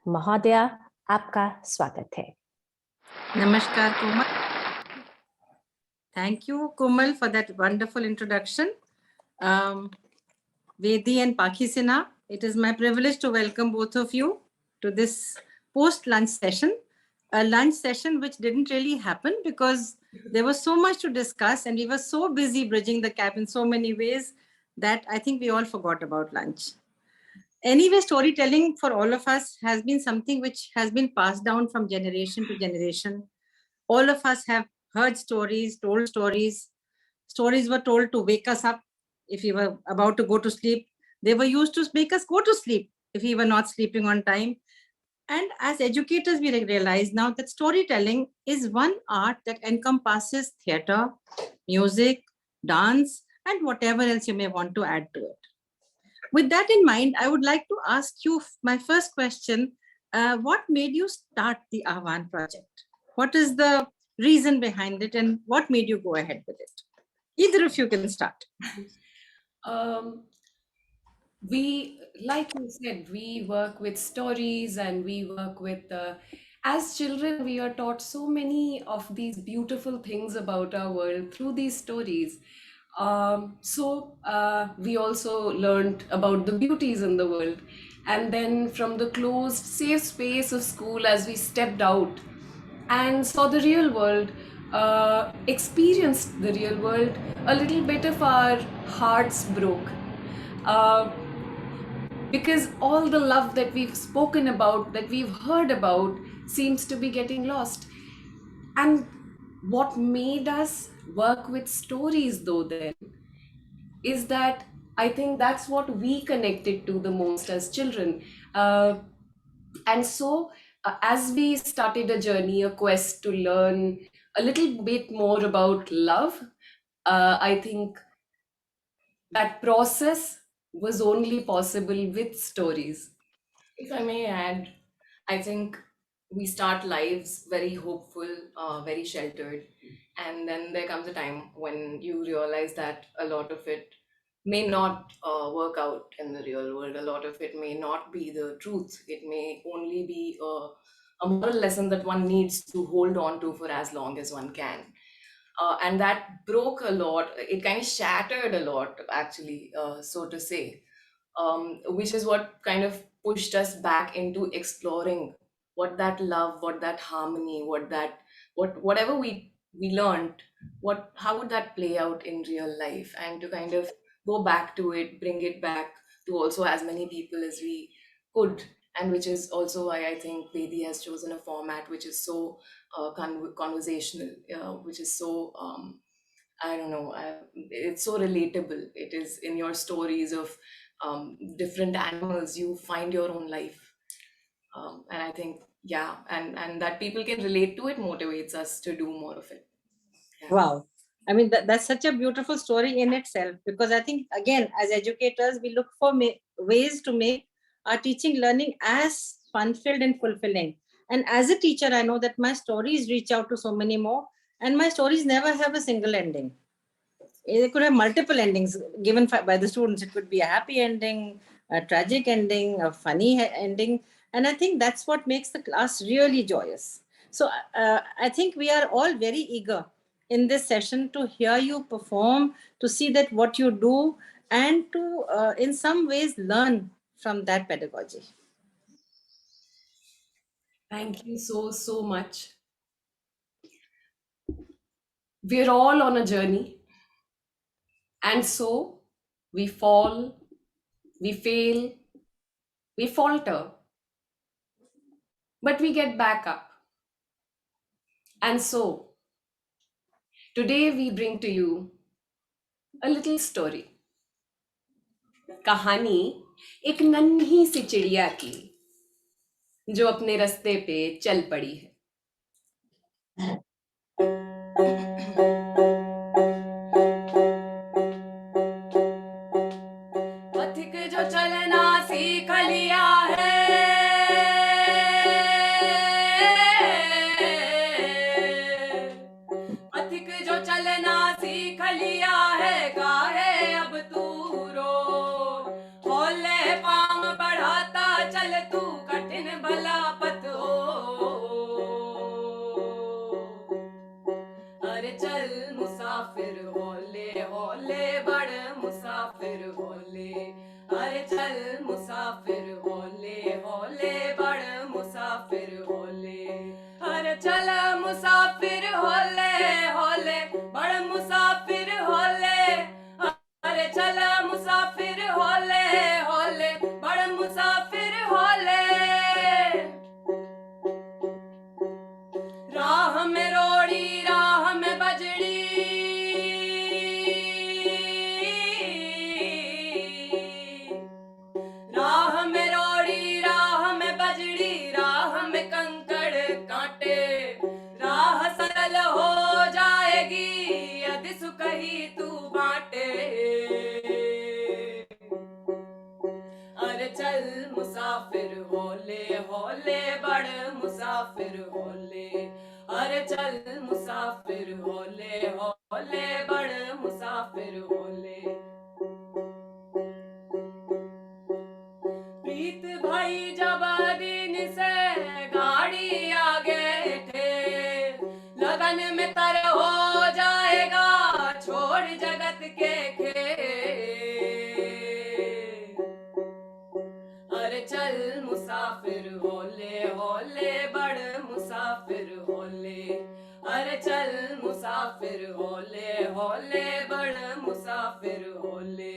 महोदया, आपका स्वागत है। Namaskar, Komal. Thank you, Komal, for that wonderful introduction. Vedi and Pakisina, it is my privilege to welcome both of you to this post-lunch session, a lunch session which didn't really happen because there was so much to discuss and we were so busy bridging the gap in so many ways that I think we all forgot about lunch. Anyway, storytelling for all of us has been something which has been passed down from generation to generation. All of us have heard stories, told stories. Stories were told to wake us up if we were about to go to sleep. They were used to make us go to sleep if we were not sleeping on time. And as educators, we realize now that storytelling is one art that encompasses theater, music, dance, and whatever else you may want to add to it. With that in mind, I would like to ask you my first question. What made you start the Ahvan project? What is the reason behind it and what made you go ahead with it? Either of you can start. We, like you said, we work with stories and we work with, as children, we are taught so many of these beautiful things about our world through these stories. We also learned about the beauties in the world. And then from the closed, safe space of school, as we stepped out and saw the real world, experienced the real world, a little bit of our hearts broke. Because all the love that we've spoken about, that we've heard about, seems to be getting lost. And what made us work with stories, though, then, is that I think that's what we connected to the most as children. As we started a journey, a quest to learn a little bit more about love, I think that process was only possible with stories. If I may add, I think we start lives very hopeful, very sheltered. And then there comes a time when you realize that a lot of it may not work out in the real world. A lot of it may not be the truth. It may only be a moral lesson that one needs to hold on to for as long as one can. And that broke a lot. It kind of shattered a lot, actually, so to say, which is what kind of pushed us back into exploring what that love, what that harmony, whatever we learned, how would that play out in real life, and to kind of go back to it, bring it back to also as many people as we could. And which is also why I think Vedi has chosen a format which is so conversational, which is so I don't know, it's so relatable. It is in your stories of different animals, you find your own life. And I think, yeah, and that people can relate to it motivates us to do more of it. Yeah. Wow. I mean, that's such a beautiful story in itself, because I think, again, as educators, we look for ways to make our teaching learning as fun-filled and fulfilling. And as a teacher, I know that my stories reach out to so many more, and my stories never have a single ending. It could have multiple endings given by the students. It could be a happy ending, a tragic ending, a funny ending. And I think that's what makes the class really joyous. So I think we are all very eager in this session to hear you perform, to see that what you do, and to in some ways learn from that pedagogy. Thank you so much. We're all on a journey. And so we fall, we fail, we falter, but we get back up. And so today we bring to you a little story. कहानी एक नन्ही सी चिड़िया की जो अपने रास्ते पे चल पड़ी है। पथिक जो चलना सीख लिया है, अरे चल मुसाफिर होले होले बड़ मुसाफिर होले अरे चल मुसाफिर होले होले बड़ मुसाफिर होले अरे चल मुसाफिर होले होले बड़ मुसाफिर होले अरे चल मुसाफिर होले होले बड़ मुसाफिर होले राह में रोड़ी राह में बजड़ी राह में रोड़ी राह में बजड़ी राह में कंकड़ कांटे राह सरल हो जाएगी यदि सुख ही तू बांटे अरे चल मुसाफिर होले होले बड़ मुसाफिर होले अरे चल मुसाफिर होले होले बड़ मुसाफिर होले प्रीत भाई जब दिन से गाड़ी आगे थे लगन में तर हो जाएगा छोड़ जगत के खेल अरे चल मुसाफिर होले होले बड़ मुसाफिर होले अरे चल मुसाफिर होले होले बड़ मुसाफिर होले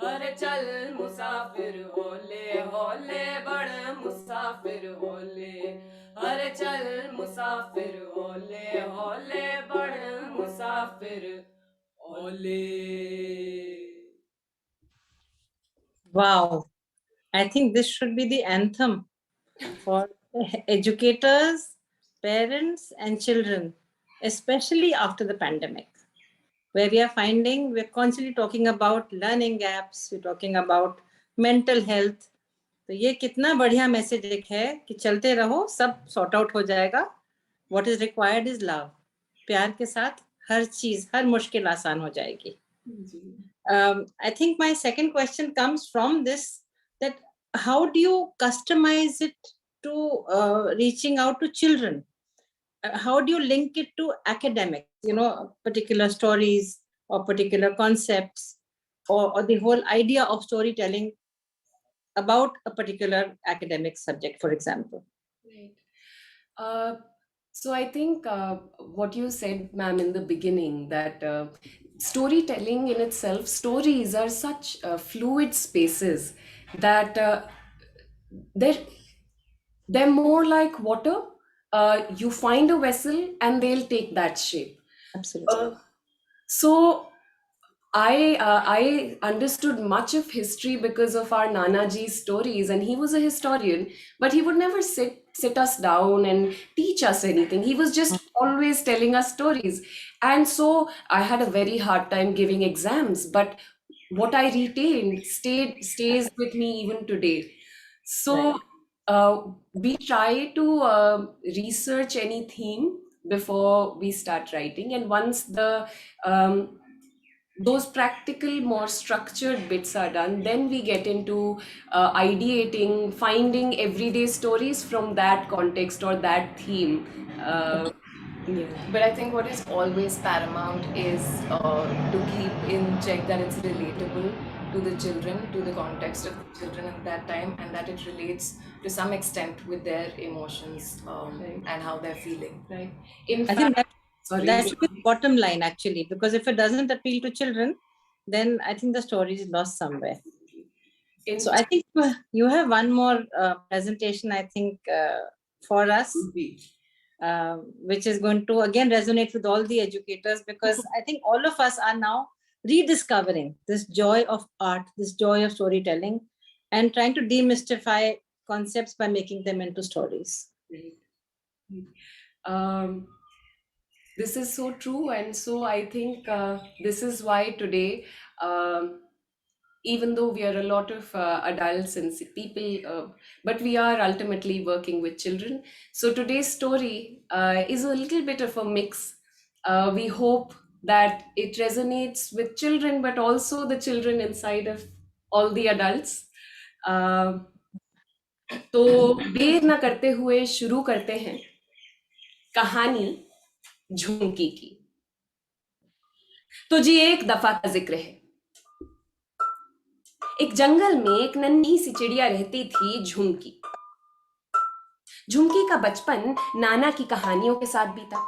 अरे चल मुसाफिर होले होले बड़ मुसाफिर होले अरे चल मुसाफिर होले होले बड़ मुसाफिर होले Wow. I think this should be the anthem for educators, parents, and children, especially after the pandemic, where we are finding we're constantly talking about learning gaps, we're talking about mental health. तो ये कितना बढ़िया message एक है कि चलते रहो सब सॉर्ट आउट हो जाएगा. What is required is love. प्यार के साथ हर चीज हर मुश्किल आसान हो जाएगी. I think my second question comes from this, that how do you customize it to reaching out to children? How do you link it to academics, particular stories or particular concepts or the whole idea of storytelling about a particular academic subject, for example? Right. So I think what you said, ma'am, in the beginning, that storytelling in itself, stories are such fluid spaces that they're they're more like water. You find a vessel and they'll take that shape. Absolutely. So I understood much of history because of our Nanaji's stories, and he was a historian, but he would never sit us down and teach us anything. He was just always telling us stories, and so I had a very hard time giving exams. But what I retained stays with me even today. So we try to research any theme before we start writing, and once the those practical, more structured bits are done, then we get into ideating, finding everyday stories from that context or that theme. But I think what is always paramount is to keep in check that it's relatable to the children, to the context of the children at that time, and that it relates to some extent with their emotions and how they're feeling. Right. I think that should be the bottom line, actually, because if it doesn't appeal to children, then I think the story is lost somewhere. So I think you have one more presentation, I think, for us, which is going to again resonate with all the educators, because I think all of us are now rediscovering this joy of art, this joy of storytelling, and trying to demystify concepts by making them into stories. This is so true, and so I think this is why today, even though we are a lot of adults and people, but we are ultimately working with children. So today's story is a little bit of a mix. We hope that it resonates with children, but also the children inside of all the adults. तो देर न करते हुए शुरू करते हैं कहानी झुमकी की. तो जी एक दफा का जिक्र है। एक जंगल में एक नन्ही सी चिड़िया रहती थी, झुमकी। झुमकी का बचपन नाना की कहानियों के साथ बीता।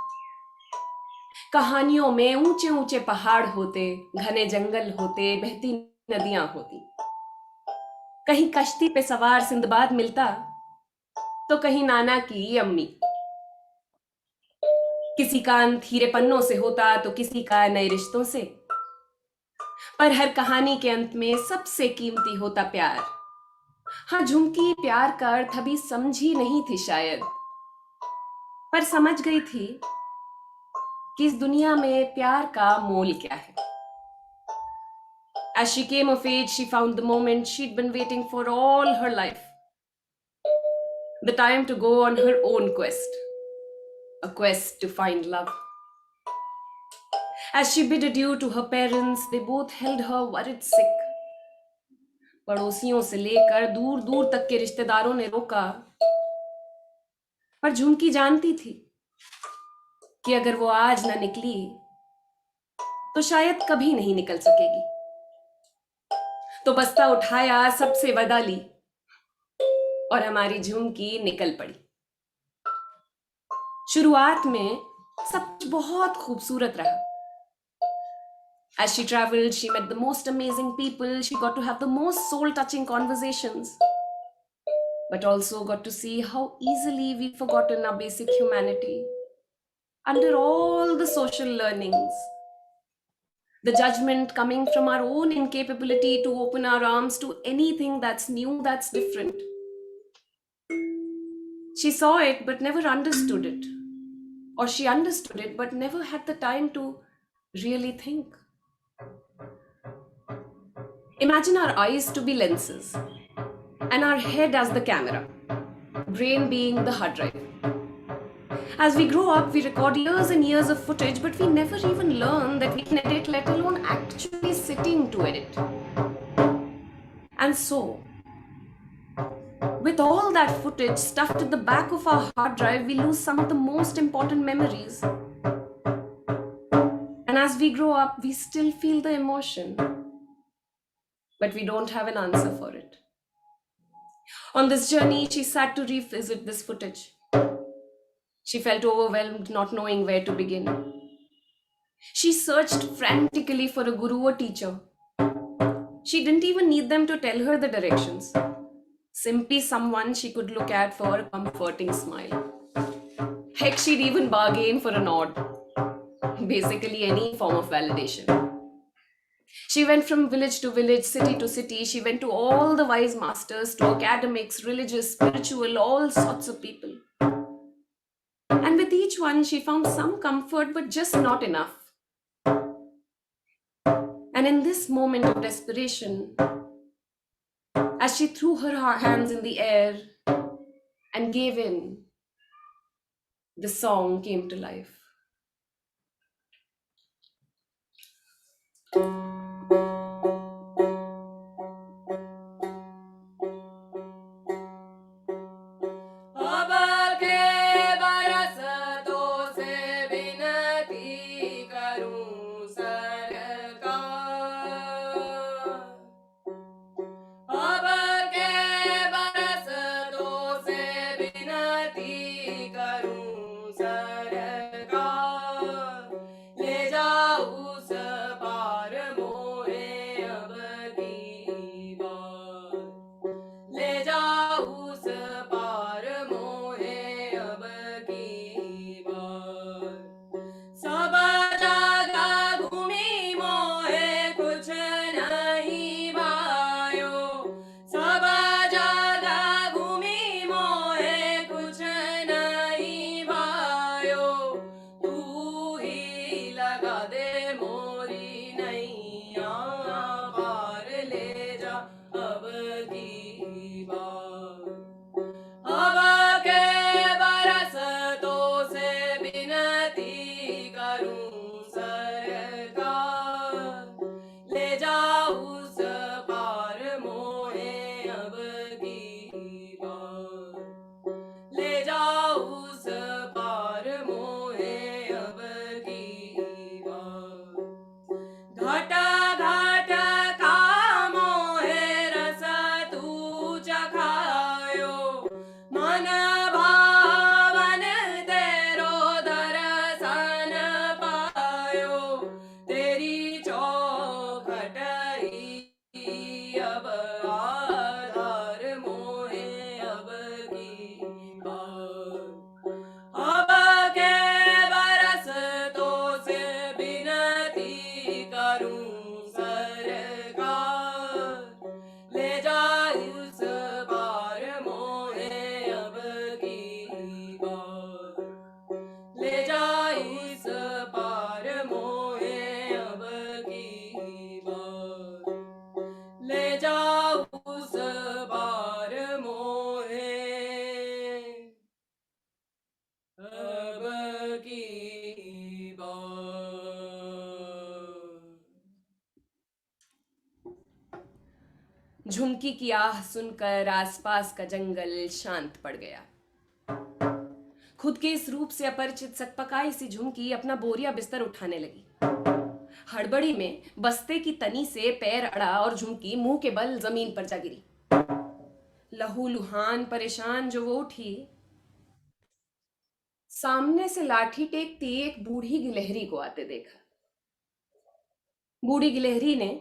कहानियों में ऊंचे ऊंचे पहाड़ होते, घने जंगल होते, बहती नदियां होती। कहीं कश्ती पे सवार सिंदबाद मिलता, तो कहीं नाना की अम्मी। किसी का अंत हीरे पन्नों से होता, तो किसी का नए रिश्तों से। पर हर कहानी के अंत में सबसे कीमती होता प्यार। हाँ, झुमकी प्यार का अर्थ अभी समझी नहीं थी शायद, पर समझ गई थी कि इस दुनिया में प्यार का मोल क्या है। As she came of age, she found the moment she'd been waiting for all her life. The time to go on her own quest. A quest to find love. As she bid adieu to her parents, they both held her worried sick. पड़ोसियों से लेकर दूर दूर तक के रिश्तेदारों ने रोका, पर झुमकी जानती थी कि अगर वो आज न निकली तो शायद कभी नहीं निकल सकेगी। तो बस्ता उठाया, सबसे विदा ली और हमारी झुमकी निकल पड़ी। शुरुआत में सब कुछ बहुत खूबसूरत रहा। As she traveled, she met the most amazing people. She got to have the most soul-touching conversations, but also got to see how easily we've forgotten our basic humanity. Under all the social learnings, the judgment coming from our own incapability to open our arms to anything that's new, that's different. She saw it but never understood it. Or she understood it but never had the time to really think. Imagine our eyes to be lenses and our head as the camera, brain being the hard drive. As we grow up, we record years and years of footage, but we never even learn that we can edit, let alone actually sitting to edit. And so, with all that footage stuffed at the back of our hard drive, we lose some of the most important memories. And as we grow up, we still feel the emotion, but we don't have an answer for it. On this journey, she sat to revisit this footage. She felt overwhelmed, not knowing where to begin. She searched frantically for a guru or teacher. She didn't even need them to tell her the directions. Simply someone she could look at for a comforting smile. Heck, she'd even bargain for a nod. Basically, any form of validation. She went from village to village, city to city. She went to all the wise masters, to academics, religious, spiritual, all sorts of people. And with each one, she found some comfort, but just not enough. And in this moment of desperation, as she threw her hands in the air and gave in, the song came to life. झुमकी की आह सुनकर आसपास का जंगल शांत पड़ गया। खुद के इस रूप से अपरिचित सकपकाई सी झुमकी अपना बोरिया बिस्तर उठाने लगी। हड़बड़ी में बस्ते की तनी से पैर अड़ा और झुमकी मुंह के बल जमीन पर जा गिरी। लहू लुहान परेशान जो वो उठी, सामने से लाठी टेकती एक बूढ़ी गिलहरी को आते देखा। बूढ़ी गिलहरी ने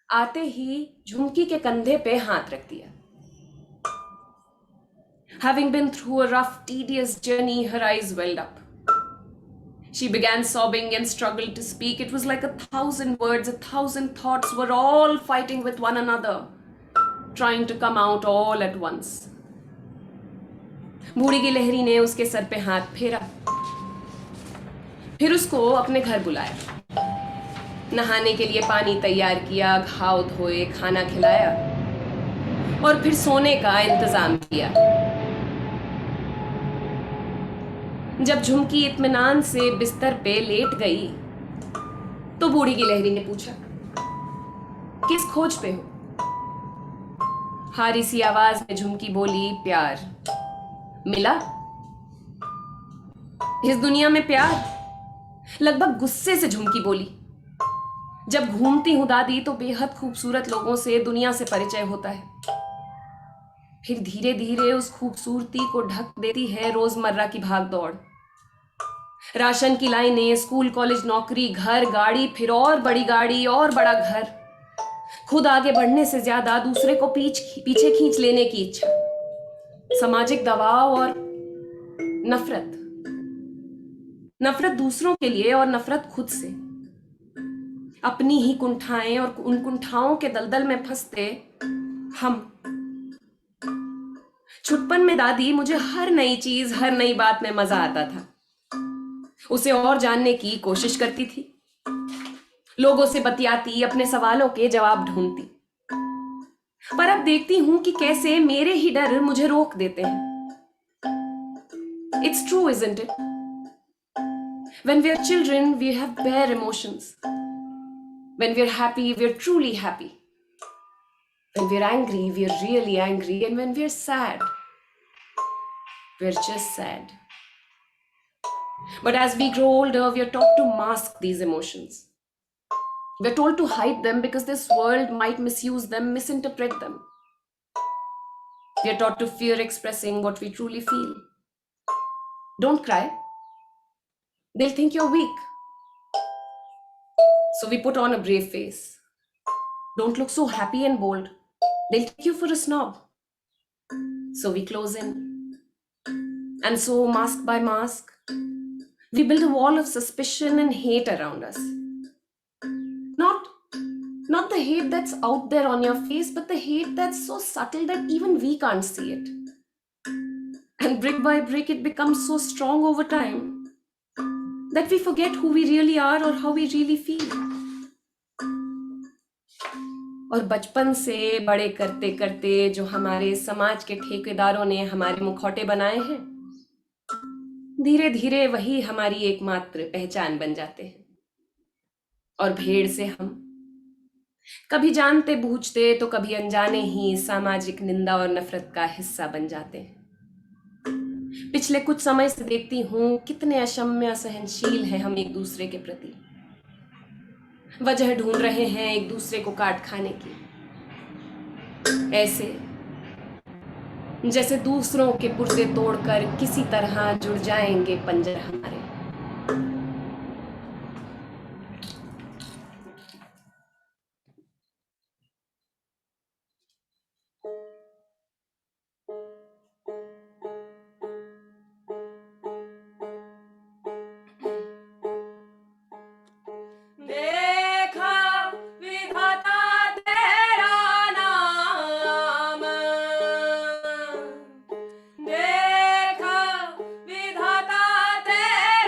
आते ही झुमकी के कंधे पे हाथ रख दिया। Having been through a rough, tedious journey, her eyes welled up. She began sobbing and struggled to speak. It was like 1,000 words, 1,000 thoughts were all fighting with one another, trying to come out all at once. बूढ़ी गिलहरी ने उसके sir पे हाथ फेरा, फिर उसको अपने घर बुलाया, नहाने के लिए पानी तैयार किया, घाव धोए, खाना खिलाया और फिर सोने का इंतजाम किया। जब झुमकी इत्मीनान से बिस्तर पे लेट गई तो बूढ़ी गिलहरी ने पूछा, किस खोज पे हो? हारी सी आवाज में झुमकी बोली, प्यार। मिला? इस दुनिया में प्यार? लगभग गुस्से से झुमकी बोली, जब घूमती हूं दादी तो बेहद खूबसूरत लोगों से दुनिया से परिचय होता है, फिर धीरे धीरे उस खूबसूरती को ढक देती है रोजमर्रा की भाग दौड़। राशन की लाइनें, स्कूल कॉलेज नौकरी, घर गाड़ी, फिर और बड़ी गाड़ी और बड़ा घर, खुद आगे बढ़ने से ज्यादा दूसरे को पीछे खींच लेने की इच्छा, सामाजिक दबाव और नफरत। नफरत दूसरों के लिए और नफरत खुद से। अपनी ही कुंठाएं और उन कुंठाओं के दलदल में फंसते हम। छुटपन में दादी मुझे हर नई चीज, हर नई बात में मजा आता था। उसे और जानने की कोशिश करती थी, लोगों से बतियाती, अपने सवालों के जवाब ढूंढती। पर अब देखती हूं कि कैसे मेरे ही डर मुझे रोक देते हैं। It's true, isn't it? When we are children, we have bare emotions. When we are happy, we are truly happy. When we are angry, we are really angry. And when we are sad, we are just sad. But as we grow older, we are taught to mask these emotions. We're told to hide them because this world might misuse them, misinterpret them. We are taught to fear expressing what we truly feel. Don't cry. They'll think you're weak. So we put on a brave face. Don't look so happy and bold. They'll take you for a snob. So we close in. And so, mask by mask, we build a wall of suspicion and hate around us. Not the hate that's out there on your face, but the hate that's so subtle that even we can't see it. And brick by brick, it becomes so strong over time that we forget who we really are or how we really feel. और बचपन से बड़े करते करते जो हमारे समाज के ठेकेदारों ने हमारे मुखौटे बनाए हैं, धीरे धीरे वही हमारी एकमात्र पहचान बन जाते हैं। और भेड़ से हम कभी जानते बूझते तो कभी अनजाने ही सामाजिक निंदा और नफरत का हिस्सा बन जाते हैं। पिछले कुछ समय से देखती हूं कितने अक्षम्य सहनशील हैं हम एक दूसरे के प्रति। वजह ढूंढ रहे हैं एक दूसरे को काट खाने की, ऐसे जैसे दूसरों के पुर्जे तोड़कर किसी तरह जुड़ जाएंगे पंजर हमारे। देखा विधाता तेरा नाम, देखा विधाता तेरा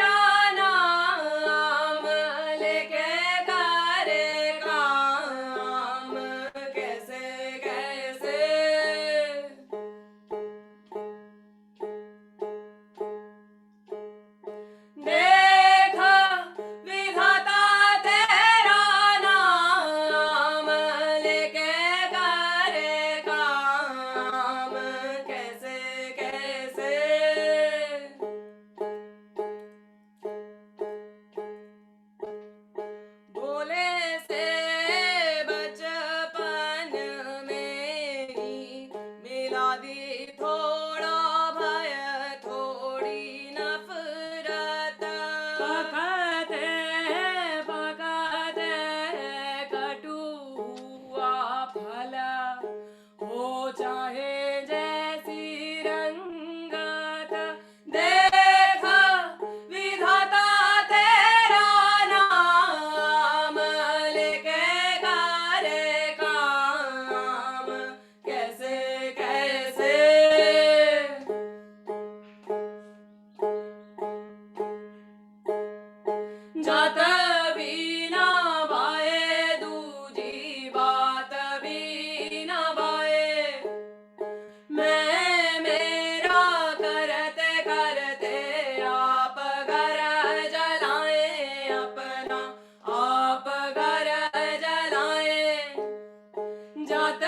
जात भी ना भाए दूजी बात भी ना भाए मैं मेरा करते करते आप घर जलाए अपना आप घर जलाए जात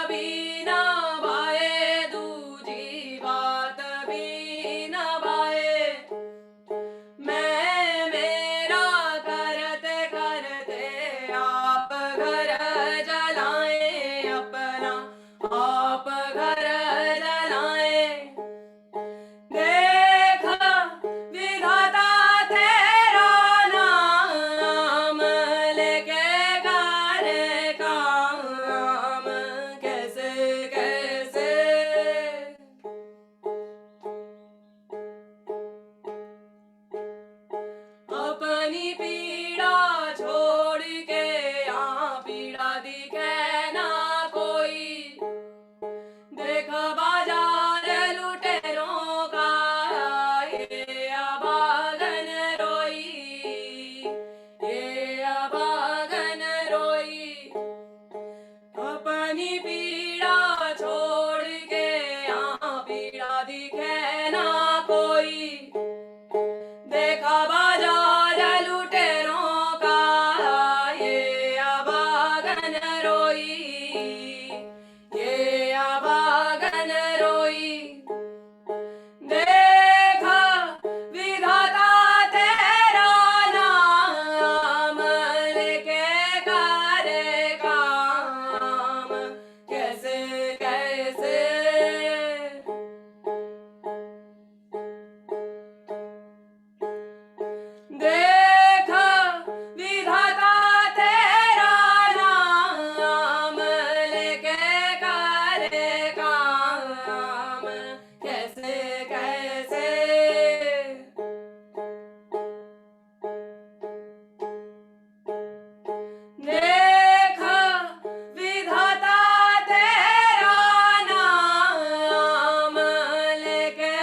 भी ना भाए दूजी बात भी ना भाए मैं मेरा करते करते आप घर जलाए अपना आप घर जलाए देख विधाता तेरा नाम लेके करे काम कैसे कैसे अपनी पीड़ा छोड़ के यहाँ पीड़ा दिखे ना कोई देख बाजार लुटेरों का ये अभागन रोई ये अभागन रोई अपनी पीड़ा छोड़ के यहाँ पीड़ा दिखे ना कोई देखा बाजार लुटेरों का ये अभागन रोई ये अभागन रोई देखा विधाता तेरा नाम लेके करे काम कैसे कैसे देखा विधाता तेरा नाम लेके करे काम कैसे कैसे देखा विधाता तेरा नाम लेके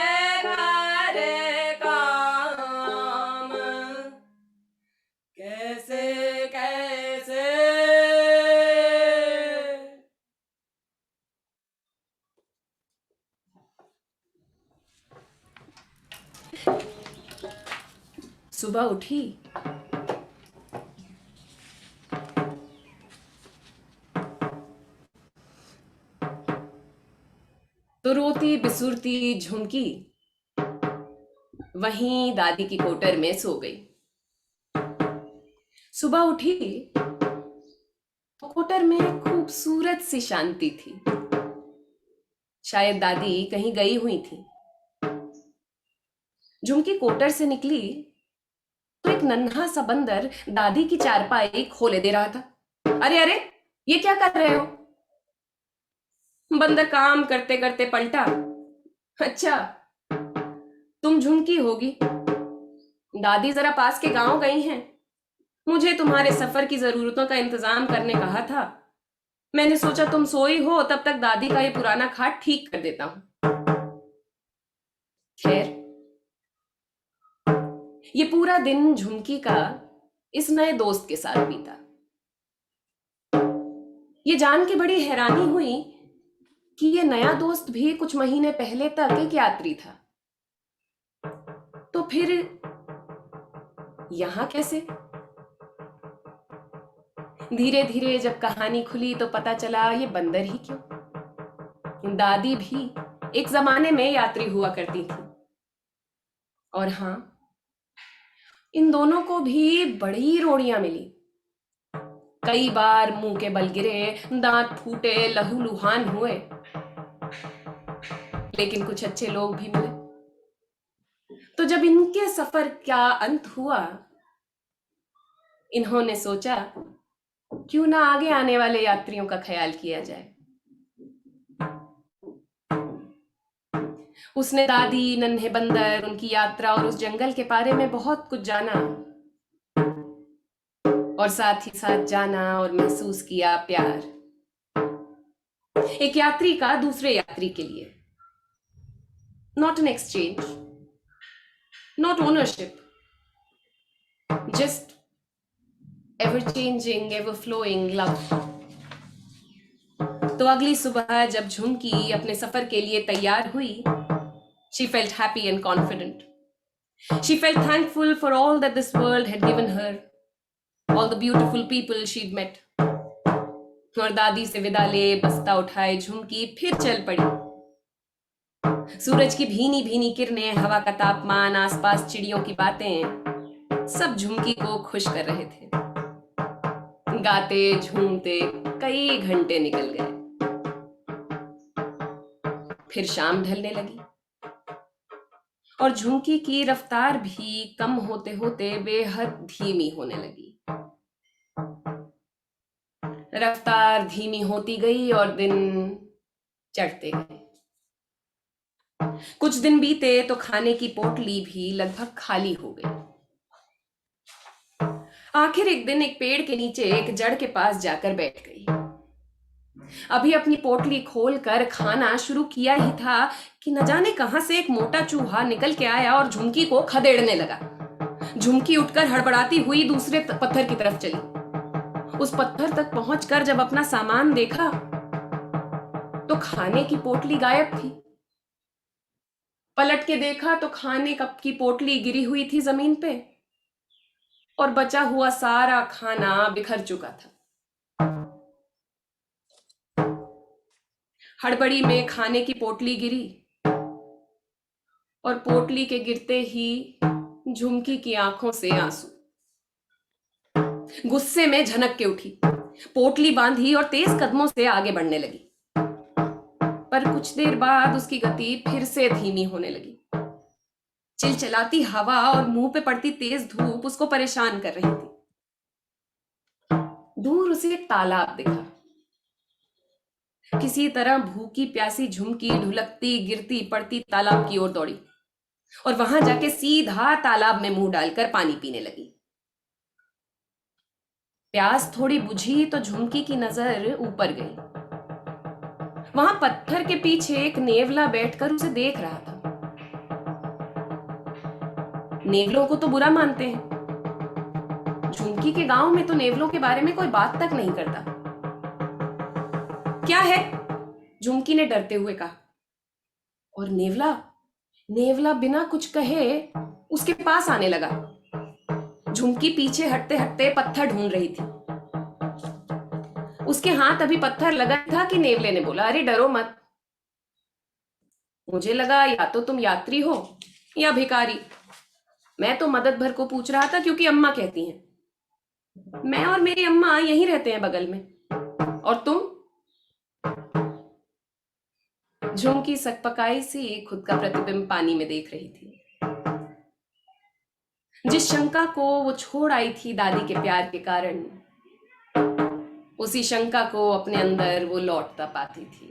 करे काम कैसे कैसे सुबह उठी तो रोती बिसुरती झुमकी वहीं दादी की कोटर में सो गई। सुबह उठी तो कोटर में खूबसूरत सी शांति थी। शायद दादी कहीं गई हुई थी। झुमकी कोटर से निकली तो एक नन्हा सा बंदर दादी की चारपाई खोले दे रहा था। अरे अरे, ये क्या कर रहे हो? बंदर काम करते करते पलटा। अच्छा, तुम झुमकी होगी। दादी जरा पास के गांव गई हैं। मुझे तुम्हारे सफर की जरूरतों का इंतजाम करने कहा था। मैंने सोचा तुम सोई हो, तब तक दादी का ये पुराना खाट ठीक कर देता हूं। खैर, ये पूरा दिन झुमकी का इस नए दोस्त के साथ बीता। ये जान के बड़ी हैरानी हुई कि ये नया दोस्त भी कुछ महीने पहले तक एक यात्री था। तो फिर यहां कैसे? धीरे धीरे जब कहानी खुली तो पता चला ये बंदर ही क्यों, दादी भी एक जमाने में यात्री हुआ करती थी। और हां, इन दोनों को भी बड़ी रोड़ियां मिली। कई बार मुंह के बल गिरे, दांत फूटे, लहूलुहान हुए, लेकिन कुछ अच्छे लोग भी मिले। तो जब इनके सफर का अंत हुआ, इन्होंने सोचा क्यों ना आगे आने वाले यात्रियों का ख्याल किया जाए। उसने दादी, नन्हे बंदर, उनकी यात्रा और उस जंगल के बारे में बहुत कुछ जाना, और साथ ही साथ जाना और महसूस किया प्यार, एक यात्री का दूसरे यात्री के लिए। Not an exchange, not ownership, just ever changing, ever flowing love. तो अगली सुबह जब झुमकी अपने सफर के लिए तैयार हुई, she felt happy and confident. She felt thankful for all that this world had given her, all the beautiful people she'd met. और दादी से विदा ले बस्ता उठाए झुमकी फिर चल पड़ी. सूरज की भीनी भीनी किरणें, हवा का तापमान, आसपास चिड़ियों की बातें, सब झुमकी को खुश कर रहे थे. गाते झूमते कई घंटे निकल गए. फिर शाम ढलने लगी और झुमकी की रफ्तार भी कम होते होते बेहद धीमी होने लगी. रफ्तार धीमी होती गई और दिन चढ़ते गए. कुछ दिन बीते तो खाने की पोटली भी लगभग खाली हो गई. आखिर एक दिन एक पेड़ के नीचे एक जड़ के पास जाकर बैठ गई. अभी अपनी पोटली खोलकर खाना शुरू किया ही था कि न जाने कहां से एक मोटा चूहा निकल के आया और झुमकी को खदेड़ने लगा. झुमकी उठकर हड़बड़ाती हुई दूसरे पत्थर की तरफ चली. उस पत्थर तक पहुंचकर जब अपना सामान देखा तो खाने की पोटली गायब थी. पलट के देखा तो खाने की पोटली गिरी हुई थी जमीन पे और बचा हुआ सारा खाना बिखर चुका था. हड़बड़ी में खाने की पोटली गिरी और पोटली के गिरते ही झुमकी की आंखों से आंसू. गुस्से में झनक के उठी, पोटली बांधी और तेज कदमों से आगे बढ़ने लगी. पर कुछ देर बाद उसकी गति फिर से धीमी होने लगी. चिलचिलाती हवा और मुंह पे पड़ती तेज धूप उसको परेशान कर रही थी. दूर उसे एक तालाब दिखा. किसी तरह भूखी प्यासी झुमकी ढुलकती गिरती पड़ती तालाब की ओर दौड़ी और वहां जाके सीधा तालाब में मुंह डालकर पानी पीने लगी. प्यास थोड़ी बुझी तो झुमकी की नजर ऊपर गई. वहां पत्थर के पीछे एक नेवला बैठकर उसे देख रहा था. नेवलों को तो बुरा मानते हैं. झुमकी के गांव में तो नेवलों के बारे में कोई बात तक नहीं करता. क्या है? झुमकी ने डरते हुए कहा. और नेवला बिना कुछ कहे उसके पास आने लगा. झुमकी पीछे हटते हटते पत्थर ढूंढ रही थी. उसके हाथ अभी पत्थर लगा था कि नेवले ने बोला, अरे डरो मत. मुझे लगा या तो तुम यात्री हो या भिखारी. मैं तो मदद भर को पूछ रहा था क्योंकि अम्मा कहती हैं. मैं और मेरी अम्मा यहीं रहते हैं बगल में. और तुम? झुमकी सकपकाई सी खुद का प्रतिबिंब पानी में देख रही थी. जिस शंका को वो छोड़ आई थी दादी के प्यार के कारण, उसी शंका को अपने अंदर वो लौटता पाती थी.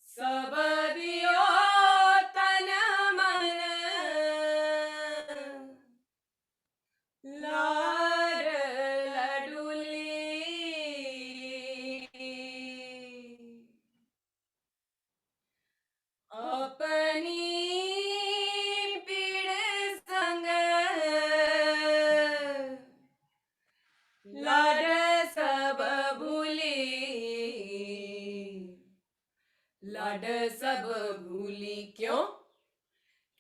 सब दियो तन मन लाड लडुली अपनी पीड़ संग लाड सब भूली लाड सब भूली. क्यों?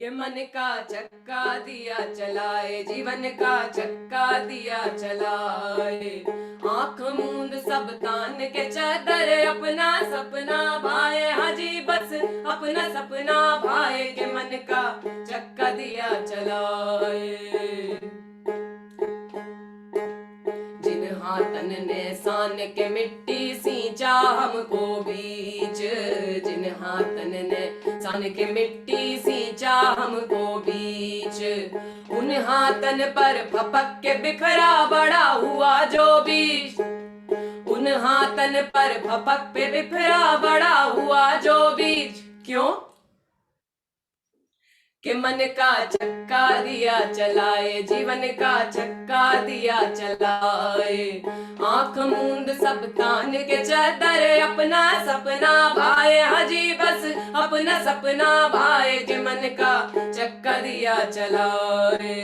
कि मन का चक्का दिया चलाए, जीवन का चक्का दिया चलाए. आंख मूंद सब तान के चादर अपना सपना भाए. हाजी बस अपना सपना भाए के मन का चक्का दिया चलाए. जिन हाथन ने सान के मिट्टी सींचा हमको बीच, जिन हाथन ने सान के मिट्टी सींचा हमको बीच, उन हाथन पर फपक के बिखरा बड़ा हुआ जो बीज. उन हाथन पर फपक पे बिखरा बड़ा हुआ हुआ जो बीज, क्यों कि मन का चक्का दिया चलाए, जीवन का चक्का दिया चलाए। आंख मूंद सब तान के चादर, अपना सपना भाए, हाजी बस अपना सपना भाए, कि मन का चक्का दिया चलाए।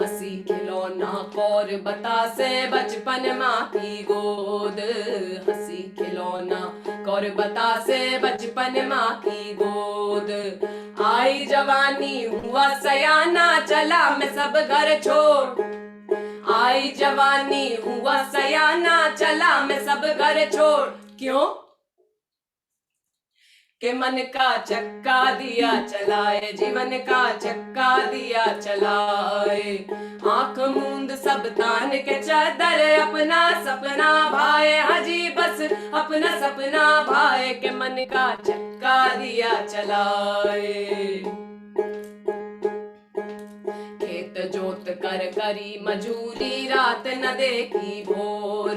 हंसी खिलौना कौर बतासे बचपन माँ की गोद, हंसी खिलौना कौर बतासे बचपन माँ की गोद। आई जवानी हुआ सयाना, चला मैं सब घर छोड़, आई जवानी हुआ सयाना, चला मैं सब घर छोड़, क्यों के मन का चक्का दिया चलाए, जीवन का चक्का दिया चलाए। आंख मूंद सब तान के चादर, अपना सपना भाए, हाजी बस अपना सपना भाए, के मन का चक्का दिया चलाए। खेत जोत कर करी मजूरी, रात न देखी भोर,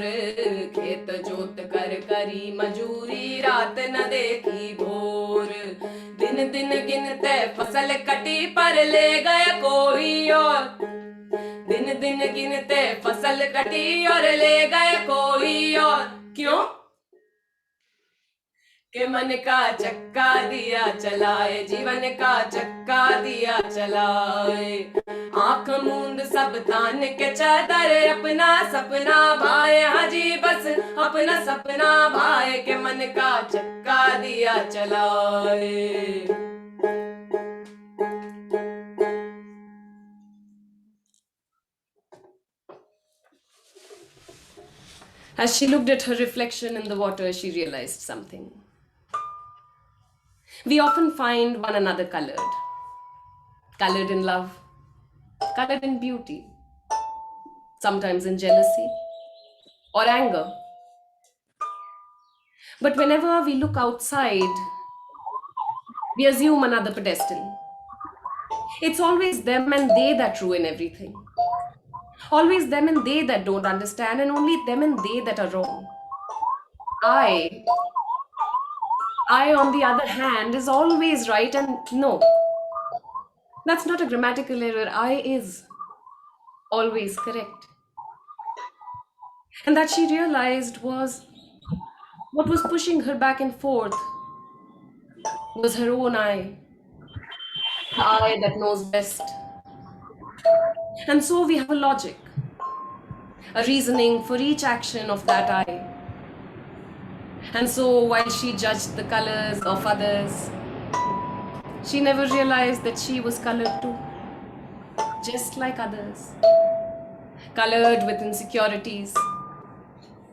खेत जोत कर करी मजूरी, रात न देखी भोर। दिन दिन गिनते फसल कटी, पर ले गए कोई और, दिन दिन गिनते फसल कटी और ले गए कोई और, क्यों के मन का चक्का दिया चलाए, जीवन का चक्का दिया चलाए। आंख मूंद सब तान के चादर, अपना सपना भाए, हाजी बस अपना सपना भाए, के मन का चक्का दिया चलाए। As she looked at her reflection in the water, she realized something. We often find one another colored. Colored in love, colored in beauty, sometimes in jealousy or anger. But whenever we look outside, we assume another pedestal. It's always them and they that ruin everything. Always them and they that don't understand, and only them and they that are wrong. I, on the other hand, is always right, and no, that's not a grammatical error. I is always correct. And that she realized was what was pushing her back and forth was her own I, the I that knows best. And so we have a logic, a reasoning for each action of that I. And so while she judged the colors of others, she never realized that she was colored too, just like others. Colored with insecurities,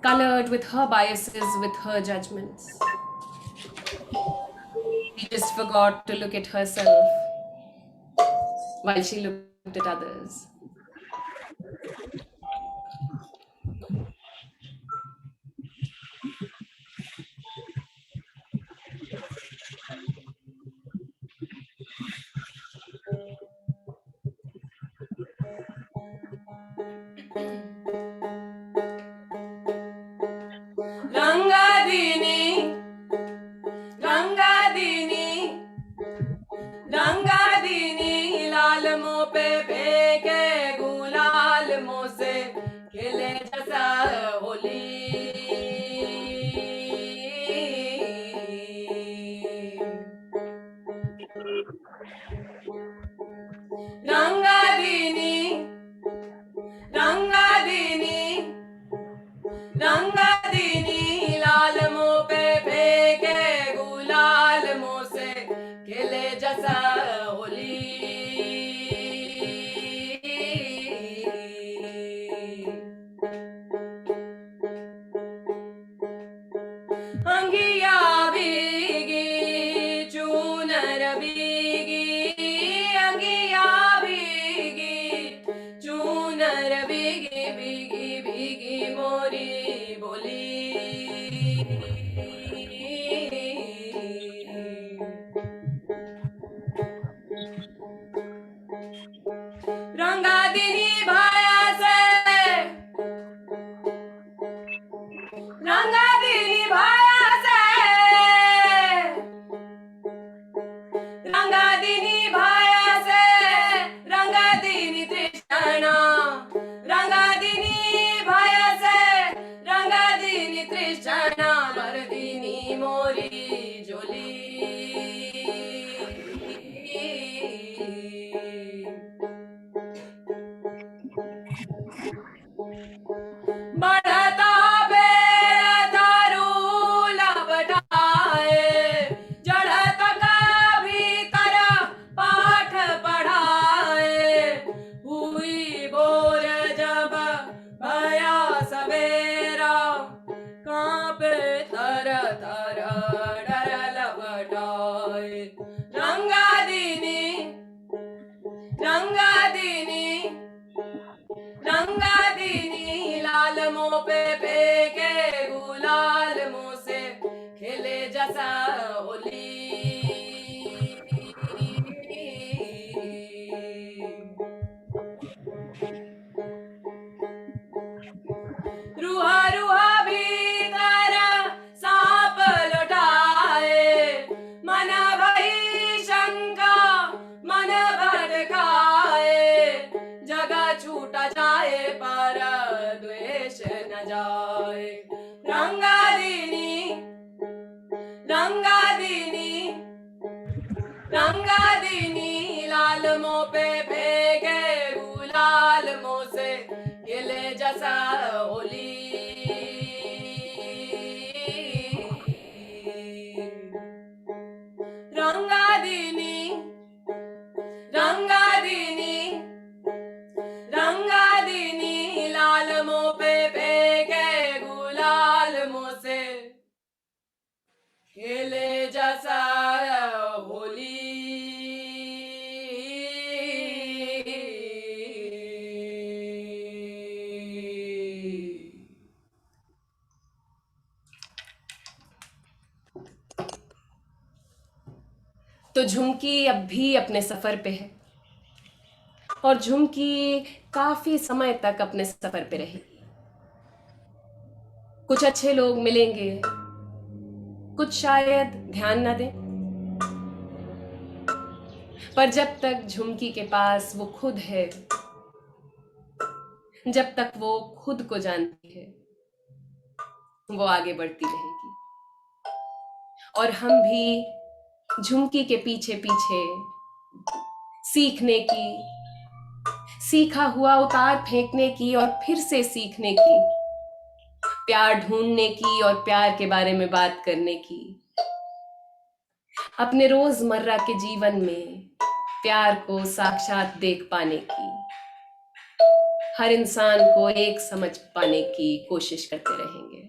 colored with her biases, with her judgments. She just forgot to look at herself while she looked at others. Rangadini, Rangadini, Rangadini, लाल मुँह पे फेंके गुलाल मुँह से खिले जैसा Holi. Rangadini, Rangadini, Rangadini, लाल मुँह पे फेंके गुलाल मुँह से खिले जैसा होली। अंगिया भीगी चूनर भीगी, अंगिया भीगी चूनर भीगी, भीगी भीगी मोरी बोली। रंगादिनी भाया से, रंगादिनी जोली बढ़ता बेड़ा दारू लपटाए जड़त कभी कर पाठ पढ़ाए हुई बोर जब भया सवेरा कांपे थर थर डर लपटाए रंगादिनी रंगादिनी रंगादिनी लाल मुंह पे फेंके गुलाल मुंह से खेले जैसा होली रूहा रूहा भीतर सांप लौटाए मन भई शंका मन भटकाए जगह छूटा जाए पर द्वेष न जाए रंगादिनी रंगादिनी रंगादिनी लाल मुंह पे फेंके गुलाल मुंह से गिले जैसा होली रंगादिनी रंगादिनी रंगादिनी लाल मुंह पे फेंके गुलाल मुंह से खेले जैसा होली तो झुमकी अब भी अपने सफर पे है और झुमकी काफी समय तक अपने सफर पे रहेगी। कुछ अच्छे लोग मिलेंगे, कुछ शायद ध्यान न दें, पर जब तक झुमकी के पास वो खुद है, जब तक वो खुद को जानती है, वो आगे बढ़ती रहेगी। और हम भी झुमकी के पीछे पीछे सीखने की, सीखा हुआ उतार फेंकने की और फिर से सीखने की, प्यार ढूंढने की और प्यार के बारे में बात करने की, अपने रोजमर्रा के जीवन में प्यार को साक्षात देख पाने की, हर इंसान को एक समझ पाने की कोशिश करते रहेंगे।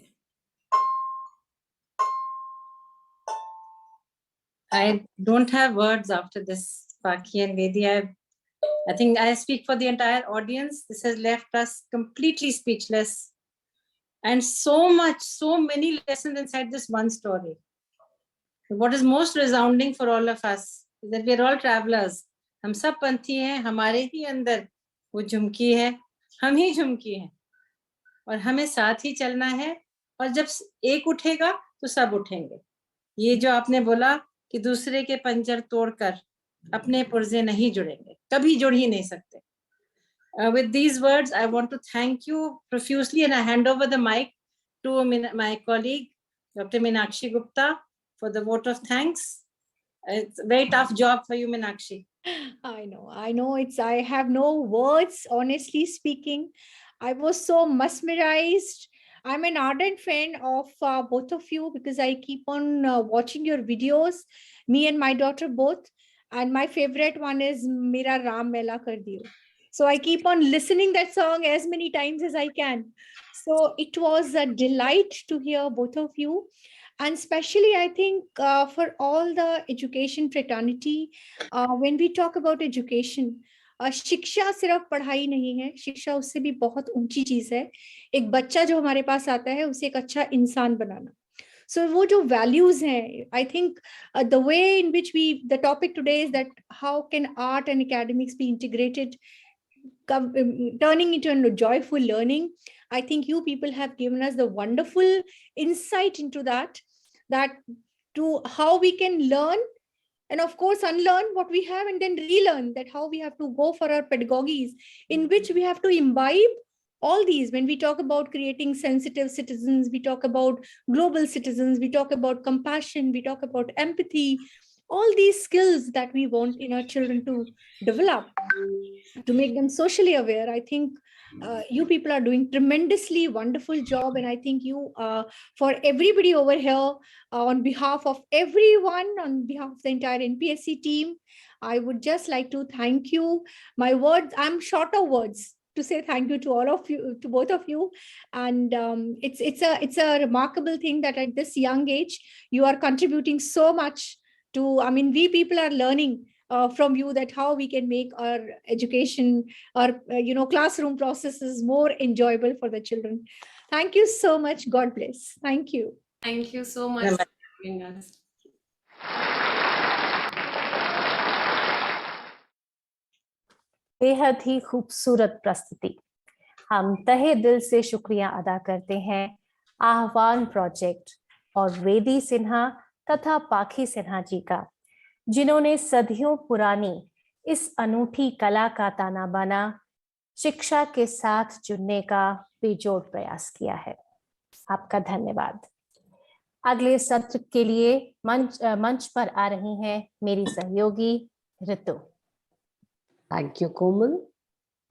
I don't have words after this, Paki and Vedi. I think I speak for the entire audience. This has left us completely speechless. And so many lessons inside this one story. What is most resounding for all of us is that we are all travelers. हम सब पंथी हैं, हमारे ही अंदर वो झुमकी है, हम ही झुमकी हैं और हमें साथ ही चलना है। और जब एक उठेगा तो सब उठेंगे। ये जो आपने बोला कि दूसरे के पंजर तोड़कर अपने पुर्जे नहीं जुड़ेंगे, कभी जुड़ ही नहीं सकते। With these words, I want to thank you profusely, and I hand over the mic to my colleague, Dr. Meenakshi Gupta, for the vote of thanks. It's a very tough job for you, Meenakshi. I know. I have no words, honestly speaking. I was so mesmerized. I'm an ardent fan of both of you because I keep on watching your videos, me and my daughter both. And my favorite one is Mera Ram Mela Kar Diyo. So I keep on listening that song as many times as I can. So it was a delight to hear both of you. And especially, I think, for all the education fraternity, when we talk about education, शिक्षा सिर्फ पढ़ाई नहीं है, शिक्षा उससे भी बहुत ऊंची चीज है। एक बच्चा जो हमारे पास आता है उसे एक अच्छा इंसान बनाना। So वो जो values हैं, I think the way in which the topic today is that how can art and academics be integrated, turning into a joyful learning. I think you people have given us the wonderful insight into that to how we can learn and of course unlearn what we have and then relearn, that how we have to go for our pedagogies in which we have to imbibe all these, when we talk about creating sensitive citizens, we talk about global citizens, we talk about compassion, we talk about empathy, all these skills that we want in our children to develop, to make them socially aware. I think you people are doing tremendously wonderful job, and I think you, for everybody over here, on behalf of everyone, on behalf of the entire NPSC team, I would just like to thank you. My words, I'm short of words to say thank you to all of you, to both of you, and it's a remarkable thing that at this young age you are contributing so much to. I mean, we people are learning from you that how we can make our education, our classroom processes more enjoyable for the children. Thank you so much. God bless. Thank you. Thank you so much for having us. बेहद ही खूबसूरत प्रस्तुति। हम तहे दिल से शुक्रिया अदा करते हैं आह्वान प्रोजेक्ट और वेदी सिन्हा तथा पाखी सिन्हा जी का, जिन्होंने सदियों पुरानी इस अनूठी कला का ताना बाना शिक्षा के साथ जुड़ने का बेजोड़ प्रयास किया है। आपका धन्यवाद। अगले सत्र के लिए मंच पर आ रही हैं मेरी सहयोगी ऋतु। Thank you, Komal.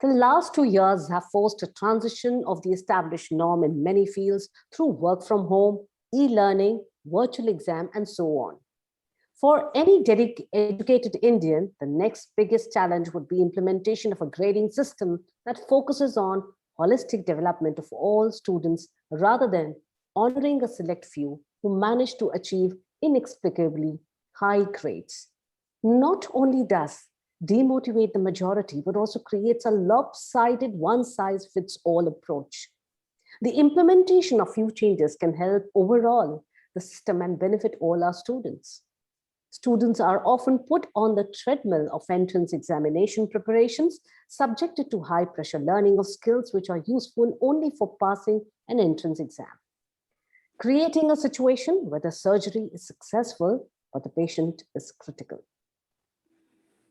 The last 2 years have forced a transition of the established norm in many fields through work from home, e-learning, virtual exam, and so on. For any educated Indian, the next biggest challenge would be implementation of a grading system that focuses on holistic development of all students rather than honoring a select few who manage to achieve inexplicably high grades. Not only does demotivate the majority, but also creates a lopsided one-size-fits-all approach. The implementation of few changes can help overall the system and benefit all our students. Students are often put on the treadmill of entrance examination preparations, subjected to high-pressure learning of skills which are useful only for passing an entrance exam, creating a situation where the surgery is successful, but the patient is critical.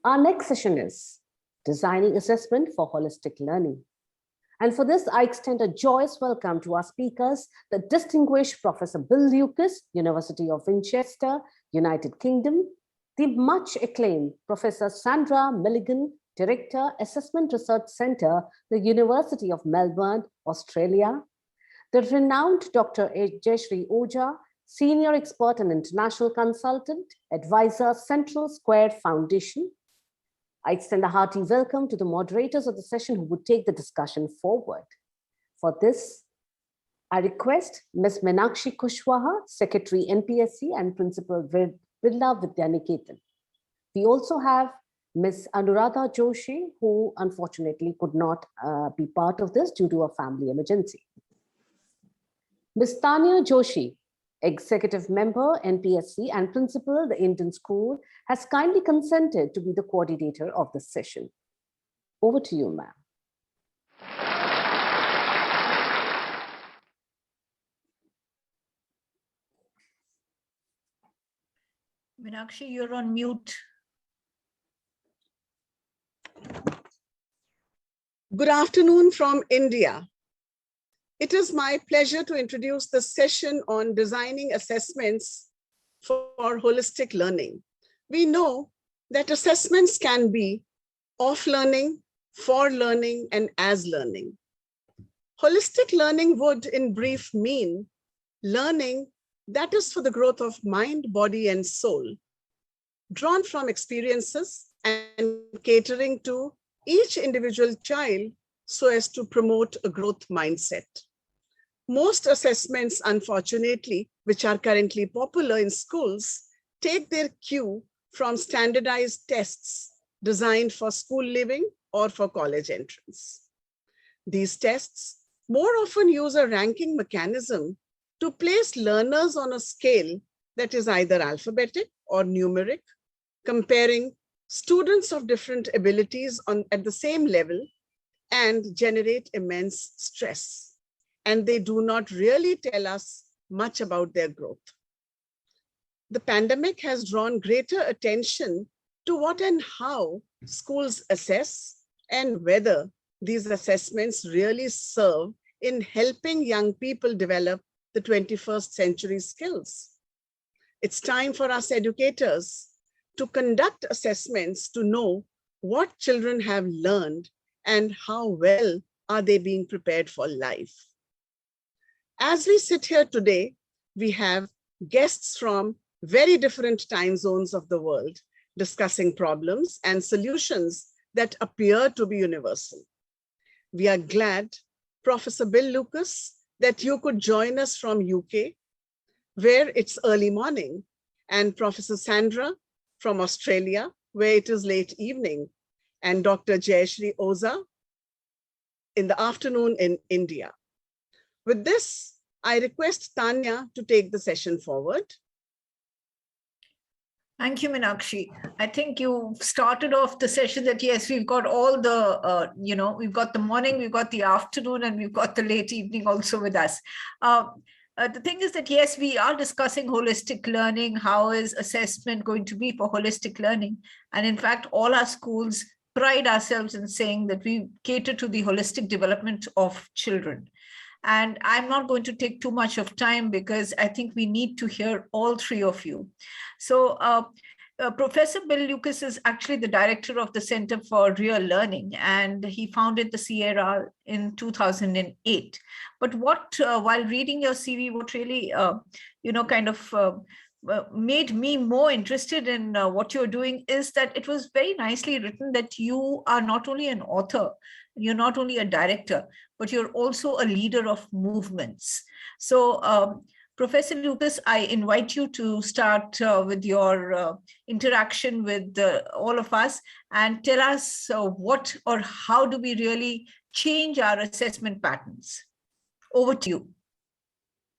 Our next session is Designing Assessment for Holistic Learning. And for this, I extend a joyous welcome to our speakers, the distinguished Professor Bill Lucas, University of Winchester, United Kingdom, the much acclaimed Professor Sandra Milligan, Director, Assessment Research Centre, the University of Melbourne, Australia, the renowned Dr. Jayashree Oja, Senior Expert and International Consultant, Advisor, Central Square Foundation. I extend a hearty welcome to the moderators of the session who would take the discussion forward. For this, I request Ms. Meenakshi Kushwaha, Secretary NPSC and Principal Birla Vidyaniketan. We also have Ms. Anuradha Joshi, who unfortunately could not be part of this due to a family emergency. Ms. Tanya Joshi, Executive Member, NPSC, and Principal, the Indian School, has kindly consented to be the coordinator of this session. Over to you, ma'am. Meenakshi, you're on mute. Good afternoon from India. It is my pleasure to introduce the session on designing assessments for holistic learning. We know that assessments can be of learning, for learning, and as learning. Holistic learning would, in brief, mean learning that is for the growth of mind, body, and soul, drawn from experiences and catering to each individual child so as to promote a growth mindset. Most assessments, unfortunately, which are currently popular in schools, take their cue from standardized tests designed for school living or for college entrance. These tests more often use a ranking mechanism to place learners on a scale that is either alphabetic or numeric, comparing students of different abilities at the same level, and generate immense stress. And they do not really tell us much about their growth. The pandemic has drawn greater attention to what and how schools assess and whether these assessments really serve in helping young people develop the 21st century skills. It's time for us educators to conduct assessments to know what children have learned and how well are they being prepared for life. As we sit here today, we have guests from very different time zones of the world discussing problems and solutions that appear to be universal. We are glad, Professor Bill Lucas, that you could join us from UK, where it's early morning, and Professor Sandra from Australia, where it is late evening, and Dr. Jayashri Oza in the afternoon in India. With this, I request Tanya to take the session forward. Thank you, Meenakshi. I think you started off the session that, yes, we've got all the, we've got the morning, we've got the afternoon, and we've got the late evening also with us. The thing is that, yes, we are discussing holistic learning. How is assessment going to be for holistic learning? And in fact, all our schools pride ourselves in saying that we cater to the holistic development of children. And I'm not going to take too much of time because I think we need to hear all three of you. So Professor Bill Lucas is actually the director of the Center for Real Learning, and he founded the CRL in 2008. But what, while reading your CV, what really, made me more interested in what you're doing is that it was very nicely written that you are not only an author, you're not only a director, but you're also a leader of movements. So Professor Lucas, I invite you to start with your interaction with all of us and tell us what or how do we really change our assessment patterns. Over to you.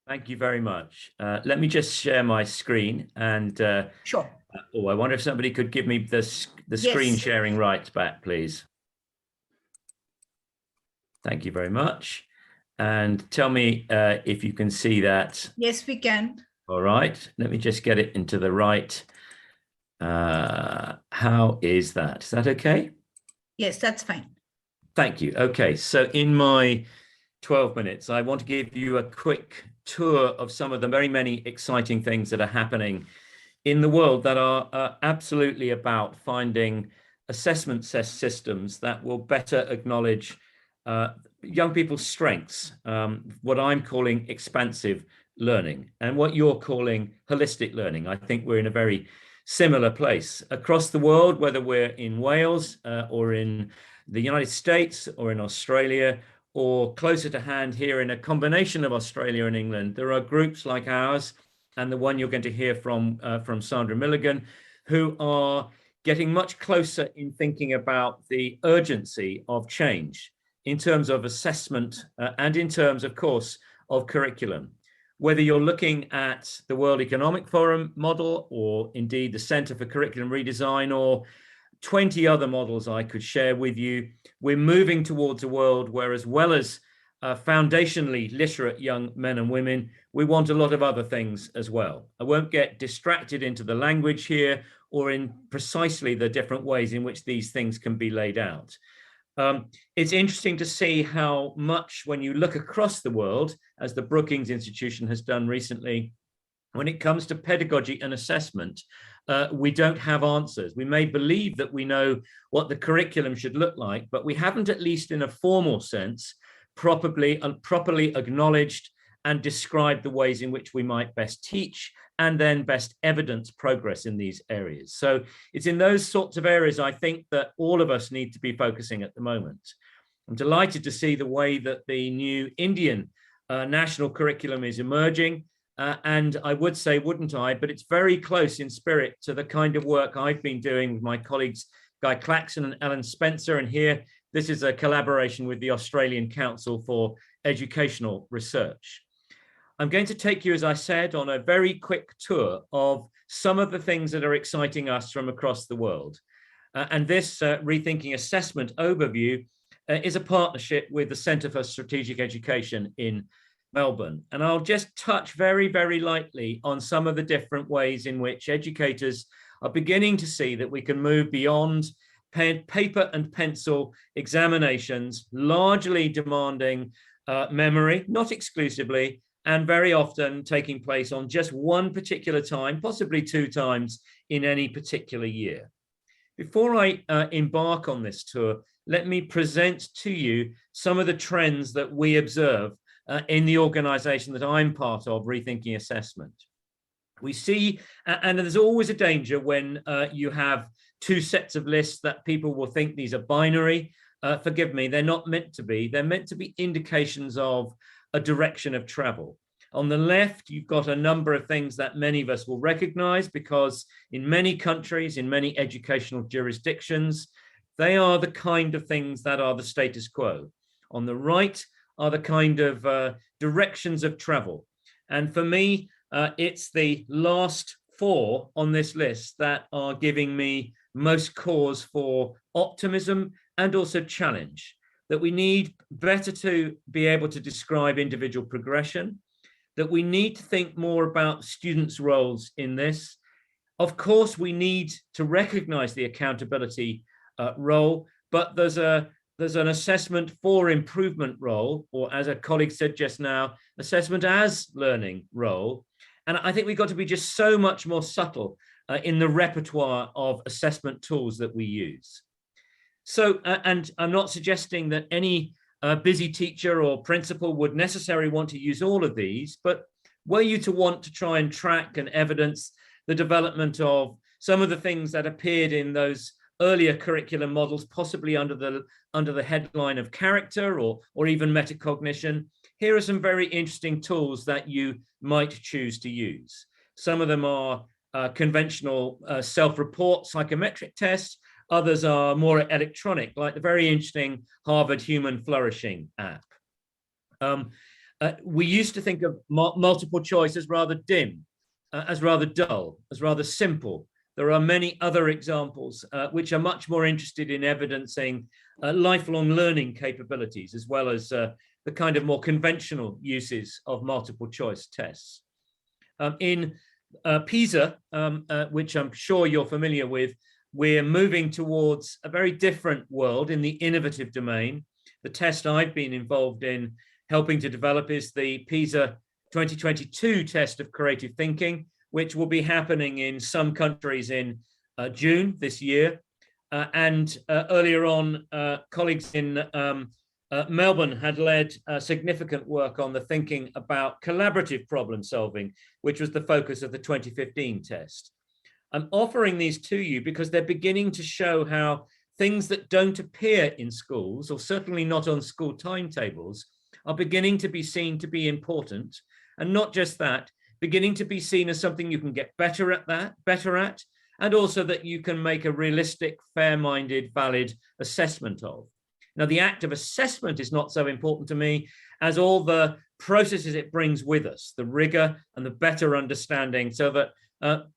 Thank you very much. Let me just share my screen and sure. Oh, I wonder if somebody could give me the screen sharing rights back, please. Thank you very much. And tell me if you can see that. Yes, we can. All right, let me just get it into the right. How is that? Is that okay? Yes, that's fine. Thank you. Okay, so in my 12 minutes, I want to give you a quick tour of some of the very many exciting things that are happening in the world that are absolutely about finding assessment systems that will better acknowledge young people's strengths, what I'm calling expansive learning, and what you're calling holistic learning. I think we're in a very similar place across the world, whether we're in Wales or in the United States or in Australia, or closer to hand here in a combination of Australia and England. There are groups like ours, and the one you're going to hear from Sandra Milligan, who are getting much closer in thinking about the urgency of change in terms of assessment and in terms, of course, of curriculum. Whether you're looking at the World Economic Forum model, or indeed the Center for Curriculum Redesign, or 20 other models I could share with you, we're moving towards a world where, as well as foundationally literate young men and women, we want a lot of other things as well. I won't get distracted into the language here or in precisely the different ways in which these things can be laid out. It's interesting to see how much, when you look across the world, as the Brookings Institution has done recently, when it comes to pedagogy and assessment, we don't have answers. We may believe that we know what the curriculum should look like, but we haven't, at least in a formal sense, properly acknowledged and described the ways in which we might best teach and then best evidence progress in these areas. So it's in those sorts of areas, I think, that all of us need to be focusing at the moment. I'm delighted to see the way that the new Indian national curriculum is emerging. And I would say, wouldn't I, but it's very close in spirit to the kind of work I've been doing with my colleagues, Guy Claxon and Alan Spencer. And here, this is a collaboration with the Australian Council for Educational Research. I'm going to take you, as I said, on a very quick tour of some of the things that are exciting us from across the world. And this Rethinking Assessment overview is a partnership with the Centre for Strategic Education in Melbourne. And I'll just touch very, very lightly on some of the different ways in which educators are beginning to see that we can move beyond paper and pencil examinations, largely demanding memory, not exclusively, and very often taking place on just one particular time, possibly 2 times in any particular year. Before I embark on this tour, let me present to you some of the trends that we observe in the organization that I'm part of, Rethinking Assessment. We see, and there's always a danger when you have 2 sets of lists that people will think these are binary. Forgive me, they're not meant to be. They're meant to be indications of a direction of travel. On the left, you've got a number of things that many of us will recognize because in many countries, in many educational jurisdictions, they are the kind of things that are the status quo. On the right are the kind of directions of travel. And for me, it's the last 4 on this list that are giving me most cause for optimism and also challenge, that we need better to be able to describe individual progression, that we need to think more about students' roles in this. Of course, we need to recognize the accountability role, but there's an assessment for improvement role, or as a colleague said just now, assessment as learning role. And I think we've got to be just so much more subtle in the repertoire of assessment tools that we use. So, and I'm not suggesting that any busy teacher or principal would necessarily want to use all of these, but were you to want to try and track and evidence the development of some of the things that appeared in those earlier curriculum models, possibly under the headline of character or even metacognition, here are some very interesting tools that you might choose to use. Some of them are conventional self-report psychometric tests. Others are more electronic, like the very interesting Harvard Human Flourishing app. We used to think of multiple choice as rather dim, as rather dull, as rather simple. There are many other examples which are much more interested in evidencing lifelong learning capabilities, as well as the kind of more conventional uses of multiple choice tests. In PISA, which I'm sure you're familiar with, we're moving towards a very different world in the innovative domain. The test I've been involved in helping to develop is the PISA 2022 test of creative thinking, which will be happening in some countries in June this year. And earlier on, colleagues in Melbourne had led significant work on the thinking about collaborative problem solving, which was the focus of the 2015 test. I'm offering these to you because they're beginning to show how things that don't appear in schools, or certainly not on school timetables, are beginning to be seen to be important. And not just that, beginning to be seen as something you can get better at, and also that you can make a realistic, fair-minded, valid assessment of. Now, the act of assessment is not so important to me as all the processes it brings with us, the rigor and the better understanding, so that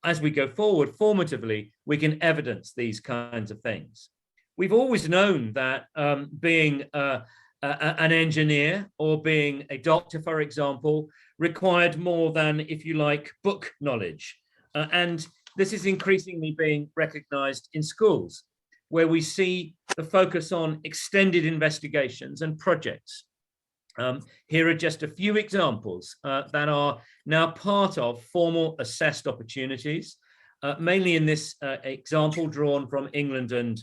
as we go forward formatively, we can evidence these kinds of things. We've always known that being an engineer or being a doctor, for example, required more than, if you like, book knowledge. And this is increasingly being recognized in schools, where we see the focus on extended investigations and projects. Here are just a few examples that are now part of formal assessed opportunities, mainly in this example drawn from England and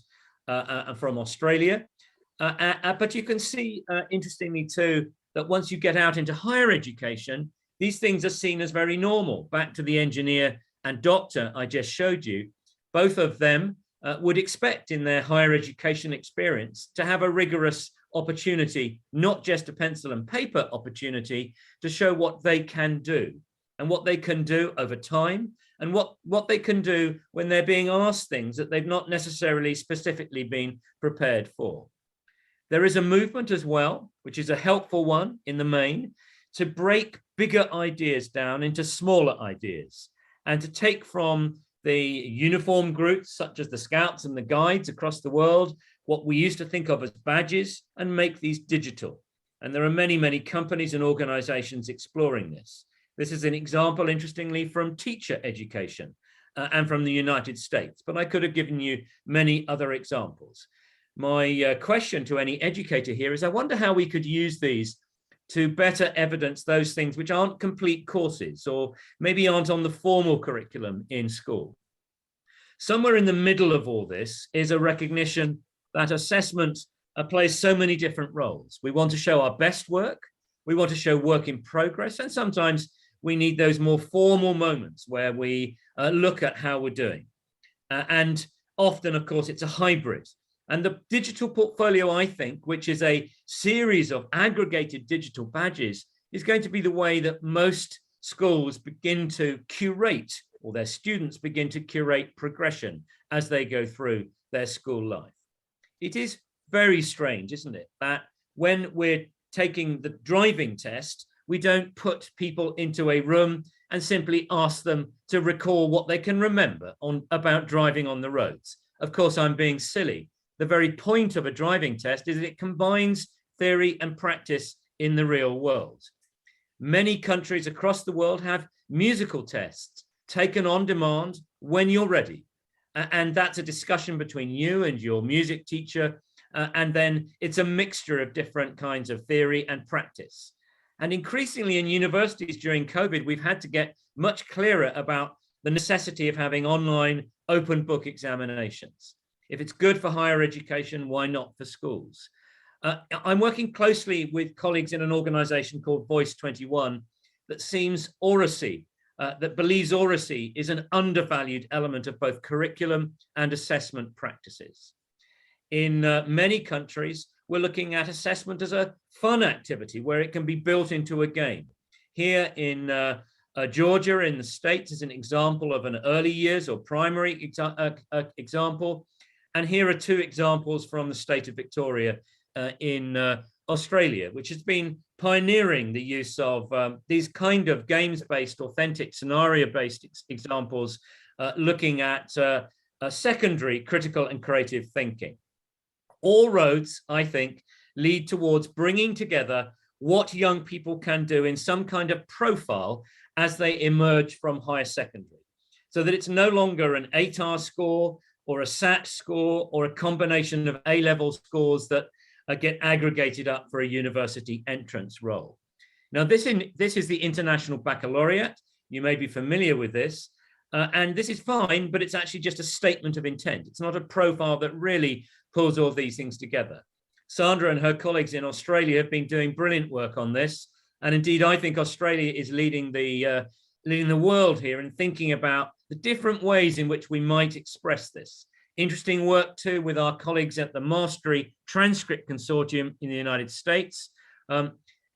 from Australia. But you can see, interestingly too, that once you get out into higher education, these things are seen as very normal. Back to the engineer and doctor I just showed you, both of them would expect in their higher education experience to have a rigorous opportunity, not just a pencil and paper opportunity, to show what they can do and what they can do over time, and what they can do when they're being asked things that they've not necessarily specifically been prepared for. There is a movement as well, which is a helpful one in the main, to break bigger ideas down into smaller ideas and to take from the uniform groups such as the Scouts and the Guides across the world, what we used to think of as badges, and make these digital. And there are many, many companies and organizations exploring this. This is an example, interestingly, from teacher education. and from the United States, but I could have given you many other examples. My question to any educator here is, I wonder how we could use these to better evidence those things which aren't complete courses or maybe aren't on the formal curriculum in school. Somewhere in the middle of all this is a recognition that assessment plays so many different roles. We want to show our best work, we want to show work in progress, and sometimes we need those more formal moments where we look at how we're doing. And often, of course, it's a hybrid. And the digital portfolio, I think, which is a series of aggregated digital badges, is going to be the way that most schools begin to curate, or their students begin to curate progression as they go through their school life. It is very strange, isn't it, that when we're taking the driving test, we don't put people into a room and simply ask them to recall what they can remember about driving on the roads. Of course, I'm being silly. The very point of a driving test is that it combines theory and practice in the real world. Many countries across the world have musical tests taken on demand when you're ready. And that's a discussion between you and your music teacher. And then it's a mixture of different kinds of theory and practice. And increasingly in universities during COVID, we've had to get much clearer about the necessity of having online open book examinations. If it's good for higher education, why not for schools? I'm working closely with colleagues in an organization called Voice 21 that seems oracy, that believes oracy is an undervalued element of both curriculum and assessment practices. In many countries, we're looking at assessment as a fun activity where it can be built into a game. Here in Georgia in the States is an example of an early years or primary example. And here are two examples from the state of Victoria in Australia, which has been pioneering the use of these kind of games-based, authentic, scenario-based examples, looking at secondary critical and creative thinking. All roads, I think, lead towards bringing together what young people can do in some kind of profile as they emerge from higher secondary, so that it's no longer an ATAR score or a SAT score or a combination of A-level scores that get aggregated up for a university entrance role. Now, this is the International Baccalaureate. You may be familiar with this. And this is fine, but it's actually just a statement of intent. It's not a profile that really pulls all these things together. Sandra and her colleagues in Australia have been doing brilliant work on this. And indeed, I think Australia is leading the world here in thinking about the different ways in which we might express this. Interesting work too with our colleagues at the Mastery Transcript Consortium in the United States.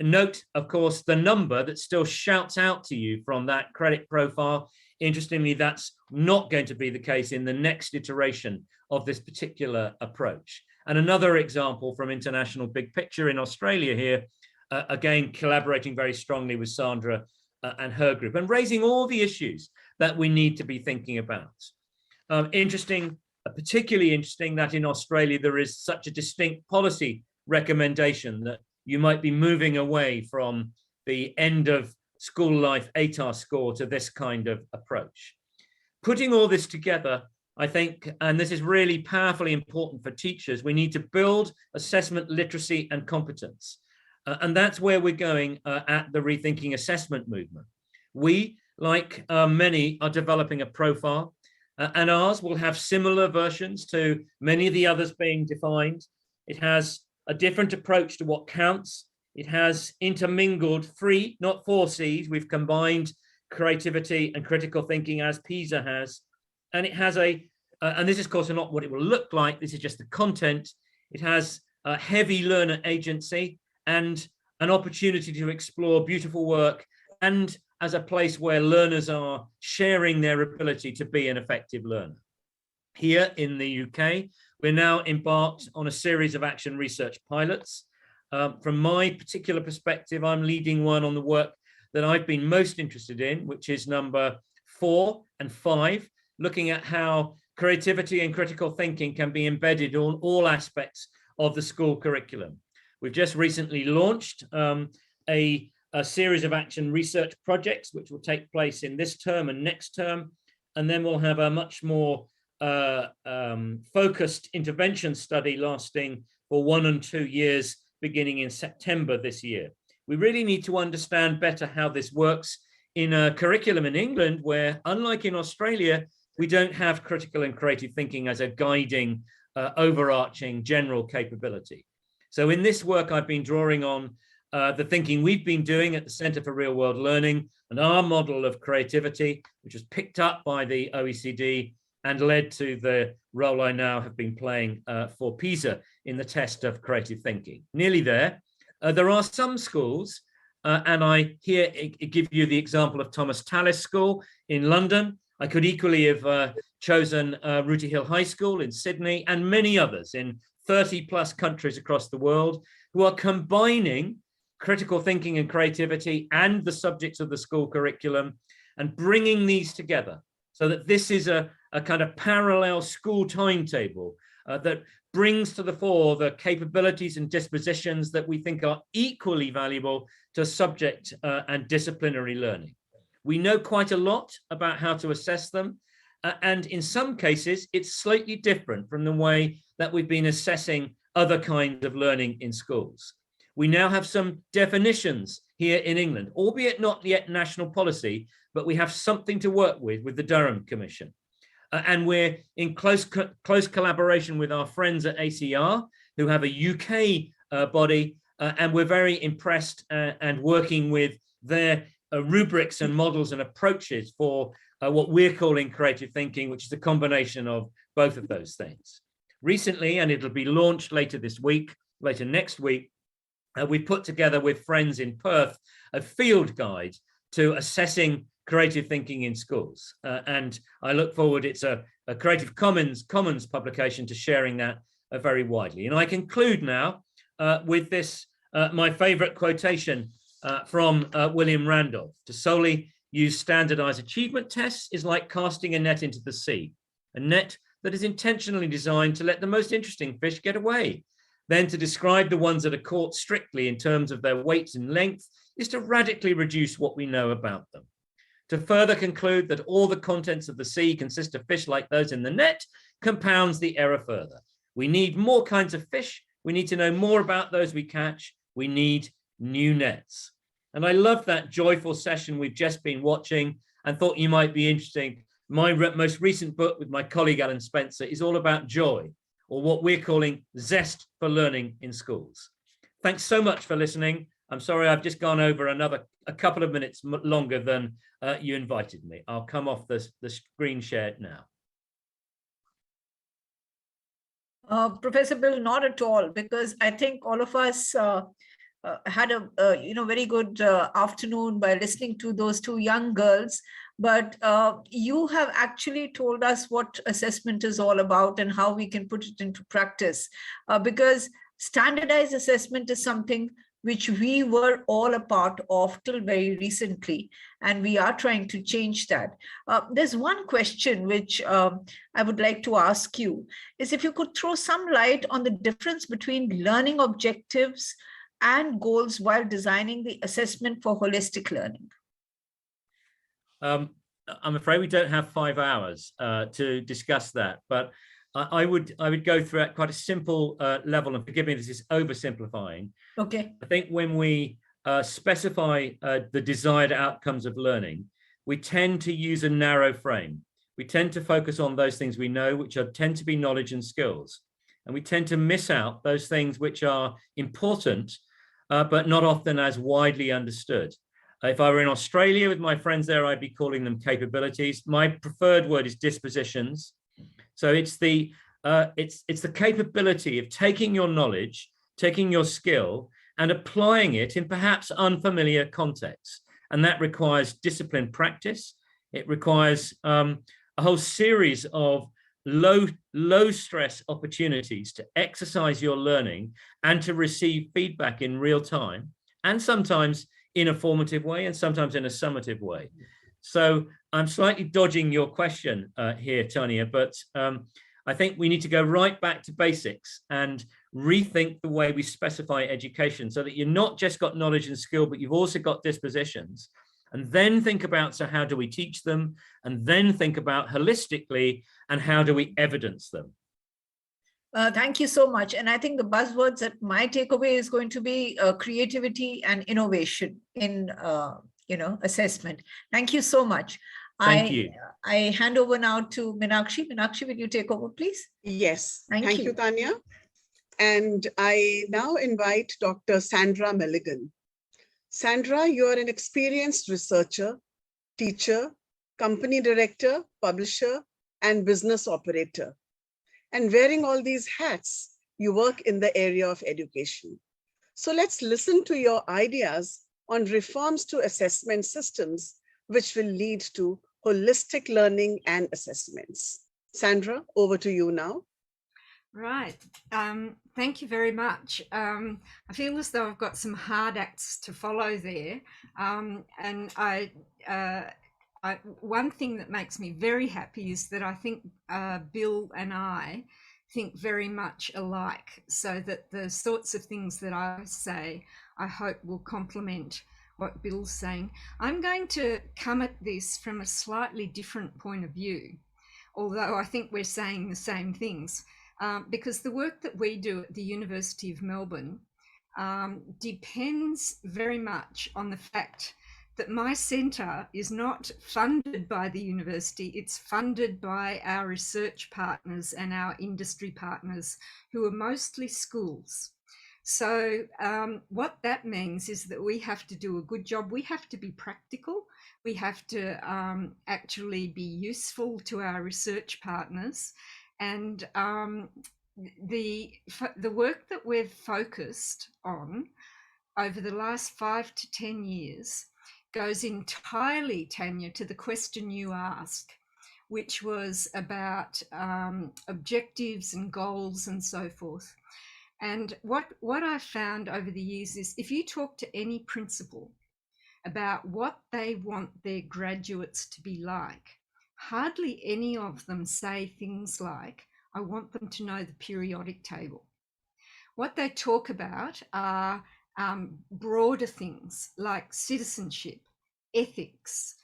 Note, of course, the number that still shouts out to you from that credit profile. Interestingly, that's not going to be the case in the next iteration of this particular approach. And another example from International Big Picture in Australia here, again, collaborating very strongly with Sandra and her group and raising all the issues that we need to be thinking about. Particularly interesting that in Australia, there is such a distinct policy recommendation that you might be moving away from the end of school life ATAR score to this kind of approach. Putting all this together, I think, and this is really powerfully important for teachers, we need to build assessment literacy and competence. And that's where we're going at the Rethinking Assessment movement. We, like many, are developing a profile, and ours will have similar versions to many of the others being defined. It has a different approach to what counts. It has intermingled 3, not 4 C's. We've combined creativity and critical thinking as PISA has. And it has and this is of course not what it will look like. This is just the content. It has a heavy learner agency and an opportunity to explore beautiful work, and as a place where learners are sharing their ability to be an effective learner. Here in the UK, we're now embarked on a series of action research pilots. From my particular perspective, I'm leading one on the work that I've been most interested in, which is number 4 and 5, looking at how creativity and critical thinking can be embedded on all aspects of the school curriculum. We've just recently launched a series of action research projects, which will take place in this term and next term, and then we'll have a much more focused intervention study lasting for 1 and 2 years, beginning in September this year. We really need to understand better how this works in a curriculum in England, where, unlike in Australia, we don't have critical and creative thinking as a guiding, overarching general capability. So in this work, I've been drawing on the thinking we've been doing at the Centre for Real World Learning and our model of creativity, which was picked up by the OECD and led to the role I now have been playing for PISA in the test of creative thinking. Nearly there. There are some schools, and I here give you the example of Thomas Tallis School in London. I could equally have chosen Rooty Hill High School in Sydney, and many others in 30+ countries across the world, who are combining critical thinking and creativity and the subjects of the school curriculum and bringing these together so that this is a kind of parallel school timetable that brings to the fore the capabilities and dispositions that we think are equally valuable to subject and disciplinary learning. We know quite a lot about how to assess them, and in some cases, it's slightly different from the way that we've been assessing other kinds of learning in schools. We now have some definitions here in England, albeit not yet national policy, but we have something to work with the Durham Commission. And we're in close collaboration with our friends at ACR, who have a UK body, and we're very impressed and working with their rubrics and models and approaches for what we're calling creative thinking, which is a combination of both of those things. Recently, and it'll be launched later next week, we put together with friends in Perth a field guide to assessing creative thinking in schools. And I look forward, it's a Creative Commons publication, to sharing that very widely. And I conclude now with this, my favorite quotation from William Randolph: to solely use standardized achievement tests is like casting a net into the sea, a net that is intentionally designed to let the most interesting fish get away. Then to describe the ones that are caught strictly in terms of their weight and length is to radically reduce what we know about them. To further conclude that all the contents of the sea consist of fish like those in the net compounds the error further. We need more kinds of fish. We need to know more about those we catch. We need new nets. And I love that joyful session we've just been watching, and thought you might be interested. My most recent book with my colleague Alan Spencer is all about joy, or what we're calling zest for learning in schools. Thanks so much for listening. I'm sorry I've just gone over a couple of minutes longer than you invited me. I'll come off the screen share now. Professor Bill, not at all, because I think all of us had a very good afternoon by listening to those two young girls. But you have actually told us what assessment is all about and how we can put it into practice, because standardized assessment is something which we were all a part of till very recently, and we are trying to change that. There's one question which I would like to ask you, is if you could throw some light on the difference between learning objectives and goals while designing the assessment for holistic learning. I'm afraid we don't have 5 hours to discuss that, but I would go through at quite a simple level, and forgive me, this is oversimplifying. Okay. I think when we specify the desired outcomes of learning, we tend to use a narrow frame. We tend to focus on those things we know, which tend to be knowledge and skills. And we tend to miss out those things which are important, but not often as widely understood. If I were in Australia with my friends there, I'd be calling them capabilities. My preferred word is dispositions. So it's the capability of taking your knowledge, taking your skill, and applying it in perhaps unfamiliar contexts. And that requires disciplined practice. It requires a whole series of low stress opportunities to exercise your learning and to receive feedback in real time, and sometimes in a formative way and sometimes in a summative way. So I'm slightly dodging your question here, Tanya, but I think we need to go right back to basics and rethink the way we specify education so that you're not just got knowledge and skill, but you've also got dispositions. and then think about, so how do we teach them? And then think about holistically, and how do we evidence them? Thank you so much. And I think the buzzwords that my takeaway is going to be creativity and innovation in assessment. Thank you so much. Thank you. I hand over now to Meenakshi. Meenakshi, will you take over, please? Yes. Thank you, Tanya. And I now invite Dr. Sandra Milligan. Sandra, you are an experienced researcher, teacher, company director, publisher, and business operator. And wearing all these hats, you work in the area of education. So let's listen to your ideas on reforms to assessment systems, which will lead to holistic learning and assessments. Sandra, over to you now. Right. Thank you very much. I feel as though I've got some hard acts to follow there. And one thing that makes me very happy is that I think Bill and I think very much alike, so that the sorts of things that I say, I hope will complement what Bill's saying. I'm going to come at this from a slightly different point of view, although I think we're saying the same things, because the work that we do at the University of Melbourne depends very much on the fact that my centre is not funded by the university, it's funded by our research partners and our industry partners, who are mostly schools. So what that means is that we have to do a good job. We have to be practical. We have to actually be useful to our research partners. And the work that we've focused on over the last 5 to 10 years goes entirely, Tanya, to the question you asked, which was about objectives and goals and so forth. And what I found over the years is, if you talk to any principal about what they want their graduates to be like, hardly any of them say things like, I want them to know the periodic table. What they talk about are broader things like citizenship, ethics,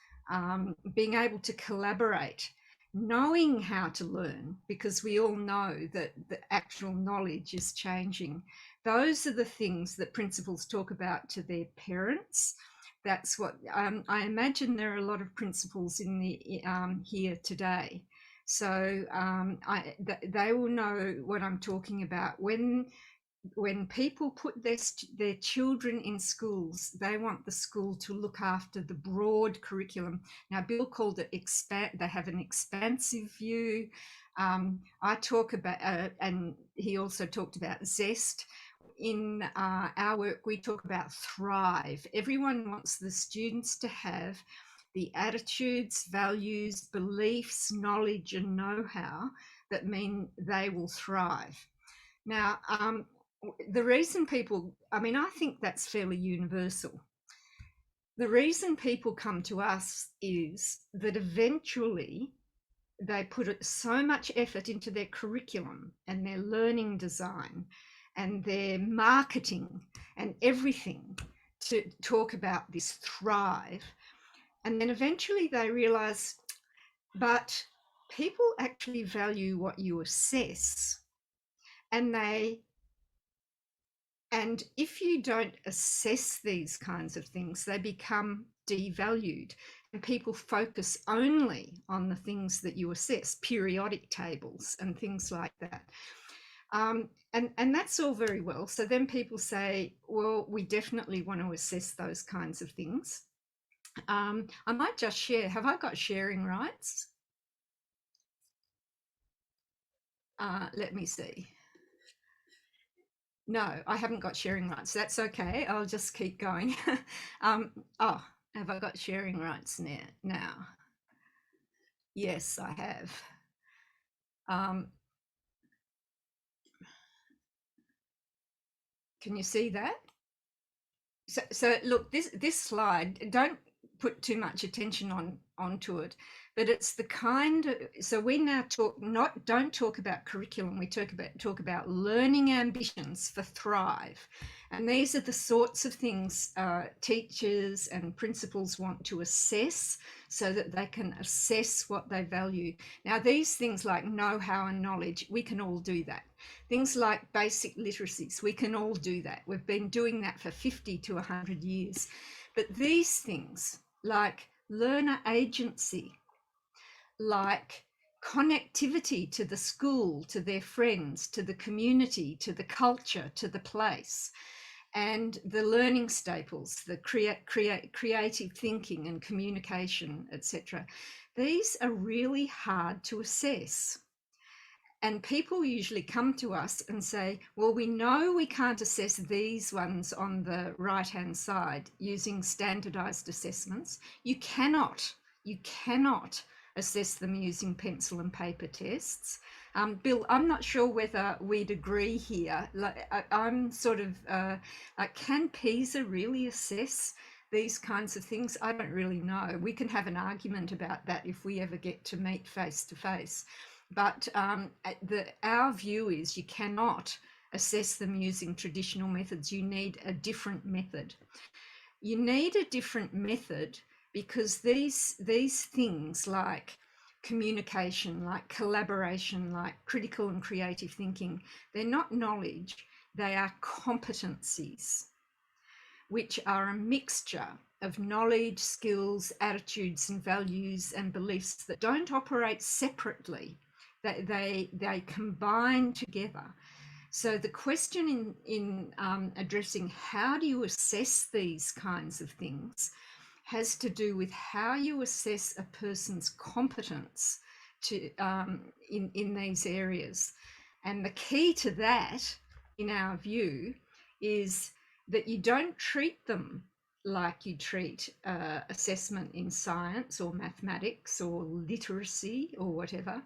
being able to collaborate, knowing how to learn, because we all know that the actual knowledge is changing. Those are the things that principals talk about to their parents. That's what I imagine. There are a lot of principals in the here today, so they will know what I'm talking about. When people put their children in schools, they want the school to look after the broad curriculum. Now, Bill called it they have an expansive view. I talk about, and he also talked about zest. In our work, we talk about thrive. Everyone wants the students to have the attitudes, values, beliefs, knowledge, and know-how that mean they will thrive. Now, the reason people, I think that's fairly universal. The reason people come to us is that eventually they put so much effort into their curriculum and their learning design and their marketing and everything to talk about this thrive. And then eventually they realize, but people actually value what you assess. And if you don't assess these kinds of things, they become devalued, and people focus only on the things that you assess, periodic tables and things like that. And that's all very well. So then people say, well, we definitely want to assess those kinds of things. I might just share, have I got sharing rights? Let me see. No, I haven't got sharing rights. That's okay. I'll just keep going. Oh, have I got sharing rights now? Yes, I have. Can you see that? So look, this slide, don't put too much attention onto it, but it's the kind of, so we now don't talk about curriculum, we talk about learning ambitions for Thrive. And these are the sorts of things teachers and principals want to assess so that they can assess what they value. Now, these things like know-how and knowledge, we can all do that. Things like basic literacies, we can all do that. We've been doing that for 50 to 100 years. But these things like learner agency, like connectivity to the school, to their friends, to the community, to the culture, to the place, and the learning staples, the creative thinking and communication, etc. These are really hard to assess. And people usually come to us and say, well, we know we can't assess these ones on the right-hand side using standardized assessments. You cannot assess them using pencil and paper tests. Bill, I'm not sure whether we'd agree here. I'm sort of like, can PISA really assess these kinds of things? I don't really know. We can have an argument about that if we ever get to meet face to face. But our view is you cannot assess them using traditional methods. You need a different method. You need a different method because these things like communication, like collaboration, like critical and creative thinking, they're not knowledge, they are competencies, which are a mixture of knowledge, skills, attitudes and values and beliefs that don't operate separately. They combine together. So the question in addressing how do you assess these kinds of things has to do with how you assess a person's competence to in these areas. And the key to that, in our view, is that you don't treat them like you treat assessment in science or mathematics or literacy or whatever.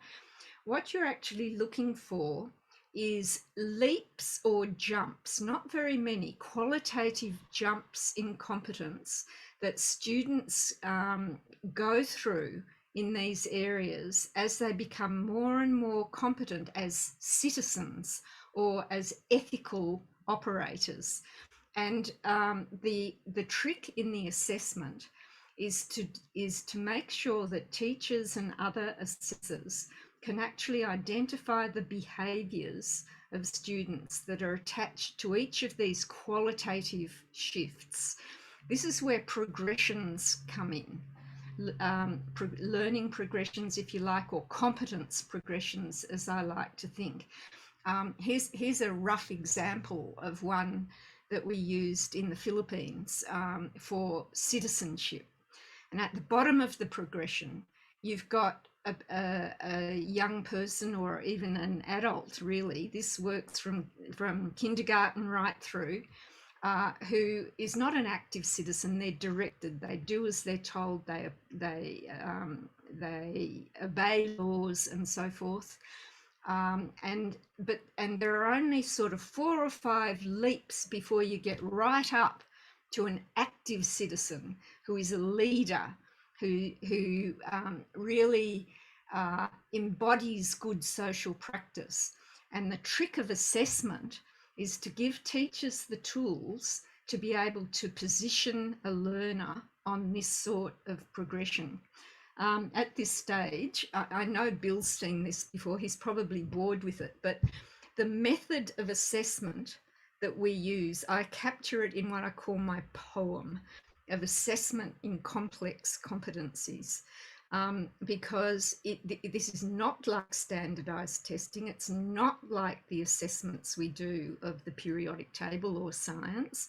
What you're actually looking for is leaps or jumps, not very many, qualitative jumps in competence that students go through in these areas as they become more and more competent as citizens or as ethical operators. And the trick in the assessment is to make sure that teachers and other assessors can actually identify the behaviours of students that are attached to each of these qualitative shifts. This is where progressions come in, learning progressions, if you like, or competence progressions, as I like to think. Here's a rough example of one that we used in the Philippines for citizenship. And at the bottom of the progression, you've got a young person or even an adult, really. This works from kindergarten right through, who is not an active citizen. They're directed. They do as they're told. They obey laws and so forth. And there are only sort of 4 or 5 leaps before you get right up to an active citizen who is a leader, who really embodies good social practice. And the trick of assessment is to give teachers the tools to be able to position a learner on this sort of progression. At this stage, I know Bill's seen this before, he's probably bored with it, but the method of assessment that we use, I capture it in what I call my poem of assessment in complex competencies, because this is not like standardized testing. It's not like the assessments we do of the periodic table or science.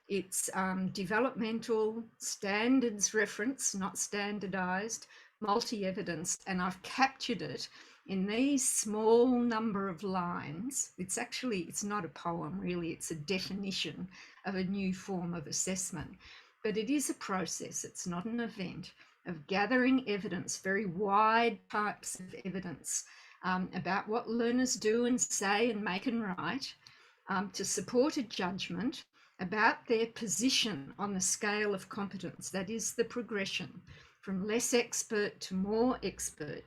It's developmental, standards reference, not standardized, multi-evidence, and I've captured it in these small number of lines. It's not a poem really, it's a definition of a new form of assessment. But it is a process, it's not an event, of gathering evidence, very wide types of evidence about what learners do and say and make and write to support a judgment about their position on the scale of competence. That is the progression from less expert to more expert,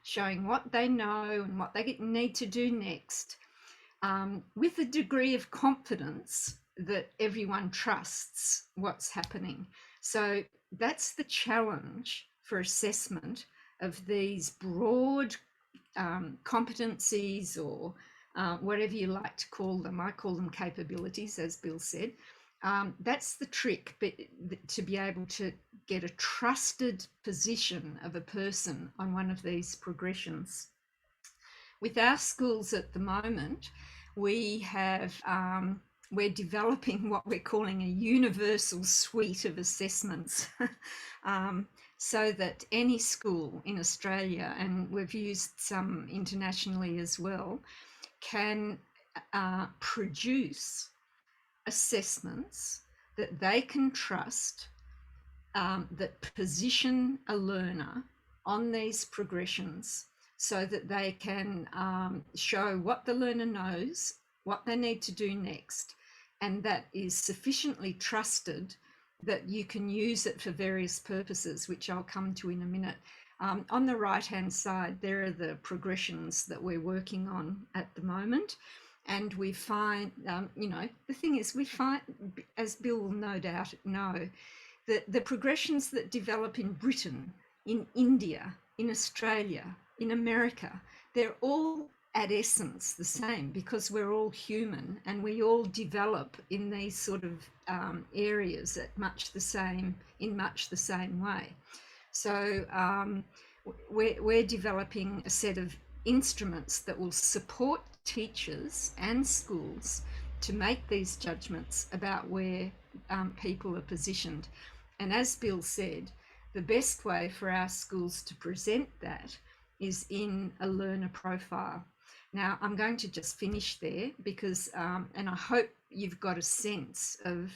showing what they know and what they need to do next, with a degree of confidence that everyone trusts what's happening. So that's the challenge for assessment of these broad competencies, or whatever you like to call them. I call them capabilities, as Bill said. That's the trick, but to be able to get a trusted position of a person on one of these progressions. With our schools at the moment, we have we're developing what we're calling a universal suite of assessments, so that any school in Australia, and we've used some internationally as well, can produce assessments that they can trust, that position a learner on these progressions so that they can show what the learner knows, what they need to do next, and that is sufficiently trusted that you can use it for various purposes, which I'll come to in a minute. On the right-hand side, there are the progressions that we're working on at the moment. And we find, the thing is, we find, as Bill will no doubt know, that the progressions that develop in Britain, in India, in Australia, in America, they're all at essence the same, because we're all human and we all develop in these sort of areas in much the same way. So we're developing a set of instruments that will support teachers and schools to make these judgments about where people are positioned. And as Bill said, the best way for our schools to present that is in a learner profile. Now, I'm going to just finish there because, and I hope you've got a sense of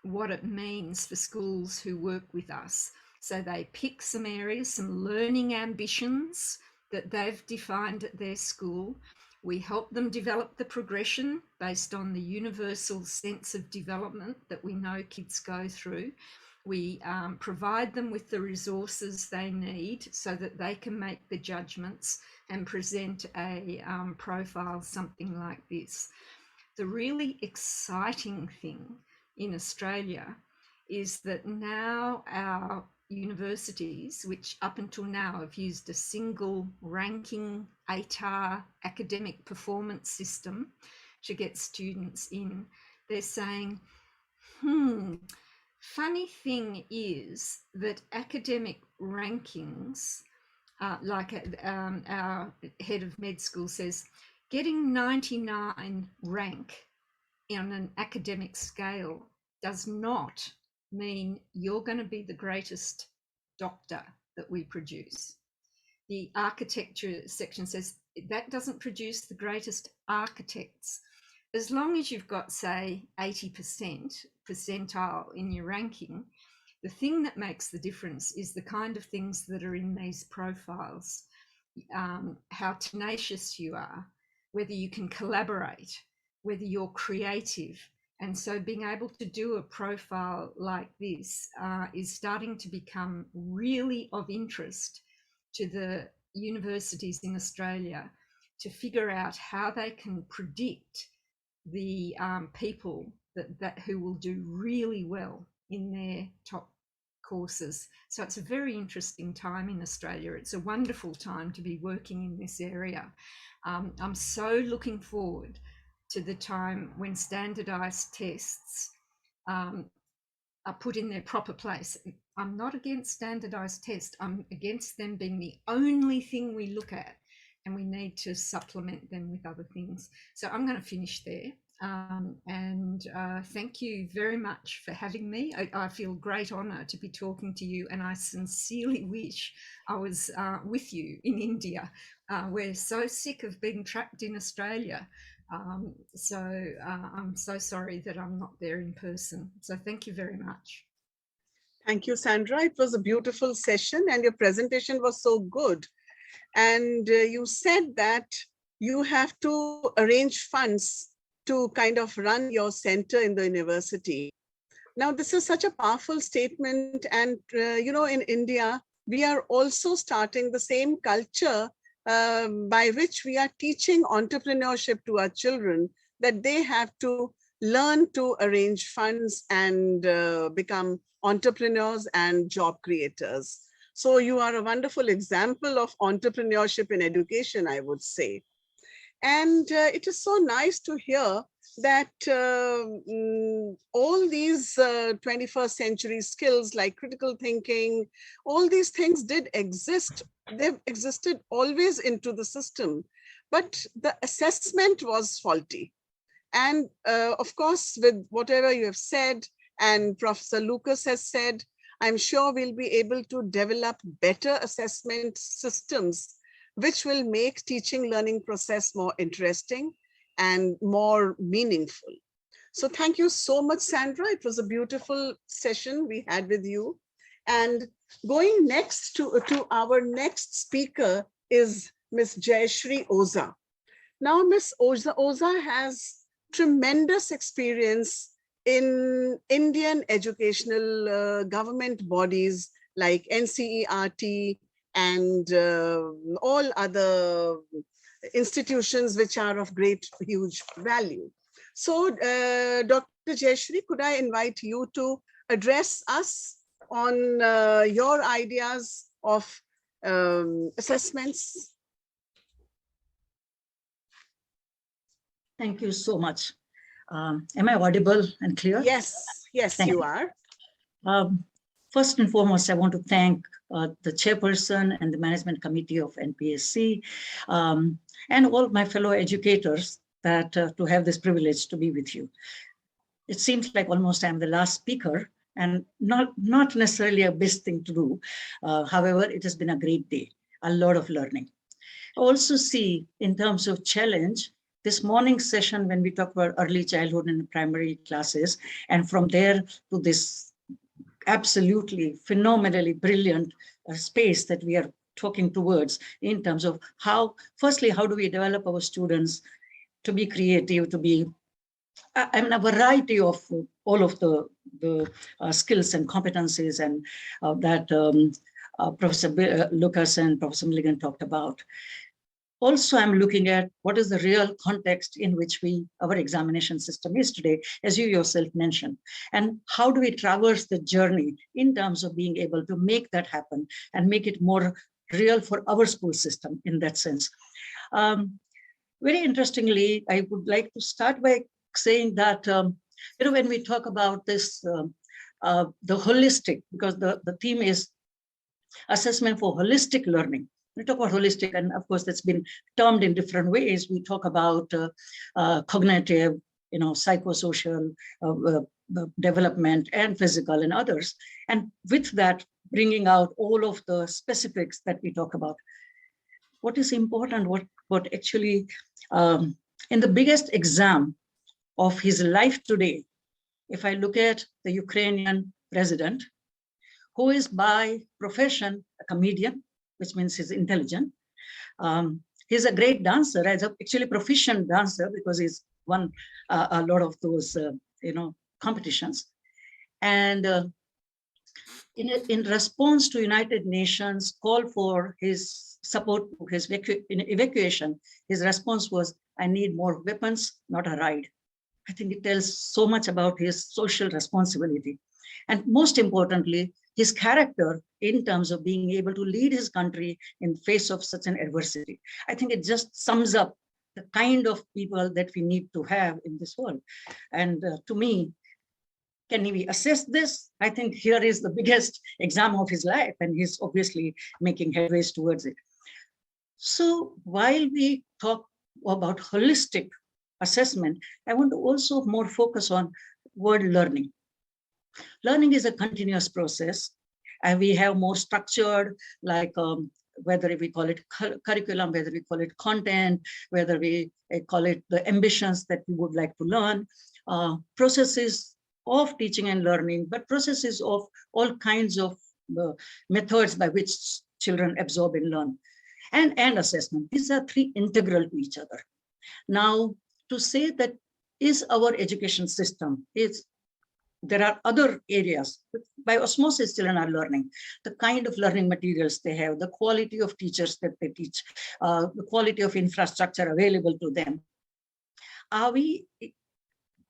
what it means for schools who work with us. So they pick some areas, some learning ambitions that they've defined at their school. We help them develop the progression based on the universal sense of development that we know kids go through. We provide them with the resources they need so that they can make the judgments and present a profile, something like this. The really exciting thing in Australia is that now our universities, which up until now have used a single ranking ATAR academic performance system to get students in, they're saying, funny thing is that academic rankings, like our head of med school says, getting 99 rank on an academic scale does not mean you're going to be the greatest doctor that we produce. The architecture section says that doesn't produce the greatest architects. As long as you've got, say, 80% percentile in your ranking, the thing that makes the difference is the kind of things that are in these profiles, how tenacious you are, whether you can collaborate, whether you're creative. And so being able to do a profile like this is starting to become really of interest to the universities in Australia to figure out how they can predict the people that who will do really well in their top courses. So it's a very interesting time in Australia. It's a wonderful time to be working in this area. I'm so looking forward to the time when standardized tests are put in their proper place. I'm not against standardized tests. I'm against them being the only thing we look at, and we need to supplement them with other things. So I'm going to finish there. And thank you very much for having me. I feel great honour to be talking to you, and I sincerely wish I was with you in India. We're so sick of being trapped in Australia. So I'm so sorry that I'm not there in person. So thank you very much. Thank you, Sandra. It was a beautiful session and your presentation was so good. And you said that you have to arrange funds to kind of run your center in the university. Now, this is such a powerful statement. And, in India, we are also starting the same culture by which we are teaching entrepreneurship to our children, that they have to learn to arrange funds and become entrepreneurs and job creators. So you are a wonderful example of entrepreneurship in education, I would say. And it is so nice to hear that all these 21st century skills like critical thinking, all these things did exist. They've existed always into the system, but the assessment was faulty. And of course, with whatever you have said and Professor Lucas has said, I'm sure we'll be able to develop better assessment systems which will make teaching learning process more interesting and more meaningful. So thank you so much, Sandra. It was a beautiful session we had with you. And going next to our next speaker is Ms. Jayashri Oza. Now, Ms. Oza has tremendous experience in Indian educational government bodies like NCERT and all other institutions which are of great, huge value. So, Dr. Jayashri, could I invite you to address us on your ideas of assessments? Thank you so much. Am I audible and clear? Yes, yes, you are. First and foremost, I want to thank the chairperson and the management committee of NPSC and all my fellow educators that to have this privilege to be with you. It seems like almost I'm the last speaker, and not necessarily a best thing to do. However, it has been a great day, a lot of learning. I also see in terms of challenge, this morning session when we talk about early childhood and primary classes, and from there to this absolutely phenomenally brilliant space that we are talking towards in terms of how, firstly, how do we develop our students to be creative, to be, I mean, a variety of all of the skills and competencies and that Professor Lucas and Professor Milligan talked about. Also, I'm looking at what is the real context in which our examination system is today, as you yourself mentioned, and how do we traverse the journey in terms of being able to make that happen and make it more real for our school system in that sense. Very interestingly, I would like to start by saying that, when we talk about this, the holistic, because the theme is assessment for holistic learning. We talk about holistic, and of course, that's been termed in different ways. We talk about cognitive, psychosocial development and physical and others. And with that, bringing out all of the specifics that we talk about. What is important, what actually, in the biggest exam of his life today, if I look at the Ukrainian president, who is by profession a comedian, which means he's intelligent. He's a great dancer, actually proficient dancer, because he's won a lot of those, competitions. And in response to United Nations call for his support to his evacuation, his response was, I need more weapons, not a ride. I think it tells so much about his social responsibility. And most importantly, his character in terms of being able to lead his country in face of such an adversity. I think it just sums up the kind of people that we need to have in this world. And to me, can we assess this? I think here is the biggest exam of his life, and he's obviously making headways towards it. So while we talk about holistic assessment, I want to also more focus on word learning. Learning is a continuous process, and we have more structured, like whether we call it curriculum, whether we call it content, whether we call it the ambitions that we would like to learn, processes of teaching and learning, but processes of all kinds of methods by which children absorb and learn, and assessment. These are three integral to each other. Now, to say that is our education system. There are other areas. By osmosis, children are learning. The kind of learning materials they have, the quality of teachers that they teach, the quality of infrastructure available to them. We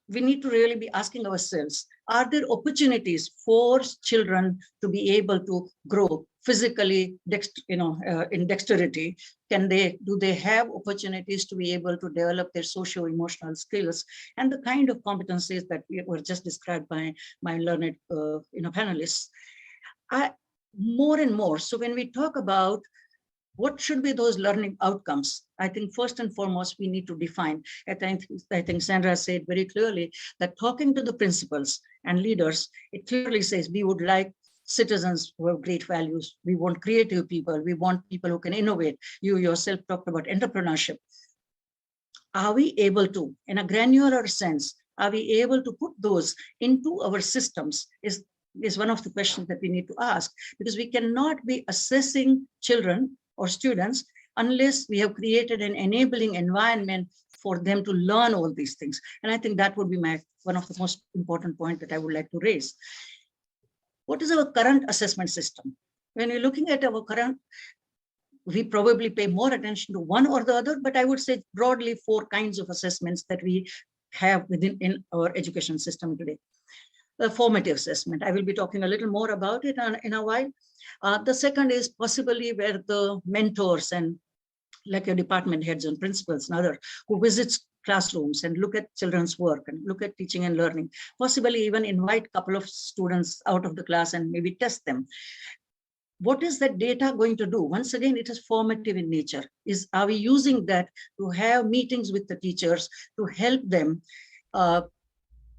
need to really be asking ourselves, are there opportunities for children to be able to grow physically, in dexterity? Do they have opportunities to be able to develop their socio-emotional skills and the kind of competencies that were just described by my learned panelists? More and more, so when we talk about what should be those learning outcomes, I think first and foremost, we need to define. I think Sandra said very clearly that talking to the principals and leaders, it clearly says we would like citizens who have great values. We want creative people. We want people who can innovate. You yourself talked about entrepreneurship. Are we able to, in a granular sense, are we able to put those into our systems is one of the questions that we need to ask, because we cannot be assessing children or students unless we have created an enabling environment for them to learn all these things. And I think that would be one of the most important points that I would like to raise. What is our current assessment system? When we're looking at our current, we probably pay more attention to one or the other, but I would say broadly 4 kinds of assessments that we have in our education system today. The formative assessment, I will be talking a little more about it in a while. The second is possibly where the mentors and like your department heads and principals and others who visits classrooms and look at children's work and look at teaching and learning, possibly even invite a couple of students out of the class and maybe test them. What is that data going to do? Once again, it is formative in nature. Are we using that to have meetings with the teachers to help them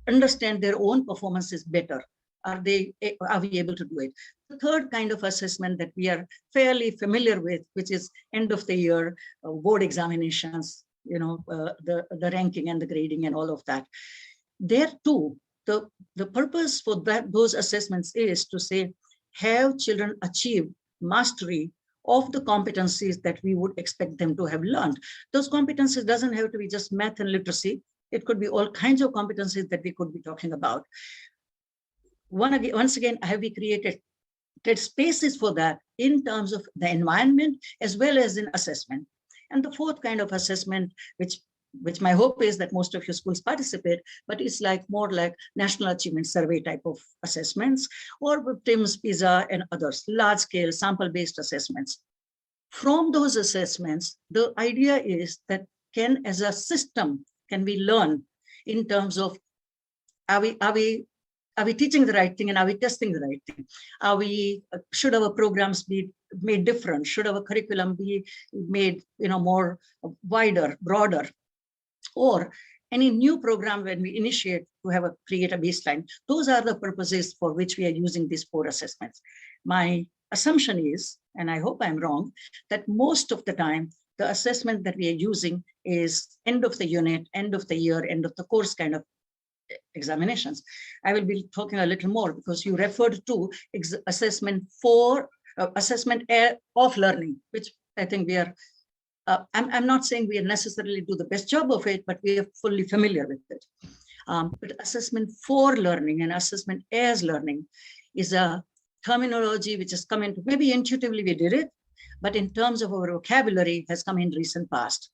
understand their own performances better? Are we able to do it? The third kind of assessment that we are fairly familiar with, which is end of the year board examinations, the ranking and the grading and all of that. There too, the purpose for those assessments is to say, have children achieved mastery of the competencies that we would expect them to have learned? Those competencies doesn't have to be just math and literacy. It could be all kinds of competencies that we could be talking about. Once again, have we created spaces for that in terms of the environment as well as in assessment? And the fourth kind of assessment, which my hope is that most of your schools participate, but it's more like National Achievement Survey type of assessments, or with TIMSS, PISA, and others, large-scale sample-based assessments. From those assessments, the idea is that as a system, can we learn in terms of are we teaching the right thing and are we testing the right thing? Should our programs be made different? Should our curriculum be made more wider, broader? Or any new program when we initiate to create a baseline? Those are the purposes for which we are using these 4 assessments. My assumption is, and I hope I'm wrong, that most of the time, the assessment that we are using is end of the unit, end of the year, end of the course kind of examinations. I will be talking a little more because you referred to assessment of learning, which I think we are, I'm not saying we necessarily do the best job of it, but we are fully familiar with it. But assessment for learning and assessment as learning is a terminology which has come into, maybe intuitively we did it, but in terms of our vocabulary has come in recent past.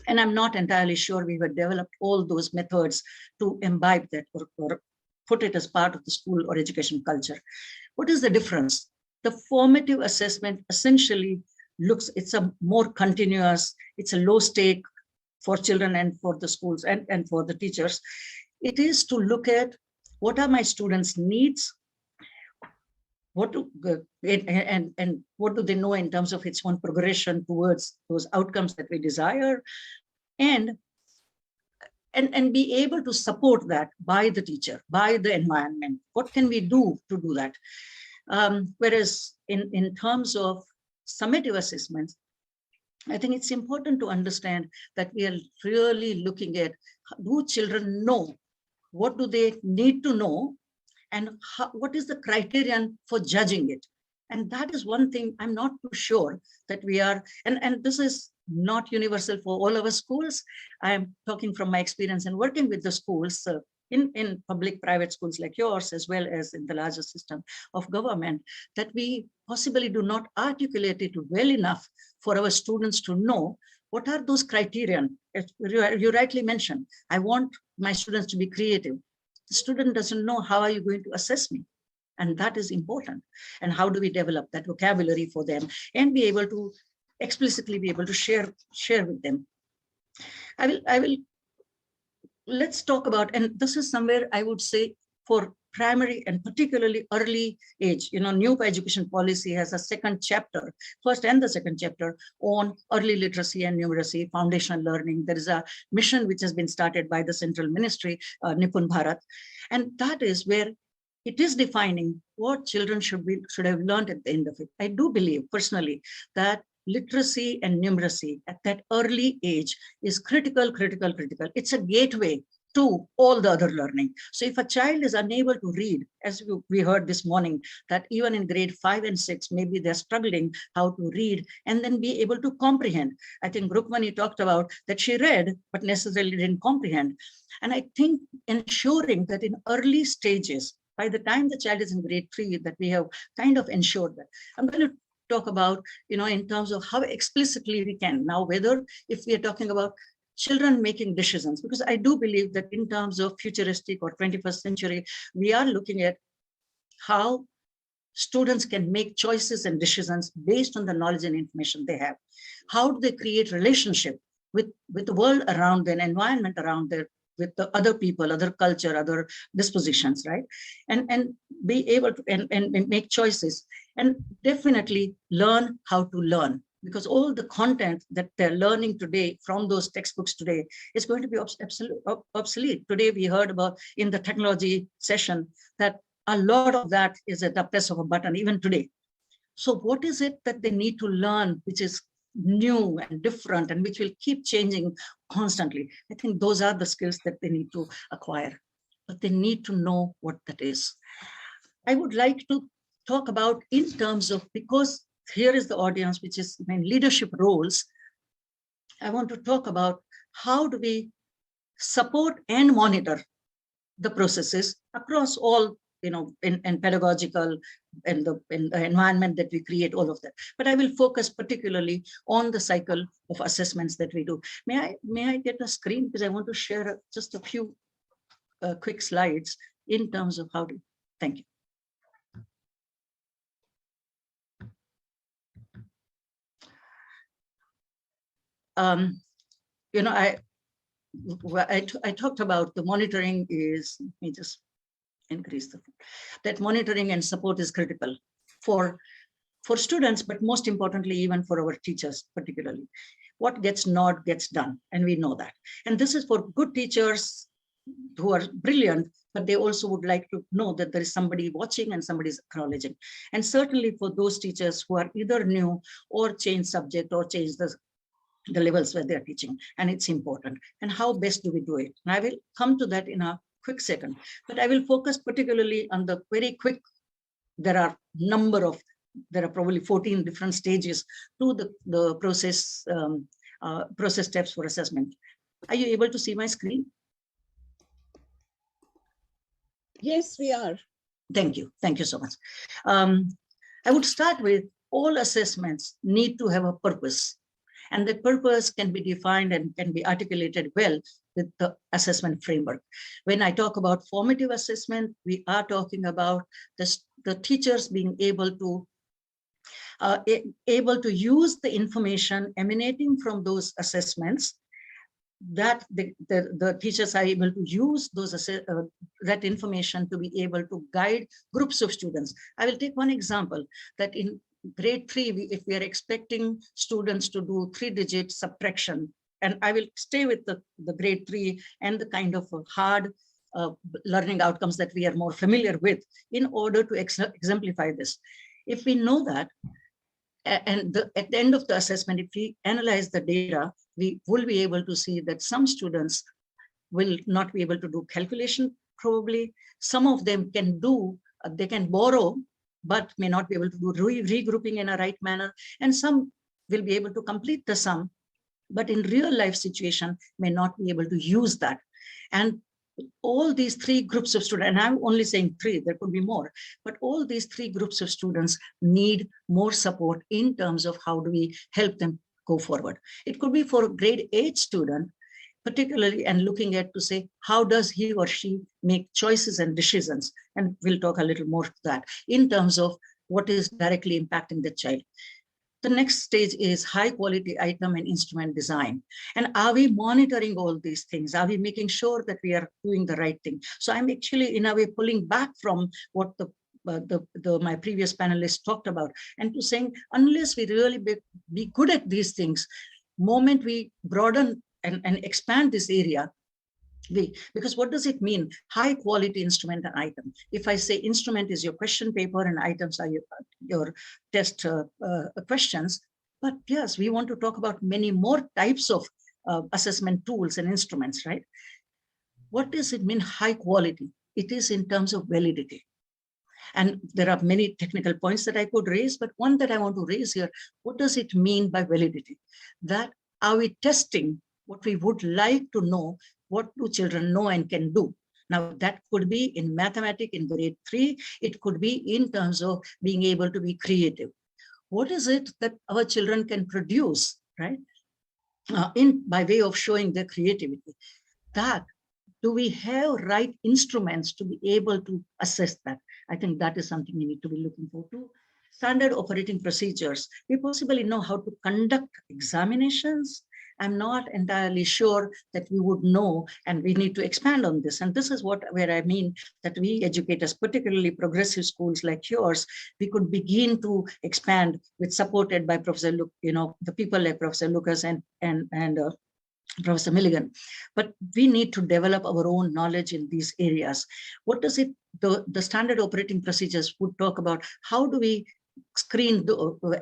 And I'm not entirely sure we have developed all those methods to imbibe that or put it as part of the school or education culture. What is the difference? The formative assessment essentially it's a more continuous, it's a low stake for children and for the schools and for the teachers. It is to look at what are my students' needs, what do they know in terms of its own progression towards those outcomes that we desire, and be able to support that by the teacher, by the environment. What can we do to do that? Whereas in terms of summative assessments, I think it's important to understand that we are really looking at, do children know? What do they need to know? And what is the criterion for judging it? And that is one thing I'm not too sure that we are, and this is not universal for all our schools. I am talking from my experience and working with the schools in public private schools like yours, as well as in the larger system of government, that we possibly do not articulate it well enough for our students to know what are those criteria. You rightly mentioned, I want my students to be creative. The student doesn't know, how are you going to assess me? And that is important. And how do we develop that vocabulary for them and be able to explicitly be able to share with them? I will let's talk about, and this is somewhere I would say for primary and particularly early age, new education policy has a second chapter, first and the second chapter on early literacy and numeracy, foundational learning. There is a mission which has been started by the Central Ministry, Nipun Bharat, and that is where it is defining what children should have learned at the end of it. I do believe personally that literacy and numeracy at that early age is critical. It's a gateway to all the other learning. So if a child is unable to read, as we heard this morning, that even in grade 5 and 6, maybe they're struggling how to read and then be able to comprehend. I think Rukmani talked about that she read, but necessarily didn't comprehend. And I think ensuring that in early stages, by the time the child is in grade 3, that we have kind of ensured that. I'm going to talk about, in terms of how explicitly we can. Now, whether if we are talking about children making decisions, because I do believe that in terms of futuristic or 21st century, we are looking at how students can make choices and decisions based on the knowledge and information they have. How do they create relationship with the world around them, environment around them, with the other people, other culture, other dispositions, right? And be able to and make choices, and definitely learn how to learn, because all the content that they're learning today from those textbooks today is going to be absolutely obsolete. Today we heard about in the technology session that a lot of that is at the press of a button, even today. So what is it that they need to learn, which is new and different and which will keep changing constantly? I think those are the skills that they need to acquire, but they need to know what that is. I would like to talk about in terms of, because here is the audience, which is in leadership roles, I want to talk about how do we support and monitor the processes across all, in pedagogical and the environment that we create, all of that. But I will focus particularly on the cycle of assessments that we do. May I get a screen, because I want to share just a few quick slides in terms of how to. Thank you. I talked about the monitoring is, let me just increase that monitoring and support is critical for students, but most importantly, even for our teachers, particularly. What gets not gets done, and we know that. And this is for good teachers who are brilliant, but they also would like to know that there is somebody watching and somebody's acknowledging. And certainly for those teachers who are either new or change subject or change the levels where they're teaching, and it's important. And how best do we do it? And I will come to that in a quick second, but I will focus particularly on the very quick. There are probably 14 different stages to the process steps for assessment. Are you able to see my screen? Yes, we are. Thank you so much. I would start with, all assessments need to have a purpose. And the purpose can be defined and can be articulated well with the assessment framework. When I talk about formative assessment, we are talking about the teachers being able to use the information emanating from those assessments, that the teachers are able to use that information to be able to guide groups of students. I will take one example, that in grade 3, if we are expecting students to do 3-digit subtraction, and I will stay with the grade 3 and the kind of hard learning outcomes that we are more familiar with, in order to exemplify this. If we know that, and at the end of the assessment, if we analyze the data, we will be able to see that some students will not be able to do calculation, probably. Some of them can they can borrow, but may not be able to do regrouping in a right manner. And some will be able to complete the sum, but in real life situation may not be able to use that. And all these three groups of students, and I'm only saying three, there could be more, but all these three groups of students need more support in terms of how do we help them go forward. It could be for a grade 8 student, particularly, and looking at to say, how does he or she make choices and decisions? And we'll talk a little more to that in terms of what is directly impacting the child. The next stage is high quality item and instrument design. And are we monitoring all these things? Are we making sure that we are doing the right thing? So I'm actually in a way pulling back from what my previous panelists talked about, and to saying, unless we really be good at these things, moment we broaden and expand this area, because what does it mean? High quality instrument and item. If I say instrument is your question paper and items are your test questions, but yes, we want to talk about many more types of assessment tools and instruments, right? What does it mean high quality? It is in terms of validity. And there are many technical points that I could raise, but one that I want to raise here, what does it mean by validity? That are we testing what we would like to know, what do children know and can do? Now that could be in mathematics in grade 3, it could be in terms of being able to be creative. What is it that our children can produce, right? By way of showing their creativity. That, do we have right instruments to be able to assess that? I think that is something we need to be looking for too. Standard operating procedures. We possibly know how to conduct examinations. I'm not entirely sure that we would know, and we need to expand on this. And this is where I mean that we educators, particularly progressive schools like yours, we could begin to expand with supported by Professor Luke, the people like Professor Lucas and Professor Milligan. But we need to develop our own knowledge in these areas. What does it, the standard operating procedures would talk about, how do we screen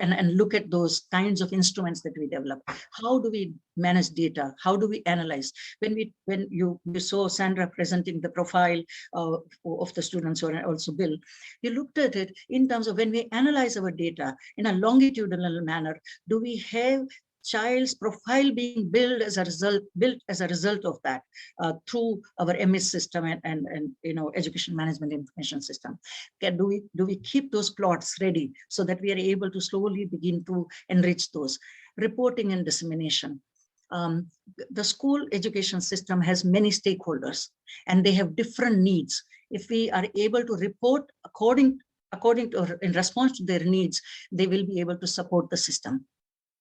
and look at those kinds of instruments that we develop? How do we manage data? How do we analyze? When you saw Sandra presenting the profile of the students, or also Bill, you looked at it in terms of when we analyze our data in a longitudinal manner, do we have child's profile being built as a result of that through our MS system and education management information system? Do we keep those plots ready so that we are able to slowly begin to enrich those? Reporting and dissemination. The school education system has many stakeholders and they have different needs. If we are able to report according to or in response to their needs, they will be able to support the system.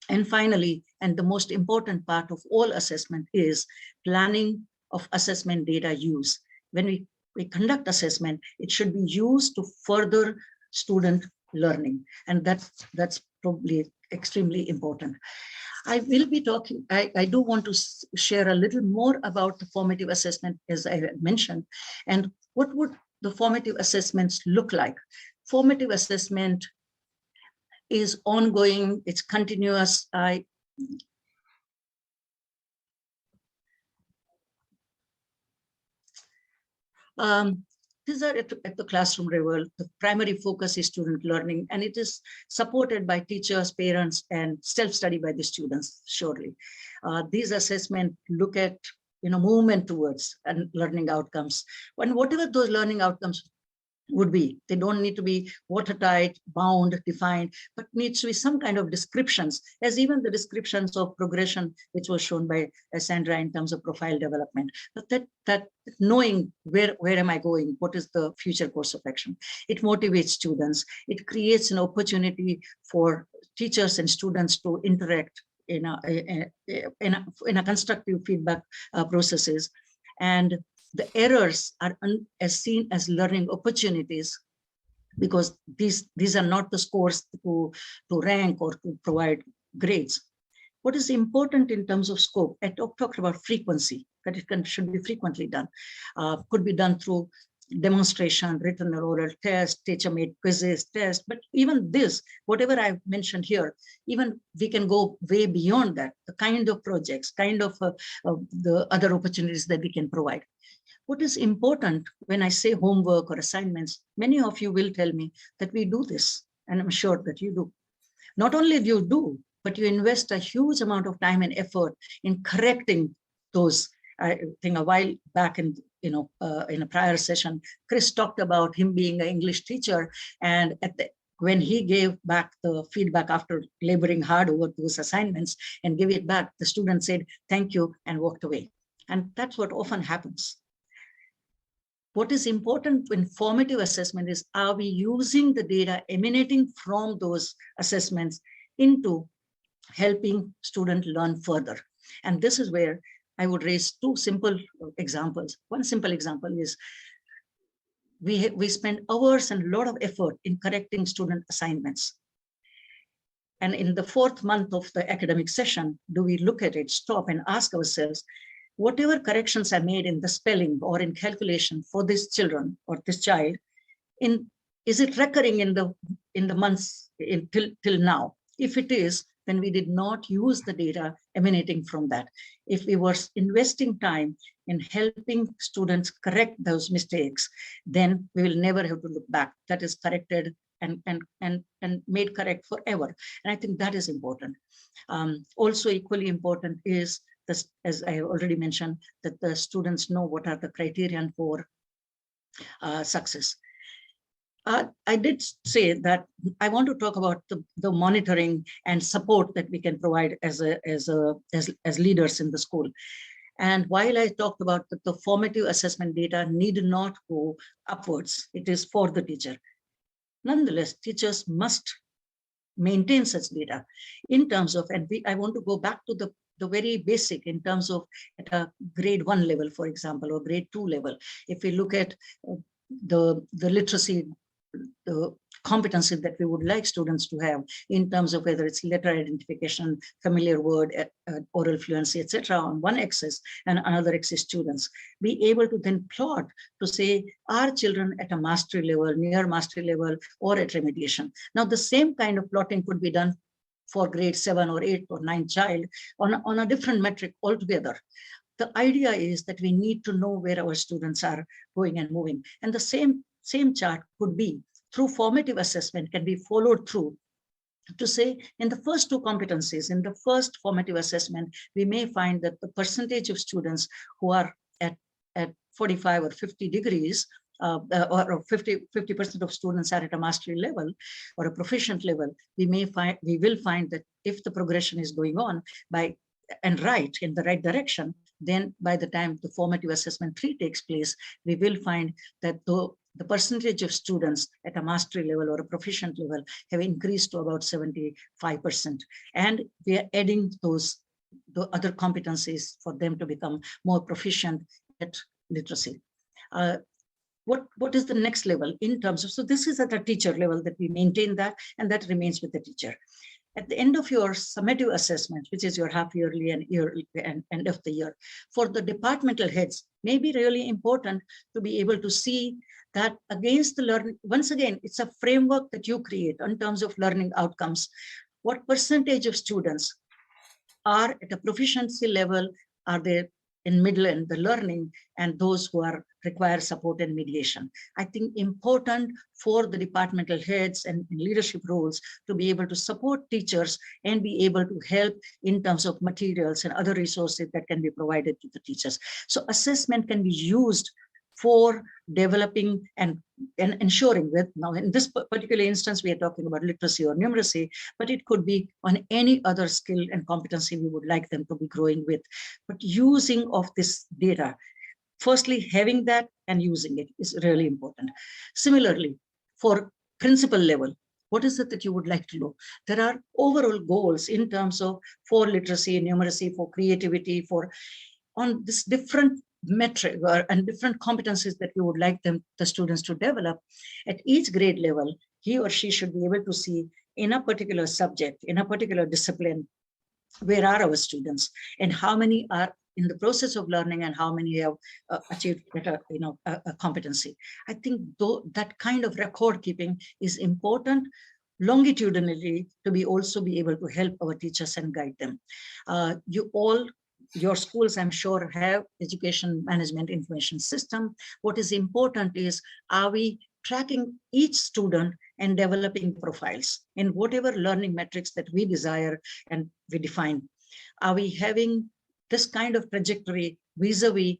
And finally, and the most important part of all assessment, is planning of assessment data use. When we conduct assessment, it should be used to further student learning. And that's probably extremely important. I will be talking, I do want to share a little more about the formative assessment, as I mentioned, and what would the formative assessments look like? Formative assessment is ongoing, it's continuous. These are at the classroom level. The primary focus is student learning, and it is supported by teachers, parents, and self-study by the students, surely. These assessments look at movement towards and learning outcomes. And whatever those learning outcomes would be, they don't need to be watertight, bound, defined, but needs to be some kind of descriptions, as even the descriptions of progression, which was shown by Sandra in terms of profile development. But that knowing where am I going, what is the future course of action, it motivates students. It creates an opportunity for teachers and students to interact in a constructive feedback processes. And the errors are as seen as learning opportunities, because these are not the scores to rank or to provide grades. What is important in terms of scope? I talked about frequency, that it should be frequently done. Could be done through demonstration, written or oral test, teacher-made quizzes, test. But even this, whatever I've mentioned here, even we can go way beyond that, the kind of projects, kind of the other opportunities that we can provide. What is important when I say homework or assignments, many of you will tell me that we do this, and I'm sure that you do. Not only do you do, but you invest a huge amount of time and effort in correcting those. I think a while back in a prior session, Chris talked about him being an English teacher, and when he gave back the feedback after laboring hard over those assignments and gave it back, the student said, "Thank you," and walked away. And that's what often happens. What is important in formative assessment is, are we using the data emanating from those assessments into helping students learn further? And this is where I would raise two simple examples. One simple example is we spend hours and a lot of effort in correcting student assignments. And in the 4th month of the academic session, do we look at it, stop and ask ourselves, whatever corrections are made in the spelling or in calculation for this children or this child, is it recurring in the months till now? If it is, then we did not use the data emanating from that. If we were investing time in helping students correct those mistakes, then we will never have to look back. That is corrected and made correct forever. And I think that is important. Also equally important is this, as I already mentioned, that the students know what are the criterion for success. I did say that I want to talk about the monitoring and support that we can provide as leaders in the school. And while I talked about the formative assessment data need not go upwards, it is for the teacher. Nonetheless, teachers must maintain such data in terms of, and I want to go back to the very basic in terms of at a grade 1 level, for example, or grade 2 level. If we look at the literacy, the competency that we would like students to have in terms of whether it's letter identification, familiar word, oral fluency, etc. on one axis, and another axis students, be able to then plot to say, are children at a mastery level, near mastery level, or at remediation? Now, the same kind of plotting could be done for grade 7 or 8 or 9 child on a different metric altogether. The idea is that we need to know where our students are going and moving. And the same chart could be through formative assessment can be followed through to say in the first 2 competencies, in the first formative assessment, we may find that the percentage of students who are at 45 or 50 degrees or 50% of students are at a mastery level or a proficient level, we will find that if the progression is going on in the right direction, then by the time the formative assessment 3 takes place, we will find that the percentage of students at a mastery level or a proficient level have increased to about 75%. And we are adding the other competencies for them to become more proficient at literacy. What is the next level in terms of, so this is at a teacher level that we maintain that, and that remains with the teacher. At the end of your summative assessment, which is your half yearly and yearly and end of the year, for the departmental heads, may be really important to be able to see that against the learning, once again, it's a framework that you create in terms of learning outcomes. What percentage of students are at a proficiency level, are they in middle and the learning, and those who require support and mediation. I think important for the departmental heads and leadership roles to be able to support teachers and be able to help in terms of materials and other resources that can be provided to the teachers. So assessment can be used for developing and ensuring that, now in this particular instance, we are talking about literacy or numeracy, but it could be on any other skill and competency we would like them to be growing with. But using of this data, firstly, having that and using it is really important. Similarly, for principal level, what is it that you would like to know? There are overall goals in terms of for literacy, numeracy, for creativity, on this different metric and different competencies that we would like the students to develop. At each grade level, he or she should be able to see in a particular subject, in a particular discipline, where are our students and how many are in the process of learning and how many have achieved better a competency. I think that kind of record keeping is important longitudinally to also be able to help our teachers and guide them. Your schools, I'm sure, have education management information system. What is important is, are we tracking each student and developing profiles in whatever learning metrics that we desire and we define. Are we having this kind of trajectory vis-a-vis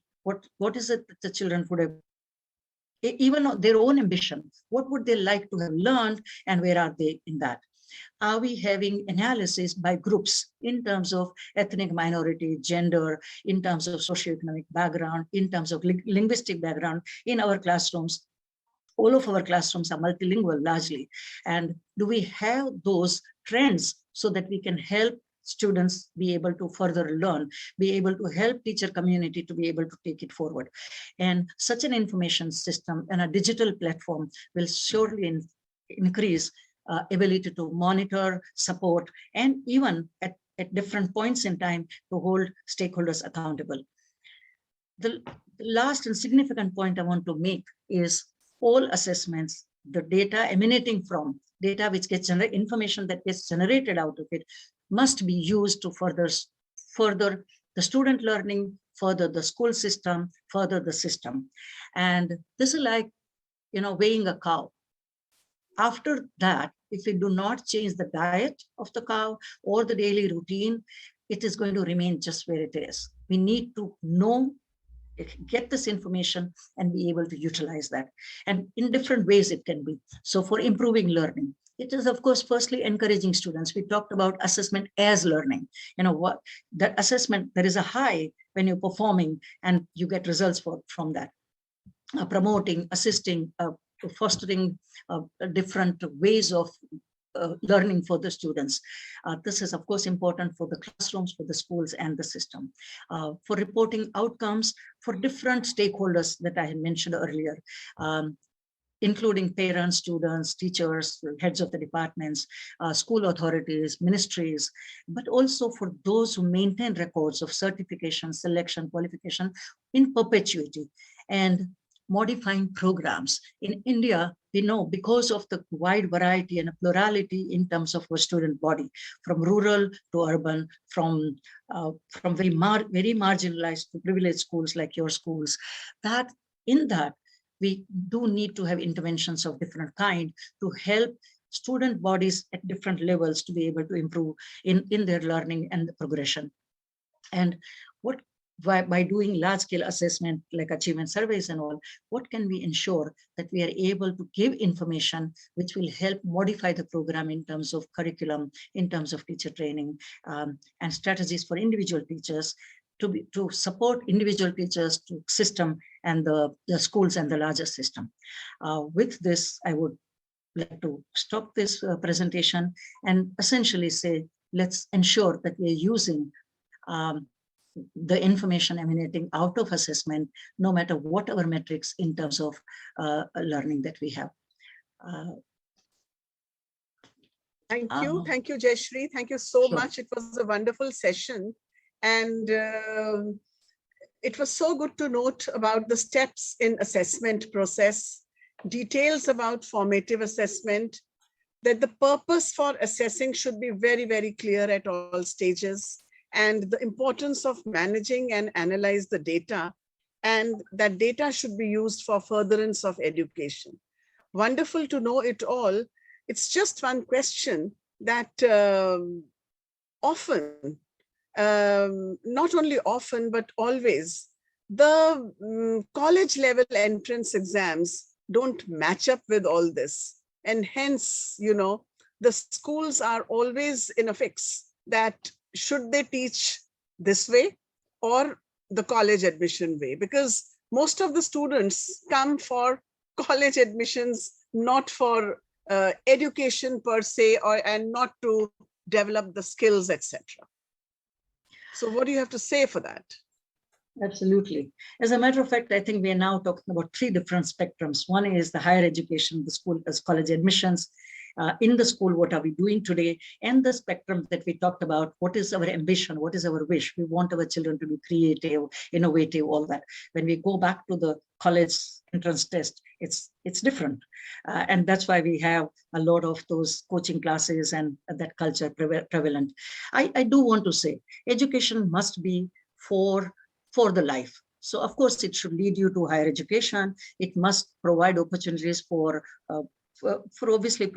what is it that the children would have, even their own ambition, what would they like to have learned and where are they in that? Are we having analysis by groups in terms of ethnic minority, gender, in terms of socioeconomic background, in terms of linguistic background in our classrooms? All of our classrooms are multilingual largely. And do we have those trends so that we can help students be able to further learn, be able to help teacher community to be able to take it forward? And such an information system and a digital platform will surely increase ability to monitor, support, and even at different points in time to hold stakeholders accountable. The last and significant point I want to make is all assessments, the data emanating from data which gets information that gets generated out of it must be used to further the student learning, further the school system, further the system. And this is like, weighing a cow. After that, if we do not change the diet of the cow or the daily routine, it is going to remain just where it is. We need to know, get this information and be able to utilize that. And in different ways it can be. So for improving learning, it is of course, firstly, encouraging students. We talked about assessment as learning. What that assessment, there is a high when you're performing and you get results from that. Promoting, assisting, fostering different ways of learning for the students. This is, of course, important for the classrooms, for the schools and the system. For reporting outcomes for different stakeholders that I had mentioned earlier, including parents, students, teachers, heads of the departments, school authorities, ministries, but also for those who maintain records of certification, selection, qualification in perpetuity, and modifying programs. In India, we know because of the wide variety and plurality in terms of our student body, from rural to urban, from very marginalized to privileged schools like your schools, that in that we do need to have interventions of different kind to help student bodies at different levels to be able to improve in their learning and progression. And by doing large-scale assessment like achievement surveys and all, what can we ensure that we are able to give information which will help modify the program in terms of curriculum, in terms of teacher training, and strategies for individual teachers to support individual teachers, to system and the schools and the larger system. With this, I would like to stop this presentation and essentially say, let's ensure that we're using the information emanating out of assessment, no matter what our metrics in terms of learning that we have. Thank you, Jayashree. Thank you so much. It was a wonderful session. And it was so good to note about the steps in assessment process, details about formative assessment, that the purpose for assessing should be very, very clear at all stages, and the importance of managing and analyze the data, and that data should be used for furtherance of education. Wonderful to know it all. It's just one question that often, not only often, but always, the college level entrance exams don't match up with all this. And hence, the schools are always in a fix that should they teach this way or the college admission way? Because most of the students come for college admissions, not for education per se, and not to develop the skills, etc. So what do you have to say for that? Absolutely. As a matter of fact, I think we are now talking about three different spectrums. One is the higher education, the school, as college admissions. In the school, what are we doing today? And the spectrum that we talked about, what is our ambition? What is our wish? We want our children to be creative, innovative, all that. When we go back to the college entrance test, it's different. And that's why we have a lot of those coaching classes and that culture prevalent. I do want to say, education must be for the life. So of course, it should lead you to higher education. It must provide opportunities for obviously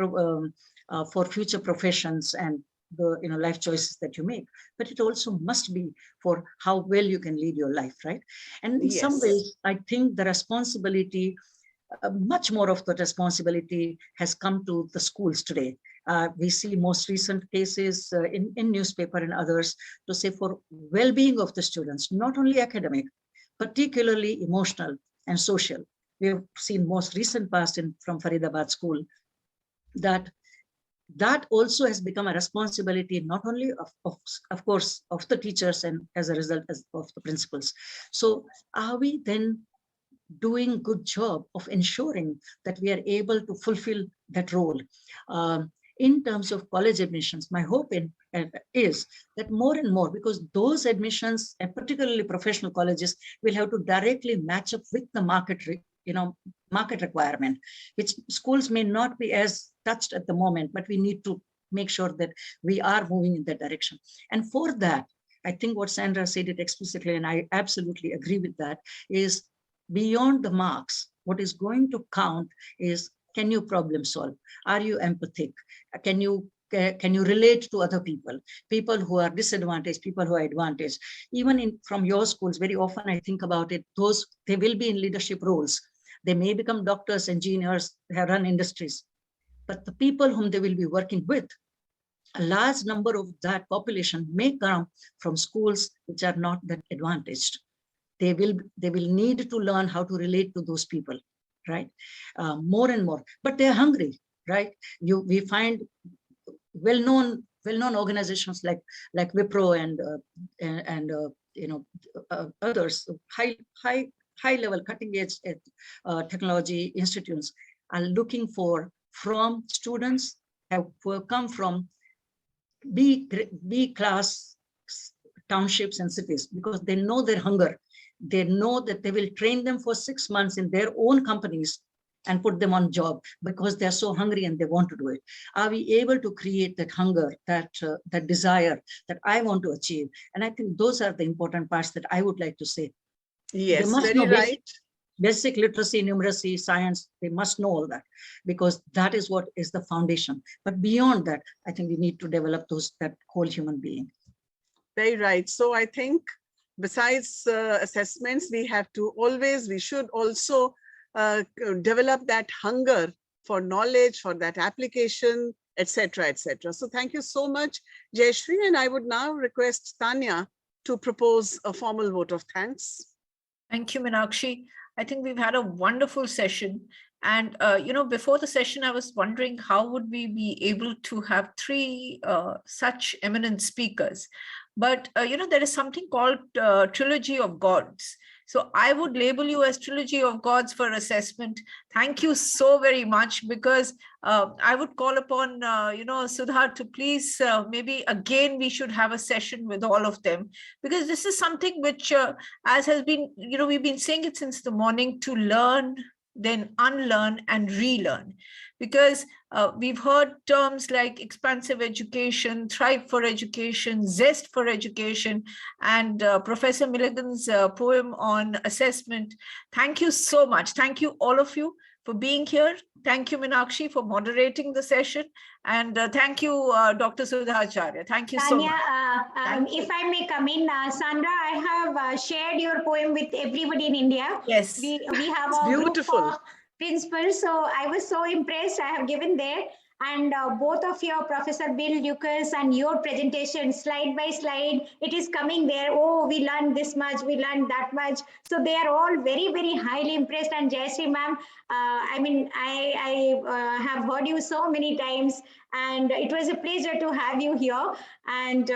for future professions and the life choices that you make. But it also must be for how well you can lead your life, right? And in some ways, I think the responsibility, much more of the responsibility has come to the schools today. We see most recent cases in newspaper and others to say for well-being of the students, not only academic, particularly emotional and social. We have seen most recent past from Faridabad school that also has become a responsibility not only of course of the teachers and as a result of the principals. So are we then doing good job of ensuring that we are able to fulfill that role? In terms of college admissions, my hope is that more and more, because those admissions, and particularly professional colleges, will have to directly match up with the market requirement, which schools may not be as touched at the moment, but we need to make sure that we are moving in that direction. And for that, I think what Sandra said it explicitly, and I absolutely agree with that, is beyond the marks, what is going to count is, can you problem solve? Are you empathic? Can you relate to other people who are disadvantaged, people who are advantaged? Even from your schools, very often I think about it, they will be in leadership roles. They may become doctors, engineers, run industries, but the people whom they will be working with, a large number of that population may come from schools which are not that advantaged. They will need to learn how to relate to those people, right? More and more, but they're hungry, right? We find well-known organizations like Wipro and others, high-level cutting-edge technology institutes are looking from students who have come from B class townships and cities, because they know their hunger. They know that they will train them for 6 months in their own companies and put them on job because they're so hungry and they want to do it. Are we able to create that hunger, that desire that I want to achieve? And I think those are the important parts that I would like to say. Yes, they must very know right. Basic literacy, numeracy, science, they must know all that, because that is what is the foundation. But beyond that, I think we need to develop that whole human being. Very right. So I think besides assessments, we should also develop that hunger for knowledge, for that application, etc., etc. So thank you so much, Jayashree, and I would now request Tanya to propose a formal vote of thanks. Thank you, Meenakshi. I think we've had a wonderful session. And, before the session, I was wondering how would we be able to have three such eminent speakers. But, there is something called Trilogy of Gods. So I would label you as Trilogy of Gods for assessment. Thank you so very much, because I would call upon, Sudha to please, maybe again, we should have a session with all of them, because this is something which, as has been, we've been saying it since the morning, to learn, then unlearn and relearn. Because we've heard terms like expansive education, thrive for education, zest for education, and Professor Milligan's poem on assessment. Thank you so much. Thank you, all of you, for being here. Thank you, Meenakshi, for moderating the session. And thank you, Dr. Sudha Acharya. Thank you so much. If I may come in, Sandra, I have shared your poem with everybody in India. Yes. We have It's a beautiful. group of principals, so I was so impressed. I have given there. And both of your, Professor Bill, Lucas, and your presentation, slide by slide, it is coming there. Oh, we learned this much, we learned that much. So they are all very, very highly impressed. And Jayashree ma'am, I have heard you so many times, and it was a pleasure to have you here. And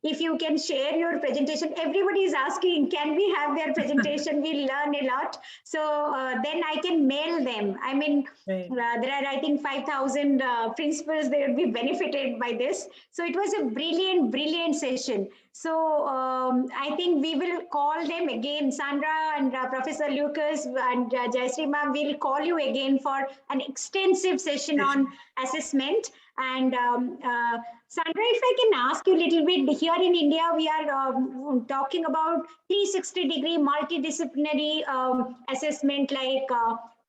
if you can share your presentation, everybody is asking, can we have their presentation? We learn a lot. So then I can mail them. I mean, there are, I think, 5,000 principals, they would be benefited by this. So it was a brilliant, brilliant session. So I think we will call them again, Sandra and Professor Lucas and Jayashree ma'am, we'll call you again for an extensive session on assessment. And Sandra, if I can ask you a little bit, here in India, we are talking about 360-degree multidisciplinary assessment like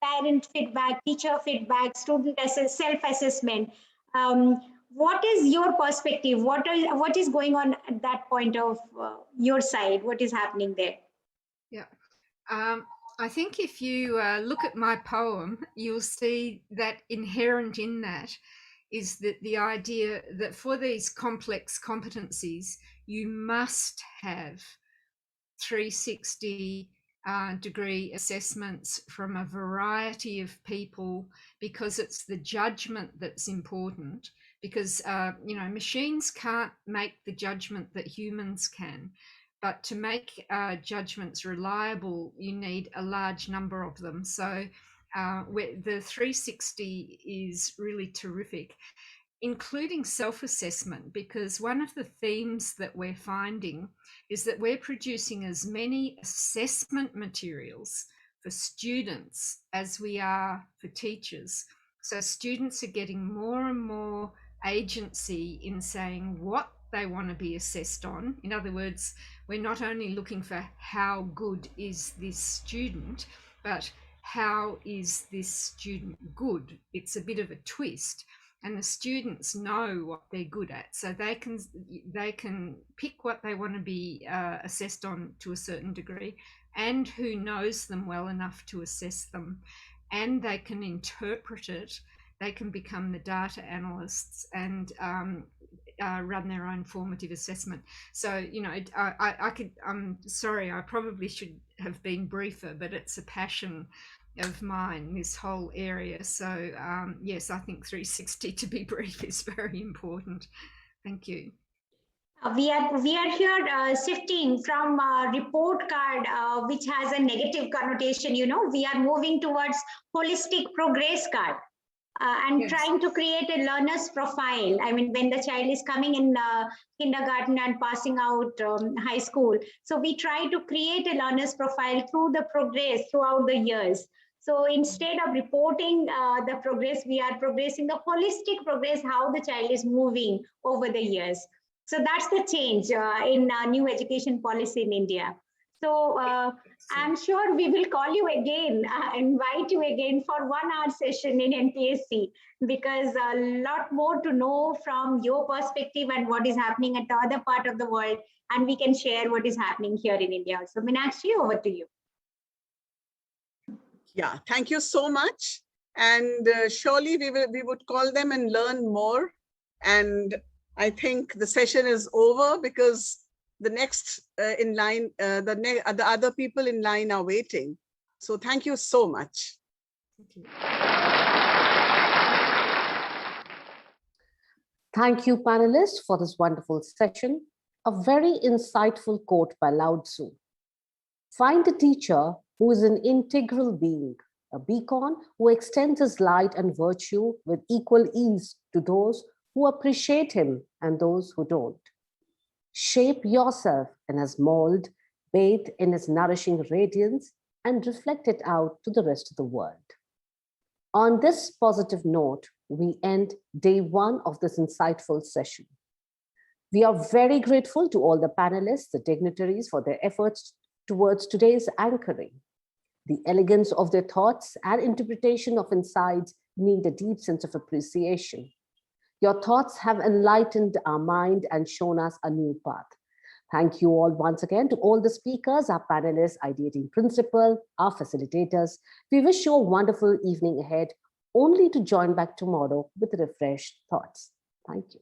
parent feedback, teacher feedback, student self-assessment. What is your perspective? What is going on at that point of your side? What is happening there? Yeah. I think if you look at my poem, you'll see that inherent in that is that the idea that for these complex competencies, you must have 360 degree assessments from a variety of people, because it's the judgment that's important, because machines can't make the judgment that humans can. But to make judgments reliable, you need a large number of them. So the 360 is really terrific, including self-assessment, because one of the themes that we're finding is that we're producing as many assessment materials for students as we are for teachers. So students are getting more and more agency in saying what they want to be assessed on. In other words, we're not only looking for how good is this student, but how is this student good? It's a bit of a twist. And the students know what they're good at, so they can pick what they want to be assessed on to a certain degree, and who knows them well enough to assess them, and they can interpret it. They can become the data analysts and run their own formative assessment. So I'm sorry, I probably should have been briefer, but it's a passion of mine, this whole area. So yes, I think 360, to be brief, is very important. Thank you. We are here shifting from report card, which has a negative connotation. We are moving towards holistic progress card. And yes, trying to create a learner's profile. I mean, when the child is coming in kindergarten and passing out high school, so we try to create a learner's profile through the progress throughout the years. So instead of reporting the progress, we are progressing the holistic progress, how the child is moving over the years. So that's the change in new education policy in India. So I'm sure we will call you again, invite you again for 1 hour session in NPSC, because a lot more to know from your perspective and what is happening at the other part of the world. And we can share what is happening here in India. So Meenakshi, over to you. Yeah, thank you so much. And surely we would call them and learn more. And I think the session is over, because the next in line, the other people in line are waiting. So thank you so much. Thank you. Thank you, panelists, for this wonderful session. A very insightful quote by Lao Tzu. Find a teacher who is an integral being, a beacon who extends his light and virtue with equal ease to those who appreciate him and those who don't. Shape yourself in his mold, bathe in his nourishing radiance, and reflect it out to the rest of the world. On this positive note, we end day 1 of this insightful session. We are very grateful to all the panelists, the dignitaries, for their efforts towards today's anchoring. The elegance of their thoughts and interpretation of insights need a deep sense of appreciation. Your thoughts have enlightened our mind and shown us a new path. Thank you all once again to all the speakers, our panelists, ideating principal, our facilitators. We wish you a wonderful evening ahead, only to join back tomorrow with refreshed thoughts. Thank you.